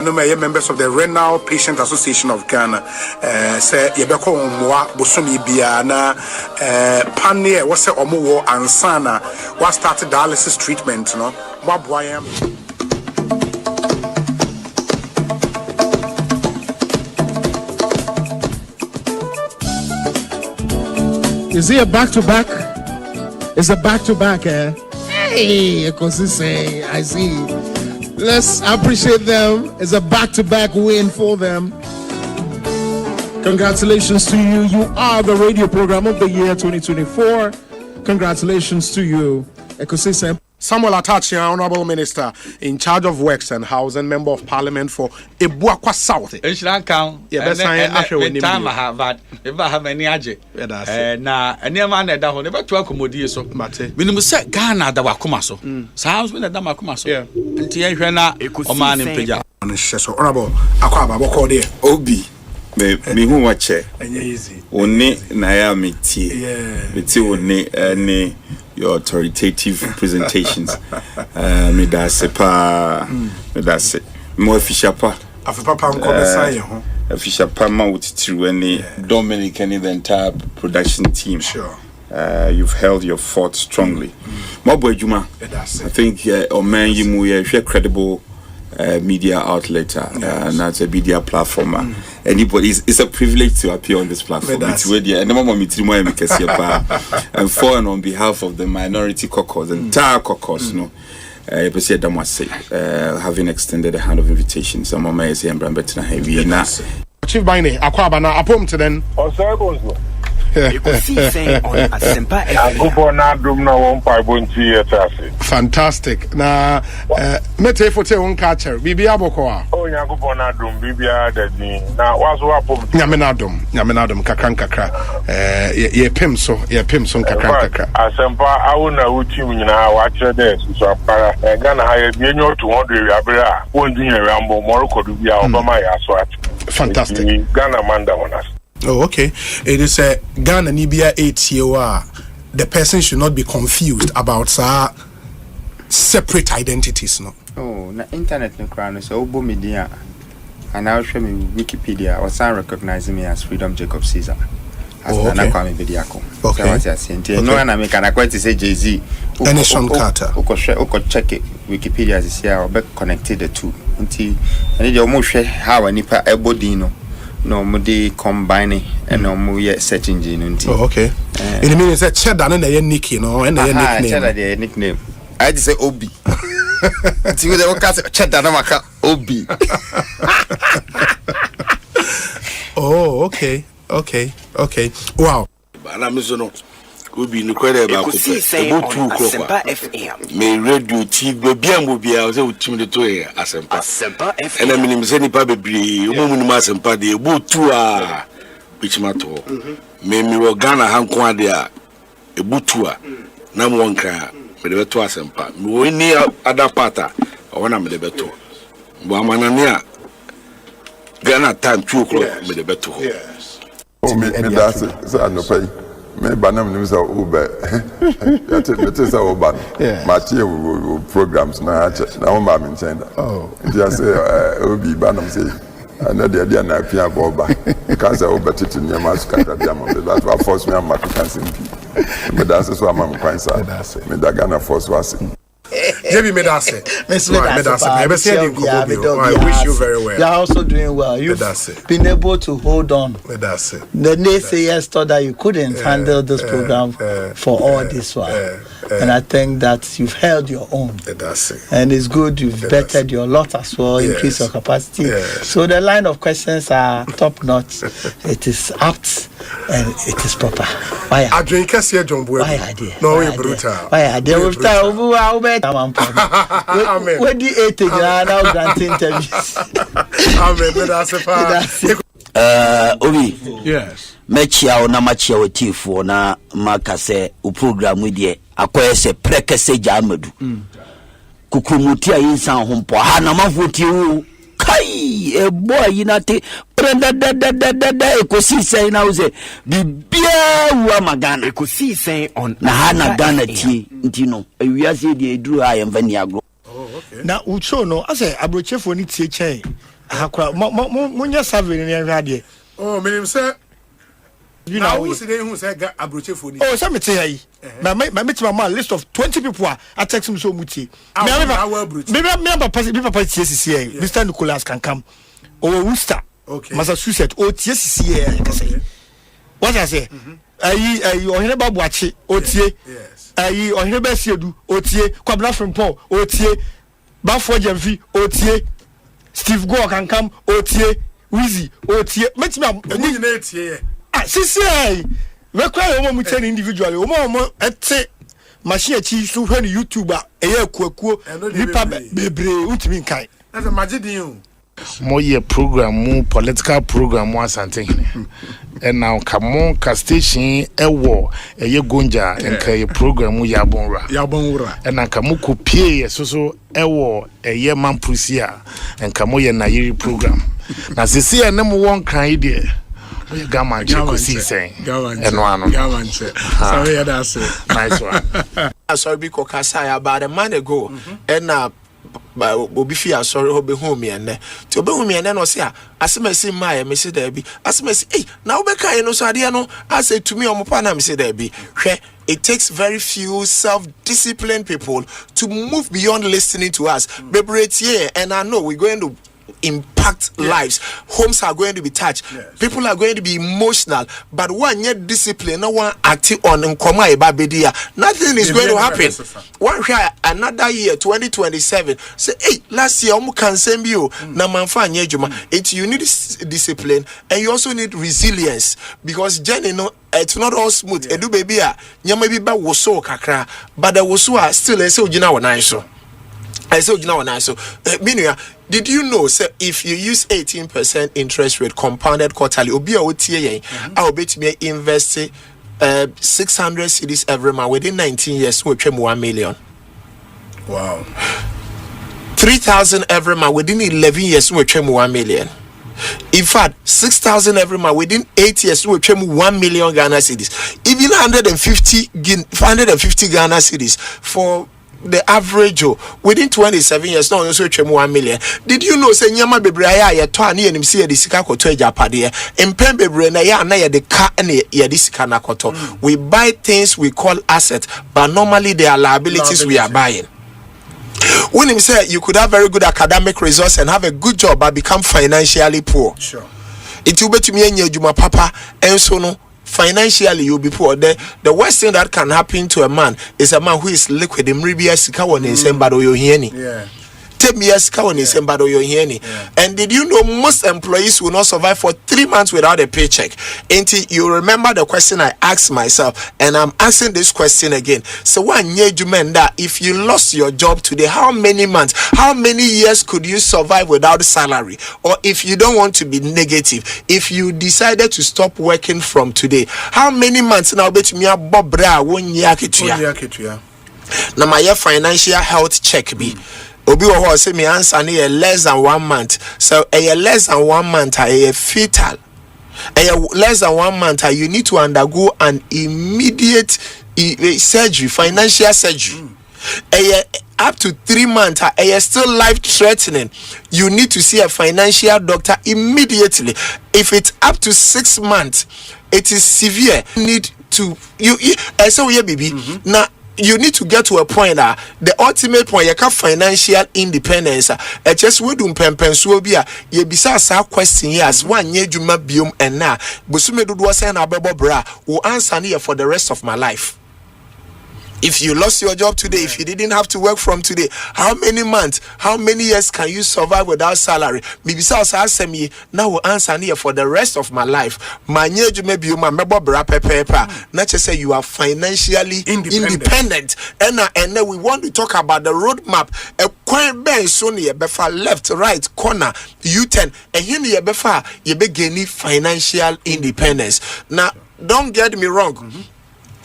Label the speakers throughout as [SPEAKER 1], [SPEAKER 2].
[SPEAKER 1] Members of the Renal Patient Association of Ghana say yebeko mwa bosomi bia na panie wo se omo ansana wa start dialysis treatment no mwa boyam.
[SPEAKER 2] Is he a back-to-back? It's a back-to-back, eh? Hey, Ekosiise, I see. Let's appreciate them. It's a back-to-back win for them. Congratulations to you. You are the radio program of the year 2024. Congratulations to you, Ekosiise.
[SPEAKER 1] Samuel Atachi, Honorable Minister in charge of Works and Housing, Member of Parliament for Ebuakwa South.
[SPEAKER 3] Yeah, that's time I have that. If I have any aje, na any man that will never to accommodate so. Minimum set Ghana that wakumaso. Sounds when the damakumaso. Yeah, and Tiana, a man in Pija.
[SPEAKER 1] Honorable Aquaba, what called it?
[SPEAKER 4] Obi. Me who watch it.
[SPEAKER 1] Easy.
[SPEAKER 4] Only Naya Miti. Yeah. Miti only your authoritative presentations. Me da sepa. Me da se. Mo officiapa.
[SPEAKER 1] Afipapa nko
[SPEAKER 4] officiapa ma wutiru any Dominic and the entire production team.
[SPEAKER 1] Sure.
[SPEAKER 4] You've held your fort strongly. Mo boy Juma. I think Omen yimu ye credible media outlet and that's a media platform. Anybody, it's a privilege to appear on this platform. It's and for and on behalf of the minority caucus, entire caucus, having extended a hand of invitation. Some of my say
[SPEAKER 1] Chief Bine, Akwabana, apom to then.
[SPEAKER 5] Osei Bonsu.
[SPEAKER 6] Ekosiise On Asempa
[SPEAKER 1] Fantastic. Na mete fote won catcher. Bibi aboko.
[SPEAKER 5] Oh Nyankopon na dum bibia dadi. Na waso apom.
[SPEAKER 1] Nyame na dum kakra. Ye pem so kakra.
[SPEAKER 5] Asempa awu na uchi nyina wa kire dey so apara. Ghana ha ye enyo 200 abere a won dunya rambo morokodu bia obama ya so at.
[SPEAKER 1] Fantastic.
[SPEAKER 5] Ghana manda wonas.
[SPEAKER 1] Oh, okay. It is a Ghana Nibia 8 year. The person should not be confused about separate identities, no.
[SPEAKER 7] Oh, na internet no crown so obo media. And now show me Wikipedia or some recognizing me as Freedom Jacob Caesar. As na kwame bediako.
[SPEAKER 1] Okay.
[SPEAKER 7] So what you say? No na me can quite say Jay-Z.
[SPEAKER 1] Nation Carter.
[SPEAKER 7] Uko check it. Wikipedia is here or be connected the two. Nti and you almost share how nipa ebodi no. No, mudi combining and no mu ye search engine.
[SPEAKER 1] Oh, okay. It means that cheddar and a nick, you know, and a nickname.
[SPEAKER 7] Cheddar nickname. I just say Obi. See what they call cheddar namaka Obi.
[SPEAKER 1] Oh, okay. Wow.
[SPEAKER 8] Obi no kwere ba ko pe bo tu
[SPEAKER 6] Asempa FM
[SPEAKER 8] me radio TV bia mo bia o se utim de to e Asempa FM ena minim se nipa bebre o mo nim Asempa de bo tu a bichima to me wo Ghana hanko ade a e bo tu a na mo nka me de to Asempa me wo ni ada pata o na me de beto bo amana ne a Ghana time 2 o'clock me de beto
[SPEAKER 1] Yes.
[SPEAKER 5] Oh me that's so no pay. Me banam news are Uber. That is our ban. My programs now. Now I'm in China.
[SPEAKER 1] Oh,
[SPEAKER 5] just say Obi banam say. I know the idea na pia boba. Because I over to near Mascata Diamond. That's what force me. I'm African simple. But that's what I'm quite sad. Me that Ghana force was.
[SPEAKER 1] Jebi Medase. I wish you very well.
[SPEAKER 9] You are also doing well. You've been able to hold on. The naysayers thought that you couldn't handle this program for all this while. And I think that you've held your own. And it's good you've bettered your lot as well, increase your capacity. So the line of questions are top notch. It is apt and it is proper. Why are they?
[SPEAKER 1] No, you're brutal.
[SPEAKER 9] Why are they? Amen. When the 8 now granting interviews.
[SPEAKER 1] Amen.
[SPEAKER 6] Obi.
[SPEAKER 1] Yes.
[SPEAKER 6] Mechia na machia wetifo na makase u program with ye akoyese prekese jamadu. Kukumutia insan hompo ha na mafuti u kai e boy yinate prenda da Ekosiise na uze bibia wa magana Ekosiise on
[SPEAKER 9] na hana Ghana tie ntino ewiase de eduru ha yemfa ni agro.
[SPEAKER 10] Now ucho no I say abroche for ni tie chen akwa munya survey ni hwade
[SPEAKER 1] oh me say
[SPEAKER 10] you know
[SPEAKER 1] who say who say abroche for ni
[SPEAKER 10] oh say me tell you my my list of 20 people I text him so muti me papa tie Mr. Nicholas can come Worcester Massachusetts tie CCA what I say ayi ohene babuache otie ayi ohene basiedu otie kwabna frimpon otie bafo jamfi otie Steve Go can come otie Wizzy otie metimi
[SPEAKER 1] am na etie
[SPEAKER 10] sisi we cry o mo tell individually o mo ete machine chi so hwe ni YouTuber eye akuakuo nipa bebre utimi nkai
[SPEAKER 1] as a magidin o
[SPEAKER 2] moye program mu political program mu asante and now come ka station ewo eye gonja enka ye program mu yabonra and na ka mu kopie so ewo eye mampusia enka mo ye na yiri program na sisi ene mu won kan ide oye gama Ekosiise eno ano
[SPEAKER 1] sorry that's
[SPEAKER 2] nice one
[SPEAKER 11] sorry because kasa about a man ago and obi fi asori ho be hu me ene ti obi hu me ene no se asemasi mai me se da bi asemasi na obi kan no so ade no ase to me omopa na me se da bi hwe it takes very few self-disciplined people to move beyond listening to us bebrete and I know we're going to impact lives. Homes are going to be touched. People are going to be emotional. But one yet discipline, no one acting on nkoma ebabedia. Nothing is going to happen. One year, another year, 2027. Say, hey, last year omu can send you na manfa nyejuma. It you need discipline and you also need resilience because Jenny no. It's not all smooth. Edu baby nyama bi ba woso kakra, but the woso are still ese ojina wona so. Ese ojina wona so. Meaning did you know say if you use 18% interest rate compounded quarterly obi a otie yen I will bet me invest 600 cedis every month within 19 years we pay 1 million.
[SPEAKER 1] Wow.
[SPEAKER 11] 3,000 every month within 11 years we pay 1 million. In fact, 6,000 every month within 8 years we pay 1 million Ghana cedis. Even 150 Ghana cedis for the average within 27 years now also 1 million. Did you know say nyama bebre aya ye to ane enim se ye de sika koto ajapade empem bebre na ya na ye de ka na ye de sika na koto. We buy things we call assets, but normally they are liabilities we are buying. When him say you could have very good academic results and have a good job but become financially poor.
[SPEAKER 1] Sure.
[SPEAKER 11] It will be to me enya juma papa and so no financially you'll be poor. The worst thing that can happen to a man is a man who is liquid in Ribia Sikawan in Sembado Yohieni.
[SPEAKER 1] Yeah.
[SPEAKER 11] 10 years Sikawan in Sembado Yohieni. And did you know most employees will not survive for 3 months without a paycheck? Until you remember the question I asked myself, and I'm asking this question again. So one year you mean that if you lost your job today, how many months, how many years could you survive without salary? Or if you don't want to be negative, if you decided to stop working from today, how many months now bet me Bob Bra 1 year now my financial health check be obi wo ho say me answer na less than 1 month. So less than 1 month a fetal less than 1 month you need to undergo an immediate surgery, financial surgery. Up to 3 months still life threatening, you need to see a financial doctor immediately. If it's up to 6 months it is severe. Need to you so yeah baby now you need to get to a point the ultimate point you can financial independence just we do pempensuo bi a ye bisa sa question yes one year juma biom and na bosume dodo say na bebo bra will answer here for the rest of my life. If you lost your job today, if you didn't have to work from today, how many months, how many years can you survive without salary? Maybe so ask me now will answer here for the rest of my life. My you maybe you my not just say you are financially independent. And then we want to talk about the roadmap. A coin ben so near befa left, right, corner, U10, and here befa you begin financial independence. Now don't get me wrong.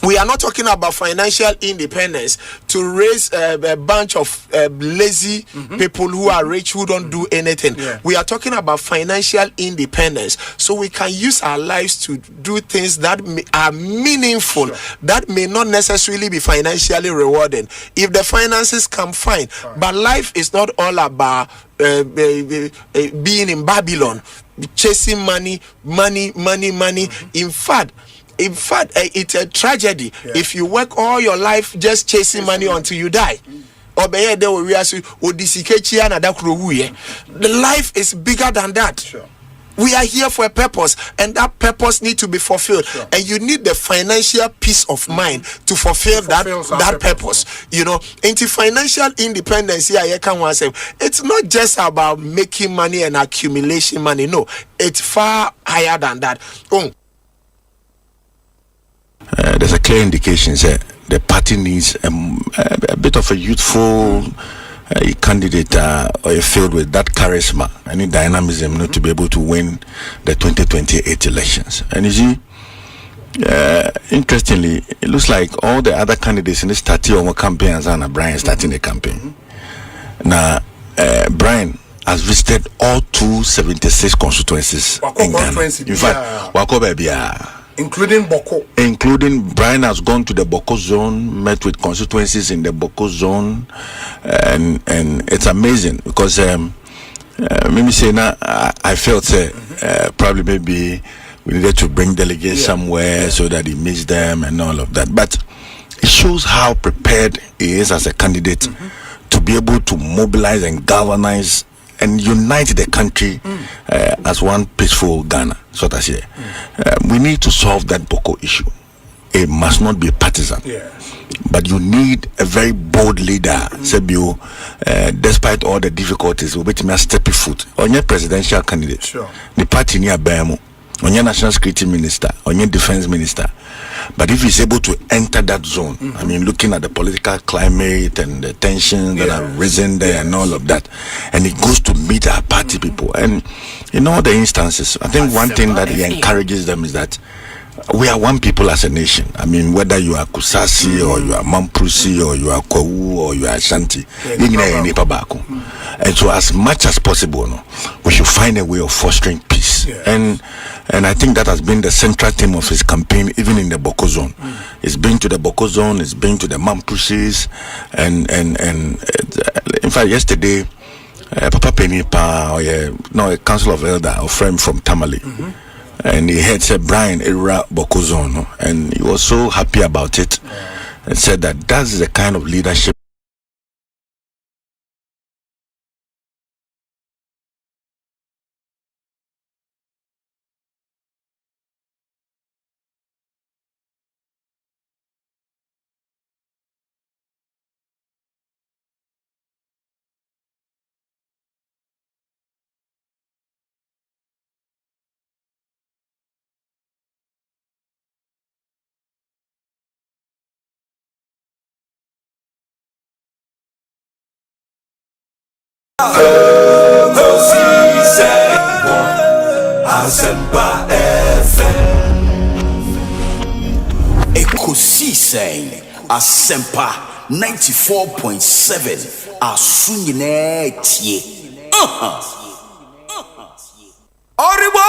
[SPEAKER 11] We are not talking about financial independence to raise a bunch of lazy people who are rich who don't do anything. We are talking about financial independence, so we can use our lives to do things that are meaningful, that may not necessarily be financially rewarding. If the finances come, fine. But life is not all about being in Babylon, chasing money. In fact, it's a tragedy if you work all your life just chasing money until you die. The life is bigger than that. We are here for a purpose, and that purpose needs to be fulfilled. And you need the financial peace of mind to fulfill that purpose. You know, into financial independence here, it's not just about making money and accumulation money. No, it's far higher than that.
[SPEAKER 12] There's a clear indication that the party needs a bit of a youthful candidate or a field with that charisma and dynamism not to be able to win the 2028 elections. And you see, interestingly, it looks like all the other candidates in this starting on campaigns and Brian starting the campaign. Now, Brian has visited all 276 constituencies in Ghana. In fact, Wako Baby,
[SPEAKER 1] including Boko.
[SPEAKER 12] Including Brian has gone to the Boko zone, met with constituencies in the Boko zone, and it's amazing because maybe say now I felt probably maybe we needed to bring delegates somewhere so that he meets them and all of that. But it shows how prepared he is as a candidate to be able to mobilize and galvanize and unite the country as one peaceful Ghana. So that's it. We need to solve that Boko issue. It must not be partisan. But you need a very bold leader. Sebio, despite all the difficulties, we may step foot on your presidential candidate. The party near Bamo, on your national security minister, on your defense minister. But if he's able to enter that zone, I mean, looking at the political climate and the tensions that have risen there and all of that, and he goes to meet our party people. And in all the instances, I think one thing that he encourages them is that we are one people as a nation. I mean, whether you are Kusasi or you are Mamprusi or you are Kwawu or you are Ashanti, and so as much as possible, we should find a way of fostering peace. And I think that has been the central theme of his campaign, even in the Boko zone. It's been to the Boko zone, it's been to the Mamprusis, and in fact, yesterday, Papa Penipa, a council of elder, a friend from Tamale. And he had said Brian Era Bokozon, and he was so happy about it and said that that's the kind of leadership
[SPEAKER 13] Asempa FM. Ekosiise Asempa 94.7. Asunyine tie. Oribo.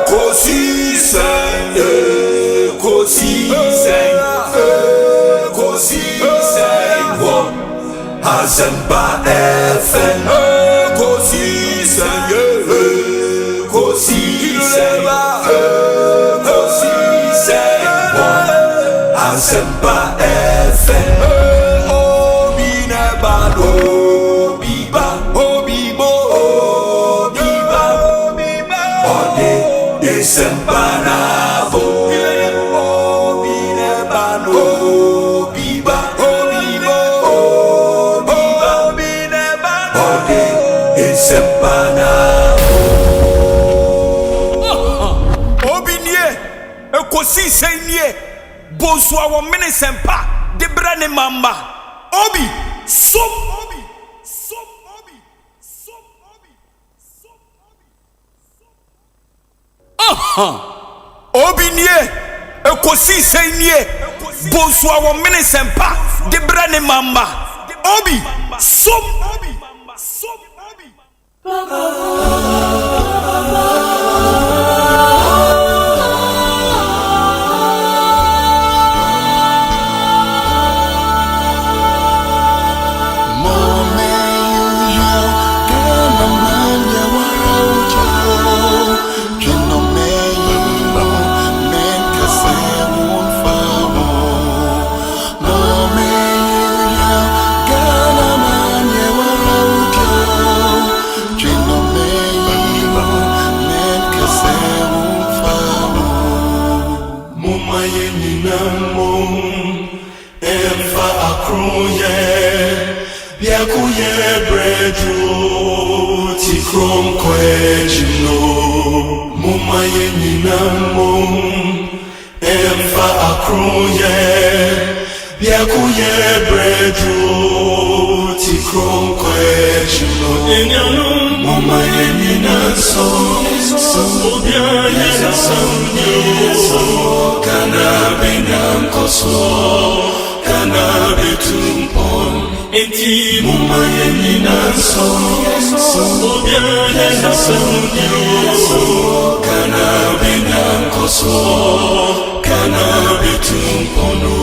[SPEAKER 13] Ekosiise. Asempa FM. Ekosiise. Asempa FM. Obi nebado, obibo, ode desempanavo. Obi nebado, obibo, ode desempanavo. Obi nie, ekosiise nie. Bonsu awo minisempa de brane mamba obi som Obinie, Ekosiise nie, Bonsu awo mini sempa, de brane mamba. Obi, som.
[SPEAKER 14] Tikrom kwejino mumaye ninamo emfa akroye biakuye bredu tikrom kwejino enyanu mumaye ninaso obia yesanyo kana benam koso kana betumpon enti mumaye ninaso obia yesanyo kana benam koso kana betumpono.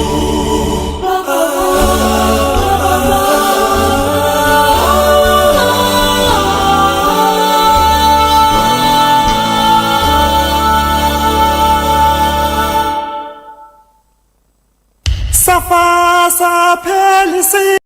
[SPEAKER 15] Safa sa pelisi.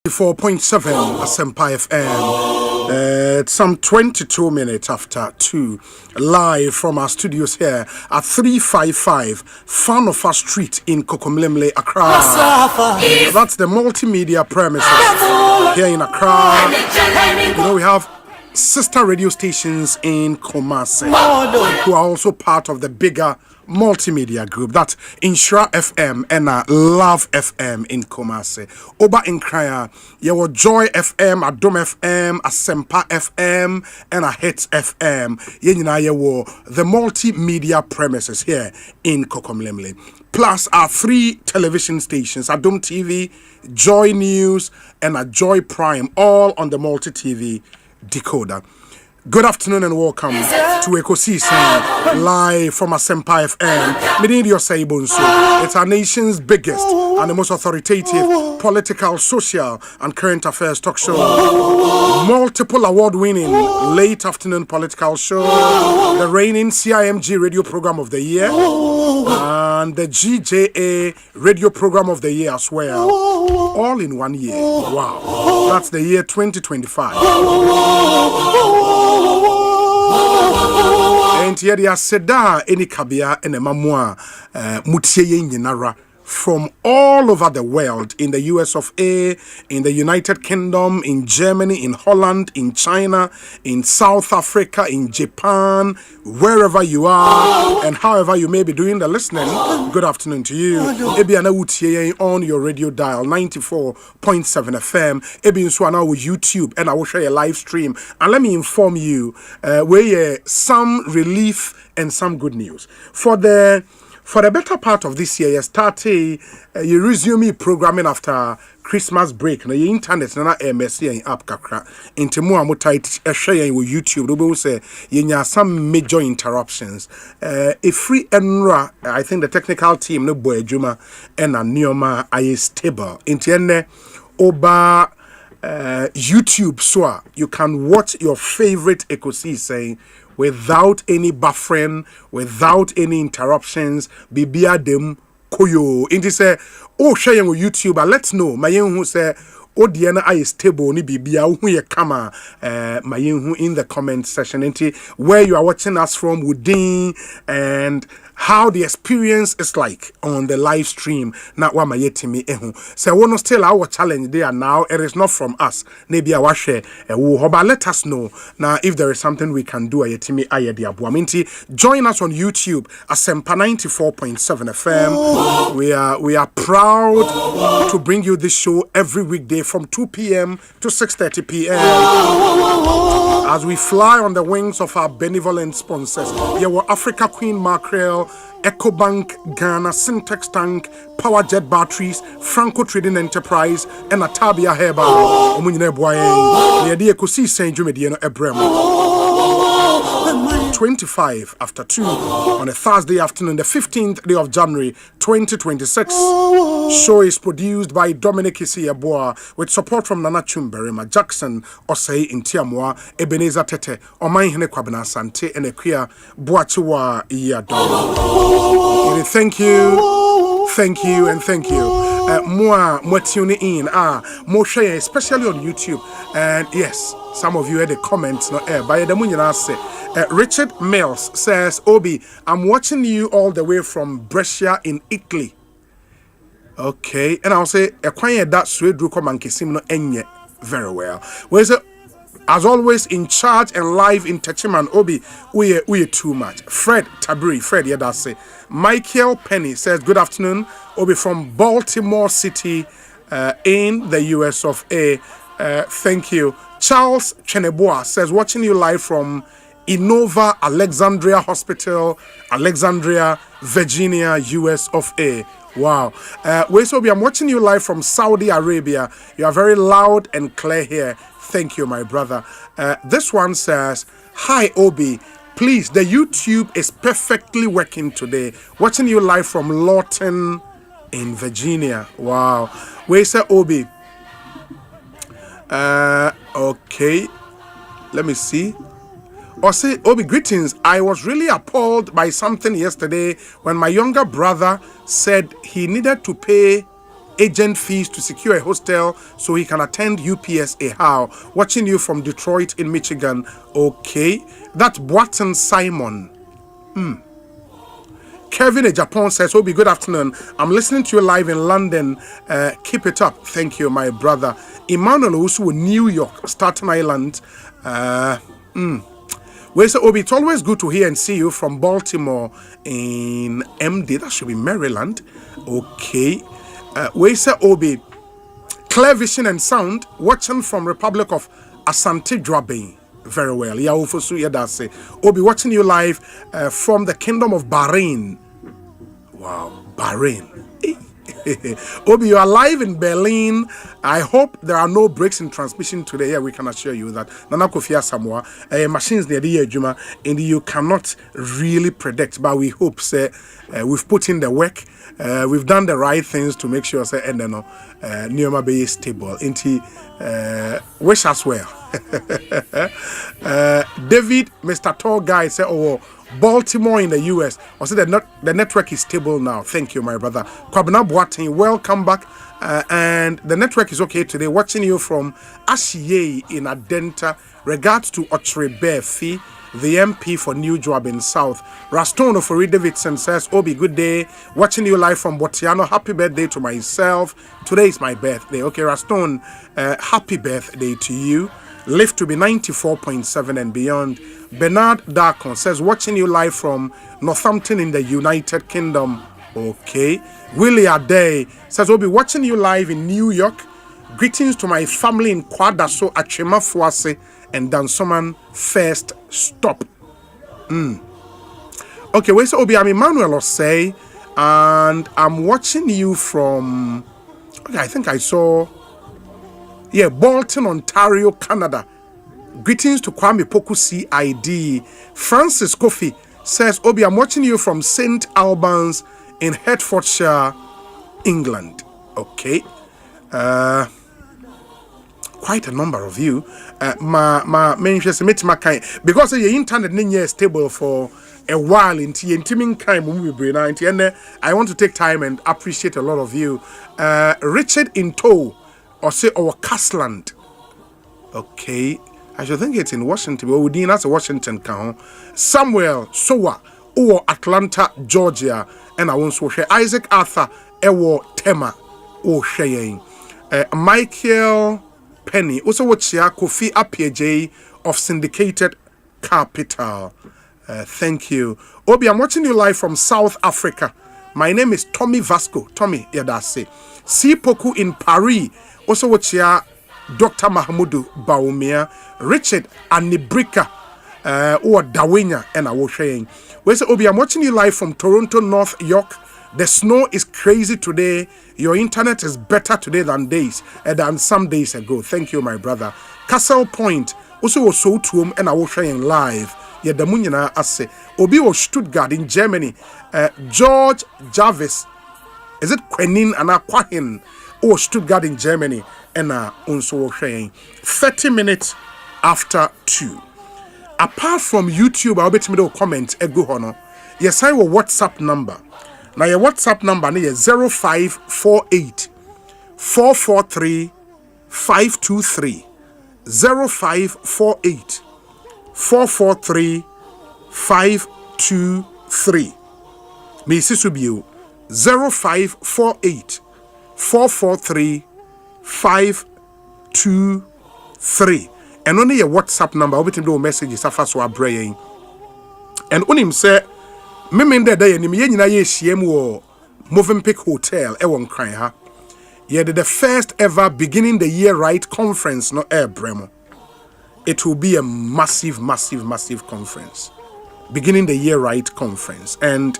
[SPEAKER 1] Asempa FM. It's some 22 minutes after 2, live from our studios here at 355 Fanofa Street in Kokomlemle, Accra. That's the multimedia premises here in Accra. You know, we have sister radio stations in Kumasi who are also part of the bigger multimedia group. That's Insura FM and Love FM in Kumasi. Oba in Kraya, you were Joy FM, Adom FM, Asempa FM, and a Hits FM. You were the multimedia premises here in Kokomlemle. Plus our 3 television stations, Adom TV, Joy News, and a Joy Prime, all on the multi-TV decoder. Good afternoon and welcome to Ekosiise live from Asempa FM. Osei Bonsu. It's our nation's biggest and the most authoritative political, social, and current affairs talk show. Multiple award-winning late afternoon political show. The reigning CIMG radio program of the year. And the GJA radio program of the year as well. All in 1 year. Wow. That's the year 2025. enti ye dia seda eni kabia ene mamwa mutie ye nyinara from all over the world, in the US of A, in the United Kingdom, in Germany, in Holland, in China, in South Africa, in Japan, wherever you are, and however you may be doing the listening, good afternoon to you. Ebi ana utie on your radio dial 94.7 FM. Ebi nso with YouTube, and I will share a live stream. And let me inform you, where some relief and some good news. For the better part of this year, you started, you resume programming after Christmas break. Na your internet na MSC and app kakra. Into more amutai share with YouTube. We say you some major interruptions. A free enra, I think the technical team no boy Juma and a Neoma are stable. Into oba YouTube, so you can watch your favorite Ekosiise without any buffering, without any interruptions. Bibia dem koyo. Inti say, oh, share with YouTube, but let's know. My who say, oh, Diana, I stable ni bibia who ye kama. My who in the comment section. Inti where you are watching us from, within and how the experience is like on the live stream. Not what my yetimi ehu. So we still our challenge there now. It is not from us. Maybe our share. But let us know now if there is something we can do. Yetimi ayedi abuaminti. Join us on YouTube. Asempa 94.7 FM. We are proud to bring you this show every weekday from 2 p.m. to 6:30 p.m. as we fly on the wings of our benevolent sponsors. Here were Africa Queen Mackerel, EcoBank Ghana, Syntex Tank, Power Jet Batteries, Franco Trading Enterprise, and Atabia Herbal. Omunyine Boye, the idea Ekosiise Jumedieno Ebrem. 25 after 2 on a Thursday afternoon, the 15th day of January 2026. Show is produced by Dominic Isiaboa with support from Nana Chumberima, Jackson, Osei in Tiamwa, Ebenezer Tete, Omai Hene Kwabena Sante, and Equia Boachiwa Iyado. Thank you, and thank you. More tuning in, more share, especially on YouTube. And yes, some of you had a comment, no air, by the Munyana say. Richard Mills says, Obi, I'm watching you all the way from Brescia in Italy. Okay, and I'll say, that Swedruko Mankisim no enye very well. Where's it? As always, in charge and live in Techiman, Obi, we are too much. Fred Tabri, yeah, that's it. Michael Penny says, good afternoon, Obi from Baltimore City in the US of A. Thank you. Charles Cheneboa says, watching you live from Innova Alexandria Hospital, Alexandria, Virginia, US of A. Wow. Obi, I'm watching you live from Saudi Arabia. You are very loud and clear here. Thank you, my brother. This one says, hi, Obi. Please, the YouTube is perfectly working today. Watching you live from Lawton in Virginia. Wow. Obi. Okay. Let me see. Osei, Obi, greetings. I was really appalled by something yesterday when my younger brother said he needed to pay agent fees to secure a hostel so he can attend UPSA. How? Watching you from Detroit in Michigan. Okay. That's Boaton Simon. Kevin in Japan says, Obi, good afternoon. I'm listening to you live in London. Keep it up. Thank you, my brother. Emmanuel also New York, Staten Island. Obi, it's always good to hear and see you from Baltimore in MD. That should be Maryland. Okay. Obi, clear vision and sound, watching from Republic of Asante Dwabe. Very well. Obi, watching you live from the Kingdom of Bahrain. Wow, Bahrain. Obi, you are live in Berlin. I hope there are no breaks in transmission today. Yeah, we can assure you that. Nana Kofia Samoa, machines near the Juma, and you cannot really predict, but we hope, say, we've put in the work. We've done the right things to make sure, say, and then, Neoma Bay is stable. Inti, wish us well. David, Mr. Tall Guy, say, oh, Baltimore in the US. I said the network is stable now. Thank you, my brother. Kwabena Boatin, welcome back. And the network is okay today. Watching you from Ashiye in Adenta. Regards to Otrebe Fi. the MP for New Joabin South. Raston Ofori Davidson says, Obi, good day. Watching you live from Botiano. Happy birthday to myself. Today is my birthday. Okay, Raston, happy birthday to you. Live to be 94.7 and beyond. Bernard Darkon says, watching you live from Northampton in the United Kingdom. Okay. Willie Ade says, we'll be watching you live in New York. Greetings to my family in Kwadaso, Achema Fuase, and Dansoman First Stop. Okay, wait, so I'm Emmanuel Osei, and I'm watching you from, okay, I think I saw, Bolton, Ontario, Canada. Greetings to Kwame Poku CID. Francis Kofi says, Obi, I'm watching you from St. Albans in Hertfordshire, England. Okay. Quite a number of you. Because your internet is stable for a while I want to take time and appreciate a lot of you. Richard Into or say our Castland. Okay. I should think it's in Washington. But we didn't Washington count. Samuel Sowa or Atlanta, Georgia. And I want to share Isaac Arthur Ewo Tema or Shaying. Michael Penny, also watch here, Kofi Appiaje of Syndicated Capital. Thank you. Obi, I'm watching you live from South Africa. My name is Tommy Vasco. Tommy Yadase. Sipoku in Paris. Also watch here, Dr. Mahmoudou Baumia, Richard Anibrika, or Dawenya, and I was saying. Obi, I'm watching you live from Toronto, North York. The snow is crazy today. Your internet is better today than some days ago. Thank you, my brother. Castle Point also was so to him, and I was saying live. Yeah, the Munina Ase. Obi was Stuttgart in Germany. George Jarvis. Is it Quenin and Aquahin? Or Stuttgart in Germany. And also saying 30 minutes after 2. Apart from YouTube, I'll bet me to comment a go hono. Yes, I will WhatsApp number. Now your WhatsApp number is 0548 443 523. 0548 443 523. Mrs. Subiu 0548 443 523. And only your WhatsApp number, I'll be to do messages after so brain. And on him say, Memende day and me na ye shiem wo Movenpick Hotel ewon kran ha. Ye the first ever beginning the year right conference no bremo. It will be a massive conference. Beginning the year right conference. And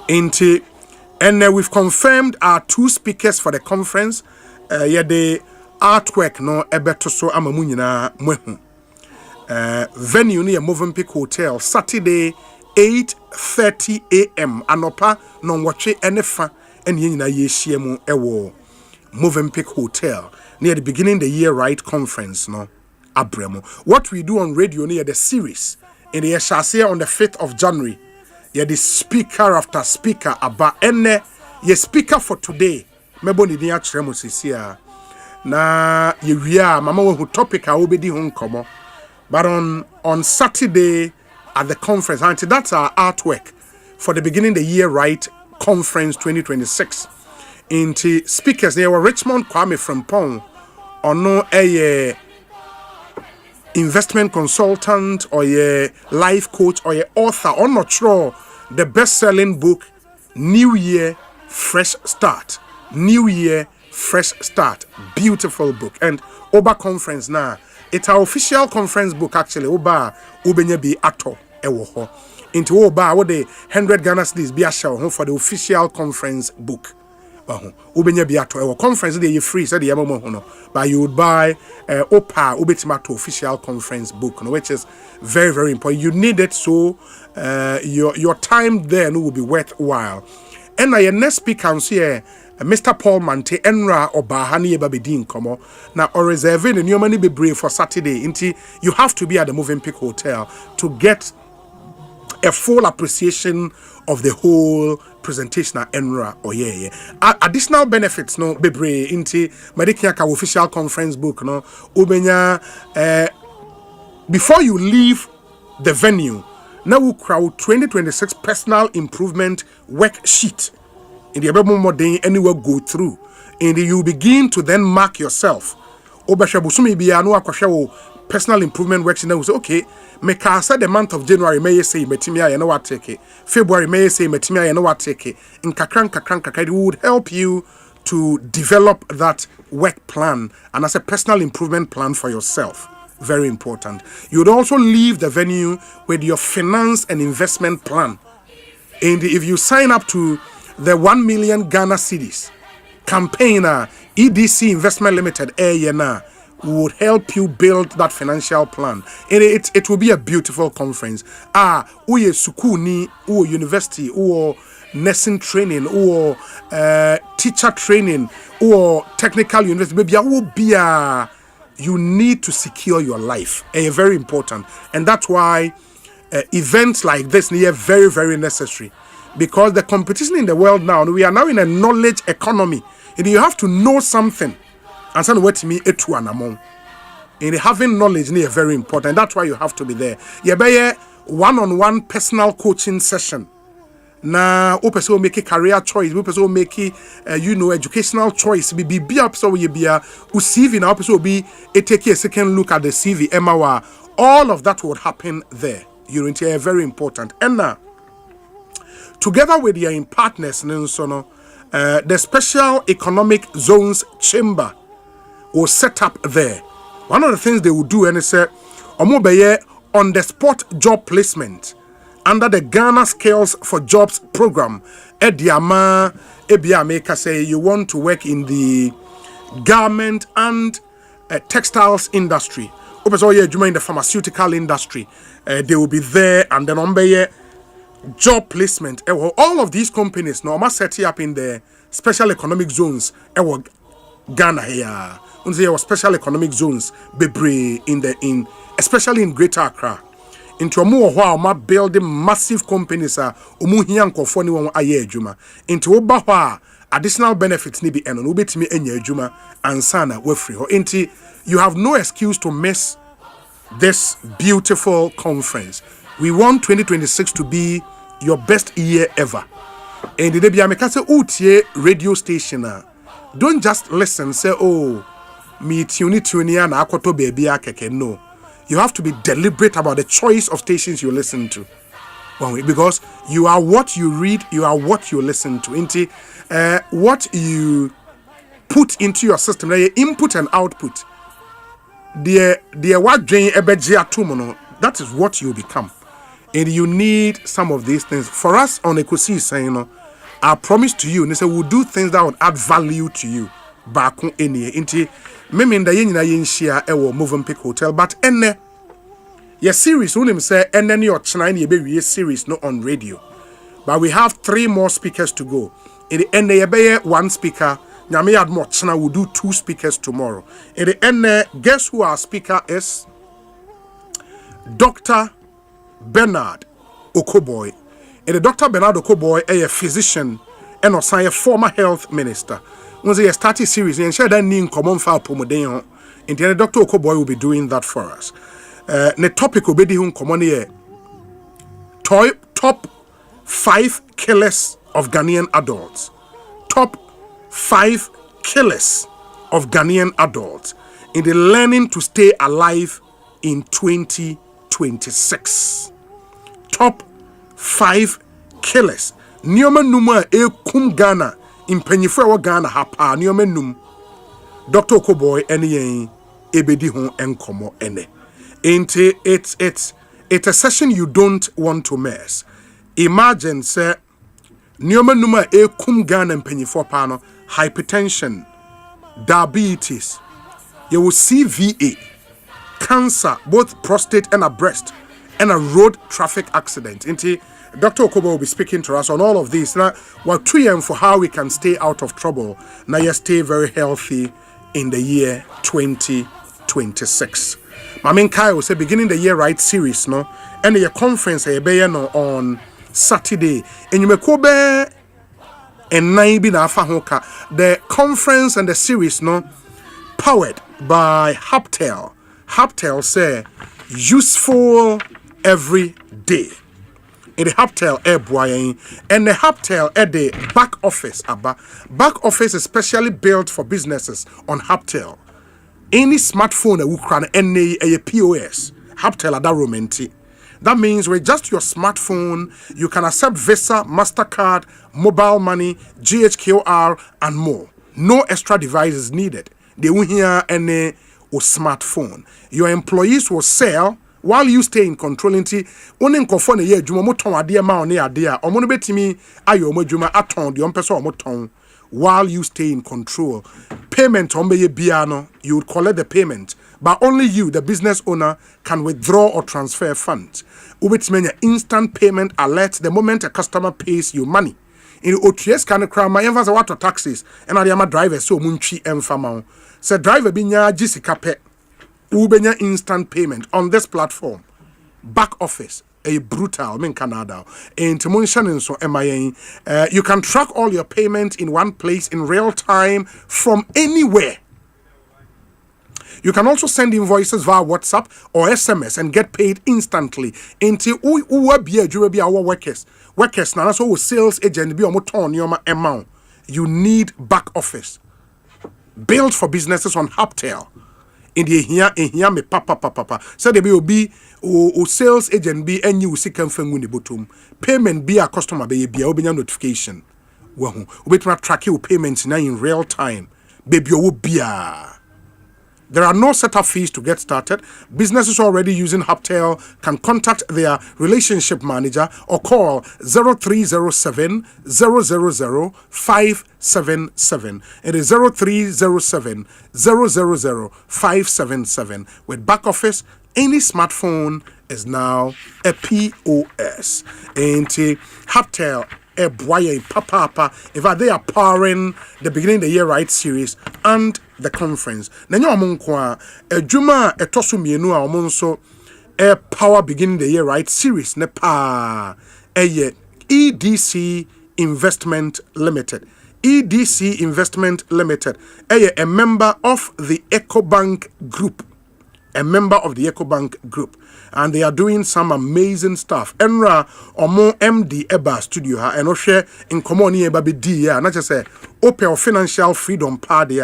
[SPEAKER 1] we've confirmed our 2 speakers for the conference. The artwork no ebeto so amamu nyina mwehu. Venue near Movenpick Hotel Saturday 8:30 a.m. Anopa no watche enefa ene nyina yehie mu ewo Movenpick Hotel near the beginning the year right conference no abremo. What we do on radio near the series in the Eshase on the 5th of January. Yeah, the speaker after speaker aba ene ye speaker for today. Mebo ni dia kyeremo sisia. Na ye wia mama wo topic a obedi ho nkomo. But on Saturday at the conference, and that's our artwork for the beginning the year right conference 2026. Into speakers there were Richmond Kwame Frimpong, or no a investment consultant or a life coach or a author or not sure the best-selling book New Year Fresh Start. New Year Fresh Start. Beautiful book. And Oba conference now. It's our official conference book actually. Oba ubenya bi ato ewo ho. Into Oba what the 100 Ghana cedis be a show for the official conference book. Ubenya bi ato ewo conference dey free said the mo no. But you would buy Opa ubetima to official conference book, which is very, very important. You need it so your time there will be worthwhile. And your next speaker here, Mr. Paul Mante Enra Obahani Babedin Komo. Now or reserving the new money be brave for Saturday. You have to be at the Movenpick Hotel to get a full appreciation of the whole presentation at Enra or additional benefits no be brave into Medikiaka official conference book no ubenya before you leave the venue. Now we crowd 2026 personal improvement worksheet. In the Abel Modern anywhere go through. And you begin to then mark yourself. Obashabusumi biano akwashawo personal improvement worksheet. Now we say, okay, me kasa the month of January may say metimia you know what take it. February may say metimia you know what take it. In kakran it would help you to develop that work plan and as a personal improvement plan for yourself. Very important. You would also leave the venue with your finance and investment plan. And if you sign up to the 1 million Ghana cedis campaigner, EDC Investment Limited, would help you build that financial plan. And it will be a beautiful conference. Uye sukuni, uye university, uye nursing training, or teacher training, or technical university, maybe I will be you need to secure your life. Very important. And that's why events like this are very, very necessary. Because the competition in the world now, we are now in a knowledge economy. And you have to know something. And so what me etu anamon. And having knowledge is very important. That's why you have to be there. You be one-on-one personal coaching session. Na o person make a career choice, o person make educational choice. Be up so you be CV now person be take a second look at the CV MR. All of that would happen there. You're very important. And now together with your partners, the Special Economic Zones Chamber was set up there. One of the things they will do and say on the spot job placement under the Ghana Skills for Jobs program. Ediama Ebiameka say you want to work in the garment and textiles industry. In the pharmaceutical industry, they will be there, and then on job placement. All of these companies now must set up in the special economic zones. Ghana here, special economic zones, in especially in Greater Accra. Into a more while, building massive companies are into Obawa additional benefits ni be eno ubetimi enya adwuma ansana we free ho enti you have no excuse to miss this beautiful conference. We want 2026 to be your best year ever. And the bia meka say utie radio station don't just listen say oh me tune na akoto baby akeke. No, you have to be deliberate about the choice of stations you listen to. Because you are what you read, you are what you listen to. Into what you put into your system, your input and output. That is what you become. And you need some of these things. For us on Ekosiise, I promise to you, we'll do things that would add value to you. Back in here. Into me share Moving Pick Hotel, but your series, when say, and then your China series no on radio. But we have 3 more speakers to go. In the end, you one speaker. Nyame add more China will do 2 speakers tomorrow. In the end, guess who our speaker is? Dr. Bernard Okoboy. And the Dr. Bernard Okoboy is a physician and also a former health minister. Once they start a series, and share that name common file Pomodeno. And the Dr. Okoboy will be doing that for us. The topic will be the common here. Top 5 killers of Ghanaian adults. Top 5 killers of Ghanaian adults in the learning to stay alive in 2026. Top 5 killers. Nioma numa kum Ghana in Penifrewa Ghana hapa nioma num. Dr. Okoboy ene ebedi hon enkomo ene. It's a session you don't want to miss. Imagine say nioma numa kum Ghana in Penifrewa pano. Hypertension, diabetes, you will CVA, cancer, both prostate and a breast, and a road traffic accident. Dr. Okobo will be speaking to us on all of these. Now, we're trying for how we can stay out of trouble. Now, you stay very healthy in the year 2026. Mamin Kai will say, beginning the year right series, no, and your conference on Saturday, and you may go and the conference and the series no powered by Haptel. Haptel say useful every day. In the Haptel Air Boyen and the Haptel at the back office. Back office is specially built for businesses on Haptel. Any smartphone that will run any POS. Haptel at that romantic. That means with just your smartphone, you can accept Visa, MasterCard, mobile money, GHQR, and more. No extra devices needed. They will hear any smartphone. Your employees will sell while you stay in control. Onen kofo ne ye adwuma mo ton ade ma one ade a omo no betimi ayo mo adwuma aton de ompeso omo ton while you stay in control. Payment ombe bia no, you would collect the payment, but only you, the business owner, can withdraw or transfer funds. Ubetimi instant payment alert the moment a customer pays you money. In OTS can cry my emphasis water taxis and I am a driver so munchi emfama. Say driver binya jisika pe. Ubenya instant payment on this platform. Back office, a brutal in Canada. And so you can track all your payments in one place in real time from anywhere. You can also send invoices via WhatsApp or SMS and get paid instantly. Until be our workers. Workers now so sales agent be on your amount. You need back office. Built for businesses on Haptel. In the here me papa. So there will be o sales agent be and you see can find bottom. Payment be a customer be a notification. We track your payments now in real time. Baby be a. There are no setup fees to get started. Businesses already using Haptel can contact their relationship manager or call 0307 000 577. It is 0307 000 577. With back office, any smartphone is now a POS. And Haptel, a boy, papa, if they are powering the beginning of the year right series and the conference. Nanyo amonkwa ejuma etoso mienu a omonso a power beginning the year right series ne pa eye EDC Investment Limited. EDC Investment Limited eye a member of the EcoBank Group. A member of the EcoBank Group. And they are doing some amazing stuff. Enra Omo MD Eba Studio ha and share in common eba be dia not just say open financial freedom party.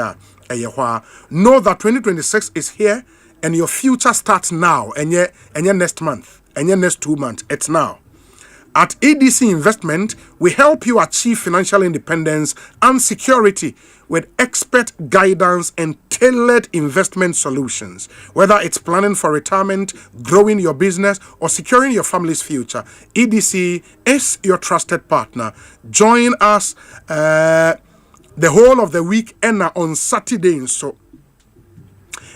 [SPEAKER 1] Know that 2026 is here and your future starts now and your next month and your next 2 months. It's now. At EDC Investment, we help you achieve financial independence and security with expert guidance and tailored investment solutions. Whether it's planning for retirement, growing your business, or securing your family's future, EDC is your trusted partner. Join us the whole of the week and on Saturday so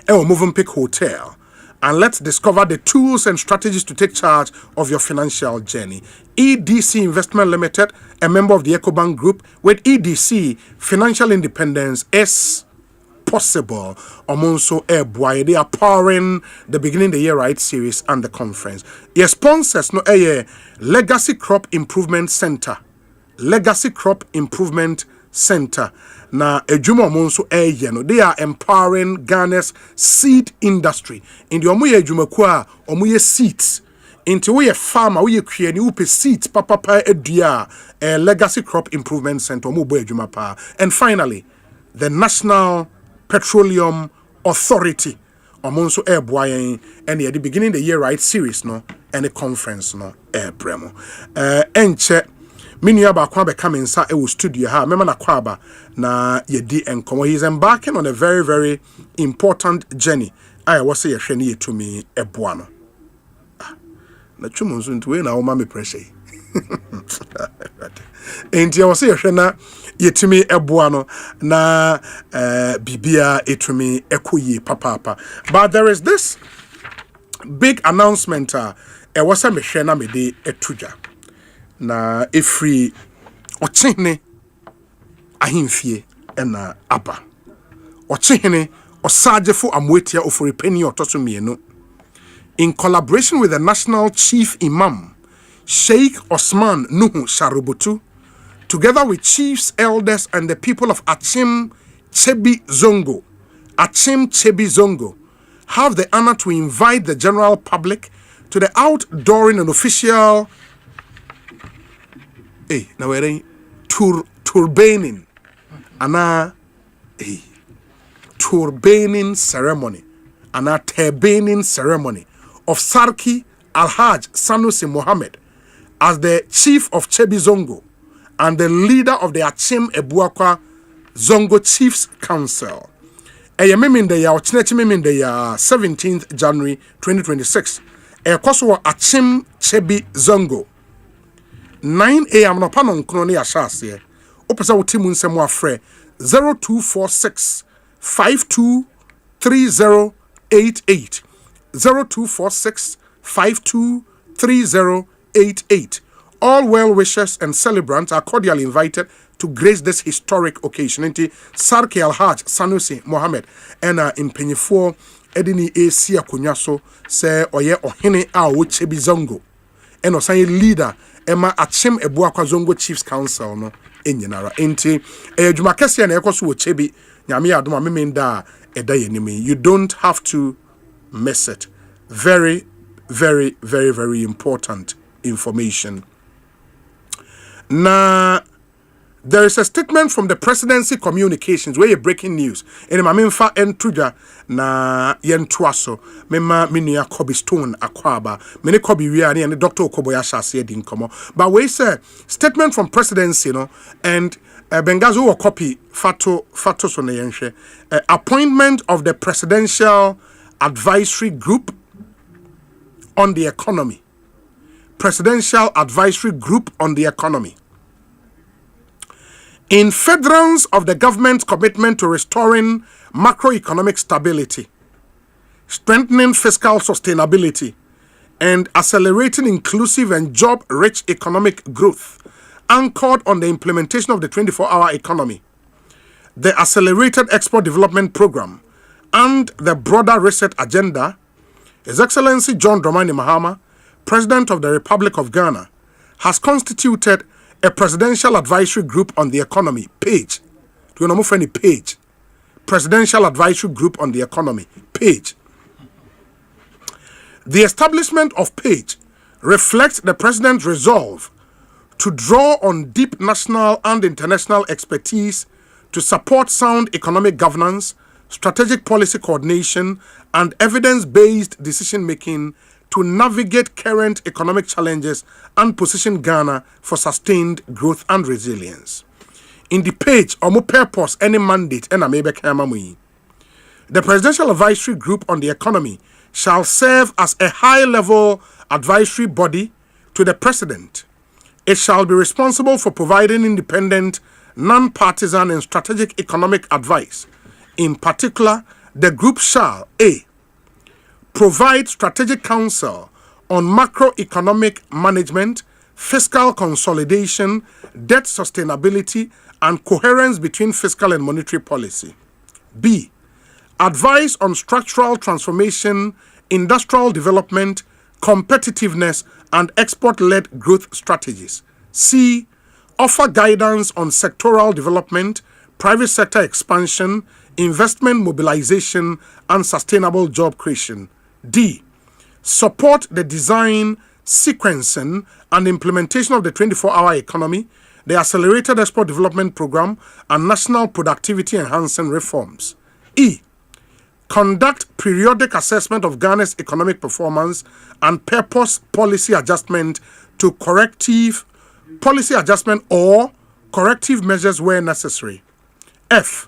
[SPEAKER 1] Movenpick Hotel. And let's discover the tools and strategies to take charge of your financial journey. EDC Investment Limited, a member of the EcoBank Group, with EDC, financial independence is possible. Omonso Airboy, they are powering the beginning of the year right series and the conference. Your sponsors no Legacy Crop Improvement Center. Legacy Crop Improvement Center. Na ejuma monso no they are empowering Ghana's seed industry. In the omuye ejuma kwa omuye seeds. Into we a farmer we create new seeds papa edua Legacy Crop Improvement Center omubo ejuma pa. And finally, the National Petroleum Authority omonso airboy and at the beginning of the year right series no and a conference no air premo. Enche Minya ba kwa be coming sa e studio ha mema na kwaba na yedi enkomo. He is embarking on a very very important journey. I was say yehwe ne yetumi eboa no. Na twumo nso ntwe na wo ma me pressure. Enti I was say yehwe na yetumi eboa no na bibia etumi ekoyi papa. But there is this big announcement e was say me hwe na me de etuja. Na efri ochene ahimfie na aba ochene osagefo amwetia oforipeni otosomienu in collaboration with the National Chief Imam Sheikh Osman Nuhu Sharubutu together with chiefs, elders and the people of Achim Chebi Zongo have the honor to invite the general public to the outdooring and official now we're in turbaning turbaning ceremony turbaning ceremony of Sarki Alhaj Sanusi Mohammed as the chief of Chebi Zongo and the leader of the Achim Ebuakwa Zongo Chiefs Council. Memin the 17th January 2026. Ekoso Achim Chebi Zongo 9 a.m. no panon kroni ashase. Opesa wotimu nsemo afre 0246 523088 0246 523088. All well wishers and celebrants are cordially invited to grace this historic occasion. Inti Sarki Alhaj Sanusi Mohammed and in Penyefo Edini Asia Kunyaso se oye ohene a wo Chebi Zongo and osan leader Emma Achim Ebuakwa Zongo Chiefs Council no enyinara. Inti edwuma kese na ekoso wo Chebi nyame adoma memenda eda yenimi. You don't have to miss it. Very, very, very, very important information. Now, there is a statement from the presidency communications where you're breaking news. And mamimfa entruja na yentuaso mema minia Kobe Stone akwaba mene Kobe wiani and Dr. Okoboyasha said in komo. But we say statement from presidency, and Bengazo or copy fato soneyenshe appointment of the presidential advisory group on the economy. Presidential Advisory Group on the Economy. In furtherance of the government's commitment to restoring macroeconomic stability, strengthening fiscal sustainability, and accelerating inclusive and job-rich economic growth, anchored on the implementation of the 24-hour economy, the Accelerated Export Development Program, and the broader reset agenda, His Excellency John Dramani Mahama, President of the Republic of Ghana, has constituted a Presidential Advisory Group on the Economy, PAGE. Do you know any PAGE? Presidential Advisory Group on the Economy, PAGE. The establishment of PAGE reflects the President's resolve to draw on deep national and international expertise to support sound economic governance, strategic policy coordination, and evidence-based decision-making to navigate current economic challenges and position Ghana for sustained growth and resilience. In the page, omo purpose any mandate and the Presidential Advisory Group on the Economy shall serve as a high-level advisory body to the President. It shall be responsible for providing independent, non-partisan and strategic economic advice. In particular, the group shall A. Provide strategic counsel on macroeconomic management, fiscal consolidation, debt sustainability, and coherence between fiscal and monetary policy. B. Advise on structural transformation, industrial development, competitiveness, and export-led growth strategies. C. Offer guidance on sectoral development, private sector expansion, investment mobilization, and sustainable job creation. D. Support the design, sequencing, and implementation of the 24-hour economy, the Accelerated Export Development Program, and national productivity enhancing reforms. E. Conduct periodic assessment of Ghana's economic performance and purpose policy adjustment to corrective measures where necessary. F.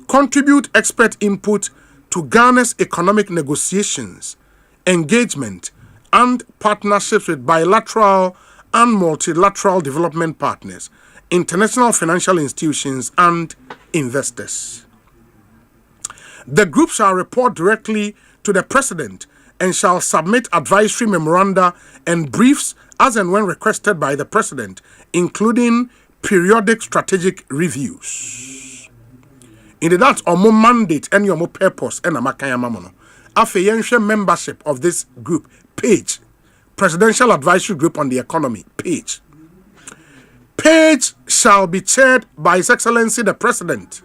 [SPEAKER 1] Contribute expert input to Ghana's economic negotiations, engagement, and partnerships with bilateral and multilateral development partners, international financial institutions, and investors. The group shall report directly to the President and shall submit advisory memoranda and briefs as and when requested by the President, including periodic strategic reviews. In that omo mandate and your purpose and amakaya mamono. Afe membership of this group, PAGE, Presidential Advisory Group on the Economy, PAGE. PAGE shall be chaired by His Excellency the President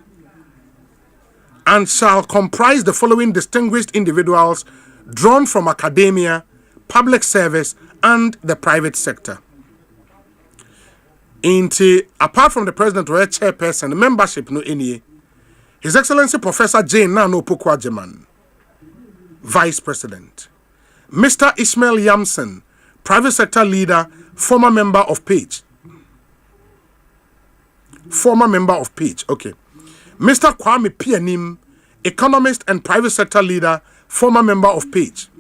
[SPEAKER 1] and shall comprise the following distinguished individuals drawn from academia, public service, and the private sector. Apart from the president or chairperson, the membership no any. His Excellency Professor Jane Nano Pokwajeman, Vice President. Mr. Ishmael Yamson, private sector leader, former member of PAGE. Okay. Mr. Kwame Pianim, economist and private sector leader, former member of PAGE.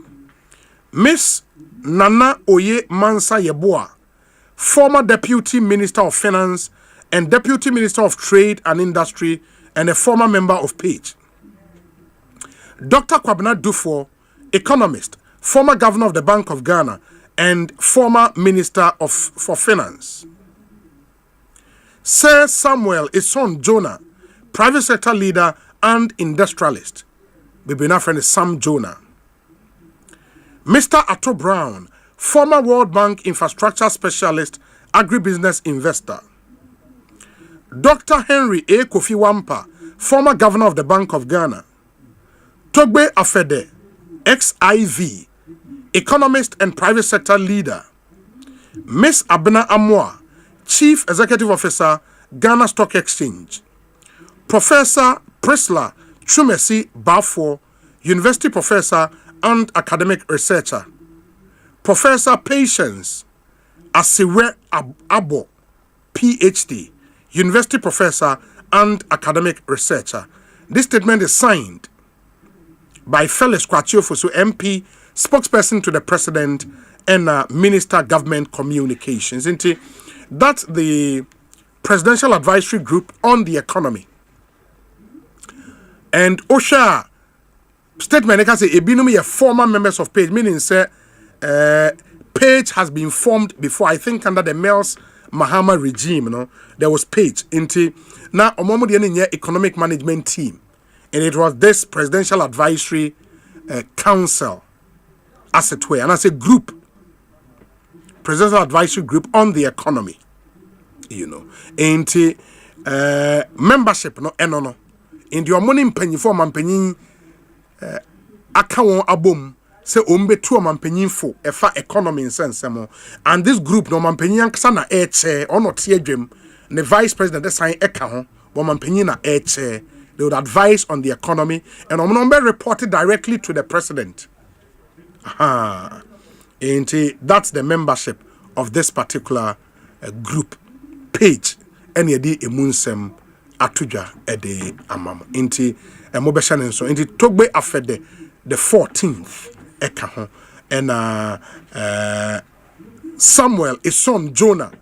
[SPEAKER 1] Miss Nana Oye Mansa Yeboah, former Deputy Minister of Finance and Deputy Minister of Trade and Industry and a former member of PAGE. Dr. Kwabena Dufo, economist, former governor of the Bank of Ghana and former Minister for Finance. Sir Samuel Ison Jonah, private sector leader and industrialist. Bibina friend is Sam Jonah. Mr. Atto Brown, former World Bank infrastructure specialist, agribusiness investor. Dr. Henry A. Kofi Wampa, former governor of the Bank of Ghana. Togbe Afede, XIV, economist and private sector leader. Miss Abena Amwa, chief executive officer, Ghana Stock Exchange. Professor Prisla Chumesi Bafo, university professor and academic researcher. Professor Patience Asiwe Abo, PhD, university professor and academic researcher. This statement is signed by Felix Kwachiofosu, MP, spokesperson to the president and Minister Government Communications. That's the Presidential Advisory Group on the Economy. And OSHA statement, I can say, Ebinumi are former members of PAGE, meaning, say, PAGE has been formed before, I think, under the Mels Mahama regime, there was PAGE. Now, Omomudi economic management team. And it was this Presidential Advisory Council, as it were, and as a group, Presidential Advisory Group on the Economy. Membership, no. In your money penny for mampenny account abom say ombe two mampenny for a far economy in sense and this group no mampenny sana air chair or not tear dream the vice president sign account but mampenny na air chair they would advise on the economy and number reported directly to the president. That's the membership of this particular group PAGE any di emunsem atuja ede amam mobeshan so Togbe Afede the 14th eka ho and Samuel Ison Jonah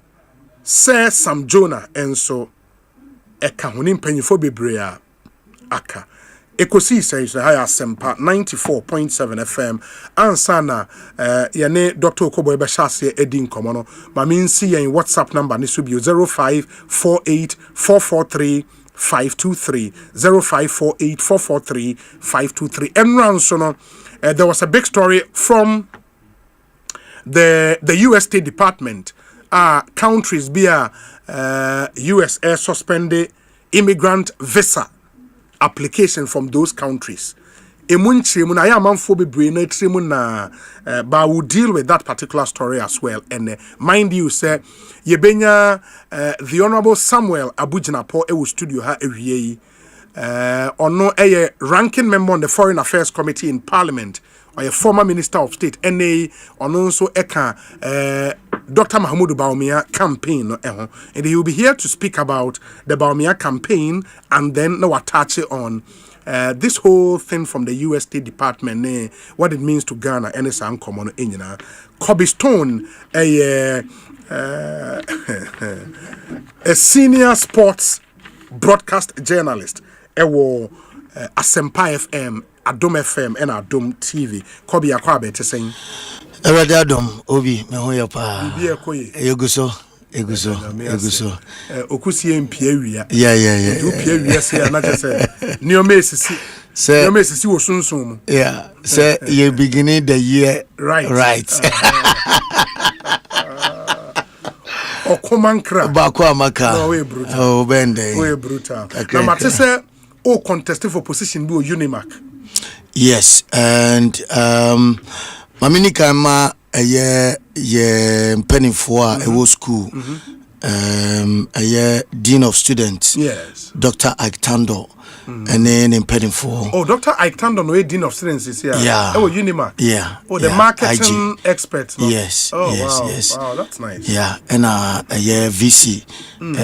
[SPEAKER 1] Sir Sam Jonah enso eka ho ni mpanyifo bebre aka Ekosiisen On Asempa 94.7 FM ansana yane Dr. Okoboy Bashase Edin Komono ma minsi yen WhatsApp number ni subi 0548443523 0548443523 and ransono there was a big story from the US State Department countries be US air suspended immigrant visa application from those countries. But we'll deal with that particular story as well. And mind you, sir, the Honorable Samuel Abujinapo ewu studio ha ewie ono a ranking member on the Foreign Affairs Committee in Parliament or a former Minister of State NA ono also eka Dr. Mahmoud Bawumia campaign and he will be here to speak about the Bawumia campaign and then now attach it on this whole thing from the US State Department, what it means to Ghana and it's uncommon in Kobe Stone, a senior sports broadcast journalist, Asempa FM, Adom FM, and Adom TV. Kobe Akwabe to saying.
[SPEAKER 9] Adom, Obi, Mehoyapa, Eguso.
[SPEAKER 1] Okusi mpia
[SPEAKER 9] yeah.
[SPEAKER 1] Do pia say na just say new messi wo sunsun.
[SPEAKER 9] Yeah, say you beginning the year right.
[SPEAKER 1] Okomankra
[SPEAKER 9] Bako amaka.
[SPEAKER 1] Oh, brutal.
[SPEAKER 9] Oh, bende.
[SPEAKER 1] Oh, brutal. Now mate say o contested for position be Unimark.
[SPEAKER 9] Yes, and Mamini Kama
[SPEAKER 16] penny for a school. Dean of Students.
[SPEAKER 1] Yes.
[SPEAKER 16] Dr. Aiktando. And then in penny for.
[SPEAKER 1] Oh, Dr. Aiktando, no Dean of Students is here.
[SPEAKER 16] Yeah.
[SPEAKER 1] Oh, Unimark.
[SPEAKER 16] Yeah.
[SPEAKER 1] Oh, the marketing expert. No?
[SPEAKER 16] Yes.
[SPEAKER 1] Oh,
[SPEAKER 16] yes.
[SPEAKER 1] wow.
[SPEAKER 16] Yes.
[SPEAKER 1] Wow, that's nice.
[SPEAKER 16] Yeah. And VC,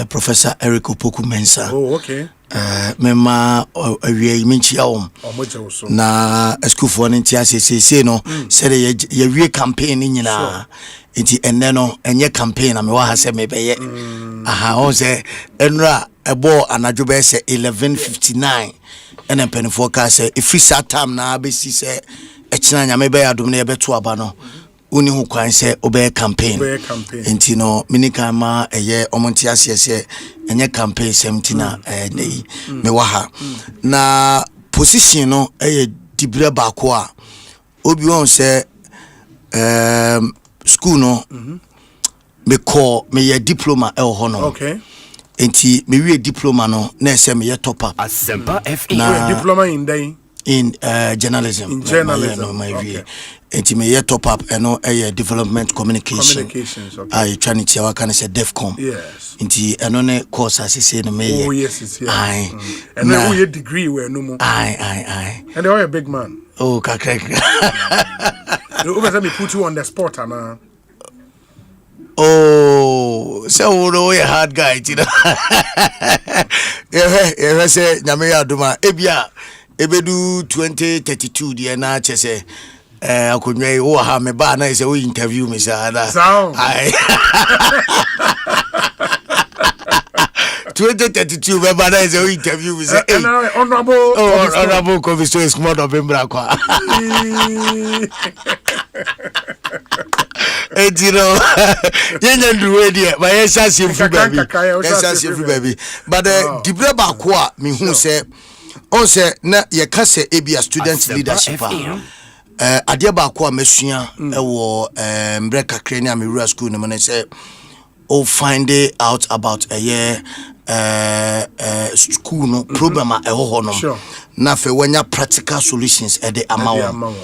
[SPEAKER 16] Professor Eric Opoku Mensah.
[SPEAKER 1] Oh, okay.
[SPEAKER 16] Mema awie menchia wom na school for ntia say no say ye wie campaign nyina enti enne no enye campaign na me wa ha say me beye aha o say enra ebo anadwo be say 11:59 ene penifo ka say if that time na be si say echina nya me be adom na ye beto aba no uni hu kwan say obey campaign enti no minika ma eye omonti asese enye campaign 17 nei me waha na position no eye dibre baako a obi won say school no me call me ye diploma e ho no
[SPEAKER 1] okay
[SPEAKER 16] enti me wie diploma no na say me ye top up
[SPEAKER 14] Asempa FM
[SPEAKER 1] na diploma in day
[SPEAKER 16] in journalism.
[SPEAKER 1] In journalism.
[SPEAKER 16] Okay. Enti me ye top up eno development communications.
[SPEAKER 1] Okay.
[SPEAKER 16] I trying to work can say DEFCOM.
[SPEAKER 1] Yes.
[SPEAKER 16] Enti eno ne course as say no me.
[SPEAKER 1] Oh yes, it's here.
[SPEAKER 16] Aye.
[SPEAKER 1] And then we degree we no more.
[SPEAKER 16] Aye.
[SPEAKER 1] And they are a big man.
[SPEAKER 16] Oh, kakek.
[SPEAKER 1] You over me put you on the spot and
[SPEAKER 16] Oh, so no a hard guy, you know. Yeah, say nyame aduma ebia ebedu 2032 dia na chese akonwe wo ha me ba na say we interview me say ada ai 2032 me ba na say we interview me say honorable Kovisto is more of Mbra kwa ejiro yenye nduwe dia ba yesa si fu baby but dibre ba ko a me hu say on say na ye ka say ebia student leadership ade ba ko a mesua e wo mbreka krani a me rural school no me say o find out about a year school no problem e ho no na fe wanya practical solutions e de amawo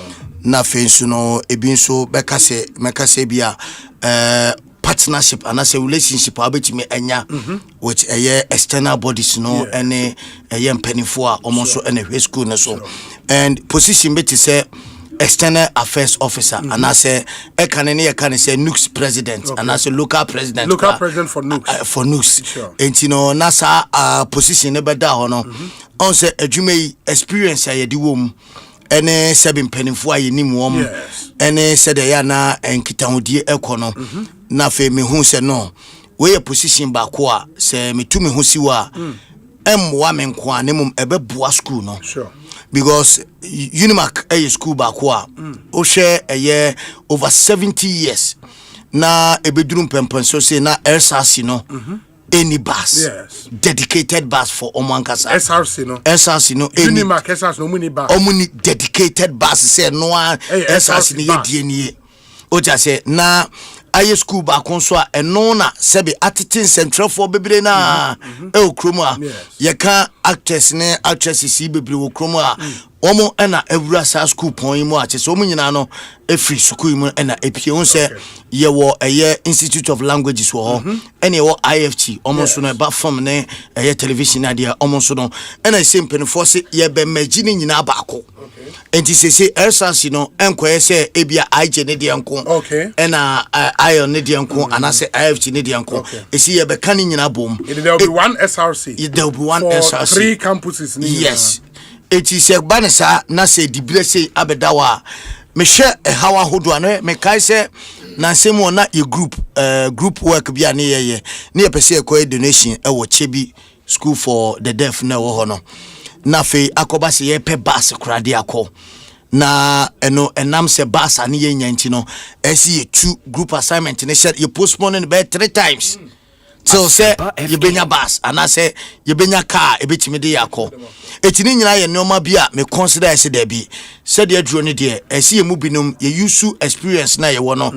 [SPEAKER 16] na fe nso no ebi nso beka say meka say bia partnership and as a relationship abetimi enya which external bodies no any penifo a almost any school no so and position beti say external affairs officer and as a can say NUX president and as a local president
[SPEAKER 1] for
[SPEAKER 16] NUX and you know nasa position never da hono on say adwuma experience ya di wom ene seven penifo aye nim wom ene said ya na enkitahudie ekono na fe me hu se no we position ba ko a se me tu me hu siwa emwa me nko a ne mum ebeboa school no because Unimark school ba ko a o share over 70 years na ebedrum pempon so say na LSRC no any bus dedicated bus for Omankasa
[SPEAKER 1] SRC no Unimark SRC no muni bus
[SPEAKER 16] omuni dedicated bus say no SRC ni ye die o ja say na aye school ba konso a eno na sebe atitin central for bebre na e okromu a ye kan actors ne actresses bebre okromu a omo na awura sa school pon mu a che so omo nyina no e free school mu na epie on say ye wo Institute of Languages wo ene wo IFT omo so no ba form ne television adia omo so no na same penfo se ye be magini nyina ba ko enti se LSRC no enkoye se ebia IJ ne de enko na iron ne de enko anase IFT ne de enko esi ye be kan nyina bom
[SPEAKER 1] there will be one SRC
[SPEAKER 16] there will be one SRC
[SPEAKER 1] 3 campuses
[SPEAKER 16] yes eti se banesa na se dibre se abedawa me hwe hawa hodo ano me kai se na nsemu na ye group work bia ne ye ne pese e donation e wo chebi school for the deaf na wo ho no na fe akoba se ye pe bus krade akọ na eno enam se bus ani ye nyanti no esi ye two group assignment ne share ye postpone be 3 times till say you benya bus and I say you benya car e betimi de yakọ etini nyina ye nneoma bia me consider as there be said the drone there esi emu binom ye use experience na ye wo no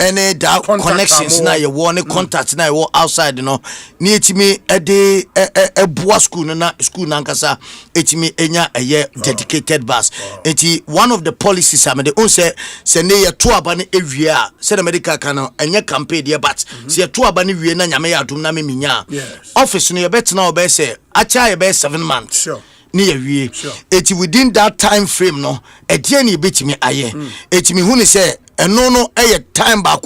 [SPEAKER 16] any that connections na ye wo ne contact na ye wo outside no ni etimi e boa school na school na nkasa etimi enya eye dedicated bus eti one of the policies am de on say ne ye to aba ne ewie a say the medical kan enye campaign there but say to aba ne wie na nyame ya dum na me minya office no ye betena obe say acha ye be 7 months sure ni yawie eti within that time frame no edie na ebetimi aye etimi hu ni say eno no time back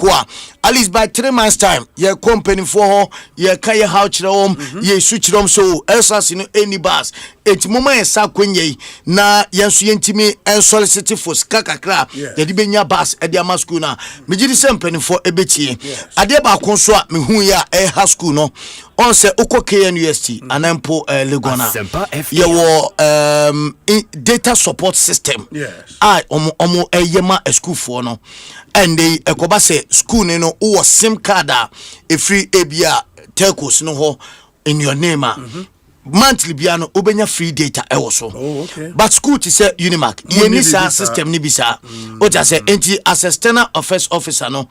[SPEAKER 16] at least by 3 months time your company for your kay how chrom ye su chrom so elsas no any bus eti moma esa kwenye na yenso yentimi en solicit for kakakra ye di benya bus e di ama school na me gidi sempani for ebetie ade ba kon so a me hu ya ha school no on se ukoke university anampo legona ye wo data support system omo eyema school for no and they ekoba say school no wo sim card a free abia telcos no ho in your name monthly biano obenya free data e so but school to say Unimark ye ni sa system ni bisa o ja say enti as external affairs officer no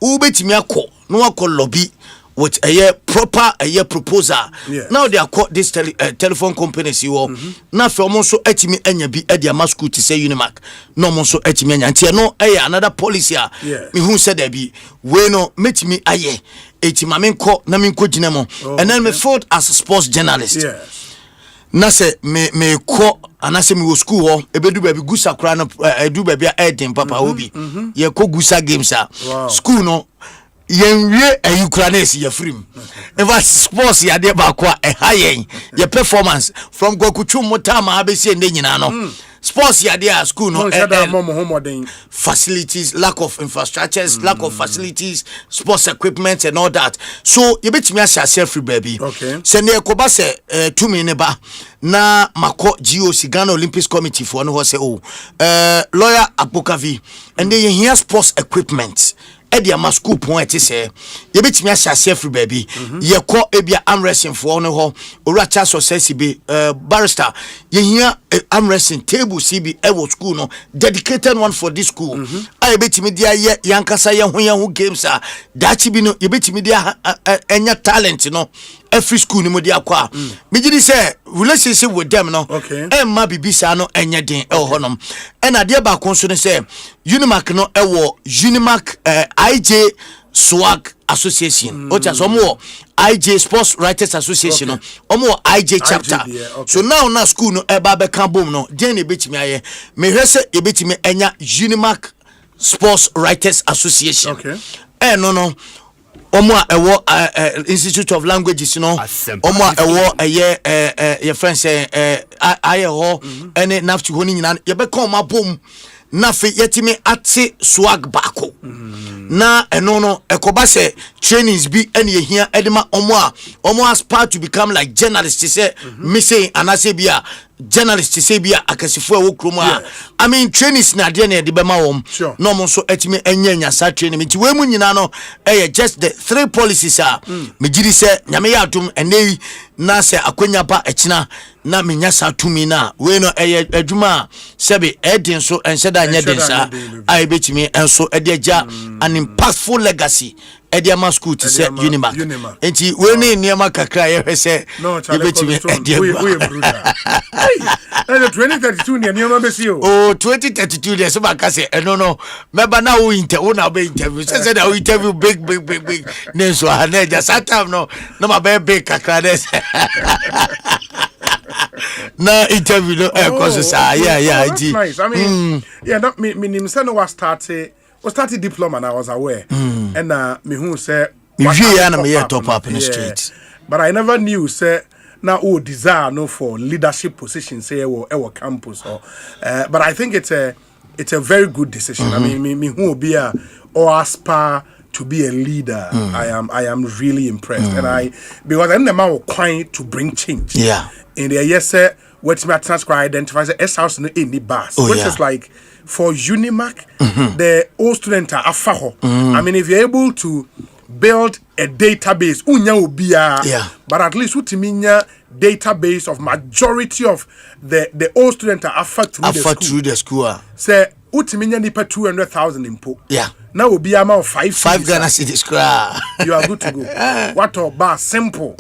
[SPEAKER 16] ubetimi akọ no akọ lobby with a proper proposal. Now they are called this telephone companies you na fe omo so etimi anya bi e dia school to say Unimark no omo so etimi anya ntia no another policy me who said there be we no metimi aye etima menko na menko ginamo and then me fought as a sports journalist na say me ko anase me wo school ho ebedu ba bi gusa kra no edu ba bia edin papa obi ye ko gusa games school no yenwie ayukranes ye frim eva sports ya de ba kwa hayen ye performance from gokuchu motama abesi ende nyina no sports ya de school no facilities lack of infrastructures lack of facilities sports equipment and all that so ye betimi asase free baby se ne ko ba se tumi ne ba na mako GOC Ghana Olympics Committee for no say lawyer Apokavi and they here sports equipment Edia school point say ye betimi asase free baby ye ko ebia armwrestling for no ho oracha society be barrister ye here armwrestling table CB ewo school no dedicated one for this school I betimi dia ye yankasa ye ho games dachi bi no ye betimi dia enya talent no every school ni mo dia kwa me gidi say relationship with them no emma bibisa no enye den e honom e na dia ba kon so ne say Unimark no ewo Unimark IJ Swag Association o just omo IJ Sports Writers Association no omo IJ chapter so now na school no eba be kan bom no den e betimi aye me hwese e betimi enya Unimark Sports Writers Association no omo ewo Institute of Languages no omo ewo your friends aye ho ene nafti ho ni nyina ye be kan ma bom na fe yetimi ate swag bako na eno no ekoba se trainings bi ene ye hia edema omo aspire to become like journalists say me say anase bia journalists say bia akasifo e wo kromo I mean trainings na de na de be ma wom no mo so etimi enya sa training mi we mu nyina no just the 3 policies me giri se nyame ya atum ene na se akonya ba ekina na menya sa tumi na we no adwuma sebe edin so ense da nya den sa ai betimi enso ede agya an impactful legacy Ediama school to say Unimark. Enti we ni niama kakra ye hwese ye betimi Ediama.
[SPEAKER 1] No 2032 ni niama besi o.
[SPEAKER 16] Oh 2032 dey so baka say no meba na wo interview say that we interview big names so na just that time no ma be big kakra des. Na interview no cause say
[SPEAKER 1] nice. I mean that me say no was started diploma and I was aware and me who say
[SPEAKER 16] me top up in the street
[SPEAKER 1] but I never knew say now desire no for leadership position say our campus or but I think it's a very good decision. I mean me who be or aspire to be a leader. I am really impressed and because I know man quite to bring change in the yes sir what my transcribe identifies as house in the bus which is like for Unimark, the old student are afaho. I mean, if you're able to build a database unya obia but at least utiminya database of majority of the old students are affect through
[SPEAKER 16] the school
[SPEAKER 1] say utiminya nipa 200,000 impo now obia ma
[SPEAKER 16] 5 Ghana cedis
[SPEAKER 1] you are good to go what about simple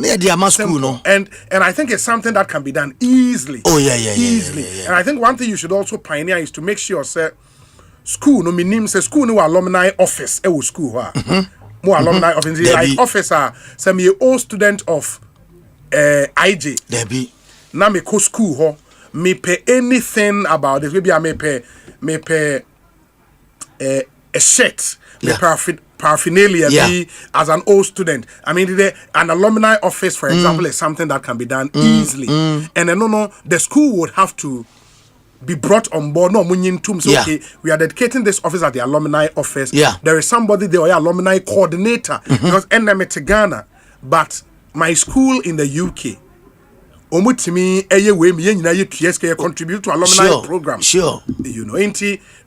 [SPEAKER 16] school no
[SPEAKER 1] and I think it's something that can be done easily easily. And I think one thing you should also pioneer is to make sure say school no minim say school no alumni office e school more alumni office like officer say me old student of IJ
[SPEAKER 16] Debbie
[SPEAKER 1] na me ko school ho me pay anything about this maybe I me pay a shirt paraphernalia be as an old student. I mean an alumni office for example is something that can be done easily and no the school would have to be brought on board. No, okay, we are dedicating this office at the alumni office. There is somebody there, or alumni coordinator, because NMT Ghana, but my school in the UK, contribute to alumni program. You know,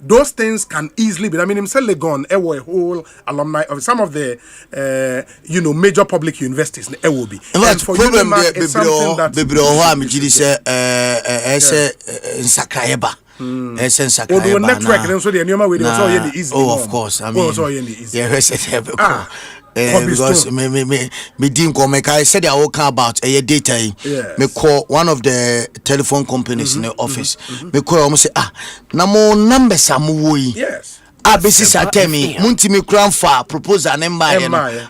[SPEAKER 1] those things can easily be. I mean, himself gone. A whole alumni of some of the major public universities. It will be.
[SPEAKER 16] And for you, it's something that of course. I mean, because me didn't come. I said I woke about a data. Me call one of the telephone companies in the office. Me call almost say namo number samuoi.
[SPEAKER 1] Yes.
[SPEAKER 16] Basis tell me munti me grandfa propose an emma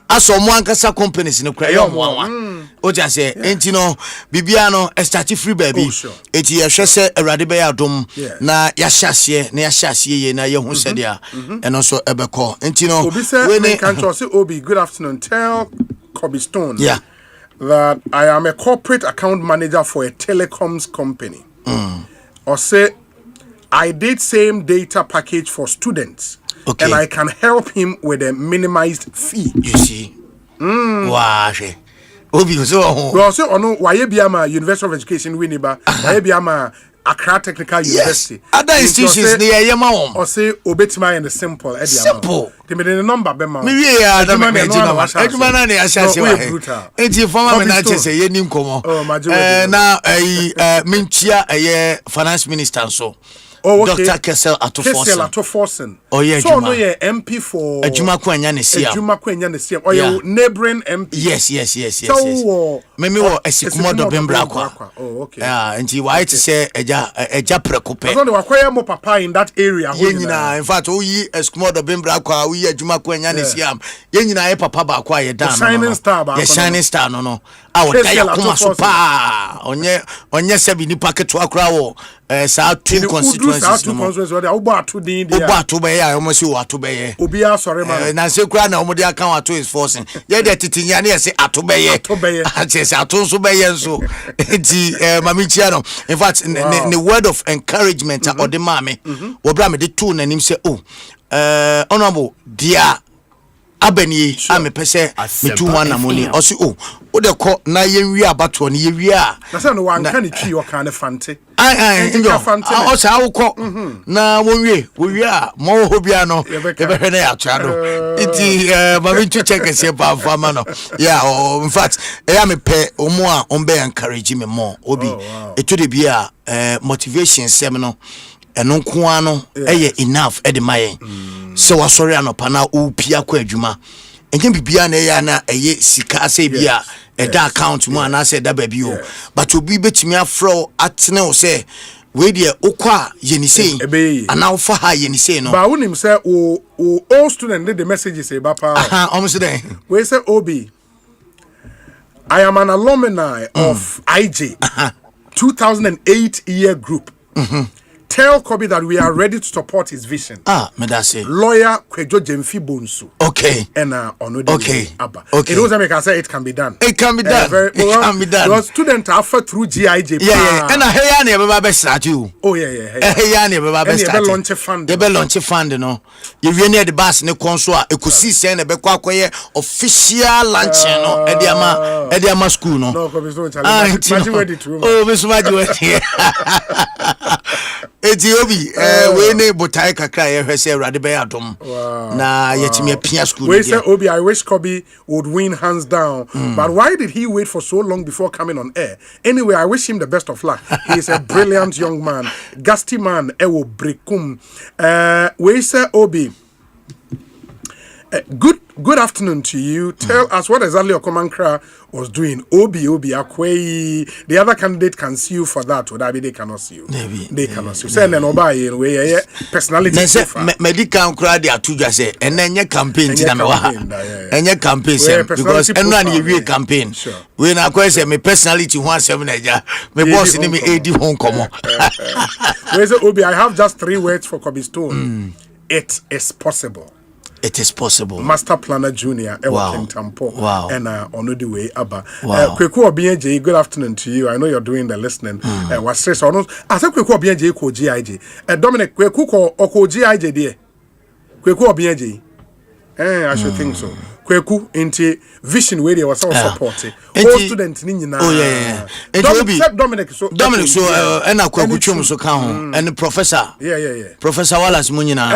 [SPEAKER 16] aso mo ankasa companies in the crayon one o just say enti no bibiano start free baby eti ya hwese awrade be adom na ya hyase na ya hyase ye na ye hu se dia eno so ebeko enti no
[SPEAKER 1] we can say Obi good afternoon tell Kobe Stone that I am a corporate account manager for a telecoms company or say I did same data package for students, and I can help him with a minimized fee.
[SPEAKER 16] You see, wow.
[SPEAKER 1] Well, so no, why Biama University of Education Winneba, why Biama Accra Technical University.
[SPEAKER 16] Other institutions near Yamaon
[SPEAKER 1] or say Obetima and the simple.
[SPEAKER 16] Simple.
[SPEAKER 1] They made a number, Bema.
[SPEAKER 16] Maybe I don't know. It's your former manager say Yenim Como. Now a Minchia a finance minister so. Dr. Kessel
[SPEAKER 1] Atoforsen.
[SPEAKER 16] Oh yeah,
[SPEAKER 1] so no yeah MP for
[SPEAKER 16] Ejuma Kwanya
[SPEAKER 1] Nesia. Oh yeah, neighboring MP.
[SPEAKER 16] Yes. So me wo Esikumo do Bembra kwa.
[SPEAKER 1] Oh okay.
[SPEAKER 16] Yeah, and you why to say eja prekope.
[SPEAKER 1] I don't know why mo papa in that area.
[SPEAKER 16] Yenyina in fact oyi Esikumo do Bembra kwa oyi Ejuma Kwanya Nesia. Yenyina ye papa ba kwa ye dan.
[SPEAKER 1] Shining star ba.
[SPEAKER 16] Ye shining star no. Awo daya kuma so pa. Onye sebi ni paketo akra wo. Sa two constituencies no more. Oba to be ya almost you to be.
[SPEAKER 1] Obia sorry man.
[SPEAKER 16] Na se kura na omo account to is forcing. Ye de titinya na say atobeye. Say atonso be ye so. Enti mami chiano. In fact the word of encouragement or the mame. Wo bra me de two na nim say honorable dear Abeni ame pese me tu wana money o si o de ko na ye wi abato na ye wi a
[SPEAKER 1] na say no wan kan twi o kan fante
[SPEAKER 16] o sa wo ko na wo wi a mo ho bia no e be hwe na ya twa do iti ma bi tu check se pa fama no in fact e me pe omo a on be encourage me more obi e to de bia motivation sem no eno nko ano eye enough e de mayen so wasori anopa na upia kwa adwuma enye bibia na eya na eye sika ase bia e da account mu ana se da baby o but obi betimi afro atene o se we de okwa yenise ana ofa ha yenise no
[SPEAKER 1] ba wonim se o all student the messages say ba pa
[SPEAKER 16] almost there
[SPEAKER 1] we say Obi I am an alumni of IJ 2008 year group. Tell Kobe that we are ready to support his vision.
[SPEAKER 16] Me that say.
[SPEAKER 1] Lawyer Kwejo Jemfi Bonsu.
[SPEAKER 16] Okay.
[SPEAKER 1] And
[SPEAKER 16] okay.
[SPEAKER 1] Abba. Okay. It doesn't make us say it can be done.
[SPEAKER 16] It can be done. It can be done.
[SPEAKER 1] Your student offer through GIJ.
[SPEAKER 16] Yeah. And hey ya ne baba be start you.
[SPEAKER 1] Oh yeah.
[SPEAKER 16] Hey ya ne baba be start.
[SPEAKER 1] You be launch fund.
[SPEAKER 16] You be launch fund no. You we near the bus ne konso a Ekosiise na be kwa koye official lunch no. E dia ma school no.
[SPEAKER 1] No, Kobe so challenge.
[SPEAKER 16] Oh, be so much. Etiobi we ne botai kakra ye hwese Awurade be adom na yetimi apia school.
[SPEAKER 1] We say Obi, I wish Kobe would win hands down. But why did he wait for so long before coming on air? Anyway, I wish him the best of luck. He is a brilliant young man. Gusty man, ewo brekum. We say Obi, good afternoon to you. Tell us what exactly Okomankra was doing. Obi Akwei. The other candidate can sue you for that. Or that they cannot sue you. They cannot sue. Say no buy in way personality.
[SPEAKER 16] Medical crowd are two just say and then your campaign and your campaign because everyone you campaign. When I question me personality 17 me boss in me AD home come on.
[SPEAKER 1] Obi, I have just 3 words for Kobe Stone. It is possible.
[SPEAKER 16] It is possible.
[SPEAKER 1] Master Planner Junior,
[SPEAKER 16] wow.
[SPEAKER 1] Tampo,
[SPEAKER 16] wow.
[SPEAKER 1] And on the way, Abba.
[SPEAKER 16] Wow.
[SPEAKER 1] Kweku Obienje, good afternoon to you. I know you're doing the listening. Was stress or not? I said Kweku Obienje ko GIJ. Dominic Kweku ko GIJ there. Kweku Obienje. I should think so. Kweku into vision where they was all supporting. All students ni nyina.
[SPEAKER 16] Oh yeah.
[SPEAKER 1] Dominic so
[SPEAKER 16] and Kweku chum so kan and professor.
[SPEAKER 1] Yeah.
[SPEAKER 16] Professor Wallace munyina.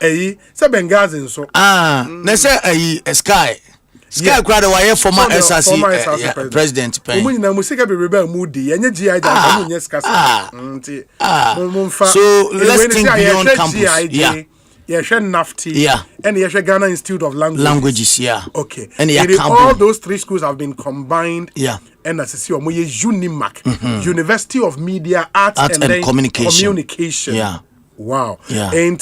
[SPEAKER 1] And say Bengazin so.
[SPEAKER 16] Na say Sky crowd why former SRC president pen.
[SPEAKER 1] Munyina musika be rebel moody. Enye GI da munyes kasa.
[SPEAKER 16] So let's think beyond campus. Yeah.
[SPEAKER 1] Nafti, and Ghana Institute of
[SPEAKER 16] Languages,
[SPEAKER 1] okay.
[SPEAKER 16] And
[SPEAKER 1] all those 3 schools have been combined, and as I see, UNIMAC, University of Media, Arts and Communication. Wow. And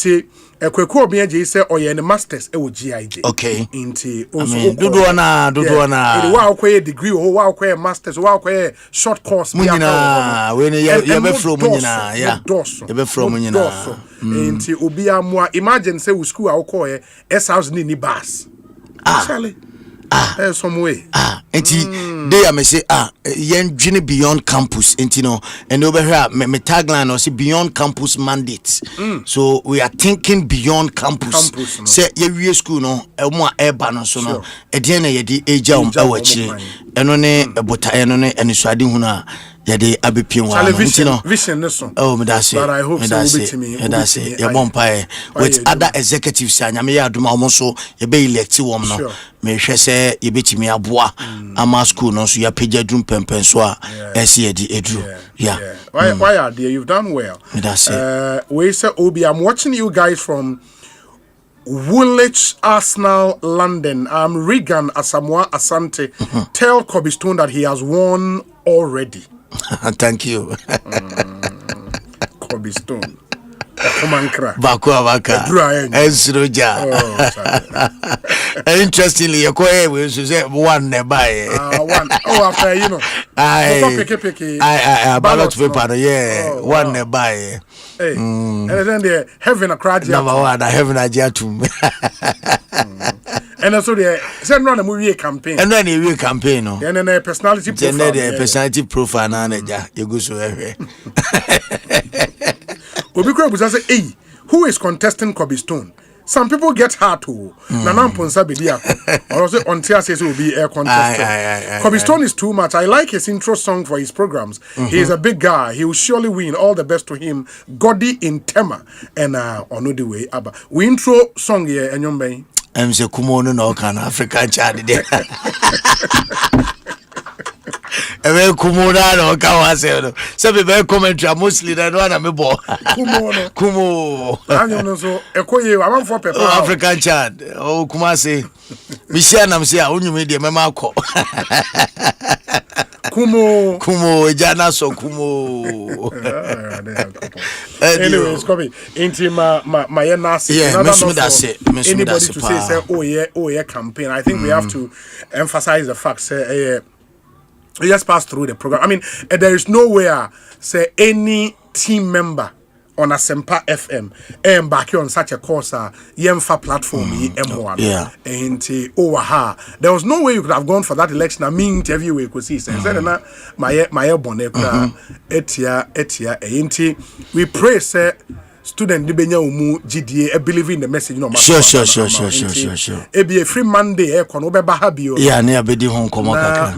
[SPEAKER 1] Kweku Obienje say oye masters GIJ.
[SPEAKER 16] Okay.
[SPEAKER 1] Inti
[SPEAKER 16] Duduana.
[SPEAKER 1] Wa akwaye degree o wa akwaye masters wa akwaye short course.
[SPEAKER 16] Munyina we ne ye be from munyina ye be from munyina.
[SPEAKER 1] Inti obi amwa imagine say we school akwaye S-house ni bus. Actually some way.
[SPEAKER 16] Enti they say yen dream beyond campus enti no and over here me tagline or say beyond campus mandates. So we are thinking beyond campus. Say ye school no mo eba no so no e de na ye di eja awachire eno ne ebota eno ne enisuade hu na yade abepien wa
[SPEAKER 1] vision no so.
[SPEAKER 16] Oh me da say
[SPEAKER 1] but I hope so will be to me.
[SPEAKER 16] Me da say ye bompa with other executives anyame ya aduma omo so ye be elect wom no me hwe se ye betimi aboa ama school no so ya pagya drum pempen so a ese ye di edru.
[SPEAKER 1] Why are there? You've done well.
[SPEAKER 16] Me da say
[SPEAKER 1] we say Obi, I'm watching you guys from Woolwich, Arsenal, London. I'm Regan Asamoah Asante. Tell Kobe Stone that he has won already.
[SPEAKER 16] Thank you.
[SPEAKER 1] Kobe Stone. Okomankra.
[SPEAKER 16] Baka. Esroja. Interestingly, you say one nearby.
[SPEAKER 1] One. Oh, after you know.
[SPEAKER 16] I ballot paper. One nearby.
[SPEAKER 1] Hey, and then they're having a crowd.
[SPEAKER 16] Number one, I have an idea too.
[SPEAKER 1] And also they send run a movie campaign.
[SPEAKER 16] And then a campaign, no.
[SPEAKER 1] And then a personality profile.
[SPEAKER 16] Personality profile, and you go so everywhere.
[SPEAKER 1] Obikwe was say, hey, who is contesting Kobe Stone? Some people get hard to. Nanam Ponsa Bidia. Or also on Tia says will be air contestant. Kobe Stone is too much. I like his intro song for his programs. He is a big guy. He will surely win. All the best to him. Godi in Tema. And on the way, Abba. We intro song here, and you're
[SPEAKER 16] I'm say Kumono no can African child there. Ebe Kumona no can was so be very commentary mostly that one am bo. Kumo.
[SPEAKER 1] Anyo so ekoye am for pepper.
[SPEAKER 16] African child. Oh Kumase. Mi share nam say onyu dey mema akọ. Kumo jana so Kumo.
[SPEAKER 1] Anyway, it's coming into my nasi.
[SPEAKER 16] Yeah,
[SPEAKER 1] anybody to say oh yeah campaign. I think we have to emphasize the fact say we just pass through the program. I mean, there is nowhere say any team member on Asempa FM embark on such a course Yemfa platform M1.
[SPEAKER 16] Yeah.
[SPEAKER 1] And there was no way you could have gone for that election. I mean interview we could see. Said na my bonnet etia we pray say student dibenya umu GDA believe in the message no matter.
[SPEAKER 16] Sure.
[SPEAKER 1] E be a free Monday e kono be ba ha bio.
[SPEAKER 16] Yeah, na abedi hon komo kakra.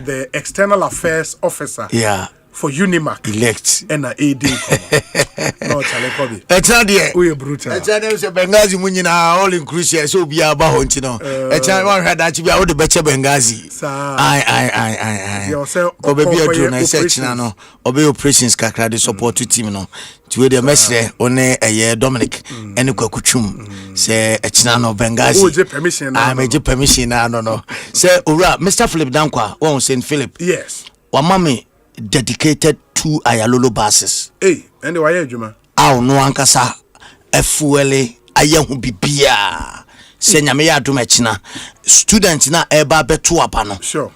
[SPEAKER 1] The external affairs officer.
[SPEAKER 16] Yeah.
[SPEAKER 1] for Unimac
[SPEAKER 16] elect
[SPEAKER 1] and AD no chale kobi
[SPEAKER 16] echa de
[SPEAKER 1] we brutal
[SPEAKER 16] echa dem se Benghazi munyina all inclusive so obi aba ho nti no echa wan hwada chi bia wo de beche Benghazi ai
[SPEAKER 1] you say
[SPEAKER 16] ko be bia do na se china no obe operations kakra de support team no ti we de mesre one eye Dominic ene kwakutwum se echina no Benghazi
[SPEAKER 1] o je permission na
[SPEAKER 16] me je permission na no se owura Mr Philip Dankwa won St Philip
[SPEAKER 1] yes
[SPEAKER 16] wa mama dedicated 2 Ayalolo buses.
[SPEAKER 1] Hey, and why adwuma?
[SPEAKER 16] Aw no ankasa efuele ayehu bibia. Se nyame ya adom akina. Student na eba beto apa no.
[SPEAKER 1] Sure.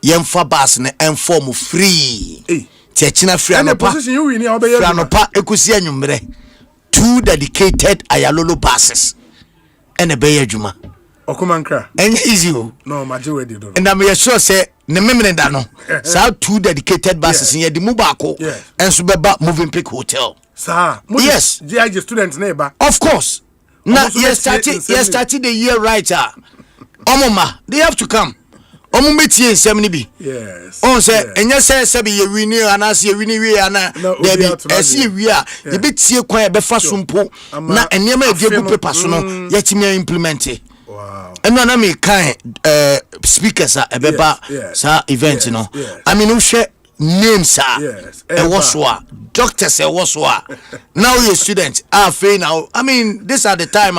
[SPEAKER 16] Yemfa bus na inform free.
[SPEAKER 1] Hey.
[SPEAKER 16] Ti akina free no pa.
[SPEAKER 1] Position you win ya obeye.
[SPEAKER 16] Free no pa ekusi anwumre. 2 dedicated Ayalolo buses. Ene beye adwuma.
[SPEAKER 1] Okumankra.
[SPEAKER 16] Enye easy o.
[SPEAKER 1] No, maje we do.
[SPEAKER 16] And I'm sure say ne memene da no. Sa 2 dedicated buses in the mubako. Enso beba moving pick hotel.
[SPEAKER 1] Sir.
[SPEAKER 16] Yes.
[SPEAKER 1] GIG student neighbor.
[SPEAKER 16] Of course. Now you started the year right. Omoma, they have to come. Omumeti nsem bi.
[SPEAKER 1] Yes.
[SPEAKER 16] On say enye say be ye wini anas ye wini we ana there be esi we a ye betie kwan e be fa so mpo na enema e die gu paper so no ye timi implement it.
[SPEAKER 1] Wow.
[SPEAKER 16] And na me kan speakers ebeba sa event no. I mean who share names
[SPEAKER 1] yes.
[SPEAKER 16] E was doctors e was now you student fair now. I mean this are the time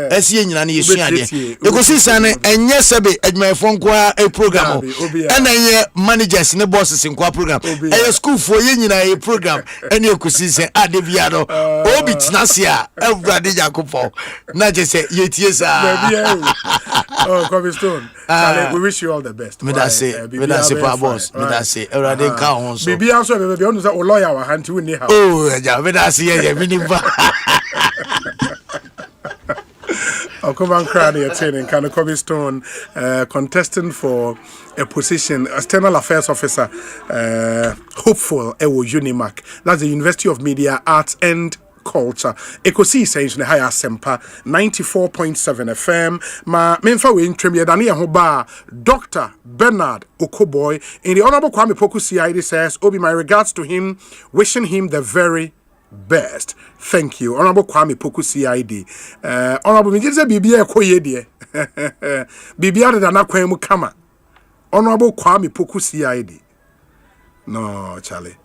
[SPEAKER 16] esi nyina na yesu ade. Ekosiise na enye sebe adwumayefo nko a program and enye managers ne bosses nko program e school for ye nyina e program ene ekosiise ade bia no obi tinase a everybody Jacopo na je say yetie sa.
[SPEAKER 1] Oh, Cobblestone. We wish you all the best.
[SPEAKER 16] Me da say pa boss. Me da say everybody ka hon so.
[SPEAKER 1] Bibi answer baby on say lawyer wa hanti we ni ha.
[SPEAKER 16] Oh, ja, me da say ye minimum.
[SPEAKER 1] Come crowd here training kind of Cobblestone contesting for a position external affairs officer hopeful ewo Unimac. That's the University of Media Arts and Culture. Ekosiise On Asempa 94.7 FM. Ma memfa we ntwem dane ye ho ba Dr. Bernard Okoboy in the Honorable Kwame Poku CID says, "Obi, my regards to him, wishing him the very best." Thank you, Honorable Kwame Poku CID. Honorable Mijeze Bibia Ekoye de. Bibia de na kwan mu kama. Honorable Kwame Poku CID. No, Charlie.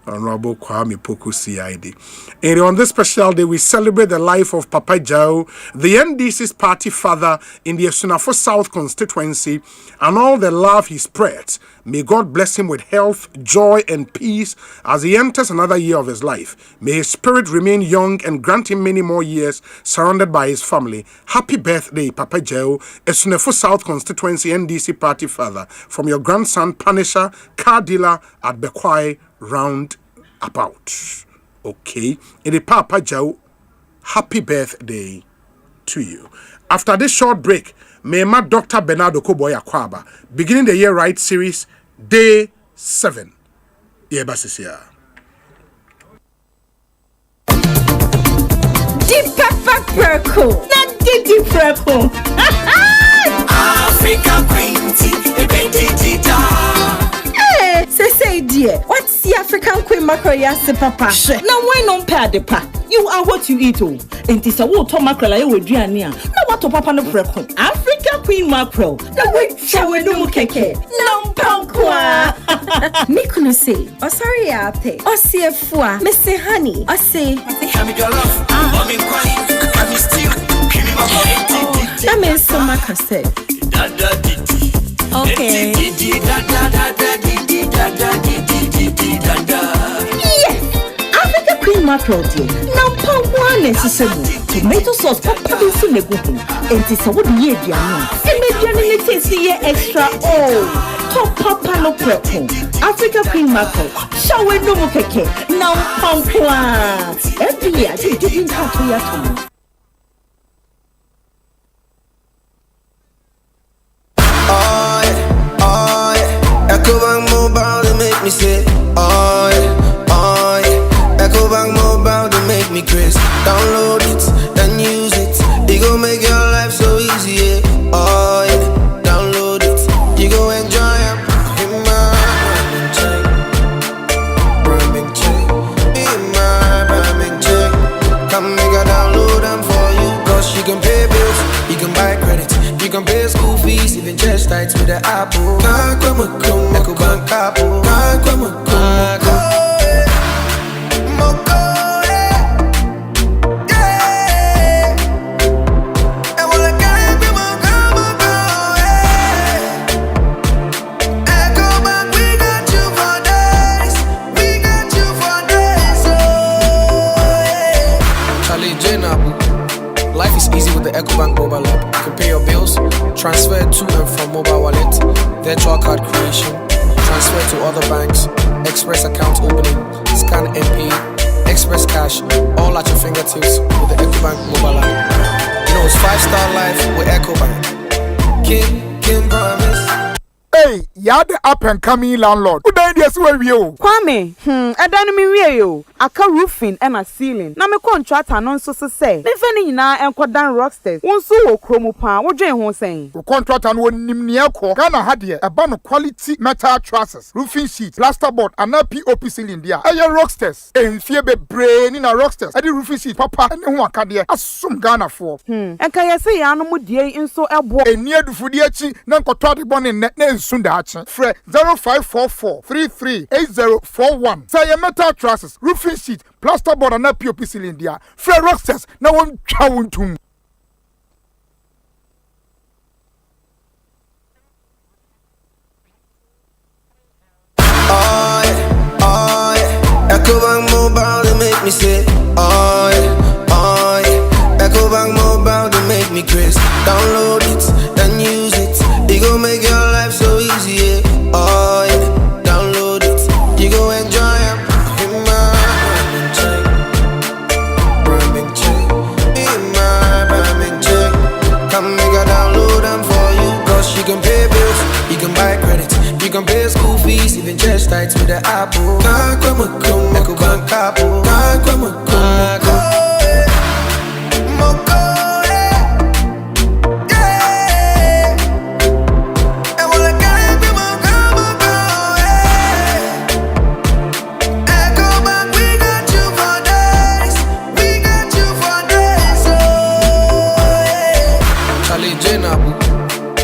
[SPEAKER 1] Honorable Kwame Poku CID. And on this special day, we celebrate the life of Papa Jao, the NDC's party father in the Esunafo South constituency, and all the love he spreads. May God bless him with health, joy, and peace as he enters another year of his life. May his spirit remain young and grant him many more years surrounded by his family. Happy birthday, Papa Jao, Esunafo South constituency NDC party father, from your grandson, Panisha, car dealer at Bekwai, round about. Okay, in the Papa Jao, happy birthday to you. After this short break, may my Dr. Bernard Okoboy Akwaba beginning the year right series day 7. Yeah, basisia.
[SPEAKER 17] Deep pepper purple, not deep purple. Africa Queen tea, say dear, what's the African Queen mackerel yasi papa? Now why not pair the pa? You are what you eat oh. And this a water mackerel I would drink near. Now what to papa no precon? African Queen mackerel. Now wait, shall we no keke? No pankwa. Mikuno say, oh sorry ape. Oh see a foie, Mr. Honey. Oh say, that means so much say. Okay. Yes, Africa Queen mackerel dear. Now pound one necessary. Tomato sauce, papa is in the good. And this a wood year, dear. And maybe you taste the extra. Oh, top papa no purple. Africa Queen mackerel. Shall we no more keke? Now pound one. Every year, you didn't have to your
[SPEAKER 18] me say, oh yeah. Echo Bank Mobile to make me crazy. Download it, then use it. It gon' make your life so easy, yeah. Oh yeah. Download it, you gon' enjoy it. fees, even chest tights with the apple. Ecobank Apple.
[SPEAKER 19] Life is easy with the Ecobank mobile app. You can pay your bills, transfer to and from mobile wallet, virtual card creation, transfer to other banks, express account opening, scan and pay, express cash, all at your fingertips with the Ecobank mobile app. You know it's 5-star life with Ecobank. Kim promise.
[SPEAKER 20] Hey, you're the up and coming landlord. Who died yes where you?
[SPEAKER 21] Kwame, I don't mean you. Aka roofing and a ceiling. Na me contract anonso so say. Me feni na enko dan rocksters. Won so wo kromo pa. Wo dwen ho sen.
[SPEAKER 20] Wo contract an won nim ne ekọ. Ghana ha de e ba no quality metal trusses, roofing sheet, plasterboard and POP ceiling dia. Aye rocksters. Enfie bebre ni na rocksters. Ade roofing sheet papa ene ho aka de asum Ghana for.
[SPEAKER 21] Enka yesi ya no mu die nso ebo.
[SPEAKER 20] Eni adufudi achi na nkoto ade bone ne Sundachi. Fre 0544 338041. Say your metal trusses, roofing sheet, plasterboard and POP cylinder. Fre rocksters na won chawuntum.
[SPEAKER 18] Ecobank mobile they make me say, Ecobank mobile they make me crazy. Download it, then use it. It go make your life so easy, download it, you go enjoy it. In my branding check, come make a download them for you. Cause you can pay bills, you can buy credit, you can pay school fees, even chest tights with the Apple. Ecobank Apple.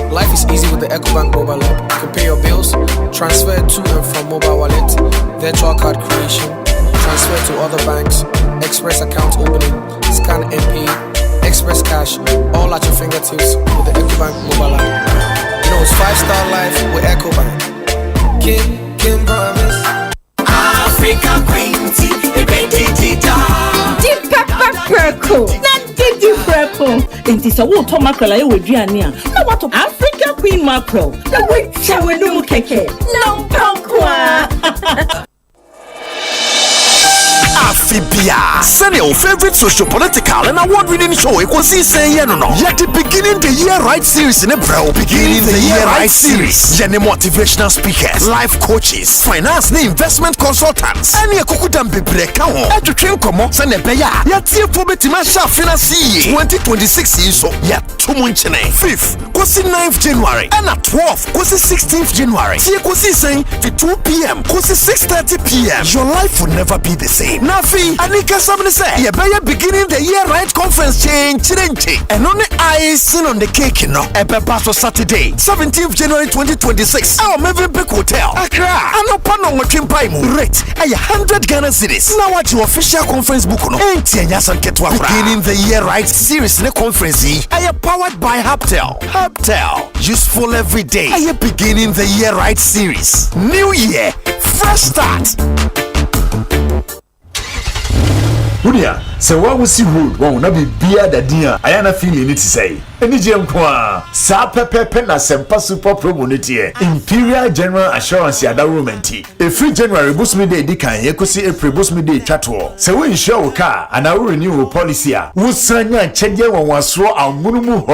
[SPEAKER 19] Life is easy with the Ecobank mobile app. You can pay your bills, transfer to and from mobile wallet, virtual card creation, transfer to other banks, express account opening, scan and pay, express cash, all at your fingertips with the Ecobank mobile app. You know it's 5-star life with Ecobank. Kim promise.
[SPEAKER 14] Africa Queen Tea, the baby
[SPEAKER 17] Deep pepper purple. Didi purple. Enti so wo to mackerel aye we duane a. Na what Africa Queen mackerel. Na we chewe no mu keke. Na mpankwa.
[SPEAKER 22] Afibia. Send your favorite socio-political and award-winning show Ekosiisen On Asempa. Yet the beginning the year right series in April. Beginning the year right series. Yet motivational speakers, life coaches, finance and investment consultants. And ye kukudam bebreka ho. Eto train komo send a beya. Yet tie for betimasha finance 2026 so yet 2 months 5th, kwasi 9th January and at 12th, kwasi 16th January. Tie Ekosiisen to 2 p.m. kwasi 6:30 p.m. Your life will never be the same. Nafi, Anika Samne say, ye better beginning the year right conference change. And on the icing on the cake, you know, Ebebaso Saturday, 17th January 2026. Our Mavenpick Hotel, Accra. And open on what Kimpaimu. Rate, 100 Ghana cities. Now what your official conference book, no? Beginning the year right series in the conference, powered by Haptel. Haptel, useful every day. Beginning the year right series. New year, fresh start.
[SPEAKER 23] Unia, so what was the road? Won't not be beer the dear. I am a feeling it to say. Any gem qua, Sa Pepe na Sempa Super Promonity, Imperial General Assurance Yada Romanti. A free January boost me day Dikan, Yekosi April boost me day Chatwall. So we show car and our renew policy. Wusanya Chedia was so our Munumu.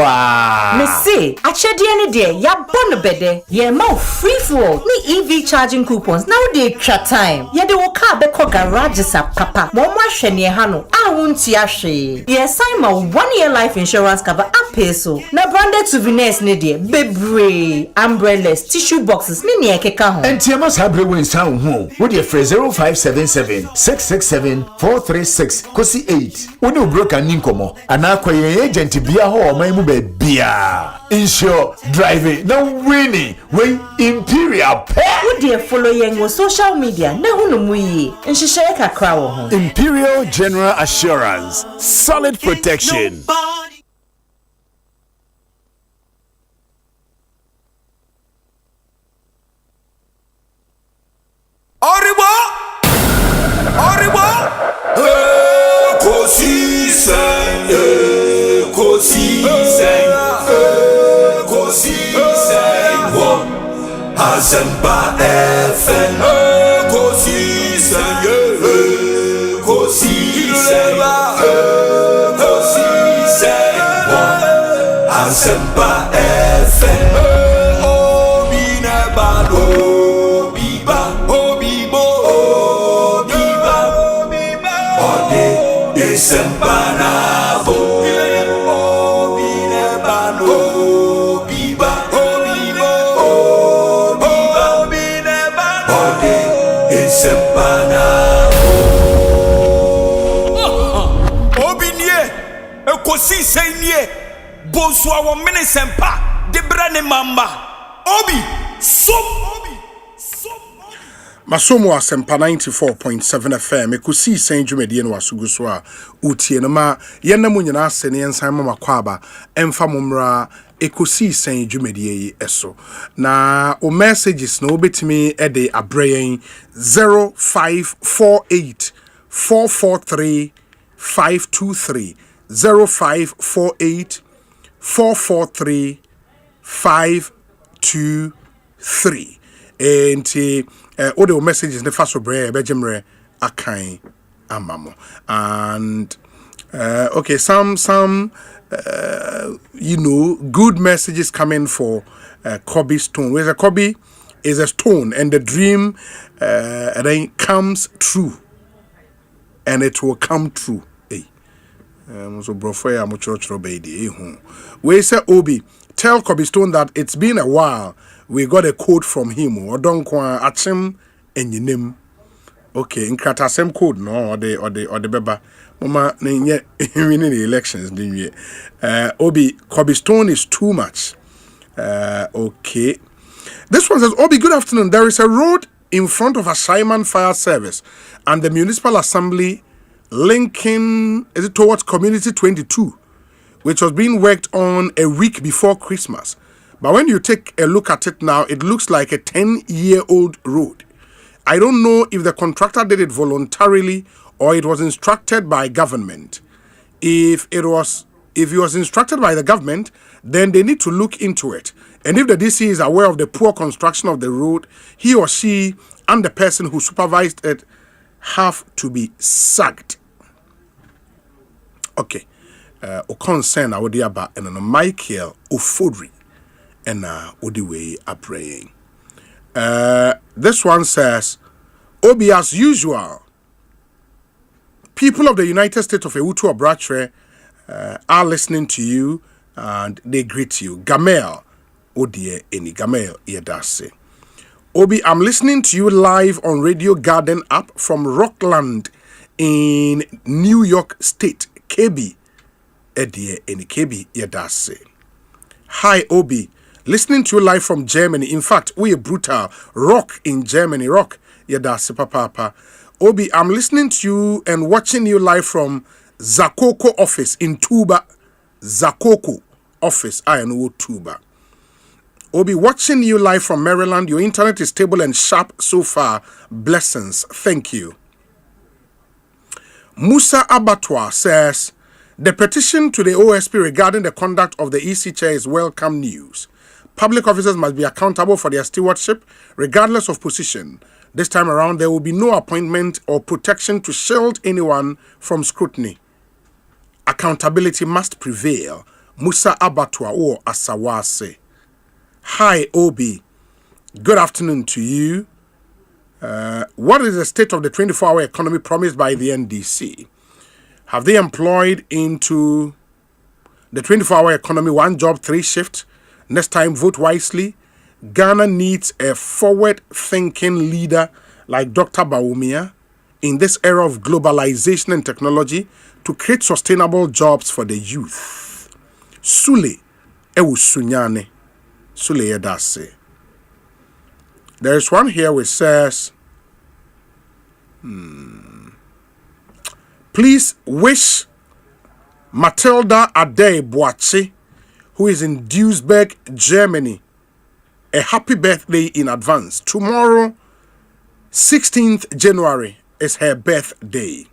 [SPEAKER 24] Missy, I check the any day, ya bonabede, ye more free for me EV charging coupons now they chat time. Ye de woka beko garages up papa. Mama Shenya Hano, I won't see a she. Yes, I'm a 1-year life insurance cover up toothpaste na branded souvenirs ne de bebre umbrellas tissue boxes ne ne ekeka ho
[SPEAKER 23] entiama sabre we nsan ho wo de free 0577 667 436 kosi 8 woni obroka ni nkomo ana kwaye agent bia ho o man mu ba bia insure driving na winning we imperial pay
[SPEAKER 24] wo de follow yen wo social media na hunu mu yi nhihye kakra wo ho
[SPEAKER 22] Imperial General Assurance, solid protection.
[SPEAKER 13] Oribo! Ekosiisen, On Asempa FM. Ekosiisen, On Asempa FM. Obi nebado, obibo, ode Asempa nabo. Obi nebado, ode Asempa nabo. Ekosiisen nie Bonsu awon minisempa de brane mamba obi som
[SPEAKER 1] Masomo Asempa 94.7 FM Ekosiisen dwumedie no wasugu so a utie no ma yenam nyina asene ensan mama kwaba emfa momra Ekosiisen dwumedie yi eso na o messages no obetimi e de abrayen 0548 443 523 0548 443 523 and all the messages the first obre bejemre akan amamo and okay some you know good messages coming for Kobe stone. Where's a Kobe is a stone and the dream then comes true and it will come true. So brofre am church baby we say Obi tell Kobe Stone that it's been a while we got a quote from him or don't achim enyinim okay in krata same code no or the beba mama nye winning the elections din Obi Kobe Stone is too much okay this one says Obi good afternoon there is a road in front of a Simon Fire Service and the Municipal Assembly linking is it towards Community 22, which was being worked on a week before Christmas. But when you take a look at it now, it looks like a 10-year-old road. I don't know if the contractor did it voluntarily or it was instructed by government. If he was instructed by the government, then they need to look into it. And if the DC is aware of the poor construction of the road, he or she and the person who supervised it have to be sacked. Okay. O concern I would about and Michael Ofodri and Odiwe are praying. This one says, Obi, as usual, people of the United States of Ewutu Obrachre are listening to you and they greet you. Gamel, Odie, any Gamel, Yedase. Obi, I'm listening to you live on Radio Garden app from Rockland in New York State. KB, Edie, any KB, Yedase. Hi, Obi. Listening to you live from Germany. In fact, we are brutal. Rock in Germany. Rock, Yedase, Papa. Obi, I'm listening to you and watching you live from Zakoko office in Tuba. Zakoko office, I know Tuba. Obi, watching you live from Maryland. Your internet is stable and sharp so far. Blessings. Thank you. Musa Abattoir says, the petition to the OSP regarding the conduct of the EC chair is welcome news. Public officers must be accountable for their stewardship, regardless of position. This time around, there will be no appointment or protection to shield anyone from scrutiny. Accountability must prevail. Musa Abattoir or Asawase. Hi, Obi. Good afternoon to you. What is the state of the 24-hour economy promised by the NDC? Have they employed into The 24-hour economy, one job, 3 shifts. Next time, vote wisely. Ghana needs a forward-thinking leader like Dr. Bawumia in this era of globalization and technology to create sustainable jobs for the youth. Sule ewu sunyane. Sule yedase. There is one here which says, please wish Matilda Ade Boache, who is in Duisburg, Germany, a happy birthday in advance. Tomorrow, 16th January, is her birthday.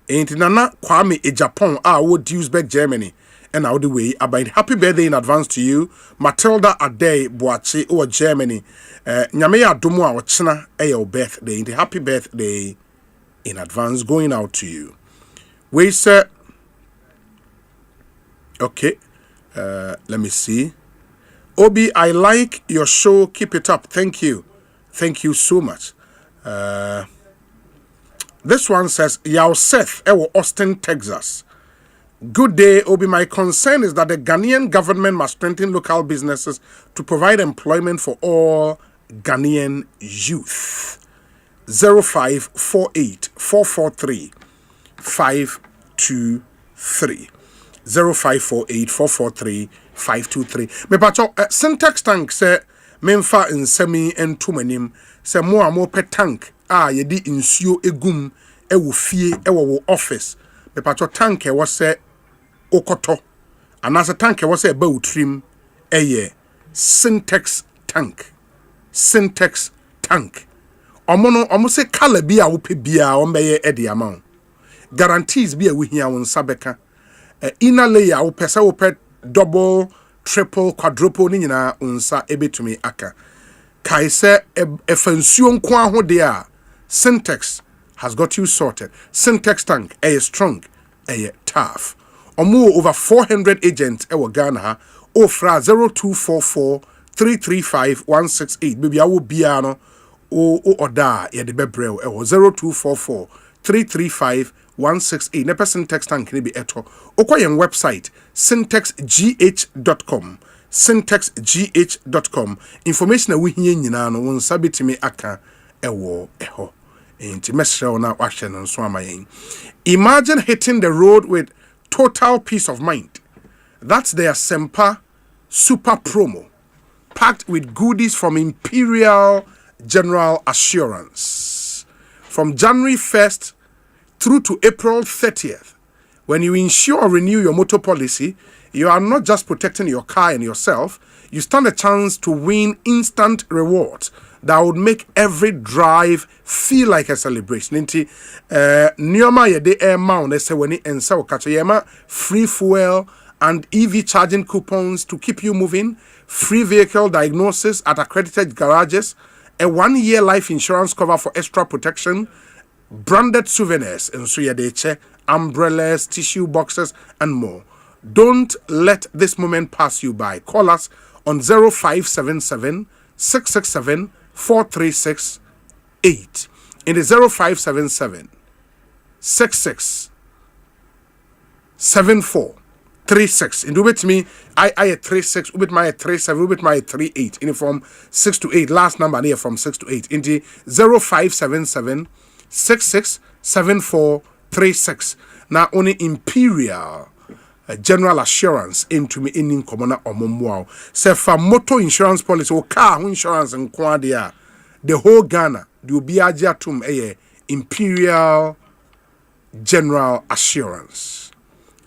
[SPEAKER 1] And Nana Kwame e Japan, wo Duisburg, Germany, and all the way about happy birthday in advance to you, Matilda Ade Boache, or Germany. Nyame adomu a ochina your birthday. The happy birthday in advance going out to you. We say, okay, let me see. Obi, I like your show. Keep it up. Thank you. Thank you so much. This one says, Yao Seth, Austin, Texas. Good day, Obi. My concern is that the Ghanaian government must strengthen local businesses to provide employment for all Ghanaian youth. 0548 443 523. 0548 443 523. Me pacho syntax tank say memfa nsemi entumanim say mo amo pe tank yedi nsuo egum ewo fie ewo office. Me pacho tank e was say okoto anasa tank e was say ba utrim eye syntax tank. Syntax tank. Omo say color bi a wo pe bia o mbeye e de amount. Guarantees bi a wo hia won sabeka. Inner layer wo pesa wo pe double, triple, quadruple ni nyina unsa ebetumi aka. Kai se efensuo nko aho de a Syntax has got you sorted. Syntax tank strong, tough. Omo over 400 agents ewo Ghana ha. Ofra 0244 335 168. Baby awo bia no o oda ye de bebrel 0244 335 168. Nepa Syntax tank ni bi eto. Okoyen website syntaxgh.com. Syntaxgh.com. Information a we hie nyina no won sabitimi aka ewo eho. Enti mesrɛ na wahye no so amayen. Imagine hitting the road with total peace of mind. That's the Asempa super promo, packed with goodies from Imperial General Assurance. From January 1st through to April 30th, when you insure or renew your motor policy, you are not just protecting your car and yourself, you stand a chance to win instant rewards that would make every drive feel like a celebration. Inti Nyoma yede air mount weni ensa okacho yema free fuel and EV charging coupons to keep you moving, free vehicle diagnosis at accredited garages, a 1-year life insurance cover for extra protection, branded souvenirs and suyadeche, umbrellas, tissue boxes, and more. Don't let this moment pass you by. Call us on 0577 667 4368. In the 0577 66 7436. And do with me, I 36, with my 37, with my 38. In the form 6 to 8. Last number here from 6 to 8. In the 0577 66 7436. Now only Imperial General Assurance into me in common or say for motor insurance policy or car insurance and quadia the whole Ghana do be ajatum Imperial General Assurance.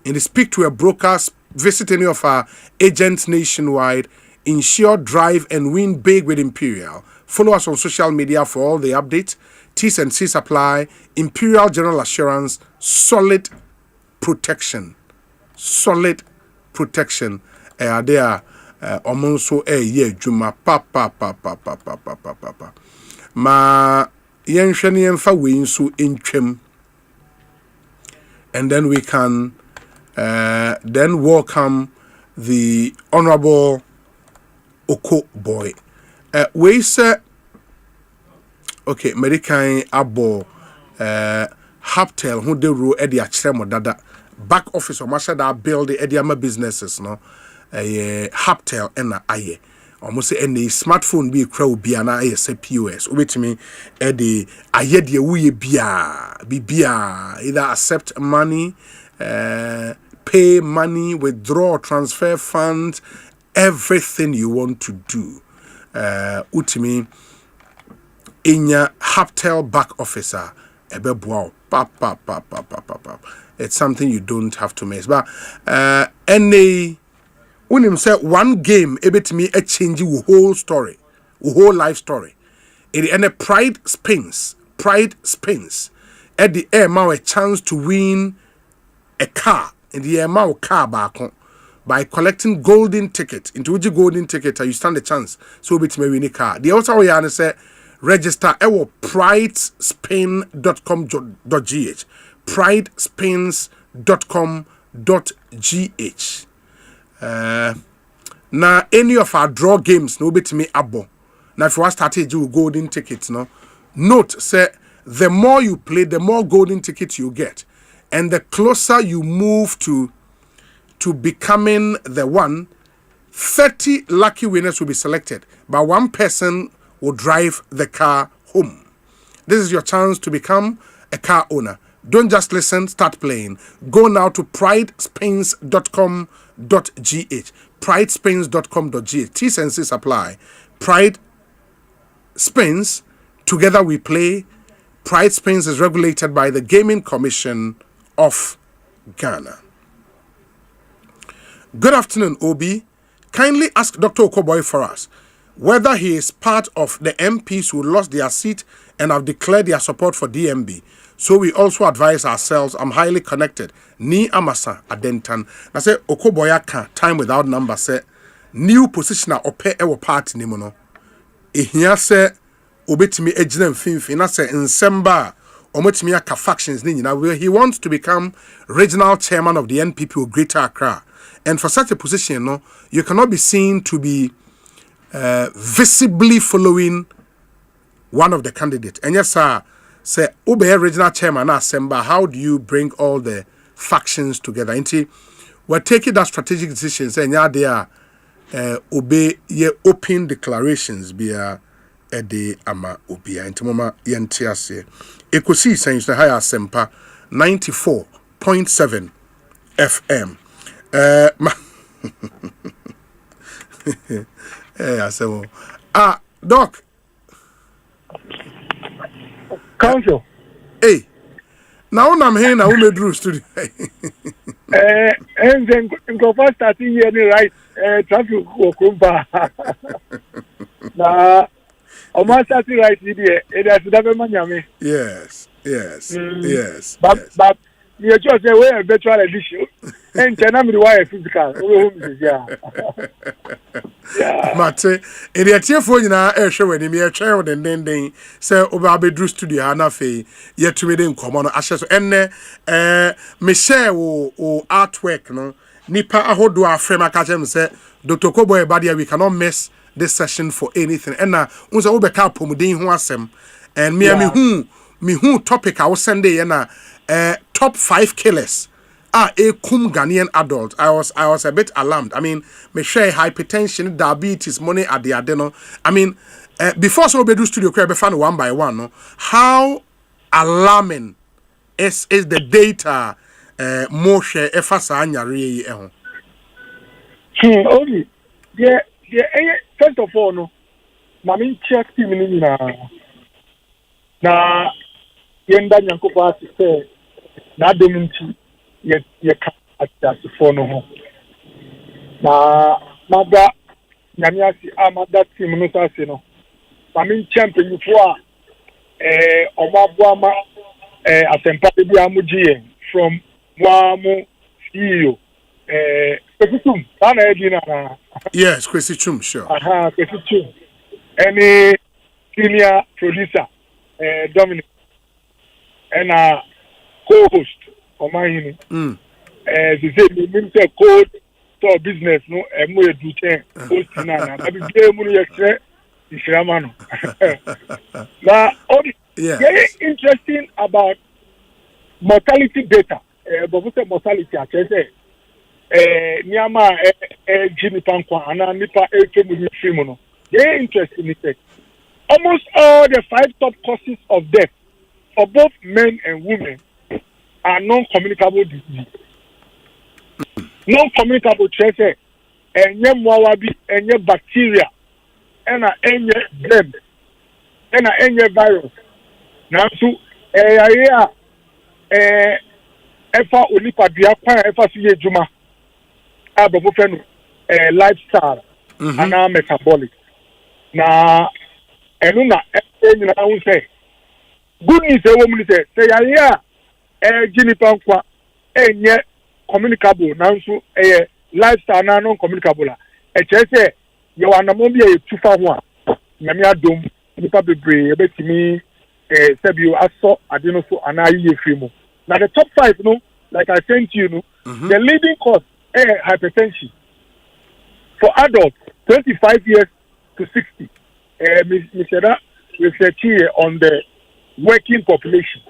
[SPEAKER 1] And they speak to a broker, visit any of our agents nationwide, insure, drive, and win big with Imperial. Follow us on social media for all the updates. T's and C's apply. Imperial General Assurance, solid protection. Solid protection. There omonso ye juma pa. Ma yenhwene yemfa we nso entwem. And then we can then welcome the Honorable Oko Boy. We say okay, American abo Haptel who de ro e de akyeremo dada back office or masha that build the Ediama businesses no Haptel ena aye almost say any smartphone be crowd be na aye say POS wait me the aye de we bia either accept money pay money, withdraw, transfer funds, everything you want to do. Utimi inya Haptel back officer ebeboa it's something you don't have to miss. But any unim say one game ebetimi a change your whole story, your whole life story. And a pride spins at the air a chance to win a car. In the amount car back by collecting golden ticket. Into which golden ticket you stand a chance. So bit me win a car. The also way I say register pridespins.com.gh. pridespins.com.gh. Now any of our draw games no bit me abo. Now if you want start you golden tickets no. Note say the more you play, the more golden tickets you get. And the closer you move to becoming the one, 30 lucky winners will be selected. But one person will drive the car home. This is your chance to become a car owner. Don't just listen, start playing. Go now to pridespins.com.gh. pridespins.com.gh. T's and C's apply. Pride Spins, together we play. Pride Spins is regulated by the Gaming Commission of Ghana. Good afternoon, Obi. Kindly ask Dr. Okoboy for us whether he is part of the MPs who lost their seat and have declared their support for DMB. So we also advise ourselves. I'm highly connected. Ni Amasa Adentan. I say Okoboy can time without number say new positioner ope ewo party ni mono. Ehia say obetimi ejina mfimfi na say Nsemba Omotimi aka factions ni nyina. He wants to become regional chairman of the NPP of Greater Accra. And for such a position, no, you cannot be seen to be visibly following one of the candidates. And yes, sir, say Obe regional chairman Asempa, how do you bring all the factions together? We're taking that strategic decision, saying yeah, they are Obe ye open declarations be Ede ama Obia. Inti mama yentiase. Ekosiisen On Asempa 94.7 FM. Doc.
[SPEAKER 3] Council.
[SPEAKER 1] Hey. Now I'm here now we Drew studio.
[SPEAKER 3] And then go first starting here right traffic ko kumba. Na o ma starting right here e da se da be manyame.
[SPEAKER 1] Yes.
[SPEAKER 3] But you just say we a virtual edition. And China me why physical. Yeah.
[SPEAKER 1] Mate, in the tiefo nyina e hwe wani me e hwe den say oba bedru studio ha na fe ye tumi de nkomo no ahye so enne me share wo artwork no nipa ahodo afrem aka chem say Dr. Koboy Badia, we cannot miss this session for anything. Enna unsa wo be ka pomuden ho asem and me who topic I was sending na top 5 killers a kum Ghanaian adult. I was a bit alarmed. I mean, me share hypertension, diabetes, money at the adeno. I mean, before so we do studio crab fan one by one, no? How alarming is the data more share efasa anyare ehon.
[SPEAKER 3] Only first of all no. Na me check team ni na yenda nyankopa say na dominti ye ka atasi for no ho na maga nyamiasi amada team no say no na me champion for omaboama Asempa bi amugie from Wamu CEO Kwesichum na edina.
[SPEAKER 1] Yes, Kwesichum, sure.
[SPEAKER 3] Kwesichum. Any senior producer Dominic and co-host of mine. They say me say code to business no mo do ten host na na be game no yekre isramano. Now very interesting about mortality data but we say mortality I say niama Jimmy Pankwa and nipa Ekemu. Very interesting is that almost all the 5 top causes of death for both men and women are non-communicable disease. Non-communicable trace enye mwawabi enye bacteria enye germ enye virus. Nanso efa onipadua kwa efa siye juma abofo fenu lifestyle ana metabolic na enu na nyina hu say good news e wo mu ni say Jimmy Pankwa enye communicable nanso lifestyle na non communicable la say ye wanamo bi e tufa ho a na me adom nipa bebre e betimi sebio aso ade no so ana ye free mu. Now the top 5 no like I sent you no the leading cause hypertension for adults 25 years to 60. Mr. research here on the working population.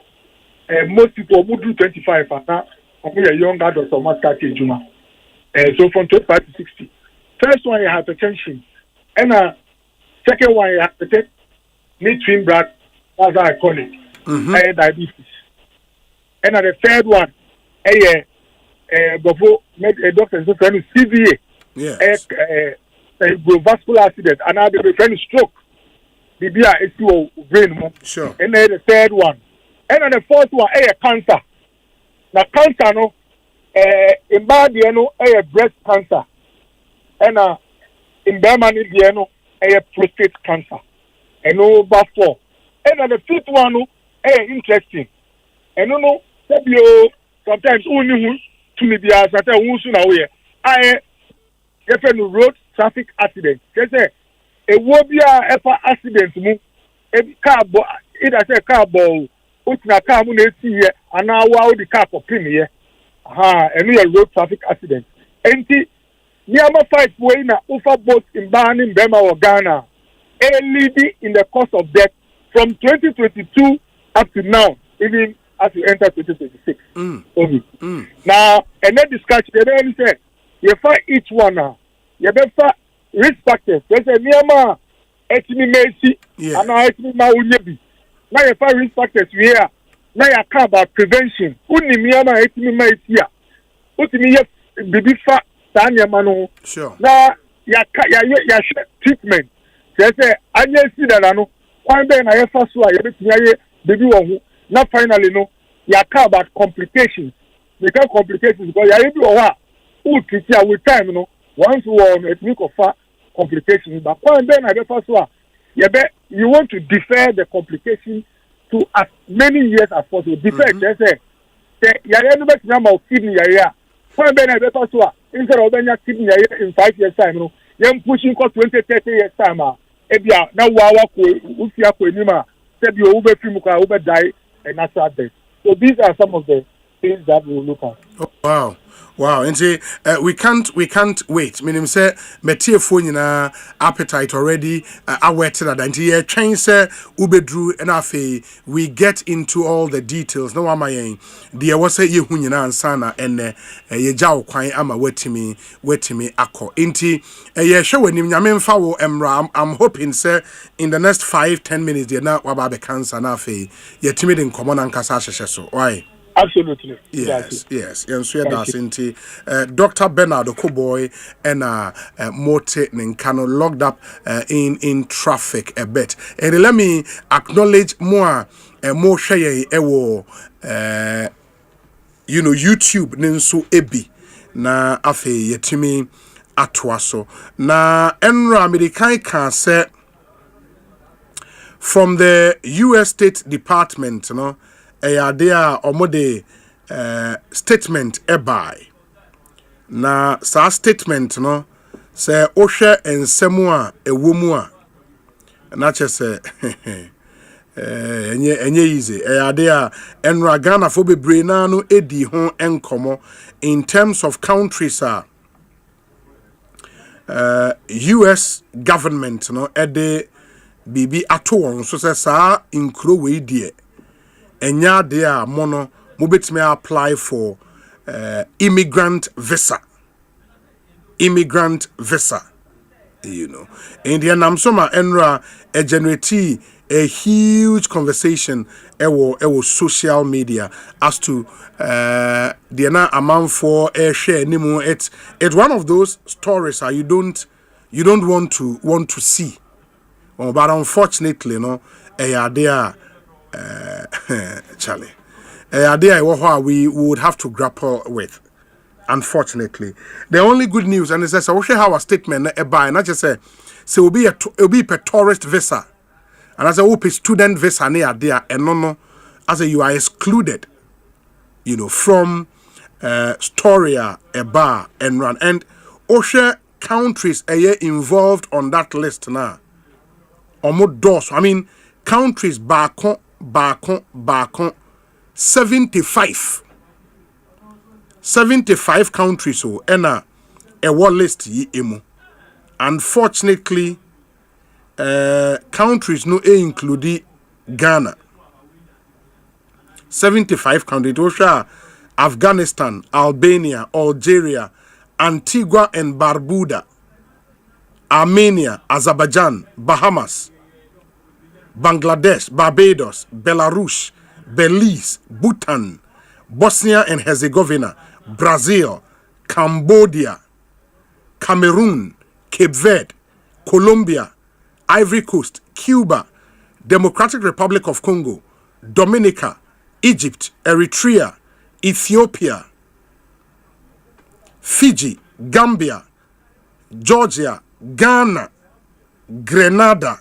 [SPEAKER 3] Most people who do 25 and now are young adults or must start in Juma. So from 25 to 60. First one is hypertension. And second one is hypertension, mid-twin blood, as I call it, diabetes. And the third one, before doctors who friend CVA, vascular accident, and now the friend stroke. The brain.
[SPEAKER 1] Sure.
[SPEAKER 3] And then the third one, and then the fourth one, cancer. Now cancer no, in body no, breast cancer, and in Berman no, prostate cancer, and no about 4. And then the fifth one no, interesting, and no. Sometimes only to me be as I tell you now road traffic accident. They say a wobia ever accident mu a car either say car ball na car mu na see here and now wow the car for pin here. And road traffic accident. Enti Niama 5 way na over both in Bani, Bema or Ghana. Leading in the cost of death from 2022 up to now, even as we enter 2026. Now, and then discussion, they only say, you find each one now. You better risk factors. They say, Niama, etimi mesi, and now etimi maunebi. Now you find risk factors here. Now you talk about prevention. Uni Niama etimi mesi ya. Utimi ye bibi fa tanya mano.
[SPEAKER 1] Sure.
[SPEAKER 3] Now ya treatment. They say, anye si da no. Kwande na ye faswa ye betimi ye bibi wo. Now finally, no, you care about complications. Because complications because you are able to treat you with time, you know. Once you are on a week of complications, but when then I first you want to defer the complications to as many years as possible. Defer, they say, you are able to number of kidney area. When then I first instead of being kidney in 5 years time, you know, you're pushing for 20, 30 years time. Now we die. And that's that. So these are some of the things that we will look at.
[SPEAKER 1] Oh, wow. And say we can't wait. Meaning say metie phone na appetite already awaited that and here change say ubedru and afi we get into all the details. No ama yen. There was say ye hu nyina ansana and ye jaw kwan ama wetimi akọ. Inti ye hwe wanim nyame mfa wo emra. I'm hoping say in the next 5-10 minutes there na waba be cancer na afi ye timi den komo na nkasa hyehye so. Why?
[SPEAKER 3] Absolutely.
[SPEAKER 1] Yes. And so that's into Dr. Bernard Okoboy and Mote Ninkano locked up in traffic a bit. And let me acknowledge more share YouTube ninso ebi na afe yetimi atwaso na enra American can say from the US State Department, there omode statement ebai na sa statement no say ohwe ensemu a ewomu a na che say enye easy there enra Ghana fo bebre na no edi ho enkomo in terms of countries US government ede bibi ato won so say sa inkro we die enya de a mono mobetime apply for immigrant visa. Immigrant visa. You know, India Namsoma Enra generate a huge conversation ewo social media as to the amount for a share anymore. It's one of those stories you don't want to see. But unfortunately, there Charlie. We would have to grapple with. Unfortunately, the only good news, and it says, I share our statement by not just say, so it'll be a tourist visa, and as a student visa near there, and no, as a you are excluded, from Storia, a bar, and run, and Osha countries a year involved on that list now. Almost doors. I mean, countries Bakon, 75 countries a war list emu. Unfortunately, countries no include Ghana. 75 countries. Osha, Afghanistan, Albania, Algeria, Antigua and Barbuda, Armenia, Azerbaijan, Bahamas, Bangladesh, Barbados, Belarus, Belize, Bhutan, Bosnia and Herzegovina, Brazil, Cambodia, Cameroon, Cape Verde, Colombia, Ivory Coast, Cuba, Democratic Republic of Congo, Dominica, Egypt, Eritrea, Ethiopia, Fiji, Gambia, Georgia, Ghana, Grenada,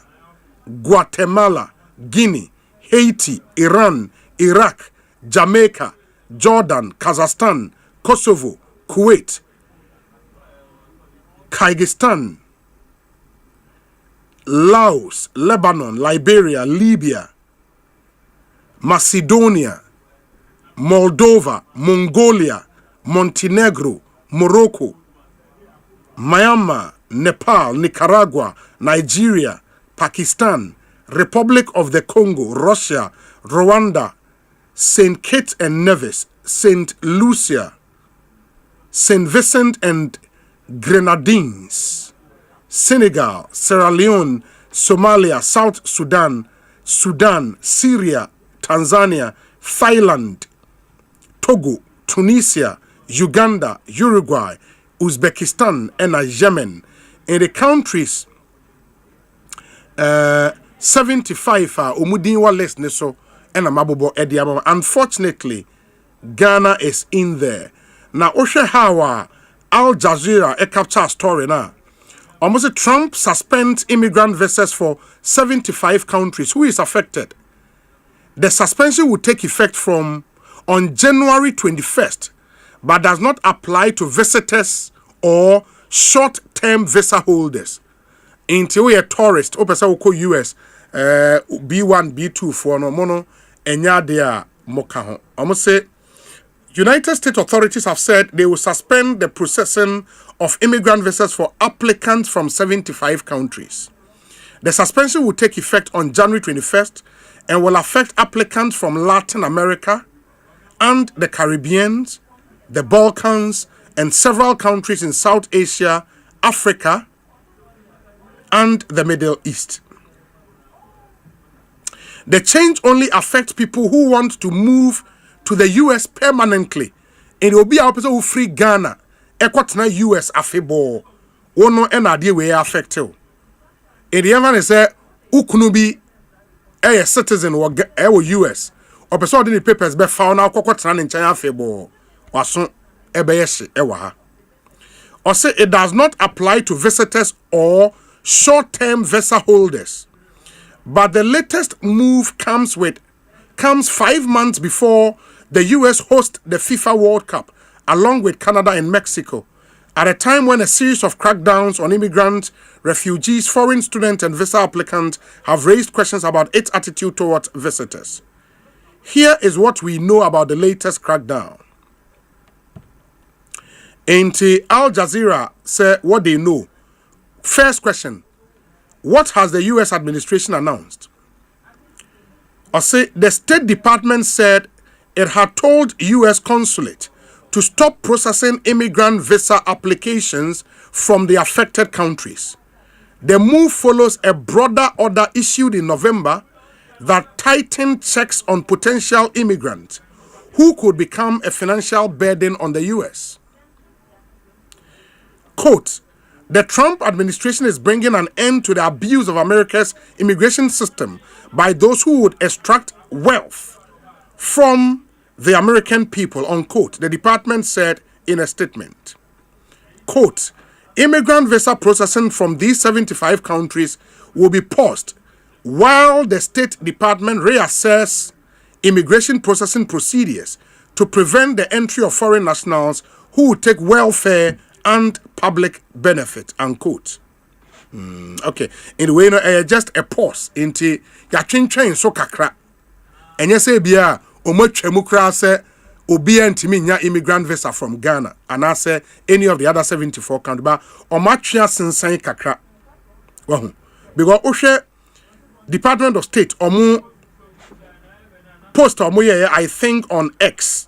[SPEAKER 1] Guatemala, Guinea, Haiti, Iran, Iraq, Jamaica, Jordan, Kazakhstan, Kosovo, Kuwait, Kyrgyzstan, Laos, Lebanon, Liberia, Libya, Macedonia, Moldova, Mongolia, Montenegro, Morocco, Myanmar, Nepal, Nicaragua, Nigeria, Pakistan, Republic of the Congo, Russia, Rwanda, St. Kitts and Nevis, St. Lucia, St. Vincent and Grenadines, Senegal, Sierra Leone, Somalia, South Sudan, Syria, Tanzania, Thailand, Togo, Tunisia, Uganda, Uruguay, Uzbekistan, and Yemen. In the countries 75 omudinwa list neso and amabobo ediamo. Unfortunately, Ghana is in there. Now Osha Hawa Al Jazeera a capture story now. Almost Trump suspends immigrant visas for 75 countries. Who is affected? The suspension will take effect from on January 21st, but does not apply to visitors or short-term visa holders. Until we are tourists, US B1, B2 for no mono, and yadia mokaho. Almost say United States authorities have said they will suspend the processing of immigrant visas for applicants from 75 countries. The suspension will take effect on January 21st and will affect applicants from Latin America and the Caribbean, the Balkans, and several countries in South Asia, Africa, and the Middle East. The change only affects people who want to move to the US permanently. And it will be our person who free Ghana. Equatina US afebo. Ono enade we affected. In the event is ukunubi a citizen or US. Or person the papers be found now kokotana in China afebo. Wason ebeyeshi ewa. Or say it does not apply to visitors or short-term visa holders. But the latest move comes 5 months before the US hosts the FIFA World Cup, along with Canada and Mexico, at a time when a series of crackdowns on immigrants, refugees, foreign students, and visa applicants have raised questions about its attitude towards visitors. Here is what we know about the latest crackdown. Al Jazeera said what they know. First question, what has the US administration announced? Osei, the State Department said it had told US consulate to stop processing immigrant visa applications from the affected countries. The move follows a broader order issued in November that tightened checks on potential immigrants who could become a financial burden on the U.S. Quote, the Trump administration is bringing an end to the abuse of America's immigration system by those who would extract wealth from the American people, unquote, the department said in a statement. Quote, immigrant visa processing from these 75 countries will be paused while the State Department reassess immigration processing procedures to prevent the entry of foreign nationals who would take welfare and public benefit, unquote. Okay, in the way, just a pause into ya train so kakra. And you say, Bia, Omachemukra say, Obia ntimi nya immigrant visa from Ghana, and I say any of the other 74 countries, but Omachia sensan kakra. Well, because Oshe Department of State, post I think on X.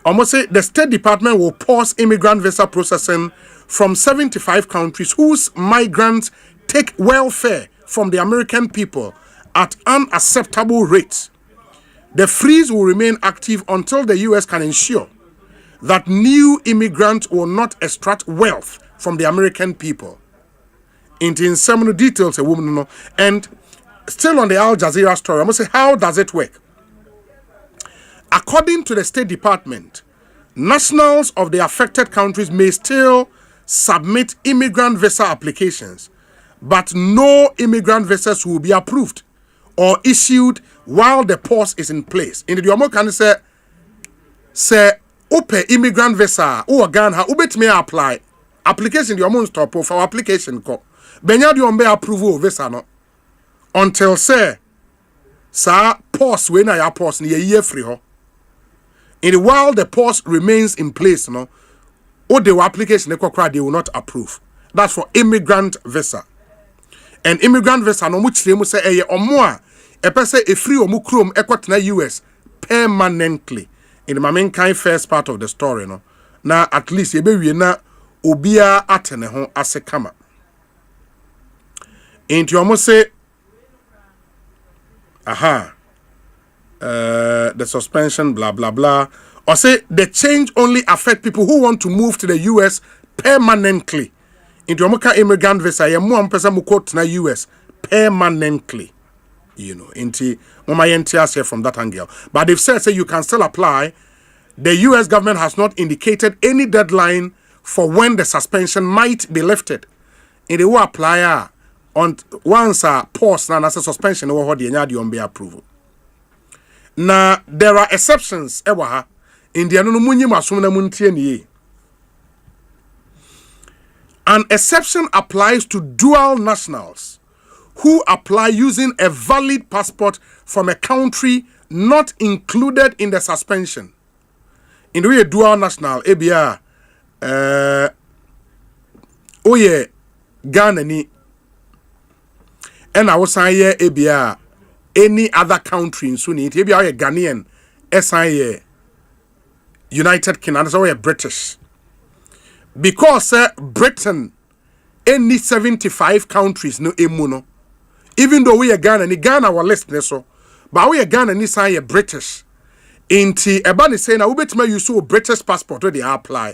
[SPEAKER 1] Almost say the State Department will pause immigrant visa processing from 75 countries whose migrants take welfare from the American people at unacceptable rates. The freeze will remain active until the U.S. can ensure that new immigrants will not extract wealth from the American people. In some details, a woman know. And still on the Al Jazeera story, I must say, how does it work? According to the State Department, nationals of the affected countries may still submit immigrant visa applications, but no immigrant visas will be approved or issued while the pause is in place. In the Yomo can say open immigrant visa or Ghana ubet may apply application the Yomo stop for application ko benya the Yombe approval visa no until say sa pause when I pause ni year free ho. In while the pause remains in place, no, or the application they will not approve. That's for immigrant visa. And immigrant visa no much they say or more. A person a free or mukrum equatina US permanently. In the main kind first part of the story, no. Now at least we na obia atene ho ase kama. Into almost say the suspension, blah blah blah. Or say the change only affect people who want to move to the US permanently. Into Amoka immigrant visa, ya mu ampesa mukot na US permanently. You know, into Mama Yentias here from that angle. But they've said say you can still apply. The US government has not indicated any deadline for when the suspension might be lifted. In the way apply on once a pause and as a suspension over the be approval. Now there are exceptions ewa in the munyi masumna muntie ni. An exception applies to dual nationals who apply using a valid passport from a country not included in the suspension. In the way dual national ebia oye Ghana ni and I was say ebia any other country in Sunni, it be a Ghanaian, SIA, United Kingdom, so a British. Because Britain, any 75 countries no emuno. Even though we are Ghana, ni Ghana our listeners so, but we are Ghana ni say British. Inti ebani say na ubetime use a British passport where they apply.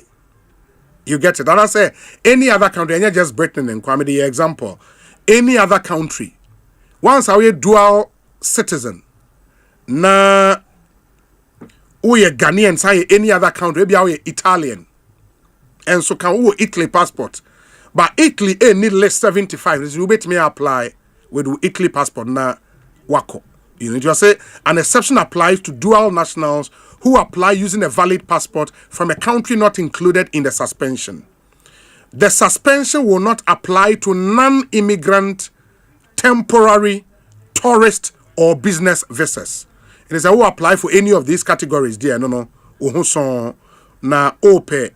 [SPEAKER 1] You get it? And I say any other country, and just Britain and Kwame the example. Any other country, once we dual citizen na we Ghanaian say any other country maybe we Italian and so can we Italy passport but Italy need less 75 is you bet me apply with Italy passport na wako. You know, just say an exception applies to dual nationals who apply using a valid passport from a country not included in the suspension. The suspension will not apply to non-immigrant, temporary, tourist or business visas. It is a who apply for any of these categories there. No. Uhuson na ope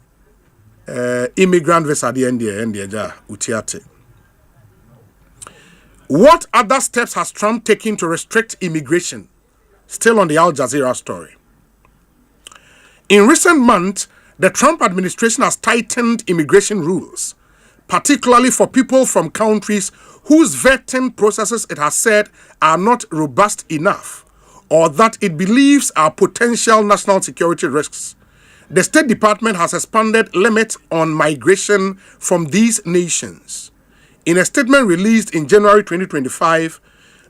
[SPEAKER 1] immigrant visa the NDA utiate. What other steps has Trump taken to restrict immigration? Still on the Al Jazeera story. In recent months, the Trump administration has tightened immigration rules, particularly for people from countries whose vetting processes it has said are not robust enough or that it believes are potential national security risks. The State Department has expanded limits on migration from these nations. In a statement released in January 2025,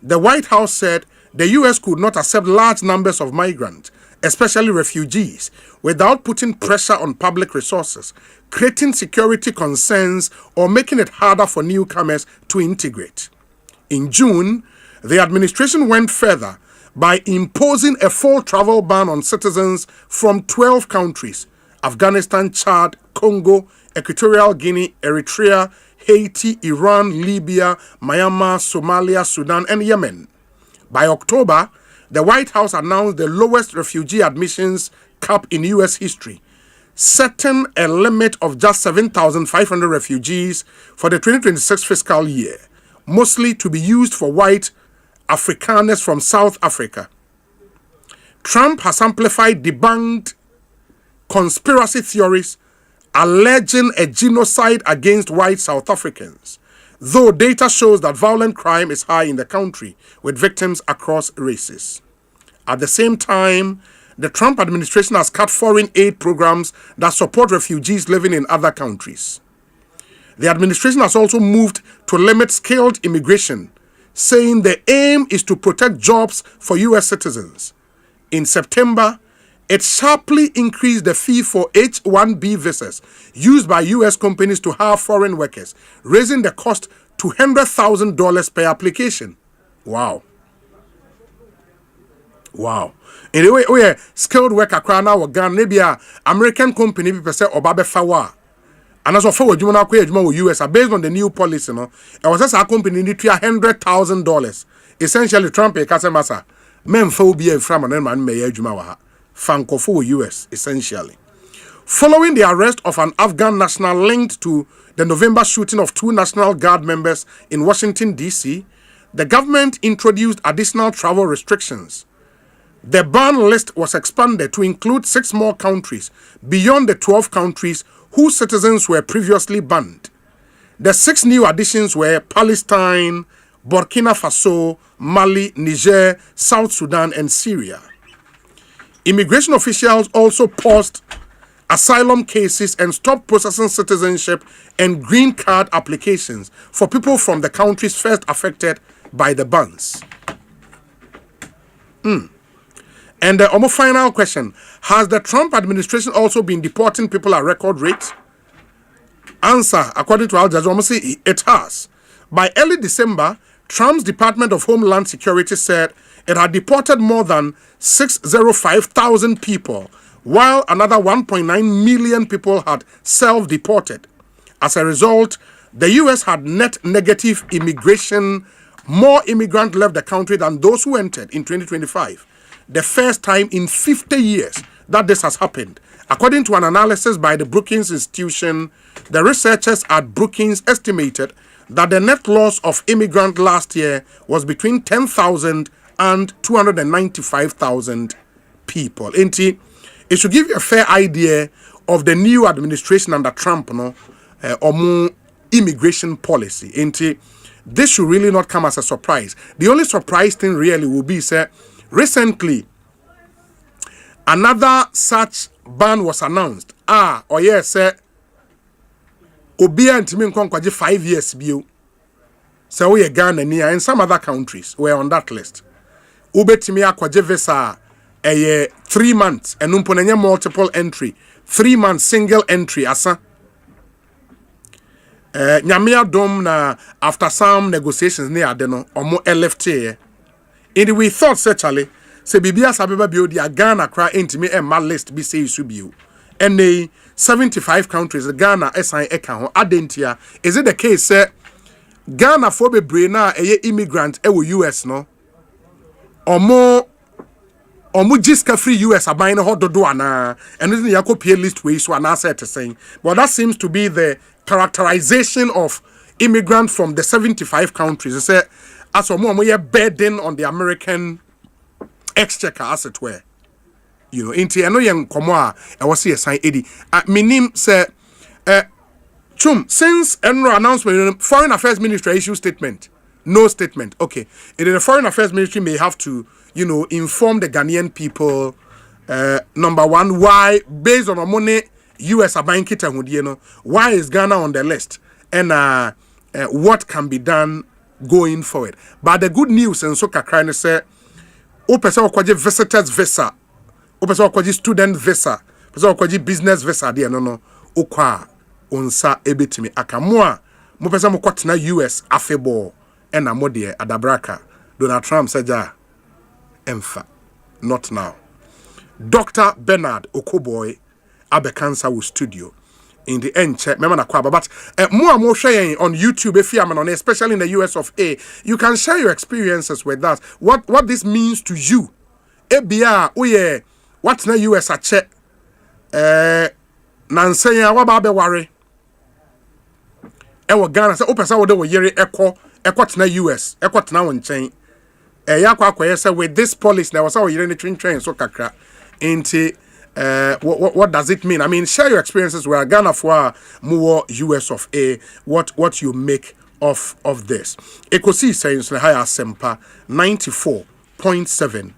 [SPEAKER 1] the White House said the U.S. could not accept large numbers of migrants, especially refugees, without putting pressure on public resources, creating security concerns, or making it harder for newcomers to integrate. In June, the administration went further by imposing a full travel ban on citizens from 12 countries: Afghanistan, Chad, Congo, Equatorial Guinea, Eritrea, Haiti, Iran, Libya, Myanmar, Somalia, Sudan, and Yemen. By October, the White House announced the lowest refugee admissions cap in U.S. history, setting a limit of just 7,500 refugees for the 2026 fiscal year, mostly to be used for white Afrikaners from South Africa. Trump has amplified debunked conspiracy theories alleging a genocide against white South Africans, though data shows that violent crime is high in the country, with victims across races. At the same time, the Trump administration has cut foreign aid programs that support refugees living in other countries. The administration has also moved to limit skilled immigration, saying the aim is to protect jobs for U.S. citizens. In September, it sharply increased the fee for H-1B visas used by U.S. companies to hire foreign workers, raising the cost to $100,000 per application. Wow. Anyway, skilled worker crowd now Ghana, maybe a American company people say Obabe Fawa. And as of for you now US based on the new policy, no, it was just a company need to $100,000. Essentially, Trump a customer men for be a from an man may juma Franco for US essentially. Following the arrest of an Afghan national linked to the November shooting of 2 National Guard members in Washington, D.C., the government introduced additional travel restrictions. The ban list was expanded to include 6 more countries beyond the 12 countries whose citizens were previously banned. The 6 new additions were Palestine, Burkina Faso, Mali, Niger, South Sudan, and Syria. Immigration officials also paused asylum cases and stopped processing citizenship and green card applications for people from the countries first affected by the bans. And the final question, has the Trump administration also been deporting people at record rates? Answer, according to Al Jazeera, it has. By early December, Trump's Department of Homeland Security said it had deported more than 605,000 people, while another 1.9 million people had self-deported. As a result, the U.S. had net negative immigration. More immigrants left the country than those who entered in 2025. The first time in 50 years that this has happened. According to an analysis by the Brookings Institution, the researchers at Brookings estimated that the net loss of immigrants last year was between 10,000 and 295,000 people. It should give you a fair idea of the new administration under Trump, or more immigration policy. This should really not come as a surprise. The only surprise thing really will be, recently, another such ban was announced. Obia ntimi nkwankwaje 5 years bio. So we Ghana and some other countries were on that list. Ubetimi akwaje visa 3 months and umponenya multiple entry. 3 months single entry asa. Nyamia dom na after some negotiations near adeno omo LFT. And we thought certainly se bibia sabeba bio dia Ghana cry intimi ma list be say isu bio. And they 75 countries Ghana SI eka adentia. Is it the case Ghana for be brain immigrant US no omo jiska free US aban ho dodo ana and this yakopie list way so ana set saying, but that seems to be the characterization of immigrants from the 75 countries. They say as omo ye burden on the American exchequer as it were. You know, inti eno yen komo a e wo se sign edi. Minim say Chum, since Enro announcement, Foreign Affairs Ministry issue statement. No statement. Okay. And the Foreign Affairs Ministry may have to, you know, inform the Ghanaian people, number one, why, based on the money, US are buying kita hudieno, why is Ghana on the list? And what can be done going forward. But the good news, and so Kakrane say, Opesa okwaje visitors visa, Opesa okwaje student visa, Opesa okwaje business visa, dear no, okwa. Onsa ebetimi akamua mupesa mukwatina US afebo ena modie adabraka Donald Trump saja emfa not now. Dr. Bernard Okoboy abekansa wo studio in the end check remember na kwaba but more sharing on YouTube if you are on especially in the US of A you can share your experiences with that what this means to you ebia oye what na US a check nansenya waba be ware ewo Ghana say opesa wo de wo yere ekotena US ekotena won chen yakwa akoye say with this policy na was wo yere ne twintwen so kakra enti what does it mean? I mean, share your experiences with Ghana for more US of A what you make of this. Ekosiisen On Asempa 94.7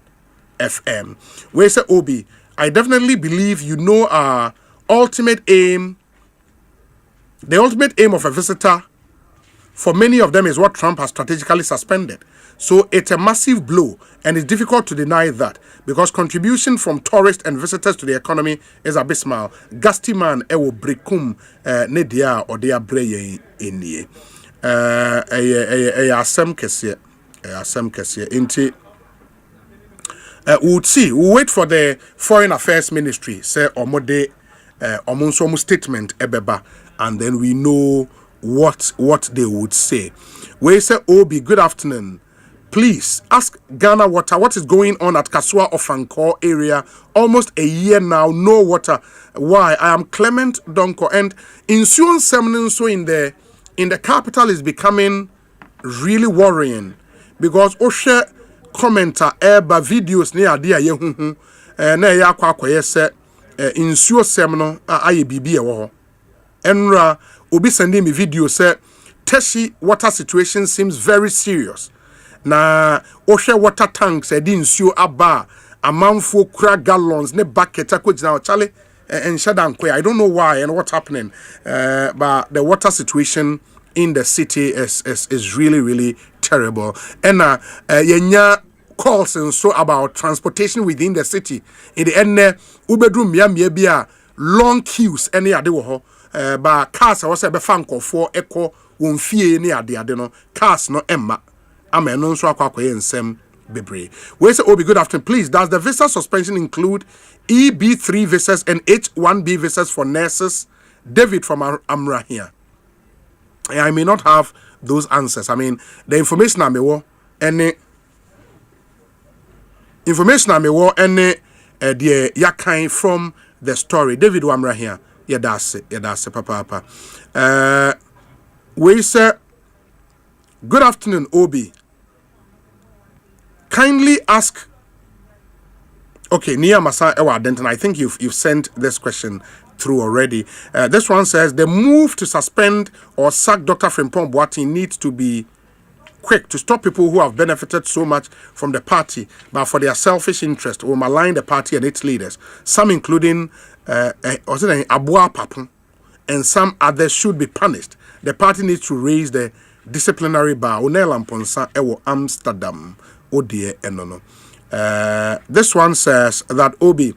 [SPEAKER 1] FM. Where say Obi, I definitely believe you know our ultimate aim. The ultimate aim of a visitor for many of them is what Trump has strategically suspended. So it's a massive blow, and it's difficult to deny that because contribution from tourists and visitors to the economy is abysmal. Gastiman ewo brekum nedia or dia breye inye. Asem kesiye inti. We'll wait for the Foreign Affairs Ministry say omode omunsomu statement ebeba. And then we know what they would say. We say, Obi, good afternoon. Please ask Ghana Water what is going on at Kasua Ofankor area. Almost a year now, no water. Why? I am Clement Donko, and insurance seminar so in the capital is becoming really worrying because Oshe commenter eba videos near dia yehuhu na ya kwa yese insurance seminar aye bibi e wo. Enra obi sending me video say Teshi water situation seems very serious. Na ohwe water tanks e di nsuo aba amanfo kura gallons ne bucket akogina chale and shadan I don't know why and what's happening. But the water situation in the city is really terrible. And yenya calls and so about transportation within the city. In the end ubedrum ya bia long queues any ade wo ho. But cars I was a befanko for echo won fie ni ade no cars no emma amen no so akwakoye nsem bebre. We say Obi, good afternoon. Please, does the visa suspension include EB3 visas and H1B visas for nurses? David from Amra here. I may not have those answers. I mean, the information I may want any the yakai from the story. David Wamra here. Yeah, that's it, papa. We say, good afternoon, Obi. Kindly ask. Okay, Nia Masa Ewa Denton. I think you've sent this question through already. This one says the move to suspend or sack Dr. Frimpong Boateng needs to be quick to stop people who have benefited so much from the party, but for their selfish interest will malign the party and its leaders. Some including Abua Papun, and some others should be punished. The party needs to raise the disciplinary bar. Onel Amponsa Ewo Amsterdam Odie Enono. This one says that Obi,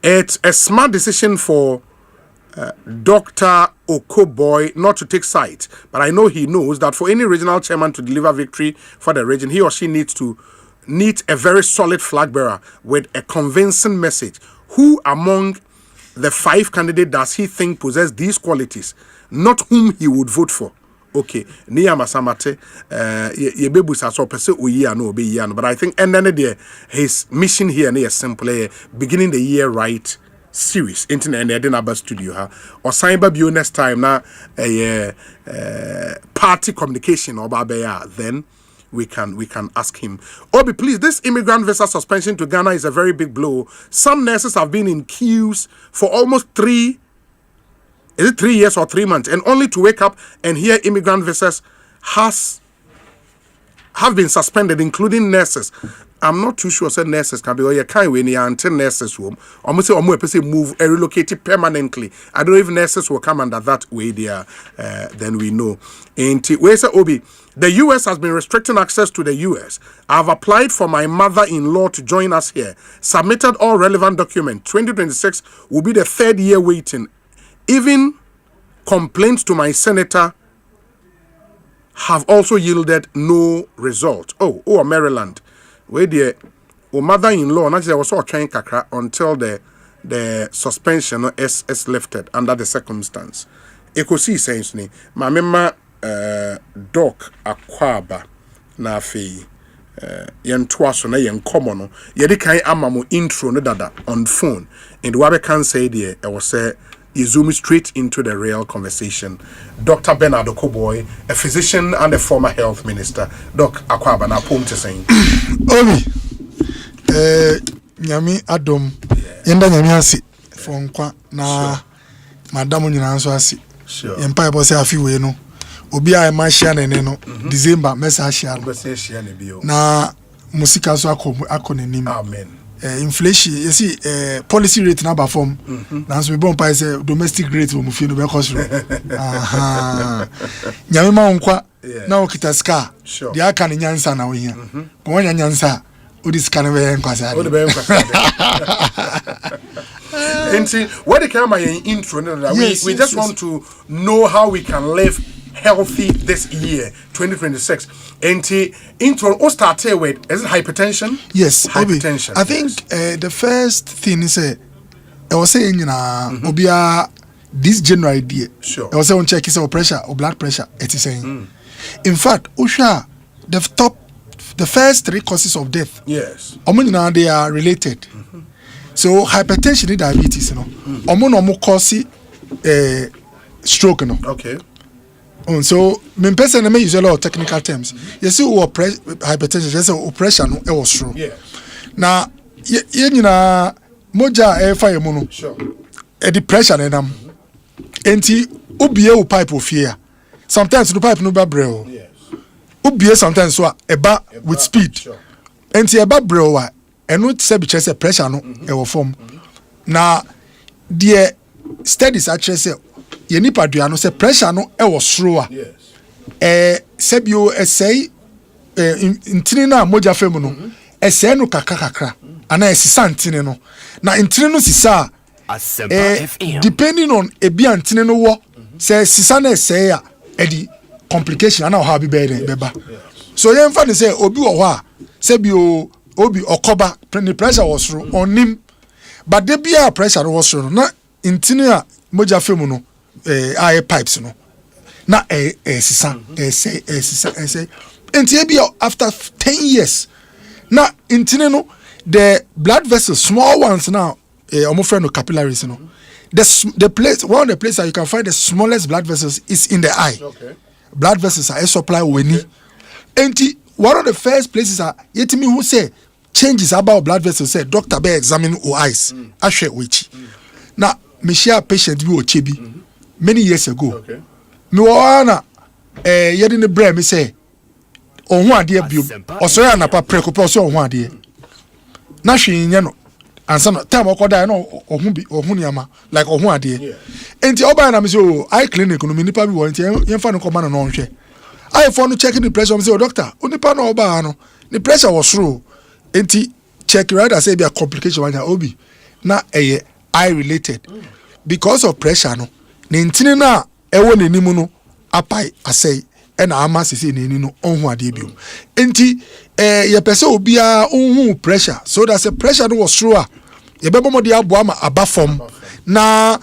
[SPEAKER 1] it's a smart decision for Dr. Okoboy not to take sides, but I know he knows that for any regional chairman to deliver victory for the region, he or she needs a very solid flag bearer with a convincing message. Who among the 5 candidates does he think possess these qualities? Not whom he would vote for. Okay, Nia Masamate, Yebebusa so pese uya no be yan, but I think and then his mission here near simply beginning the year right series internet and Edinburgh studio ha or cyber bio next time na party communication or babaya then we can ask him. Obi, please, this immigrant visa suspension to Ghana is a very big blow. Some nurses have been in queues for almost 3 years or 3 months, and only to wake up and hear immigrant visas have been suspended, including nurses. I'm not too sure said nurses can be or you can't win until nurses will almost say move relocated permanently. I don't know if nurses will come under that way there, then we know. Where's Obi? The US has been restricting access to the US. I've applied for my mother-in-law to join us here. Submitted all relevant documents. 2026 will be the 3rd year waiting. Even complaints to my senator have also yielded no result. Oh, Maryland. Where the mother-in-law, not was so trying kakra until the suspension is lifted under the circumstance. Ekosiisen ni my mema doc akwaba na afi yen twaso na yen komo no ye de kan amamo intro no dada on phone and wabe can say there I was say you zoom straight into the real conversation. Dr. Bernard Okoboy, a physician and a former health minister. Doc Akwaba na pom te saying.
[SPEAKER 4] Omi, nyami adom, yenda nyami asi, fonkwa na madamu nyina nso asi.
[SPEAKER 1] Sure.
[SPEAKER 4] Yempa ebo se afi we no. Obi a ma hia nene no, December mesa hia no. Na musika so akonenim.
[SPEAKER 1] Amen.
[SPEAKER 4] Inflation, you see, policy rate number form. Now, we bomb by say domestic rate will move in the cost. Nyamima unkwa na ukitaska. The aka ni nyansa na we here. But when nyansa, udis kanwe nkwasa.
[SPEAKER 1] And see, what the camera intro, we just want to know how we can live healthy this year 2026. And intro all started with is it hypertension?
[SPEAKER 4] Yes,
[SPEAKER 1] hypertension.
[SPEAKER 4] I think the first thing is I was saying obia this general idea.
[SPEAKER 1] Sure.
[SPEAKER 4] I was saying check is our pressure or blood pressure. It is saying in fact Usha the first 3 causes of death.
[SPEAKER 1] Yes.
[SPEAKER 4] They are related. So hypertension and diabetes, omo cause stroke,
[SPEAKER 1] Okay.
[SPEAKER 4] So, me person may use a lot of technical terms. You see, hypertension, just oppression, it was true.
[SPEAKER 1] Yeah.
[SPEAKER 4] Now, you know, moja fire mono.
[SPEAKER 1] Sure.
[SPEAKER 4] A depression in them. Enti ubie pipe of fear. Sometimes the pipe no babrel.
[SPEAKER 1] Yes.
[SPEAKER 4] Ubie sometimes so eba with speed.
[SPEAKER 1] Sure.
[SPEAKER 4] Enti eba brewa. And not say because pressure no e form. Now, the studies actually say ye nipa duano say pressure no e was slower.
[SPEAKER 1] Yes.
[SPEAKER 4] Sebio say intini na moja femu no say no kakakakra ana esisa ntini no na intini no sisa
[SPEAKER 22] Asempa FM
[SPEAKER 4] depending on ebi antini no wo say sisa na say a edi complication ana ha bi beba. So ye mfa ni say obi wo ho a sebio obi okoba the pressure was through on him but there be a pressure was through na intini a moja femu no air pipes no na sisa say enti after 10 years na intini no the blood vessels small ones now almost no capillaries no the place one of the places that you can find the smallest blood vessels is in the eye.
[SPEAKER 1] Okay.
[SPEAKER 4] Blood vessels are supply weni enti one of the first places are yetimi who say changes about blood vessels say doctor be examine o eyes ahwe wechi na me share patient bi o chebi many years ago.
[SPEAKER 1] Okay.
[SPEAKER 4] Me wana yedi ne bra me say ohun ade bio osoro anapa prekope so ohun ade na hwe nya no ansa no time okoda no ohun niama like ohun ade enti oba na me say o eye clinic no me nipa bi wo enti yemfa no koma no nhwe eye for no checking the pressure me say o doctor onipa no oba no the pressure was through enti check right as say be a complication wanya obi na eye related because of pressure no ne ntini na ewo nenimu no apai asai e na ama sisi neni no onhu ade bio enti ye pese obi a onhu pressure so that say pressure no was through a ye bebo mo de abo ama aba form na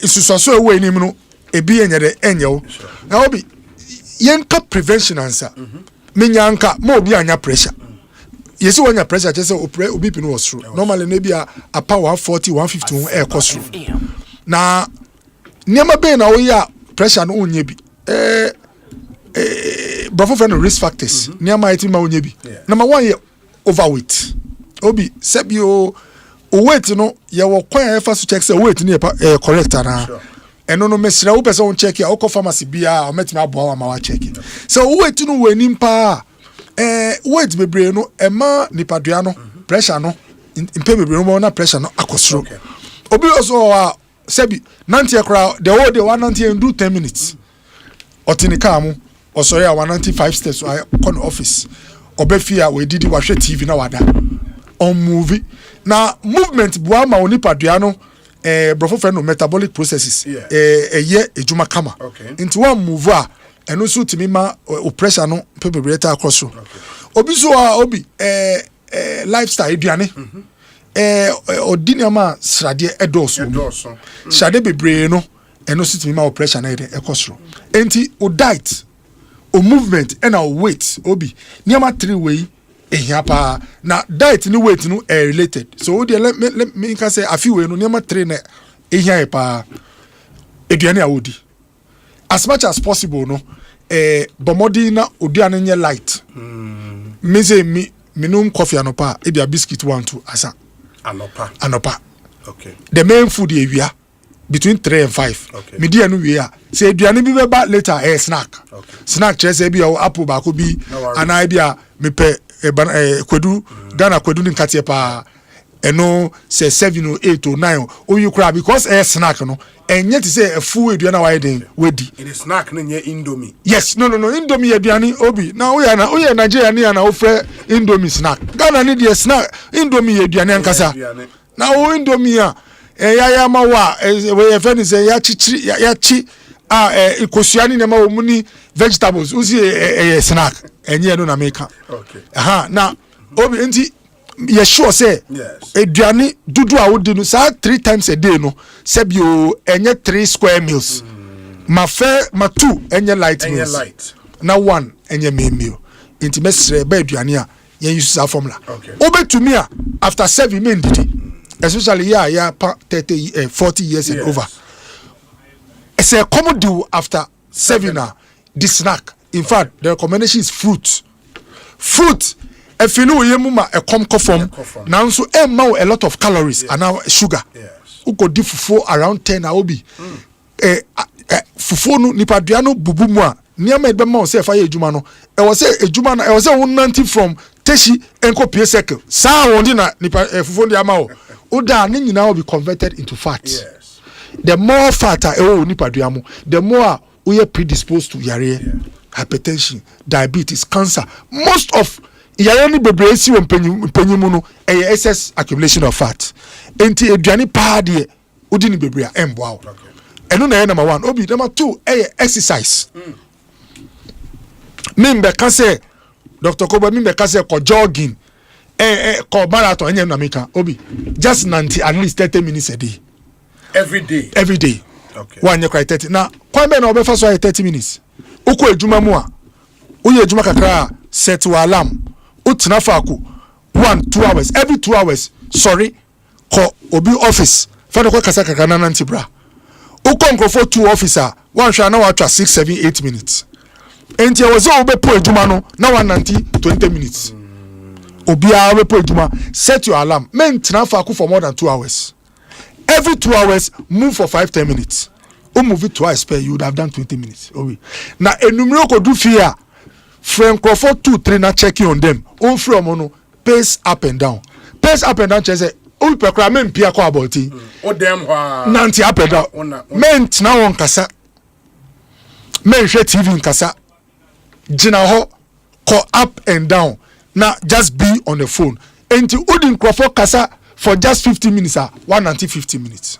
[SPEAKER 4] isusuaso ewo enim no ebi enyere enyewo na obi yenka prevention answer menyanka mo obi anya pressure. Yes, when your pressure just obi pin was through. Normally maybe a power 140, 150 air cost through. Now, never be na we pressure no onye bi. brofo friend risk factors niama eti ma onye bi number 1 ye overweight obi sebio weight no ye wo kwan e fa so check say weight ni correct ana eno no mesira wo pese on check ya okọ pharmacy bia o metimi abo ma wa check so weight no we nimpa weight bebre no ema nipadua no pressure no impe bebre no na pressure no akosoro obi also sebi 90 crowd the whole day 190 and do 10 minutes otinika mu osori a 195 steps I come office obefia we didi wa hwe TV na wada on movie na movement bua ma onipadua no brofo friend no metabolic processes ye ejuma kama into one move a eno so timi ma pressure no pepebreta across obi so obi lifestyle aduane odinama srade edoso srade bebre no eno so timi ma pressure na ekosro enti o diet o movement and our weight obi niama 3 way ehia pa na diet ni weight no related so let me can say a few way no niama 3 na ehia pa eduane awodi as much as possible no bomodi na oduane nye light me say minum coffee anopa e bia biscuit 1 2 asa anopa okay the main food e wia between 3 and 5 me dia no we a say eduane bi beba later snack snack chese bi o apple ba ko bi ana bia me pe kwadu Ghana kwadu ni nkatie pa eno say 7 or 8 or 9 o you cry because snack no enye ti say full eduane na why den wedi
[SPEAKER 1] it is snack no nye indomie
[SPEAKER 4] yes no indomie eduane obi na o ya Nigeria ni na o fre indomie snack Ghana ni the snack indomie eduane nkasa na o indomie a ya ma wa we efeni say ya chichiri ya chi ikosiani na ma omuni vegetables uzi snack enye no na meka okay na obi enti ye sure say eduane dudu a wodi no sa 3 times a day no sebio enye 3 square meals ma 2 enye light meals na 1 enye main meal enti mesre ba eduane a yen use that formula obe to me after 7 men didi especially 30 40 years and over it's a common deal after 7 the snack in fact the recommendation is fruit if you know yemuma a form now so a lot of calories and now sugar who go di fufu around 10 obi fufu no nipadua no bubu mu a niam e be ma o say fa ye ejuma no e was say ejuma na e was say 190 from teshi enko pie circle sa won na nipa fufu ndi ama o oda ne nyina will be converted into fat the more fat nipadua mu the more we are predisposed to hypertension, diabetes, cancer. Most of yare ni bebre si won panyimu no excess accumulation of fat. Enti eduane pa de odi ni bebre a emboa wo. Eno na number 1. Obi number 2 exercise. Mimbe kan say Dr. Koba mimbe kan say ko jogging ko marathon enye na meka obi just 90 at least 30 minutes a day.
[SPEAKER 1] Every day.
[SPEAKER 4] Okay. One year 30. Now, kwan be na obefa so 30 minutes. Uko ejuma mu a. Uye ejuma kakra set wa alarm. Utina fa ko 1-2 hours. Every 2 hours. Sorry. Ko obi office. Fa de ko kasa kakra na nanti bra. Uko nkrofo 2 officer. One hwa na wa twa 6-7-8 minutes. Enti e wo be po ejuma no na 190 minutes. Obi a we po ejuma set your alarm. Men tina fa ko for more than 2 hours. Every 2 hours, move for 5-10 minutes. Move it twice per you would have done 20 minutes. Now, enumero ko do fear. Friend Crawford 2-3 na checking on them. From ono pace up and down. Pace up and down. Chese. Per kra men pia ko aboti.
[SPEAKER 1] Dem wa.
[SPEAKER 4] Nanti up and down. Men na won kasa. Men hwe TV kasa. Gina ho ko up and down. Now just be on the phone. Enti Odin Crawford kasa. For just 50 minutes, 150 minutes.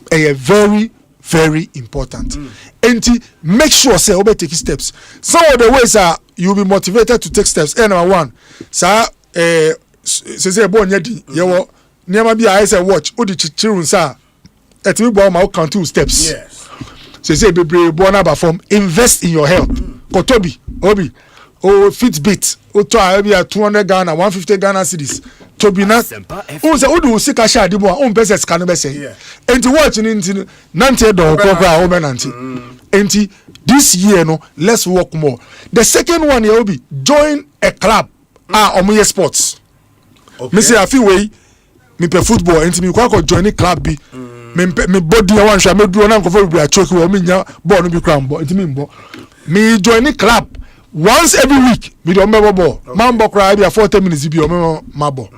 [SPEAKER 4] Very, very important. And make sure say obe take steps. Some of the ways are you'll be motivated to take steps. Number 1, say bon yedi yewo niama bi I say watch odi chichirun sa etimi bo ma count 2 steps.
[SPEAKER 1] Yes.
[SPEAKER 4] Say bebre bo na ba form invest in your health. Kotobi obi o Fitbit o to a 200 Ghana 150 Ghana cedis. Tobina o se odu sika sha de mo on pese sika no be say enti watch ni nti nante do ko kwa o be nante enti this year no let's work more. The second one here will be join a club omoye sports. Me say afi wey me play football enti me kwa join a club bi me body one sha me do na nkofo bi a choke wo me nya ball no bi kram bo enti me mbo me join a club once every week me do me ball man bo kra bi 40 minutes bi o me ma ball.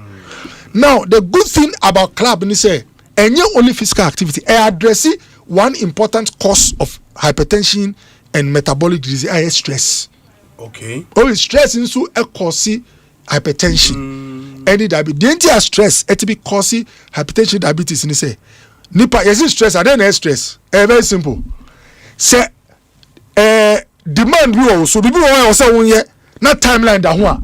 [SPEAKER 4] Now the good thing about club ni say enye only physical activity address one important cause of hypertension and metabolic disease is stress.
[SPEAKER 1] Okay.
[SPEAKER 4] Only stress into a cause hypertension. Any diabetes. The entire stress it be cause hypertension diabetes ni say. Nipa yes stress I don't stress. Very simple. Say demand we also bibi we say won ye na timeline da ho a.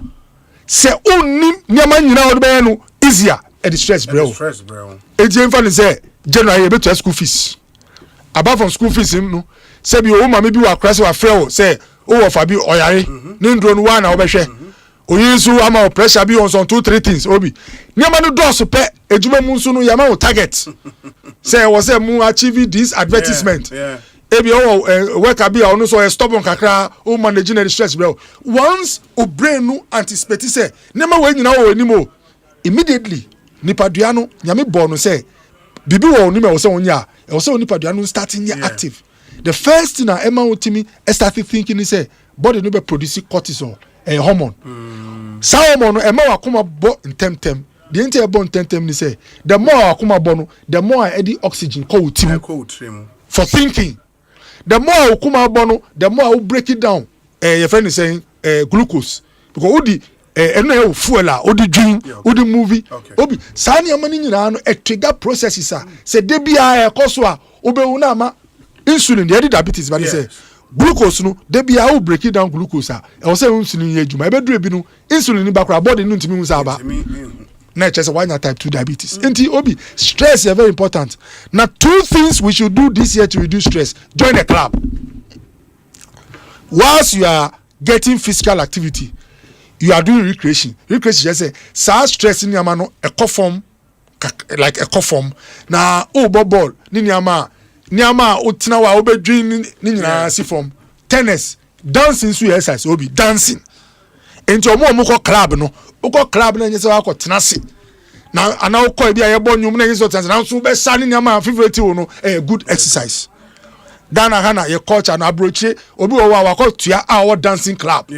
[SPEAKER 4] Say onni nyama nyina wo be no easier at the stress bro.
[SPEAKER 1] Stress bro.
[SPEAKER 4] E je mfa ni say January you be to school fees. Apart from school fees no say bi o ma me bi wa class wa frɛ say o wo fa bi oyare ni ndro no wa na wo be hwɛ oyisu ama pressure bi on some 2-3 things obi niam no do so pe ejuma mu nso no yama wo target say was say mu achieve this advertisement ebi o work abi a ono so stubborn kakra o manage the stress bro once o brain no anticipate say niam we nyina wo animo immediately nipadua no nyame bo no say bibi wo onimo wo say onya e say nipadua no starting active. The first thing Emma Utimi started thinking is say body no be produce cortisol, a hormone. Sa hormone Emma wakuma bo intem. The entire bo intem ni say the more wakuma bono, the more I eddy oxygen ko utimu. For thinking. The more wakuma bono, the more I will break it down. Your friend is saying glucose. Because odi eno fuel odi drink, odi movie. Obi sa ni amani nyina no a trigger processes say de bia ekoso a obewu na ama insulin the diabetes but say glucose no they be how break it down glucose e was say insulin ye juma e be dure bi no insulin ni bakra body no ntimi hu sa ba na chese why type 2 diabetes enti obi stress is very important. Now 2 things we should do this year to reduce stress. Join a club. Whilst you are getting physical activity you are doing recreation just say sa stress ni ama no e form like a form na ball ni ama niama otina wa obedwin ni nyina si from tennis dancing so exercise obi dancing enti omo ko club no uko club na nyese wa ko tena se na ana uko bia ye bo nwum na nyese tena na so be sa ni niama favorite wo no good exercise dana hana ye culture na abrochi obi wo wa ko tua our dancing club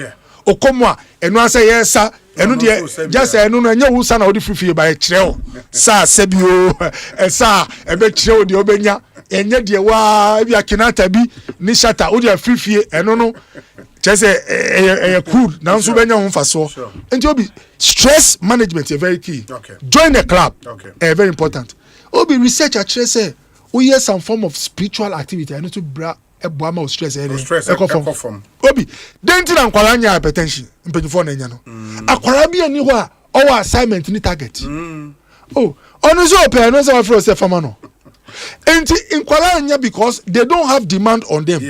[SPEAKER 4] okomo a enu asa ye sa enu de just enu no nya wusa na odi fifie ba ye kireo sa sebio sa ebe kireo de obenya enye de wa bia kinata bi ni shata odi afifie enu no chese cool na nso benya ho faso enti obi stress management is very key. Join a club very important. Obi research a chese we hear some form of spiritual activity and to bra eboama stress from obi denti na nkwara nya hypertension mpanyifo na nya no akwara bia ni ho a our assignment ni target onu so pe no so for say farmer no enti nkwara nya because they don't have demand on them.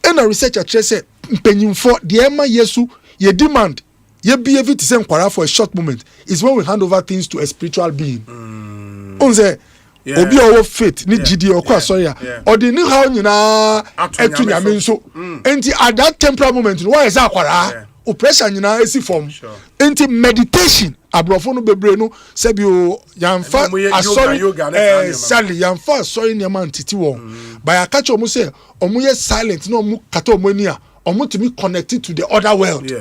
[SPEAKER 4] And a researcher say mpanyifo de ema yesu ye demand ye behave it say nkwara for a short moment is when we hand over things to a spiritual being. Onse obi owo faith ni gidi okwa sorry or the new how nyina etu nyame nso enti at that temporal moment why is akwara o pressure nyina esi form enti meditation abrofo no bebre no se bi o yamfa asori sali yamfa asori nyama ntiti won by akacho omo say omo ye silent no omo kata omo ani a omo timi connected to the other world.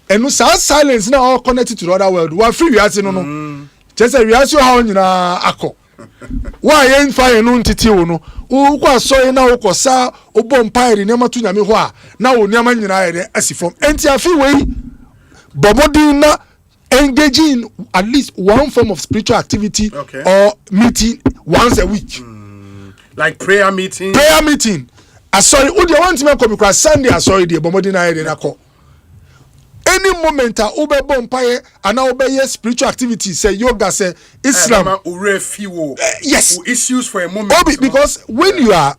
[SPEAKER 4] And no silence now all connected to the other world wa free we ase no just say we ase how nyina akọ why ain't fire no ntiti wo no wo kwa so na wo kosa obo mpaire ne matu nyame ho a na wo nyama nyina ere asifom enti afi wei bobodi na engaging at least one form of spiritual activity or meeting once a week
[SPEAKER 1] like prayer meeting sorry
[SPEAKER 4] wo dey want me come cross Sunday sorry dey bobodi na ere na ko any moment a ube bompaye and now obey spiritual activity say yoga say Islam yes
[SPEAKER 1] issues for a moment
[SPEAKER 4] because when you are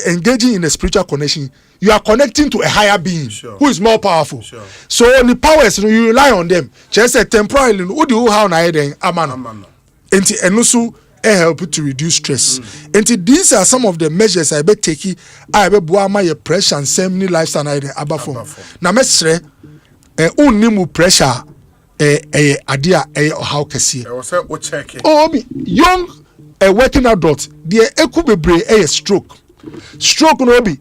[SPEAKER 4] engaging in a spiritual connection you are connecting to a higher being who is more powerful so the powers you rely on them just say temporarily who do how na then amano enti enusu help to reduce stress. And these are some of the measures I be taking. I be boama your pressure and same lifestyle I above form. Now mesre unimu pressure idea how can see. Oh be young working adult the eku bebre stroke. Stroke no be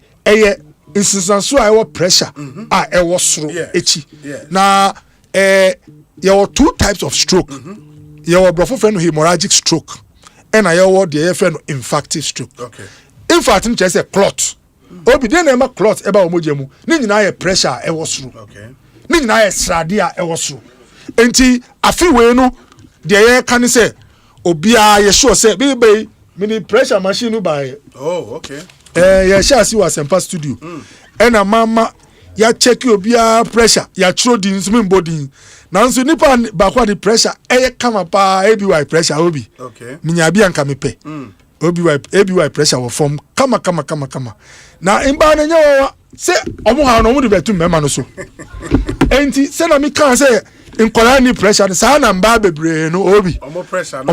[SPEAKER 4] instance so I want pressure was stroke echi. Now there were two types of stroke. There were hemorrhagic stroke. And I award the friend infarctive stroke. Okay. Infarctive just a clot. Obi den na clot eba omojemu. Ni nyina ye pressure e wosru. Okay. Ni nyina ye sradia e wosru. Enti afi we no de ye kan say obia ye sure say be mini pressure machine no by. Oh, okay. Ye sha si was Asempa studio. And a mama ya check obia pressure, ya throw the insulin body. Nanso nipa bakwa the pressure kama pa ABY pressure obi. Okay. Minya bia nka mepe. ABY pressure wo form kama. Na imba na nyawa se omo ha no mo de betu mema no so. Enti se na mi kan se nkola ni pressure sa na mba bebre no obi. Omo pressure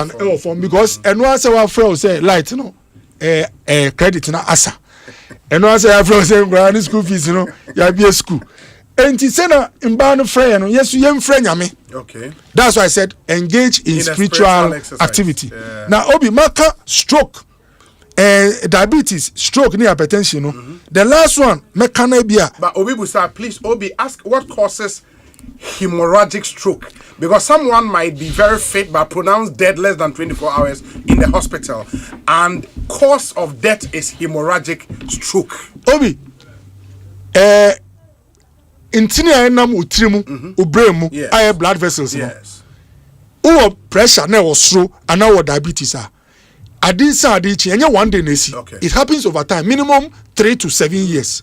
[SPEAKER 4] no form because eno ase wa frɛ say light no credit na asa. Eno ase ya frɛ say nkola school fees no ya bia school. Enti say na mba no frɛ no yesu yem frɛ nyame. Okay. That's why I said engage in spiritual activity. Now obi maka stroke diabetes, stroke, ni hypertension. No? The last one, mechanabia.
[SPEAKER 1] But Obi Busa, please, Obi, ask what causes hemorrhagic stroke, because someone might be very fit but pronounced dead less than 24 hours in the hospital, and cause of death is hemorrhagic stroke.
[SPEAKER 4] Obi, intini enam utrimu, ubremu, aye blood vessels. Yes. Uwo pressure na wo slow and now diabetes are. Adisa adichi enye one day nesi. It happens over time, minimum 3 to 7 years.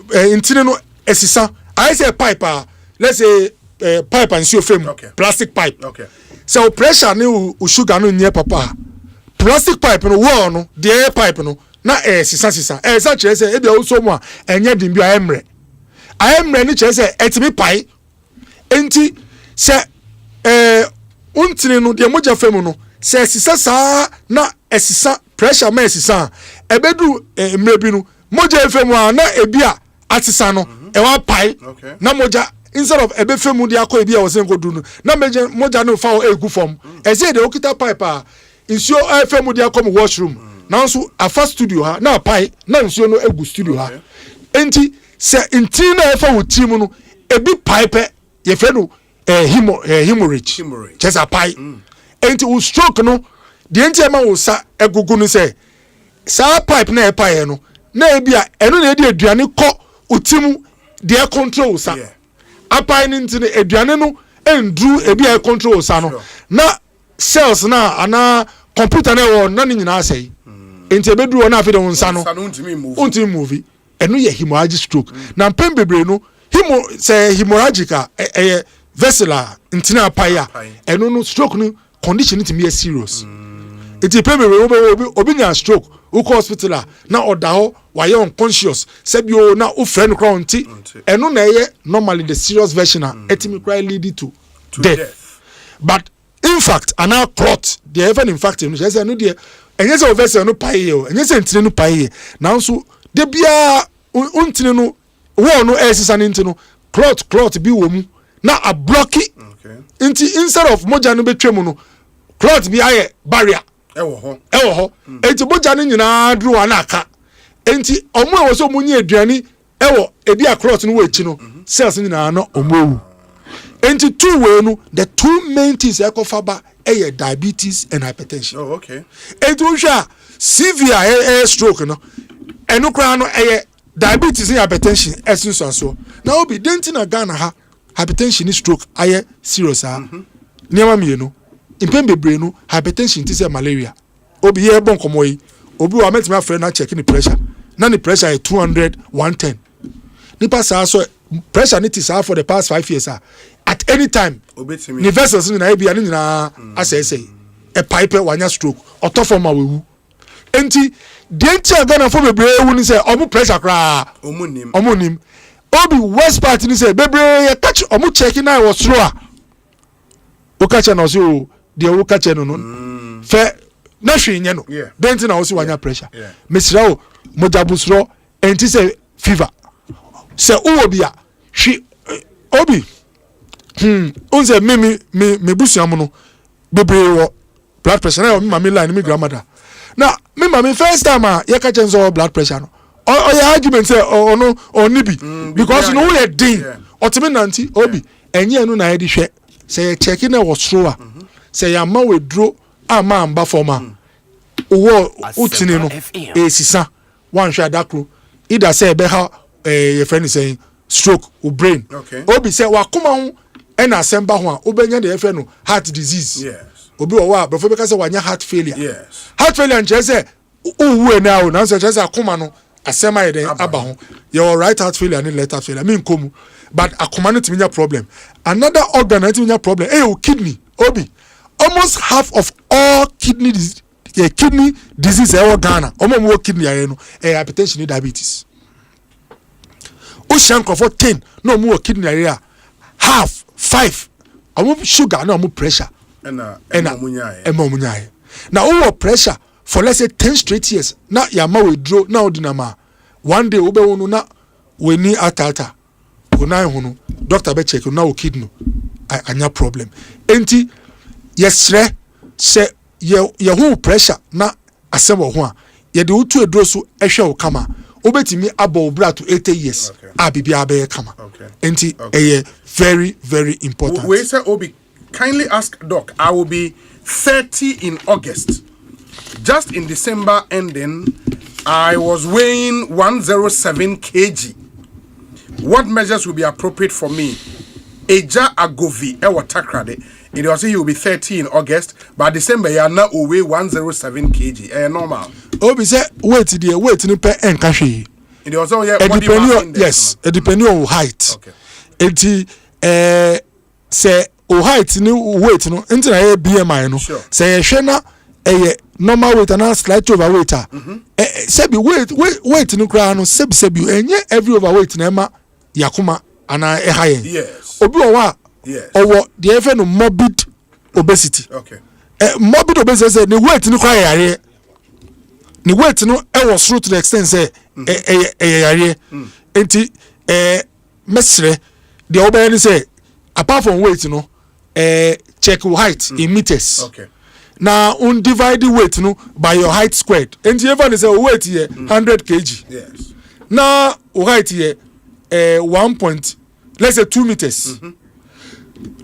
[SPEAKER 4] Intini no esisa. I say pipe, let's say pipe and see film, plastic pipe. Okay. So pressure ni sugar no nye papa. Plastic pipe no wo no, the air pipe no na sisa. Sa chere say e bia so mo enye dimbi ayemre. Ayemre ni chere say etimi pai. Enti se untini no de moja femu no se sisa sa na esisa pressure ma esisa ebedu mrebi no moja femu na ebia atisa no e wa pai na moja instead of ebe femu dia ko ebia wosen ko du no na moja no fa egu form e say de okita pipe insio femu dia ko washroom na so afa studio ha na pai na insio no egu studio ha enti se inti na fa wo team no ebi pipe ye fe no hemorrhage just a pie enti wo stroke no de enti ma wo sa egugu no say sa pipe na pie no na ebia eno na edi aduane ko utimu de control sa apai ni enti aduane no endru ebia control sa no na cells na ana computer na wo na ni nyina asai enti ebedu na afi de wonsa no untimi move eno ye hemorrhagic stroke na mpem bebre no hemorrhagic vessel intina paya eno no stroke no condition it me serious it pay me obi nya stroke who hospital na odaho why unconscious sebio na o friend crown ti eno na ye normally the serious version it me cry lead to death. But in fact ana clot the even in fact no say no there enye say vessel no paye o enye say intine no paye now so de bia untine no wo no esisa ni intino clot bi wo mu na a blocky instead of moja no betwemu no clot bi aye barrier ewo ho enti moja no nyina dru ana aka enti omo ewo so munyi aduani ewo ebi a clot no wo echi no cells nyina no omo enti two way no the two main things ekofaba diabetes and hypertension. Oh, okay. Enti usha severe stroke no eno kra no diabetes and hypertension essence so now be denti na Ghana ha hypertension is stroke aye serious niam mienu impem bebre no hypertension ti say malaria obi here bon komo yi obi wa metima friend na check ni pressure na ni pressure is 200 110 nipa sa so pressure ni ti sa for the past 5 years at any time ni vessels ni na e bia ni na asese e pipe wanya stroke otofoma wewu enti denti agana for bebre wu ni say omu pressure kra omunim obi west part ni say bebre ya catch omu check na was slow o catch na so de o catch no Fair na hwe nye no. Then na wo si wanya pressure. Mesra o mojabusro enti say fever. Say uwo bia hwe obi unze me busuamu no bebre wo blood pressure na me mama line me grandmother. Na me mama first time ye ka chenzo blood pressure no. Or your argument say no or nibi because no we din otime nanti obi enye enu na ye di hwe say check na was through say ya ma we dro ama amba forma wo utini no esisa wan hwe adakro either say be ha your friend is saying stroke or brain obi say wakoma ho ena asemba ho a obenya de efe no heart disease obi wo wa before be ka say wanya heart failure heart failure nche say uwu na o na say akoma no asema yede aba ho your right heart failure and left heart failure me nkomu but akoma no timinya problem another organ no timinya problem your kidney obi almost half of all kidney disease Ghana omo kidney aye no hypertension and diabetes o shank for 10 no mo kidney aye half 5 omo sugar no omo pressure na munya na o pressure for let's say 10 straight years na ya ma withdraw na odinama one day obe wonu na we ni atata una hunu doctor be check na o kidney anya problem enti yesre se ye hu pressure na asemo ho a ye de utu edro so ehwe o kama obetimi abo bra to 80 years abibia be kama enti very very important.
[SPEAKER 1] We say Obi kindly ask doc I will be 30 in August. Just in December ending, I was weighing 107 kg. What measures will be appropriate for me? Eja Agovi, Ewa Takrade. It was say he will be 30 in August, but December you are now weigh 107 kg. Normal.
[SPEAKER 4] Obi say weight ni pe enkashi.
[SPEAKER 1] It was all
[SPEAKER 4] yes, it depends on height. Okay. Enti say o height ni weight no, enti na BMI no. Say hwe na normal weight and slight overweight sebi weight no kra no sebi enye every overweight na ma yakuma ana high
[SPEAKER 1] yes
[SPEAKER 4] obi owa owo the even no morbid obesity morbid obesity say the weight no kra yare ni weight no e was through to the extent say yare enti mesre the obey say apart from weight no check height in meters now divide the weight no by your height squared and you ever say weight here 100 kg
[SPEAKER 1] yes
[SPEAKER 4] now height here 1 point let's say 2 meters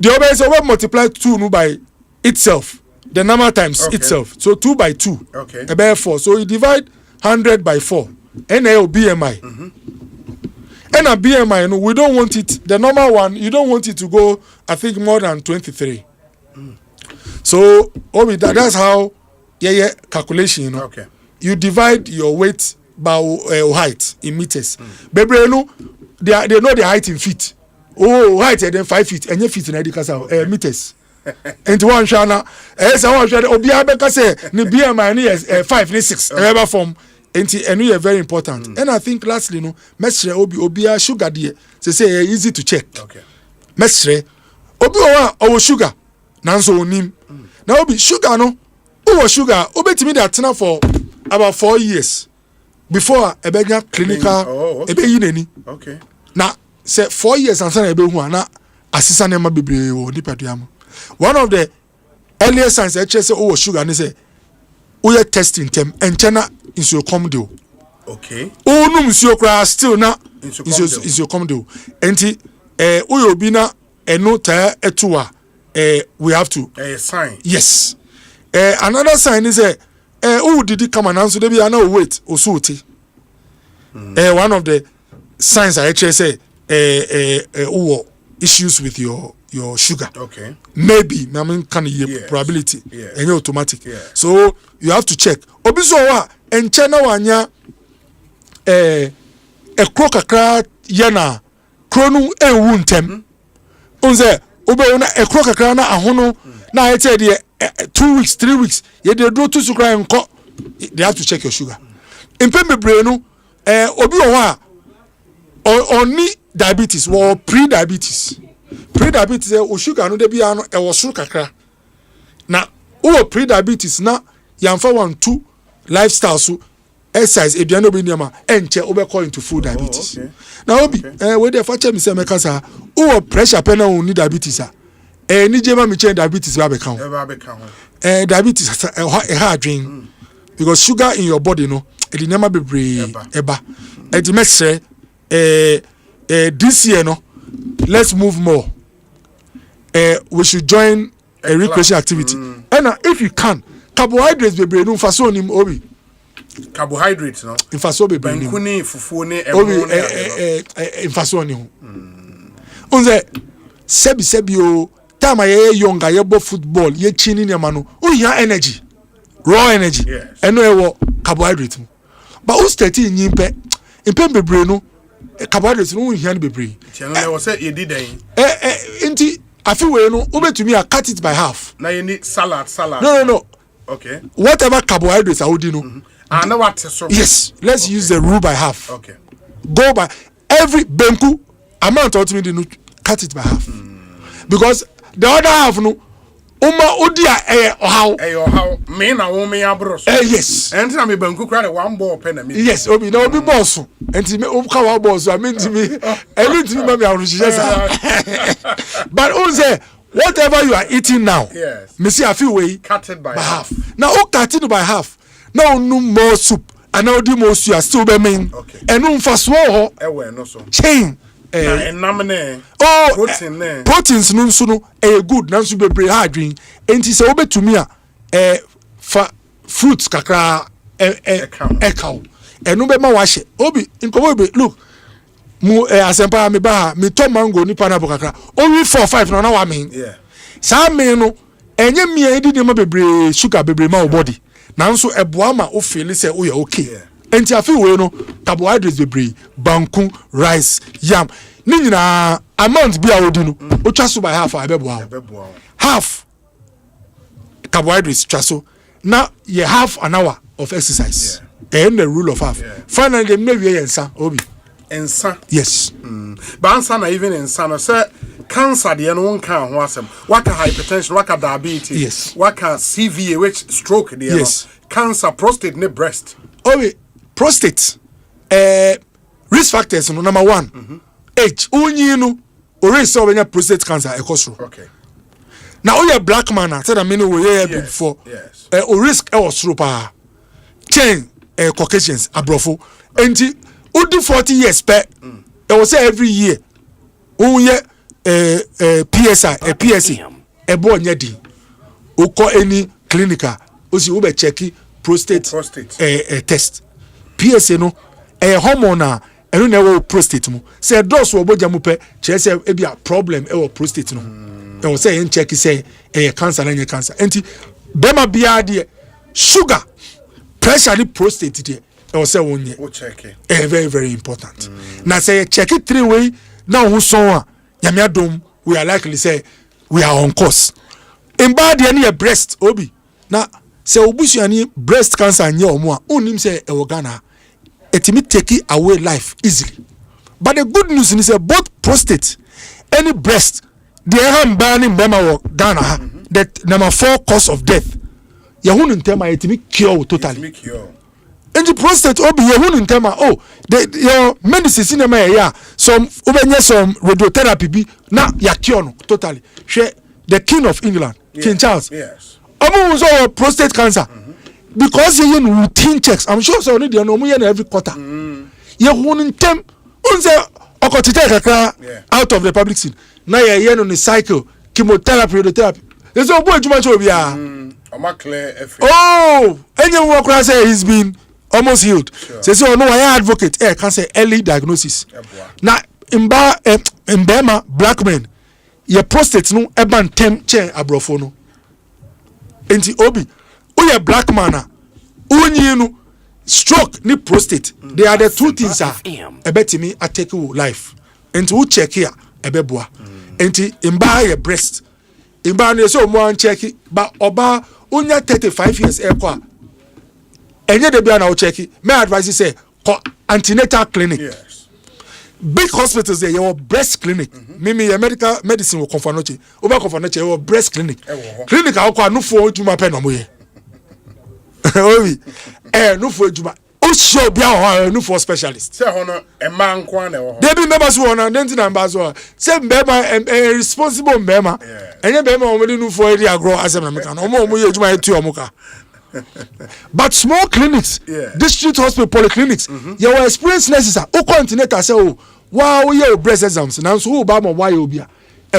[SPEAKER 4] the other is we multiply 2 no by itself the number times itself so 2 by 2 about 4 so you divide 100 by 4 and a BMI and a BMI no we don't want it the normal one you don't want it to go I think more than 23 so Obi that's how calculation you know you divide your weight by height in meters bebre no they know the height in feet height then 5 feet and feet na edikasa meters and one shana one shana obi abeka say ni BMI ni 5 ni 6 ever form and you are very important and I think lastly no mesre obi sugar there say easy to check mesre obi o sugar nanso onim na obi sugar no o sugar obetimi dey atena for about 4 years before ebenya clinical ebeyi nani na say 4 years answer ebehu na asisa na ma bebre wo nipaduam one of the earliest signs say o sugar ni say o ye testing tem enchena insuo comdo onum insuo kra still na insuo comdo enti o ye obi na eno ta etua we have to
[SPEAKER 1] sign
[SPEAKER 4] yes another sign is who did it come and answer there be no wait osuti one of the signs I actually say issues with your sugar maybe I mean can you probability and automatic so you have to check obiso wa enchena wanya krokakra yana kronu ewu ntem unze obe una ekro kakra na ahono na ayete de 2 weeks 3 weeks ye de do to sukra enko they have to check your sugar impembe bre no obi o wa oni diabetes or pre-diabetes o sugar no de bia no e wo suru kakra na who pre-diabetes na yamfa 1-2 lifestyle so exercise eduano be niama enche obekọ into full diabetes. Na obi we dey fache me say meka sa who pressure pe na won need diabetes ni jema me change diabetes ba be kan diabetes e hard drink because sugar in your body no e dey never be eba e dey make say this year no let's move more. We should join a recreation activity. And if you can, carbohydrates be brain faso ni obi.
[SPEAKER 1] Carbohydrates no.
[SPEAKER 4] In faso be brain.
[SPEAKER 1] Bankuni fufu ne
[SPEAKER 4] obi in faso ni ho. Unze sebi o time ye younger ye bo football ye chini ni amano. O ya energy. Raw energy. Eno e wo carbohydrates. But o stati nyimpe. Impe be brain no carbohydrates no hia ni be brain.
[SPEAKER 1] Tiano le wo say ye di den.
[SPEAKER 4] Inti I feel we no over to me I cut it by half.
[SPEAKER 1] Now you need salad.
[SPEAKER 4] No.
[SPEAKER 1] Okay.
[SPEAKER 4] Whatever carbohydrates I would know.
[SPEAKER 1] I know what so.
[SPEAKER 4] Yes, let's use the rule by half.
[SPEAKER 1] Okay.
[SPEAKER 4] Go by every benku amount of me no cut it by half. Because the other half no odia how
[SPEAKER 1] me na wo me abros.
[SPEAKER 4] Yes.
[SPEAKER 1] And na me benku kra the one ball pen na me.
[SPEAKER 4] Yes, obi na obi Bonsu. Enti me obuka wa Bonsu I mean to me mama But unze whatever you are eating now.
[SPEAKER 1] Yes.
[SPEAKER 4] Me see I feel way
[SPEAKER 1] cut it by half.
[SPEAKER 4] Now cut it by half. Now no more soup. And now the most you are still be mean.
[SPEAKER 1] Okay.
[SPEAKER 4] And for swallow.
[SPEAKER 1] No so.
[SPEAKER 4] Chain.
[SPEAKER 1] Protein
[SPEAKER 4] proteins no so no good nanso be bre hard drink enti se obetumi a fa fruits kakra ekau enu be ma wa hye obi nkomo be look mu asempa me ba me to mango ni pineapple kakra only 4-5 no na wa men sa men no enye mia edi ni ma bebre sugar bebre ma body nanso eboa ma o feel say o ye okay. Enti afi we no carbohydrates bebre banku rice yam ni nyina amount bi a odi no o twa so by half abebo half carbohydrates twa so na ye half an hour of exercise and the rule of half finally dem na wie yensa obi
[SPEAKER 1] ensa
[SPEAKER 4] yes
[SPEAKER 1] but ansa na even ensa no say cancer de no wonka ho asem waka hypertension waka diabetes
[SPEAKER 4] yes
[SPEAKER 1] waka CVA which stroke de
[SPEAKER 4] yes
[SPEAKER 1] cancer prostate ne breast
[SPEAKER 4] obi prostate risk factors no number 1 age onyi no ori so obenya prostate cancer ekosro
[SPEAKER 1] okay
[SPEAKER 4] now we black man said that many we hear before o risk e osro pa chain Caucasians abrofo enti odi 40 years pe e was every year onye PSI PSA e bo nya di ukọ any clinical osi we check prostate test PSA no hormone enu na wo prostate mu say dose wo boja mu pe che say e bia problem e wo prostate no e wo say en check say cancer na cancer enti bema bia de sugar pressure the prostate de e wo say wonye
[SPEAKER 1] wo check
[SPEAKER 4] very very important na say check it 3 way na wo so a nyame adom we are likely say we are on course in bad de na breast obi na say obusuani breast cancer nye omo a onim say e wo Ghana etimi take away life easily. But the good news is both prostate any breast the ham banning bema Ghana that number 4 cause of death yehun ntema etimi cure totally and the prostate obi yehun ntema your medicine in ya some obenye some radiotherapy bi na ya cure no totally share the king of England King Charles omo so prostate cancer because you routine checks I'm sure so need no mo every quarter you won tem unze okotite kakra out of the public scene na ye no cycle chemotherapy radiotherapy there's no boy juma cho bia
[SPEAKER 1] clear
[SPEAKER 4] any work say he's been almost healed say no I advocate cancer early diagnosis na imba black men your prostate no eban tem che abrofo no enti obi uye black man unyi no stroke ni prostate they are the two things ebetimi atake life enti who check here ebeboa enti imba your breast imba na so mo an check ba oba unya 35 years ekwa enye de bia na wo check me advise say antenatal clinic big hospitals there your breast clinic mimi your medical medicine will confanoche over confanoche your breast clinic clinic akwa no for ejuma pe no mo ye obi no for ejuma o show bia ho no for specialist
[SPEAKER 1] say hono e man kwa na ho
[SPEAKER 4] dey be members who na denti number so say mbema responsible mbema enye mbema o me no for area agro asem na meka no mo ye ejuma etu o mo ka. But small clinics, district hospital polyclinics, you will experience nurses who continue say, oh, wow, you breast exams. Now, so who ba mo why you be a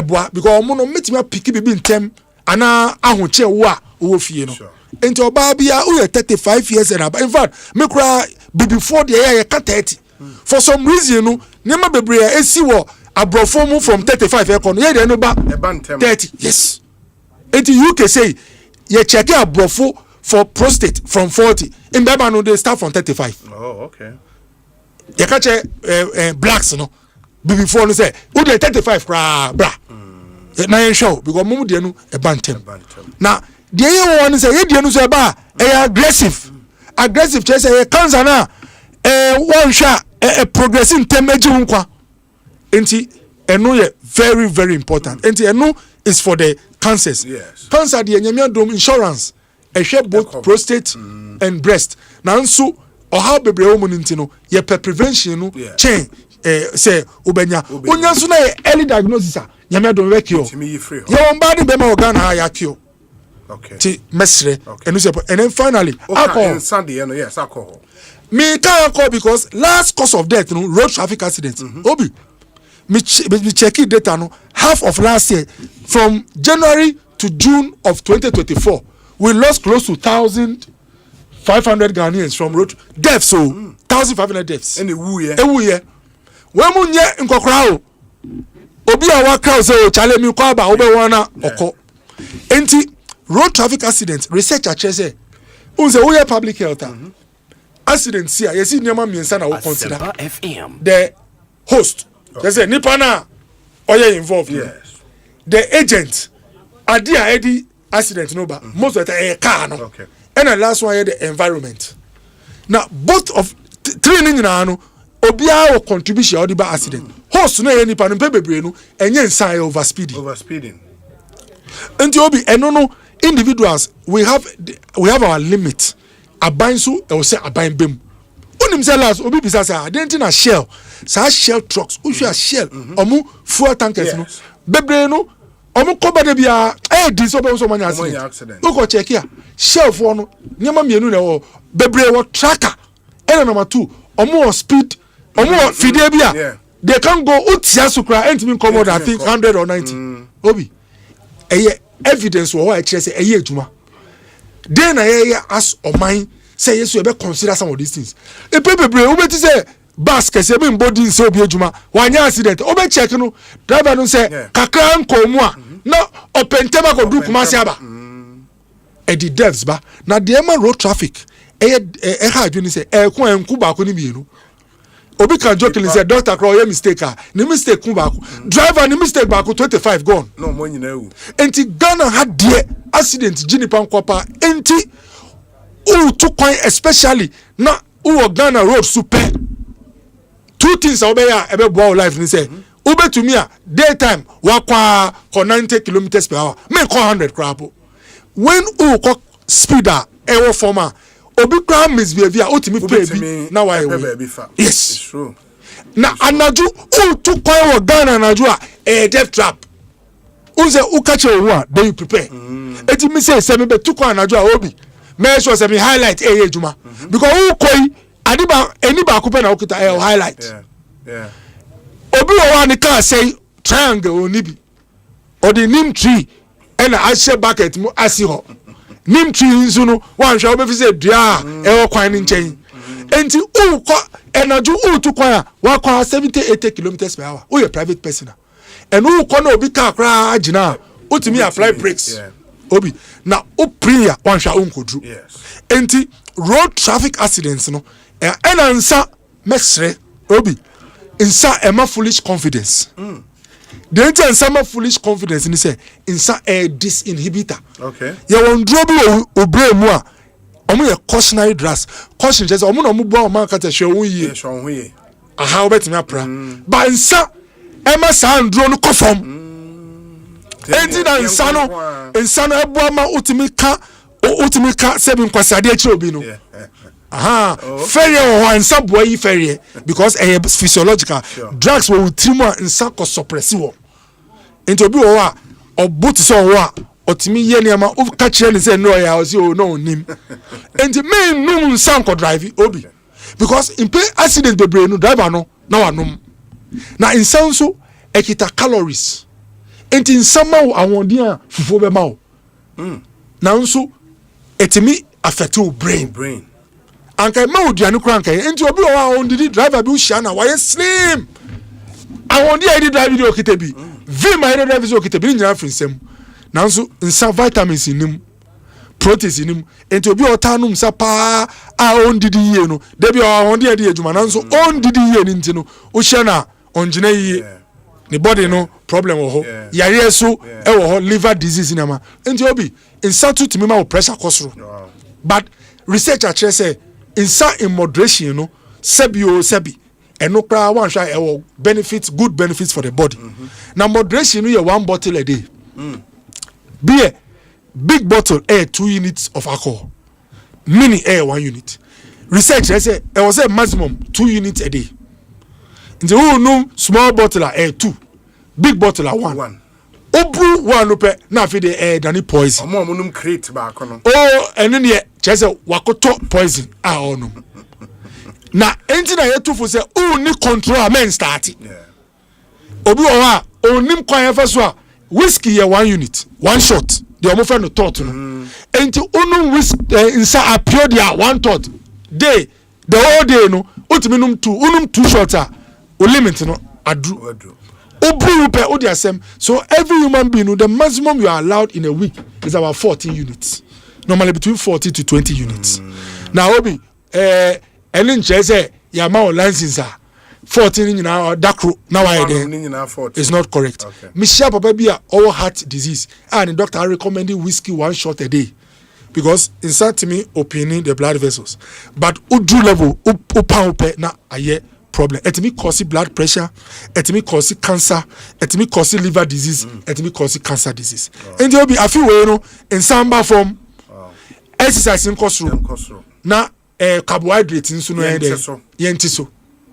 [SPEAKER 4] boy because I'm not meeting my picky baby in term and now I won't check what who feel no. Into Babia who 35 years and above. In fact, me cry before the year 30. For some reason, you know, Nema Bebrea AC war a broform from 35 econ. Yeah, they know about 30. Yes. Into UK say, you check out brofo. For prostate from 40 in Bebano they start from 35.
[SPEAKER 1] Oh, okay.
[SPEAKER 4] You catch blacks no before no say who dey 35 bra na yen show because mum dey no e bantem na dey you one say you dey no say ba aggressive chase say cancer na one shot progressing temeji nkwa enti eno ye very very important enti eno is for the cancers.
[SPEAKER 1] Yes.
[SPEAKER 4] Cancer dey nyame dom insurance both prostate and breast. Now, so or how baby woman intino ye prevention no chain say ubenya. Unya so na early diagnosis nyame don work yo. Ye on body be ma organ ha ya kio.
[SPEAKER 1] Okay.
[SPEAKER 4] Ti mesre and then finally alcohol.
[SPEAKER 1] Sunday yes alcohol.
[SPEAKER 4] Me can alcohol because last cause of death no road traffic accident. Obi me check it data no half of last year from January to June of 2024. We lost close to 1,500 Ghanaians from road deaths. So 1,500 deaths.
[SPEAKER 1] And a year.
[SPEAKER 4] When we nye nkokra o, obi a waka say o chale mi kwa ba obe wana oko. Enti road traffic accident research a say unze we public health accident here. You see nyama miensa na we consider the host. They say nipa na oye involved.
[SPEAKER 1] Yes.
[SPEAKER 4] The agent adia edi accident no ba most of the time car no
[SPEAKER 1] okay
[SPEAKER 4] and the last one the environment now both of training na no obia will contribution or the ba accident host no any pa no bebre no enye nsan
[SPEAKER 1] overspeeding
[SPEAKER 4] enti obi eno no individuals we have our limit aban so e will say aban bem unim say last obi bisa say identity na shell trucks who shell omu fuel tankers no bebre no omo ko bade bia di so be so manya accident uko check here shelf no nyama mienu na wo bebre wo tracker and number 2 omo speed omo fide bia they can go utia sukra entimi come more than I think 100 or 90 obi evidence wo e kire say ejuma dey na as oman say yes you be consider some of these things e bebre wo beti say basket say be body say obi ejuma wanya accident obe check no driver no say kakra nkomu a na opentema ko group ma aba e di devs ba na the road traffic ha adwini say ko enku ba ko ni bienu obi kan joke say doctor crow your mistake ni mistake ku ba ko driver ni mistake ba ko 25 gone
[SPEAKER 1] no mo nyina wu
[SPEAKER 4] enti Ghana had the accident jini pan kwapa enti u to coin especially na u Ghana road super two things obey ebe bow life ni say ube to me daytime wakwa 90 kilometers per hour me 100 crap when u ko speeder ewo former obi kwa misbehavior otimi pay na why yes
[SPEAKER 1] it's true
[SPEAKER 4] na anaju u to coin wo Ghana anaju death trap unze u catch one then you prepare eti me say me be to coin anaju obi make sure say me highlight ejuma because u koi adiba eni ba kupe na okita highlight
[SPEAKER 1] yeah
[SPEAKER 4] obi o wa ni kan say triangle onibi or the nim tree and a share bucket mu asi ho nim tree nzu no wan hwa obi fi say dua e kwan ni nchen enti u ko enaju u to kwan wa kwa 70-80 kilometers per hour o your private person and u ko na obi ka kra agina utimi apply brakes obi na o prayer wan hwa unkodru enti road traffic accidents no ena nsa mesre obi insa ema foolish confidence the enter some foolish confidence ni say insa disinhibitor
[SPEAKER 1] okay
[SPEAKER 4] ya won drobi obre mu a omo ye cautionary drugs caution just omo no mo bo o man ka te hwe won yi aha obetimi apra ba nsa ema sa ndro no kofom enti na nsa no ebu ama utimi ka sebi nkwasade achi obi no aha ferie ho nsa boa yi ferie because physiological drugs wo utimu nsa ko suppress wo enti obi wo a obuti so wo a otimi ye niama o ka kire ni say no ya o say o no nim enti me num nsa ko drive obi because in pay accident bebre no driver no na wanom na nsa nso ekita calories enti nsa ma wo awon a fufuo be ma wo na nso etimi affect your brain anka ma oduane kura anka enti obi o on didi driver bi o hia na why slim awon dia di drive di okite bi vi ma ide drive okite bi nyina frinsem na nso nsa vitamins nim proteins nim enti obi o ta num sa pa a on didi ye no de bi o on dia di adwuma na nso on didi ye ni enti no o hia na on gina ye the body no problem wo ho yare so e wo ho liver disease na ma enti obi nsa to timi ma wo pressure kosoro but research actually say nsa in moderation no sebi eno kra wan hwa e wo benefits good benefits for the body na moderation no ye 1 bottle a day beer big bottle 2 units of alcohol mini 1 unit research say e was a maximum 2 units a day nti who no small bottle 2 big bottle 1 obru one ope na fe de dani poison
[SPEAKER 1] omo num create ba ko no
[SPEAKER 4] ene ne chese wakoto poison ono na enti na yetufu se ni control men start obi o ha onim kwan fa so a whiskey ye 1 unit 1 shot de omo fa no tot no enti onum whiskey nsa apio dia 1 tot day the whole day no otimi num 2 shots a o limit no adru so every human being, the maximum you are allowed in a week is about 14 units. Normally between 40 to 20 units. Now, Obi, and say your amount license 14 in our dakro now it's not correct. Michelle Bababia all heart disease and the doctor recommending whiskey 1 shot a day because inside to me opening the blood vessels. But udru level upa na aye problem etimi cause blood pressure etimi cause cancer etimi cause liver disease etimi cause cancer disease and you be afi we no ensamba from exercise in kosoro na carbohydrates nso no yenti so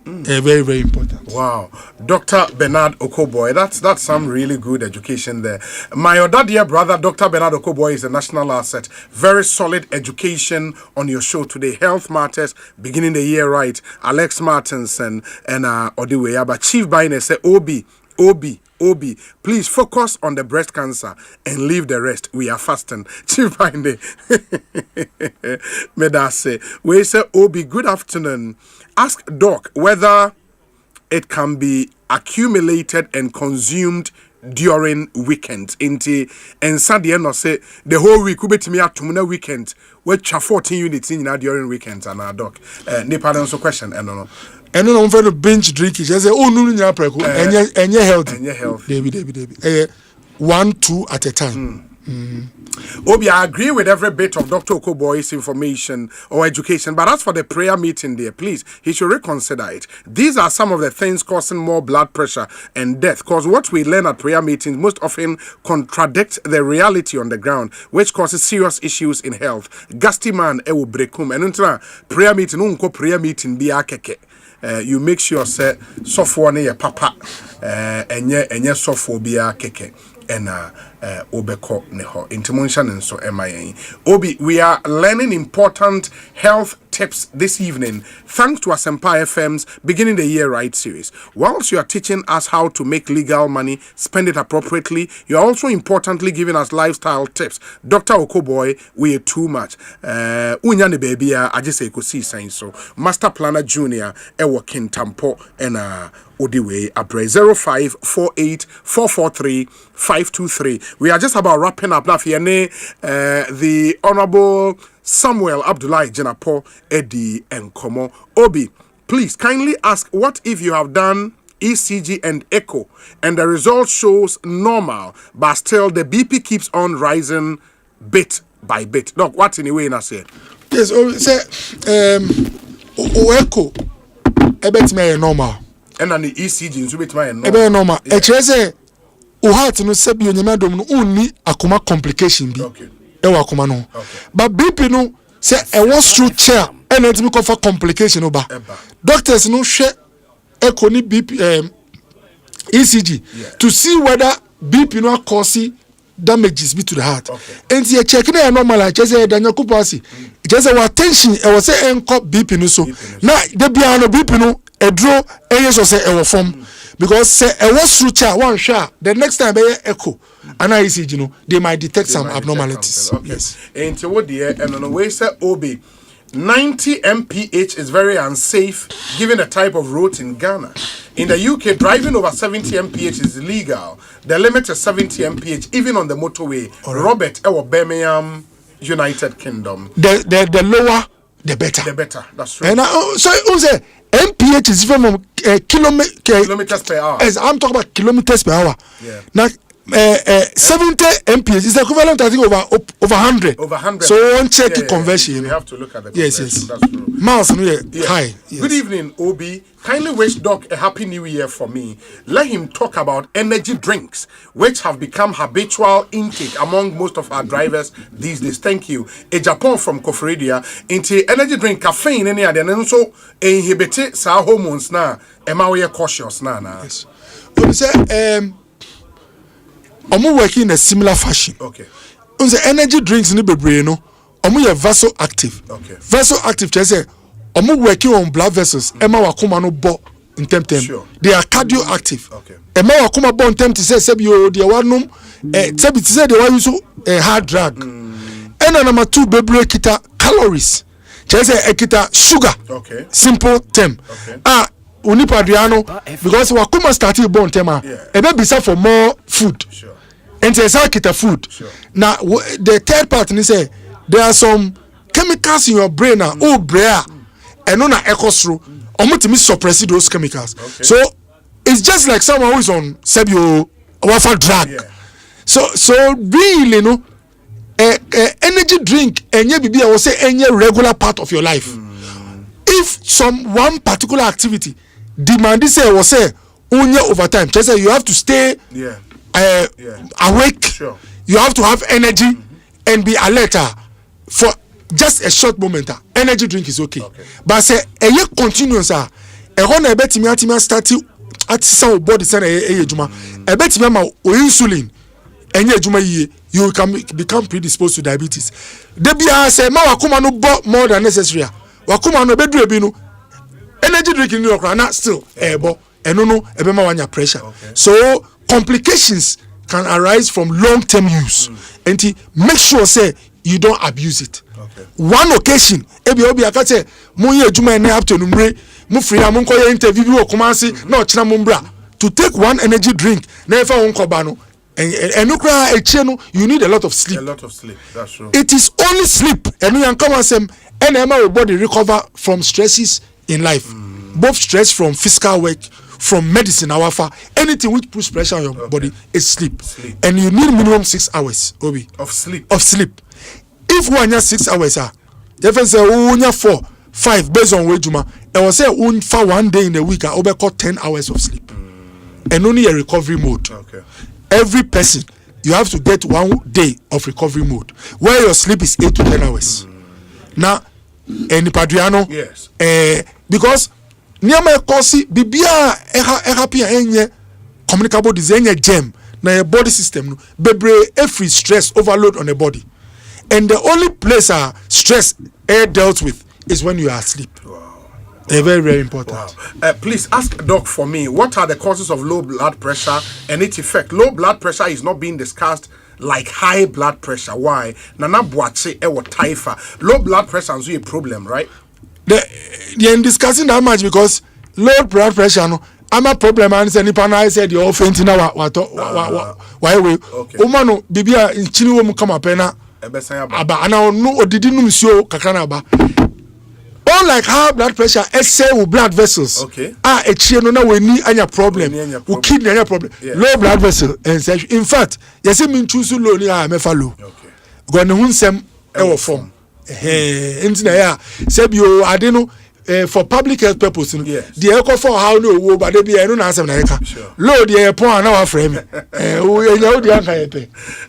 [SPEAKER 4] very very important.
[SPEAKER 1] Wow, Dr. Bernard Okoboy, that's some really good education there. My other dear brother, Dr. Bernard Okoboy, is a national asset. Very solid education on your show today. Health matters, beginning the year right. Alex Martins and Odiwe, but Chief Baine say Obi, please focus on the breast cancer and leave the rest. We are fasting. Chief Baine, Medase, we say Obi, good afternoon. Ask Doc whether it can be accumulated and consumed during weekends. And Sunday no say the whole week we betimi atumuna weekend which 14 units in during weekends and our Doc. Nipa answer question no.
[SPEAKER 4] Eno no mfa no binge drinking. Just say oh no nya preko enye healthy. David. 1-2 at a time.
[SPEAKER 1] Obi, I agree with every bit of Dr. Okoboy's information or education, but as for the prayer meeting there, please, he should reconsider it. These are some of the things causing more blood pressure and death, because what we learn at prayer meetings most often contradicts the reality on the ground, which causes serious issues in health. Gasti man ewo brekum and prayer meeting unko prayer meeting be akeke. You make sure say software ne papa enye software be akeke. Obeko neho intimunction and so Obi, we are learning important health tips this evening thanks to Asempa FM's Beginning the Year Right series. Whilst you are teaching us how to make legal money, spend it appropriately, you are also importantly giving us lifestyle tips. Dr. Okoboy, we are too much. Unyane baby, I just say Ekosiisen so. Master Planner Junior, working Tampo and Odiwe Abre 0548443523. We are just about wrapping up now. The Honorable Samuel Abdullah Jenapo Eddie and Komo Obi. Please kindly ask what if you have done ECG and echo and the result shows normal, but still the BP keeps on rising bit by bit. Look, what anyway I say?
[SPEAKER 4] Yes, say echo. ebetime normal
[SPEAKER 1] and an ECG nso betime
[SPEAKER 4] normal e kire say o heart no se bi onyama dom no unni akoma complication bi e wa akoma no but BP no say e was structure and it me for complication oba doctors no hwe echo ni BP ECG to see whether BP no cause damages be to the heart and you check na normal I say danya kupasi just our attention e was say enko BP no so na the bia no BP no edro eyeso say e wo form because say e was structure one shot the next time be echo and ECG no they might detect some abnormalities.
[SPEAKER 1] Yes and what the and on the way say OB 90 mph is very unsafe given the type of roads in Ghana. In the UK, driving over 70 mph is illegal. The limit is 70 mph even on the motorway. Robert, our Birmingham, United Kingdom.
[SPEAKER 4] The lower, the better.
[SPEAKER 1] The better, that's true.
[SPEAKER 4] And so say mph is from
[SPEAKER 1] kilometers per hour.
[SPEAKER 4] As I'm talking about kilometers per hour.
[SPEAKER 1] Yeah.
[SPEAKER 4] Now, 70 mph is equivalent, I think, over 100.
[SPEAKER 1] Over 100.
[SPEAKER 4] So one check conversion.
[SPEAKER 1] We have to look at the
[SPEAKER 4] yes.
[SPEAKER 1] That's true.
[SPEAKER 4] Miles, high. Yes.
[SPEAKER 1] Good evening, Obi. Kindly wish Doc a happy new year for me. Let him talk about energy drinks, which have become habitual intake among most of our drivers these days. Thank you. A Japan from Kofredia. Into energy drink caffeine any other and also inhibit sa hormones na. Am I cautious na?
[SPEAKER 4] Yes. But say omo working in a similar fashion.
[SPEAKER 1] Okay.
[SPEAKER 4] On the energy drinks ni bebre no, omo ye vasoactive.
[SPEAKER 1] Okay.
[SPEAKER 4] Vasoactive just say omo working on blood vessels. Ema wakoma no bo intem.
[SPEAKER 1] Sure.
[SPEAKER 4] They are cardioactive.
[SPEAKER 1] Okay.
[SPEAKER 4] Ema wakoma bo intem to say sebi o de wanum sebi to say de wa use hard drug. Ena number 2 bebre kita calories. Just say ekita sugar.
[SPEAKER 1] Okay.
[SPEAKER 4] Simple term.
[SPEAKER 1] Okay.
[SPEAKER 4] Unipa Adriano because wakuma started born tema. Ebe bisa for more food.
[SPEAKER 1] Sure.
[SPEAKER 4] And say kita food.
[SPEAKER 1] Sure.
[SPEAKER 4] Now the third part ni say there are some chemicals in your brain now. Oh brain. And on a ekosro. Omutimi suppress those chemicals.
[SPEAKER 1] Okay.
[SPEAKER 4] So it's just like someone who is on sebio wafa drug.
[SPEAKER 1] Yeah.
[SPEAKER 4] So really no energy drink enye bibi I will say enye regular part of your life. If one particular activity demand say was say only over time, just say you have to stay awake.
[SPEAKER 1] Sure.
[SPEAKER 4] You have to have energy and be alert for just a short moment. Energy drink is okay. But say a year continuous a na betimi atima start at some body say e ejuma e betimi ma insulin enye ejuma yiye you can become predisposed to diabetes. They be say ma wakuma no more than necessary. Wakuma no bedru ebi no energy drink in your crana still ebo eno no ebe ma wanya pressure. So complications can arise from long-term use. And make sure say you don't abuse it. One occasion ebi obi aka say mo ye adwuma ene up to numre mo free am nko ye interview bi wo Kumasi na ochina mo mbra to take one energy drink na efa won koba no eno kra eche no you need a lot of sleep.
[SPEAKER 1] A lot of sleep, that's true.
[SPEAKER 4] It is only sleep eno yan come asem and your body recover from stresses in life. Both stress from physical work, from medicine, anything which puts pressure on your body is sleep. And you need minimum 6 hours, Obi.
[SPEAKER 1] Of sleep.
[SPEAKER 4] If one has 6 hours, if I say 4, 5 based on wejuma, I will say for 1 day in a week, I will call 10 hours of sleep. And only a recovery mode.
[SPEAKER 1] Okay.
[SPEAKER 4] Every person, you have to get 1 day of recovery mode, where your sleep is 8 to 10 hours. Now, any Padriano,
[SPEAKER 1] yes,
[SPEAKER 4] because Niama Kosi Bibia happy enye communicable design gem na your body system bebre every stress overload on the body, and the only place stress dealt with is when you are asleep. Very, very important.
[SPEAKER 1] Wow. Please ask Doc for me, what are the causes of low blood pressure and its effect? Low blood pressure is not being discussed like high blood pressure. Why? Nana Boache ewo taifa. Low blood pressure is a problem, right?
[SPEAKER 4] They're discussing that much because low blood pressure no I'm a problem and say nipa na said you fainting now why we umano bibia nchini wo mu kama pena aba ana no odidi num sio kakana aba. Unlike high blood pressure, essay with blood vessels.
[SPEAKER 1] Okay.
[SPEAKER 4] No na we need any problem. We kidney any problem. Yeah. Low blood vessel. In fact, you see me choose low ni me follow.
[SPEAKER 1] Okay.
[SPEAKER 4] Go na hunsem e wo form. Entina ya. Say bio ade no for public health purpose.
[SPEAKER 1] Yes.
[SPEAKER 4] The echo for how no wo, but they be no answer na eka. Load the point now frame.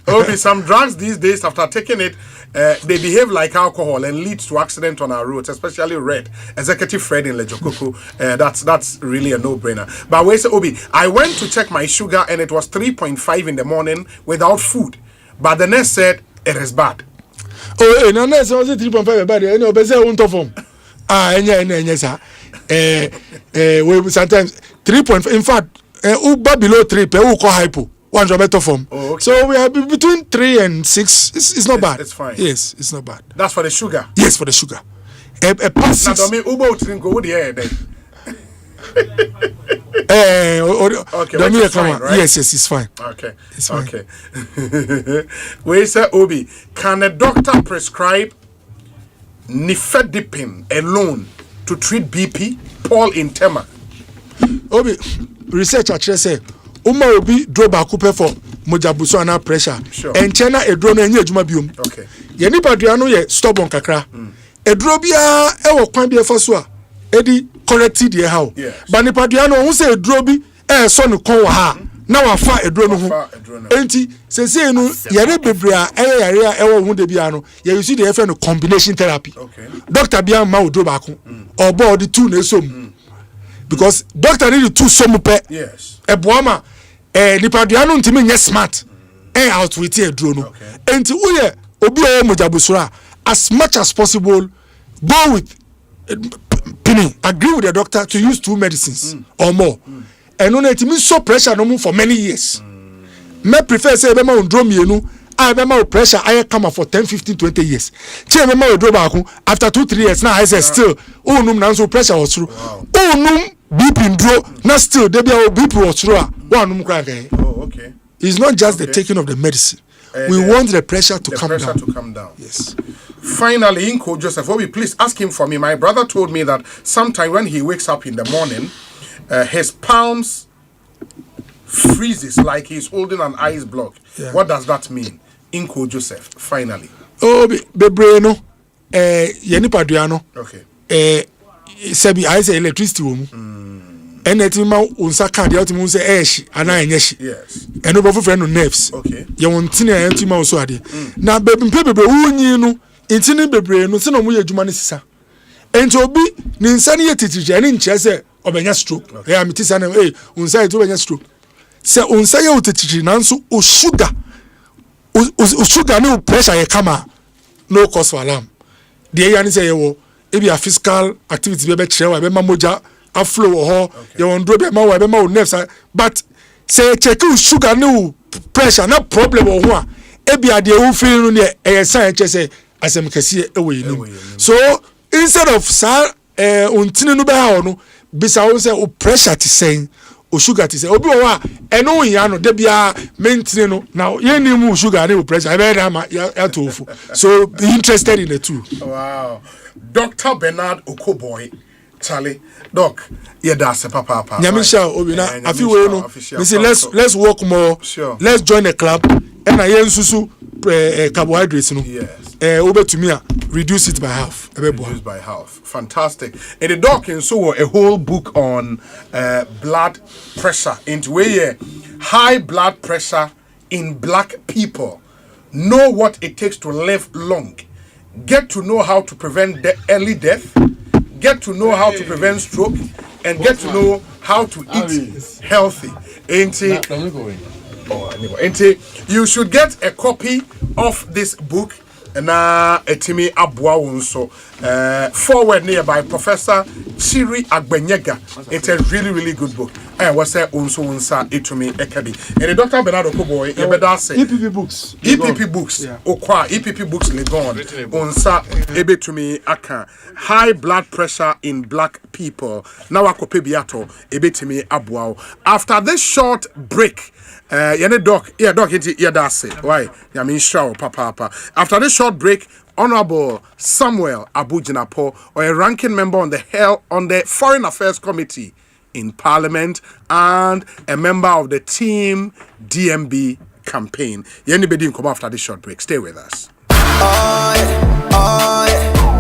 [SPEAKER 1] Obi, some drugs these days after taking it, they behave like alcohol and leads to accident on our roads, especially red. Executive Fred in Lejokoko. That's really a no-brainer. But wait, Obi, I went to check my sugar and it was 3.5 in the morning without food. But the nurse said it is bad.
[SPEAKER 4] Oh, no, nurse was 3.5 bad. You know, but say won't of sir. We sometimes 3.5. In fact, Uber below 3 per who call hypo. One better form.
[SPEAKER 1] Oh, okay.
[SPEAKER 4] So we are between 3 and 6. It's not bad.
[SPEAKER 1] It's fine.
[SPEAKER 4] Yes, it's not bad.
[SPEAKER 1] That's for the sugar.
[SPEAKER 4] Yes, for the sugar. A past 6.
[SPEAKER 1] Now, don't mean Uber drink go there then. Okay, it's fine, right?
[SPEAKER 4] Yes, it's fine.
[SPEAKER 1] Okay,
[SPEAKER 4] it's fine.
[SPEAKER 1] Okay. Wait, sir, Obi, can a doctor prescribe nifedipine alone to treat BP? Paul in Tema.
[SPEAKER 4] Obi, research actually say, Uma obi draw back for mojabuso ana pressure.
[SPEAKER 1] Sure.
[SPEAKER 4] And China a drone and yejuma bium.
[SPEAKER 1] Okay.
[SPEAKER 4] Yeni paduano ye stubborn kakra. A drobia ewo kwan bi efasua. Edi corrected ye how.
[SPEAKER 1] Yes.
[SPEAKER 4] But ni paduano who say drobi so no kon wa ha. Na wa fa edro no ho. Enti sese no yare bebrea yare ewo hu de bia no ye use the FN combination therapy.
[SPEAKER 1] Okay.
[SPEAKER 4] Doctor bia ma odro back. Obo the two na esom. Because doctor need two somupe.
[SPEAKER 1] Yes.
[SPEAKER 4] Eboama nipaduano ntimi nye smart. Out with a drone. Enti uye obi o mojabusura as much as possible go with Penny, agree with the doctor to use 2 medicines or more. And on it means so pressure no more for many years. Me prefer say be ma undrom yenu, I be ma pressure I come for 10, 15, 20 years. Che me ma odro ba after 2-3 years now I say still num na so pressure was through. Num BP ndro na still dey be BP was through. One num kra gan.
[SPEAKER 1] Oh, okay.
[SPEAKER 4] It's not just the taking of the medicine. We want the pressure to come down.
[SPEAKER 1] To come down.
[SPEAKER 4] Yes.
[SPEAKER 1] Finally, Inko Joseph, Obi, please ask him for me. My brother told me that sometime when he wakes up in the morning, his palms freezes like he's holding an ice block. Yeah. What does that mean? Inko Joseph, finally.
[SPEAKER 4] Oh, bebreno, yeni paduano.
[SPEAKER 1] Okay.
[SPEAKER 4] Sebi I say electricity womu. Anything ma unsa card ya timu say eshi ana enyeshi.
[SPEAKER 1] Yes.
[SPEAKER 4] Eno bofu friend no nerves.
[SPEAKER 1] Okay.
[SPEAKER 4] Ya wontine enti ma so ade. Na bebre wunyi no intini bebre no se no mu yedwuma ne sisa. Enti obi ni nsa ne yetitije ani nche se obenya stroke. Ya mitisa na unsa eto obenya stroke. Se unsa ye otitije nanso o sugar o sugar ne o pressure ye kama no cause for alarm. De ya ni say ye wo e be a physical activity be kire wa be mamoja aflow ho ye won do be ma wa be ma o nerves but say check you sugar no pressure no problem o ho a e be ade wo feel no ne e sign che say asem kase e we ni so instead of sir untini no be ha no bisa wo say o pressure ti saying o sugar ti say obi wo a eno ya no de bia mentini no now ye ni mu sugar ne o pressure e be na ma ya tofu so be interested in the two.
[SPEAKER 1] Wow. Dr. Bernard Okoboy, Charlie, Doc, yeah, that's a papa.
[SPEAKER 4] Nyamisha, Obina, I feel well. We say let's work more.
[SPEAKER 1] Sure.
[SPEAKER 4] Let's join a club. And I yen susu carbohydrates.
[SPEAKER 1] Yes.
[SPEAKER 4] Over to me, reduce it by half.
[SPEAKER 1] Reduce by half. Fantastic. And the doc and so a whole book on blood pressure into where high blood pressure in black people. Know what it takes to live long. Get to know how to prevent early death, get to know how to prevent stroke, and get to know how to eat healthy. You should get a copy of this book. Na etimi abua wonso forward nearby Professor Chiri Agbenyega. It's a really good book. Was say unso wonsa etumi ekabi. And Dr. Bernard Okoboy e beda say
[SPEAKER 4] EPP books.
[SPEAKER 1] EPP books. Okwa EPP books Legon. Unsa ebetumi aka. High blood pressure in black people. Now akope biato ebetimi abua. After this short break, doc, that's it. Why? I mean, sure, papa. After this short break, Honorable Samuel Abujinapo, or a ranking member on the Foreign Affairs Committee in Parliament and a member of the Team DMB campaign. Anybody can come after this short break. Stay with us.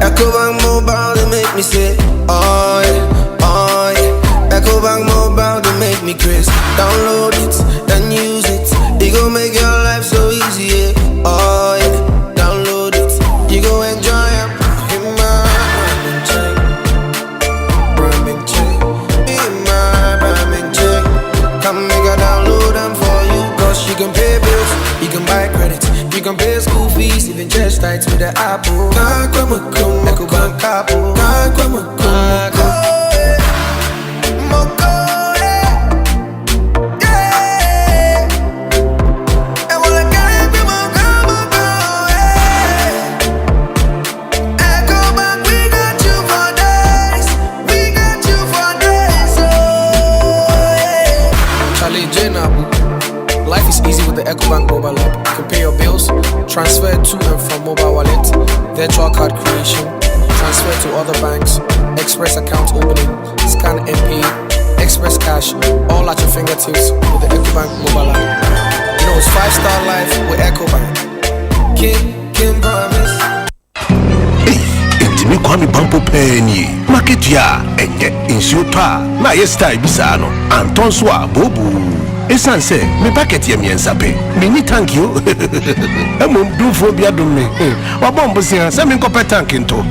[SPEAKER 18] Ecobank Mobile, they make me say, oh yeah, oh yeah. Ecobank Mobile, they make me crazy. Download it and use it. It gon' make your life so easy, yeah. Oh yeah, download it. You gon' enjoy it. In my ramen check, in my ramen check. Come make a download them for you. Cause you can pay bills, you can buy credit, you can pay school fees, even church nights with the Apple. Ecobank Apple.
[SPEAKER 19] Life is easy with the Ecobank mobile app. You can pay your bills, transfer to and from mobile wallet, virtual card creation, transfer to other banks, express account opening, scan and pay, express cash, all at your fingertips with the Ecobank mobile app. You know it's 5-star life with Ecobank. Kim promise.
[SPEAKER 22] Intimi kwami bampo penny. Market ya enye insuta. Na yesta ibisa no. Anton swa bobu. Esan se me packet ye miensa pe. Me thank you. Emo do phobia do me. Wa bombo sia se me nkope tank into.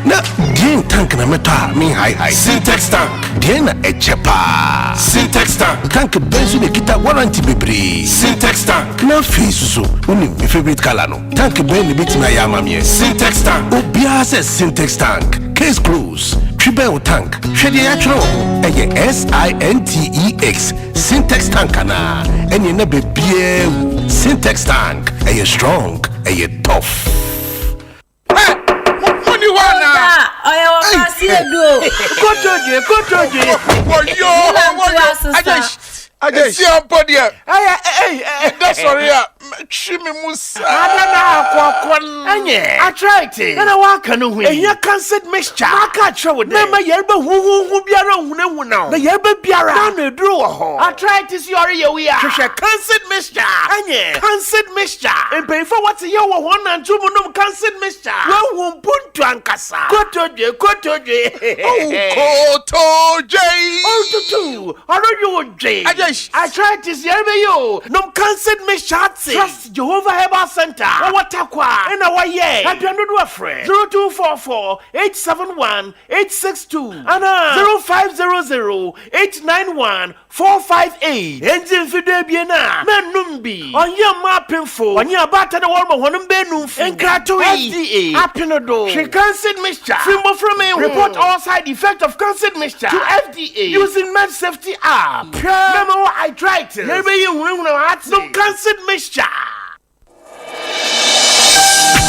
[SPEAKER 22] Na dien tank na meta me high. Syntax tank. Dien na echepa. Syntax tank. Tank benzu me kita warranty bebre. Syntax tank. Na face so uni my favorite color no. Tank ben ni bit na yama me. Syntax tank. Obia se Syntax tank. Case close. Tribel tank. Shedi actual. Eye SINTEX. Syntax tank na. Enye na bebie. Syntax tank. Eye strong. Eye tough.
[SPEAKER 1] I just see a body. That's sorry. Shimmy Musa.
[SPEAKER 10] I tried it. And I walk on the way. And you can't sit mixture. I can't show it. Never yerba who be around now. The yerba biara. I tried to see your we are. Can't sit mixture. And yeah, can't sit mixture. And pay for what's your 1 and 2 months can't sit mixture. Well, won't put to Ankasa. Koto J. Oh, Koto J. Oh, to 2. How do you J? I tried to see you. No can't sit mixture. Trust Jehovah Herbal Center. Watakwa. And our year. I don't do a friend. 0244 871 862 and 0500 891 458. Engine Fidebiana. Menumbi. On your mapping for. On your batter the warmer one benum. And Krato FDA. Apinodo. She canceled mixture. Fimbo from a report all side effect of canceled mixture to FDA using Med Safety app. Remember I tried to. Maybe you will know no canceled mixture.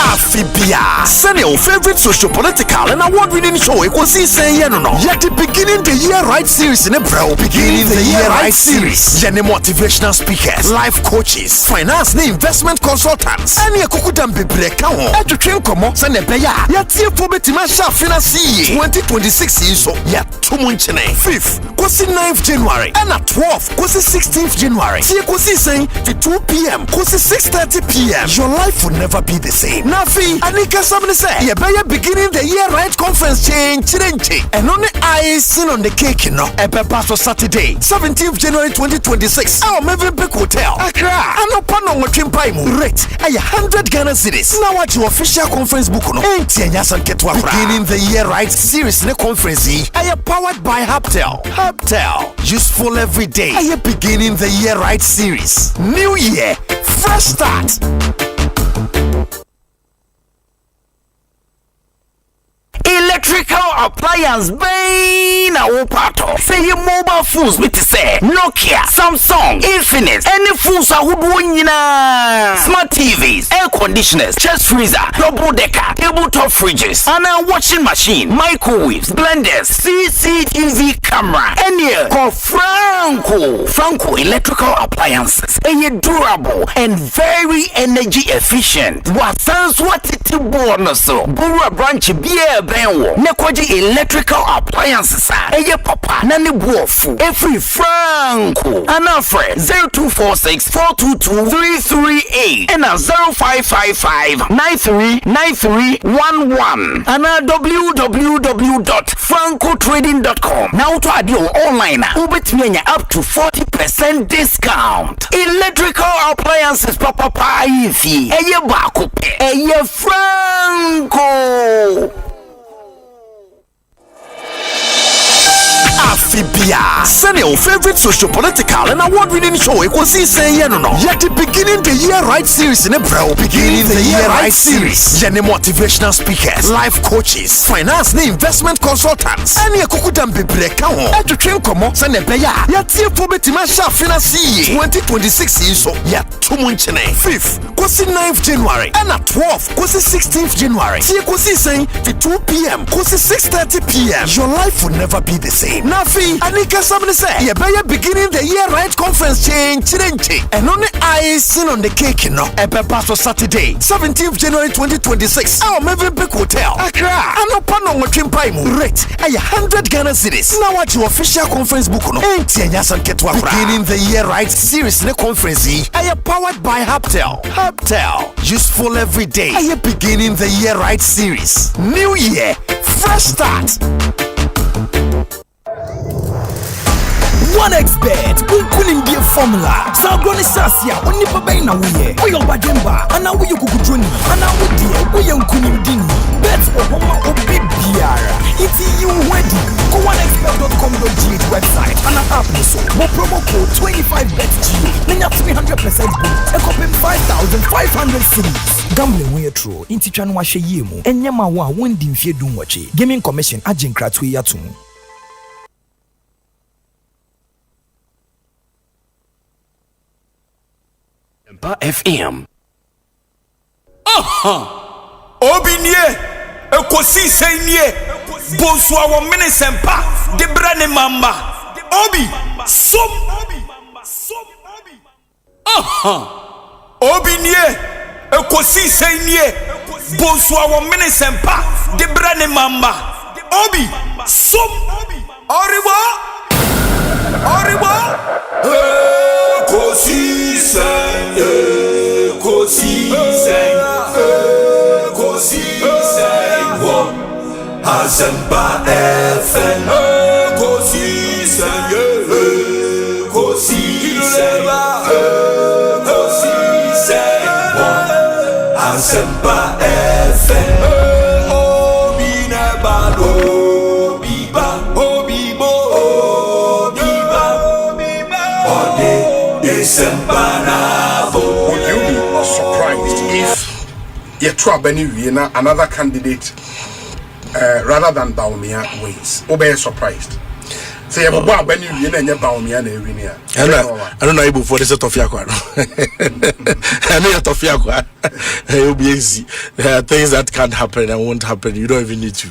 [SPEAKER 22] Afibia. Send your favorite socio-political and award-winning show Ekosiisen On Asempa. Yet the beginning the year right series in April. Beginning the year right series. Yet motivational speakers, life coaches, finance and investment consultants. Any kukudam bebreka ho. Eto train komo send a beya. Yet for betimasha finance 2026 so yet 2 months 5th, kosi 9th January and at 12th, kosi 16th January. See Ekosiisen to 2 p.m. kosi 6:30 p.m. Your life will never be the same. Nafi, Anika Samne say, you better beginning the year right conference change. And on the icing on the cake, you know, a pass Saturday, 17th January 2026. Our Maven Peak Hotel, Accra. And open on what rate, 100 Ghana cities. Now what your official conference book, no, beginning the year right series in the conference. I am powered by Haptel. Useful every day. I am beginning the year right series. New year, fresh start. Electrical appliance bane a wopato. Say your mobile phones with say Nokia, Samsung, Infinix, any phones are woodwinina. Smart TVs, air conditioners, chest freezer, double decker, tabletop fridges, and a washing machine, microwaves, blenders, CCTV camera, any call Franco electrical appliances. And durable and very energy efficient. What sounds what it bonus so Bura branch beer benwo Nekoji electrical appliances eye papa na ne buofu every franco anafre 0246-422-338 and 0555-939311 and www.francotrading.com. Now to add your online up to 40% discount. Electrical appliances papa ifi eye bakope eye franco. Afibia, send your favorite socio-political and award-winning show Ekosiisen On Asempa. Yet the beginning the year right series in April. Beginning the year right series. Yet motivational speakers, life coaches, finance and investment consultants. And ye kukudam bebreka ho. At the train komo send a beya. Yet see for betimasha finance 2026 so yet 2 months 5th, kosi 9th January and at 12th, kosi 16th January. See Ekosiisen to 2 p.m. kosi 6:30 p.m. Your life will never be the same. Nafi, Anika somebody say, you better beginning the year right conference change. And on the icing on the cake, you know, a pass for Saturday, 17th January 2026. Our Mavenpick Hotel, Accra, and open on what rate, 100 Ghana cities. Now what your official conference book on beginning the year right series in the conference. I powered by Haptel. Haptel, useful every day. I beginning the year right series. New year, fresh start.
[SPEAKER 5] One expert, we couldn't be a formula. Sagroni Sasia, only Pabena, we are Bajemba, and now we Kukujuni, and now we couldn't dini. Bet Obama or Big Biara. It's you wedding. Go onexpert.com.gh website and an app so. More promo code 25BETGU. Then 300% boost. A copy 5,500 cities. Gambling when you're true. Inti Chanwashe Yemu. And Yamawa won't dimfie do watch. Gaming Commission Agent Kratwe Yatum.
[SPEAKER 22] FM.
[SPEAKER 13] Obinie, Ekosiisen nie, Bonsu awon Asempa, de brane mamba. Obi, som. Obinie, Ekosiisen nie, Bonsu awon Asempa, de brane mamba. Obi, som. Oribo. Ekosiisen, On Asempa FM. Ekosiisen, On Asempa FM. Obi nebado, biba, obibo.
[SPEAKER 1] Would you be surprised if you try another candidate rather than Baumia wins? Obey surprised. Say you go Benny and you Baumia na
[SPEAKER 10] I don't know able for the set of Yakwa. I know your Tofiakwa. It will be easy. There are things that can't happen and won't happen. You don't even need to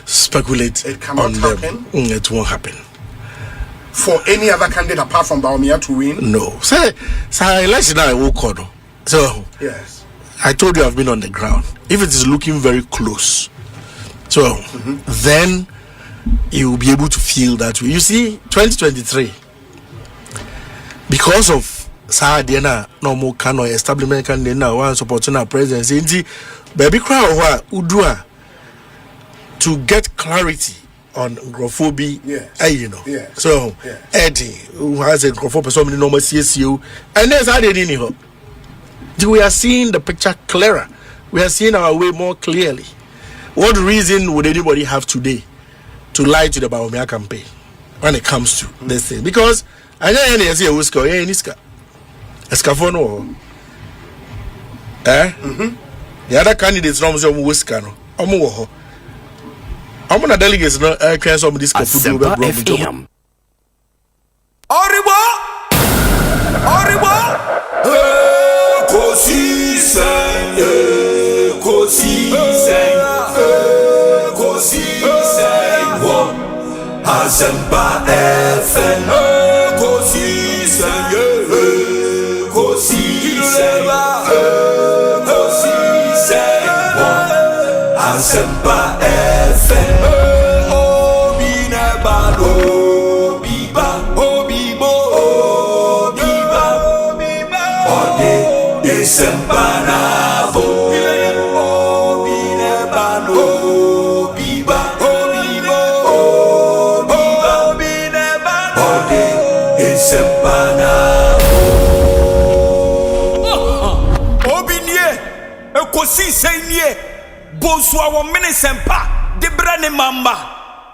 [SPEAKER 10] speculate.
[SPEAKER 1] It cannot happen.
[SPEAKER 10] It won't happen.
[SPEAKER 1] For any other candidate apart from Baumia to win?
[SPEAKER 10] No. Say election now I will call. So
[SPEAKER 1] yes.
[SPEAKER 10] I told you I've been on the ground. If it is looking very close, so then you will be able to feel that way. You see, 2023, because of Saadiana, no more can or establishment candidate now one supporting our presidency, baby crowd Udua to get clarity on Grophobia, you know.
[SPEAKER 1] Yes.
[SPEAKER 10] So Eddie, who has a Grophobia, so many normal CSU, and there's added in here. We are seeing the picture clearer. We are seeing our way more clearly. What reason would anybody have today to lie to the Baumia campaign when it comes to this thing? Because I know any say Usko, Niska. Escafono. The other candidates don't say Uskano. Omo. I'm gonna delegates no can some this
[SPEAKER 22] Asempa FM.
[SPEAKER 13] Oribo. Ekosiisen, On Asempa FM. Ekosiisen, On Asempa FM. Sempanabo Obinebano Obiba Obinebano Ode Sempanabo Obinie Ekosiise nie Bonsu awon Asempa de brane mamba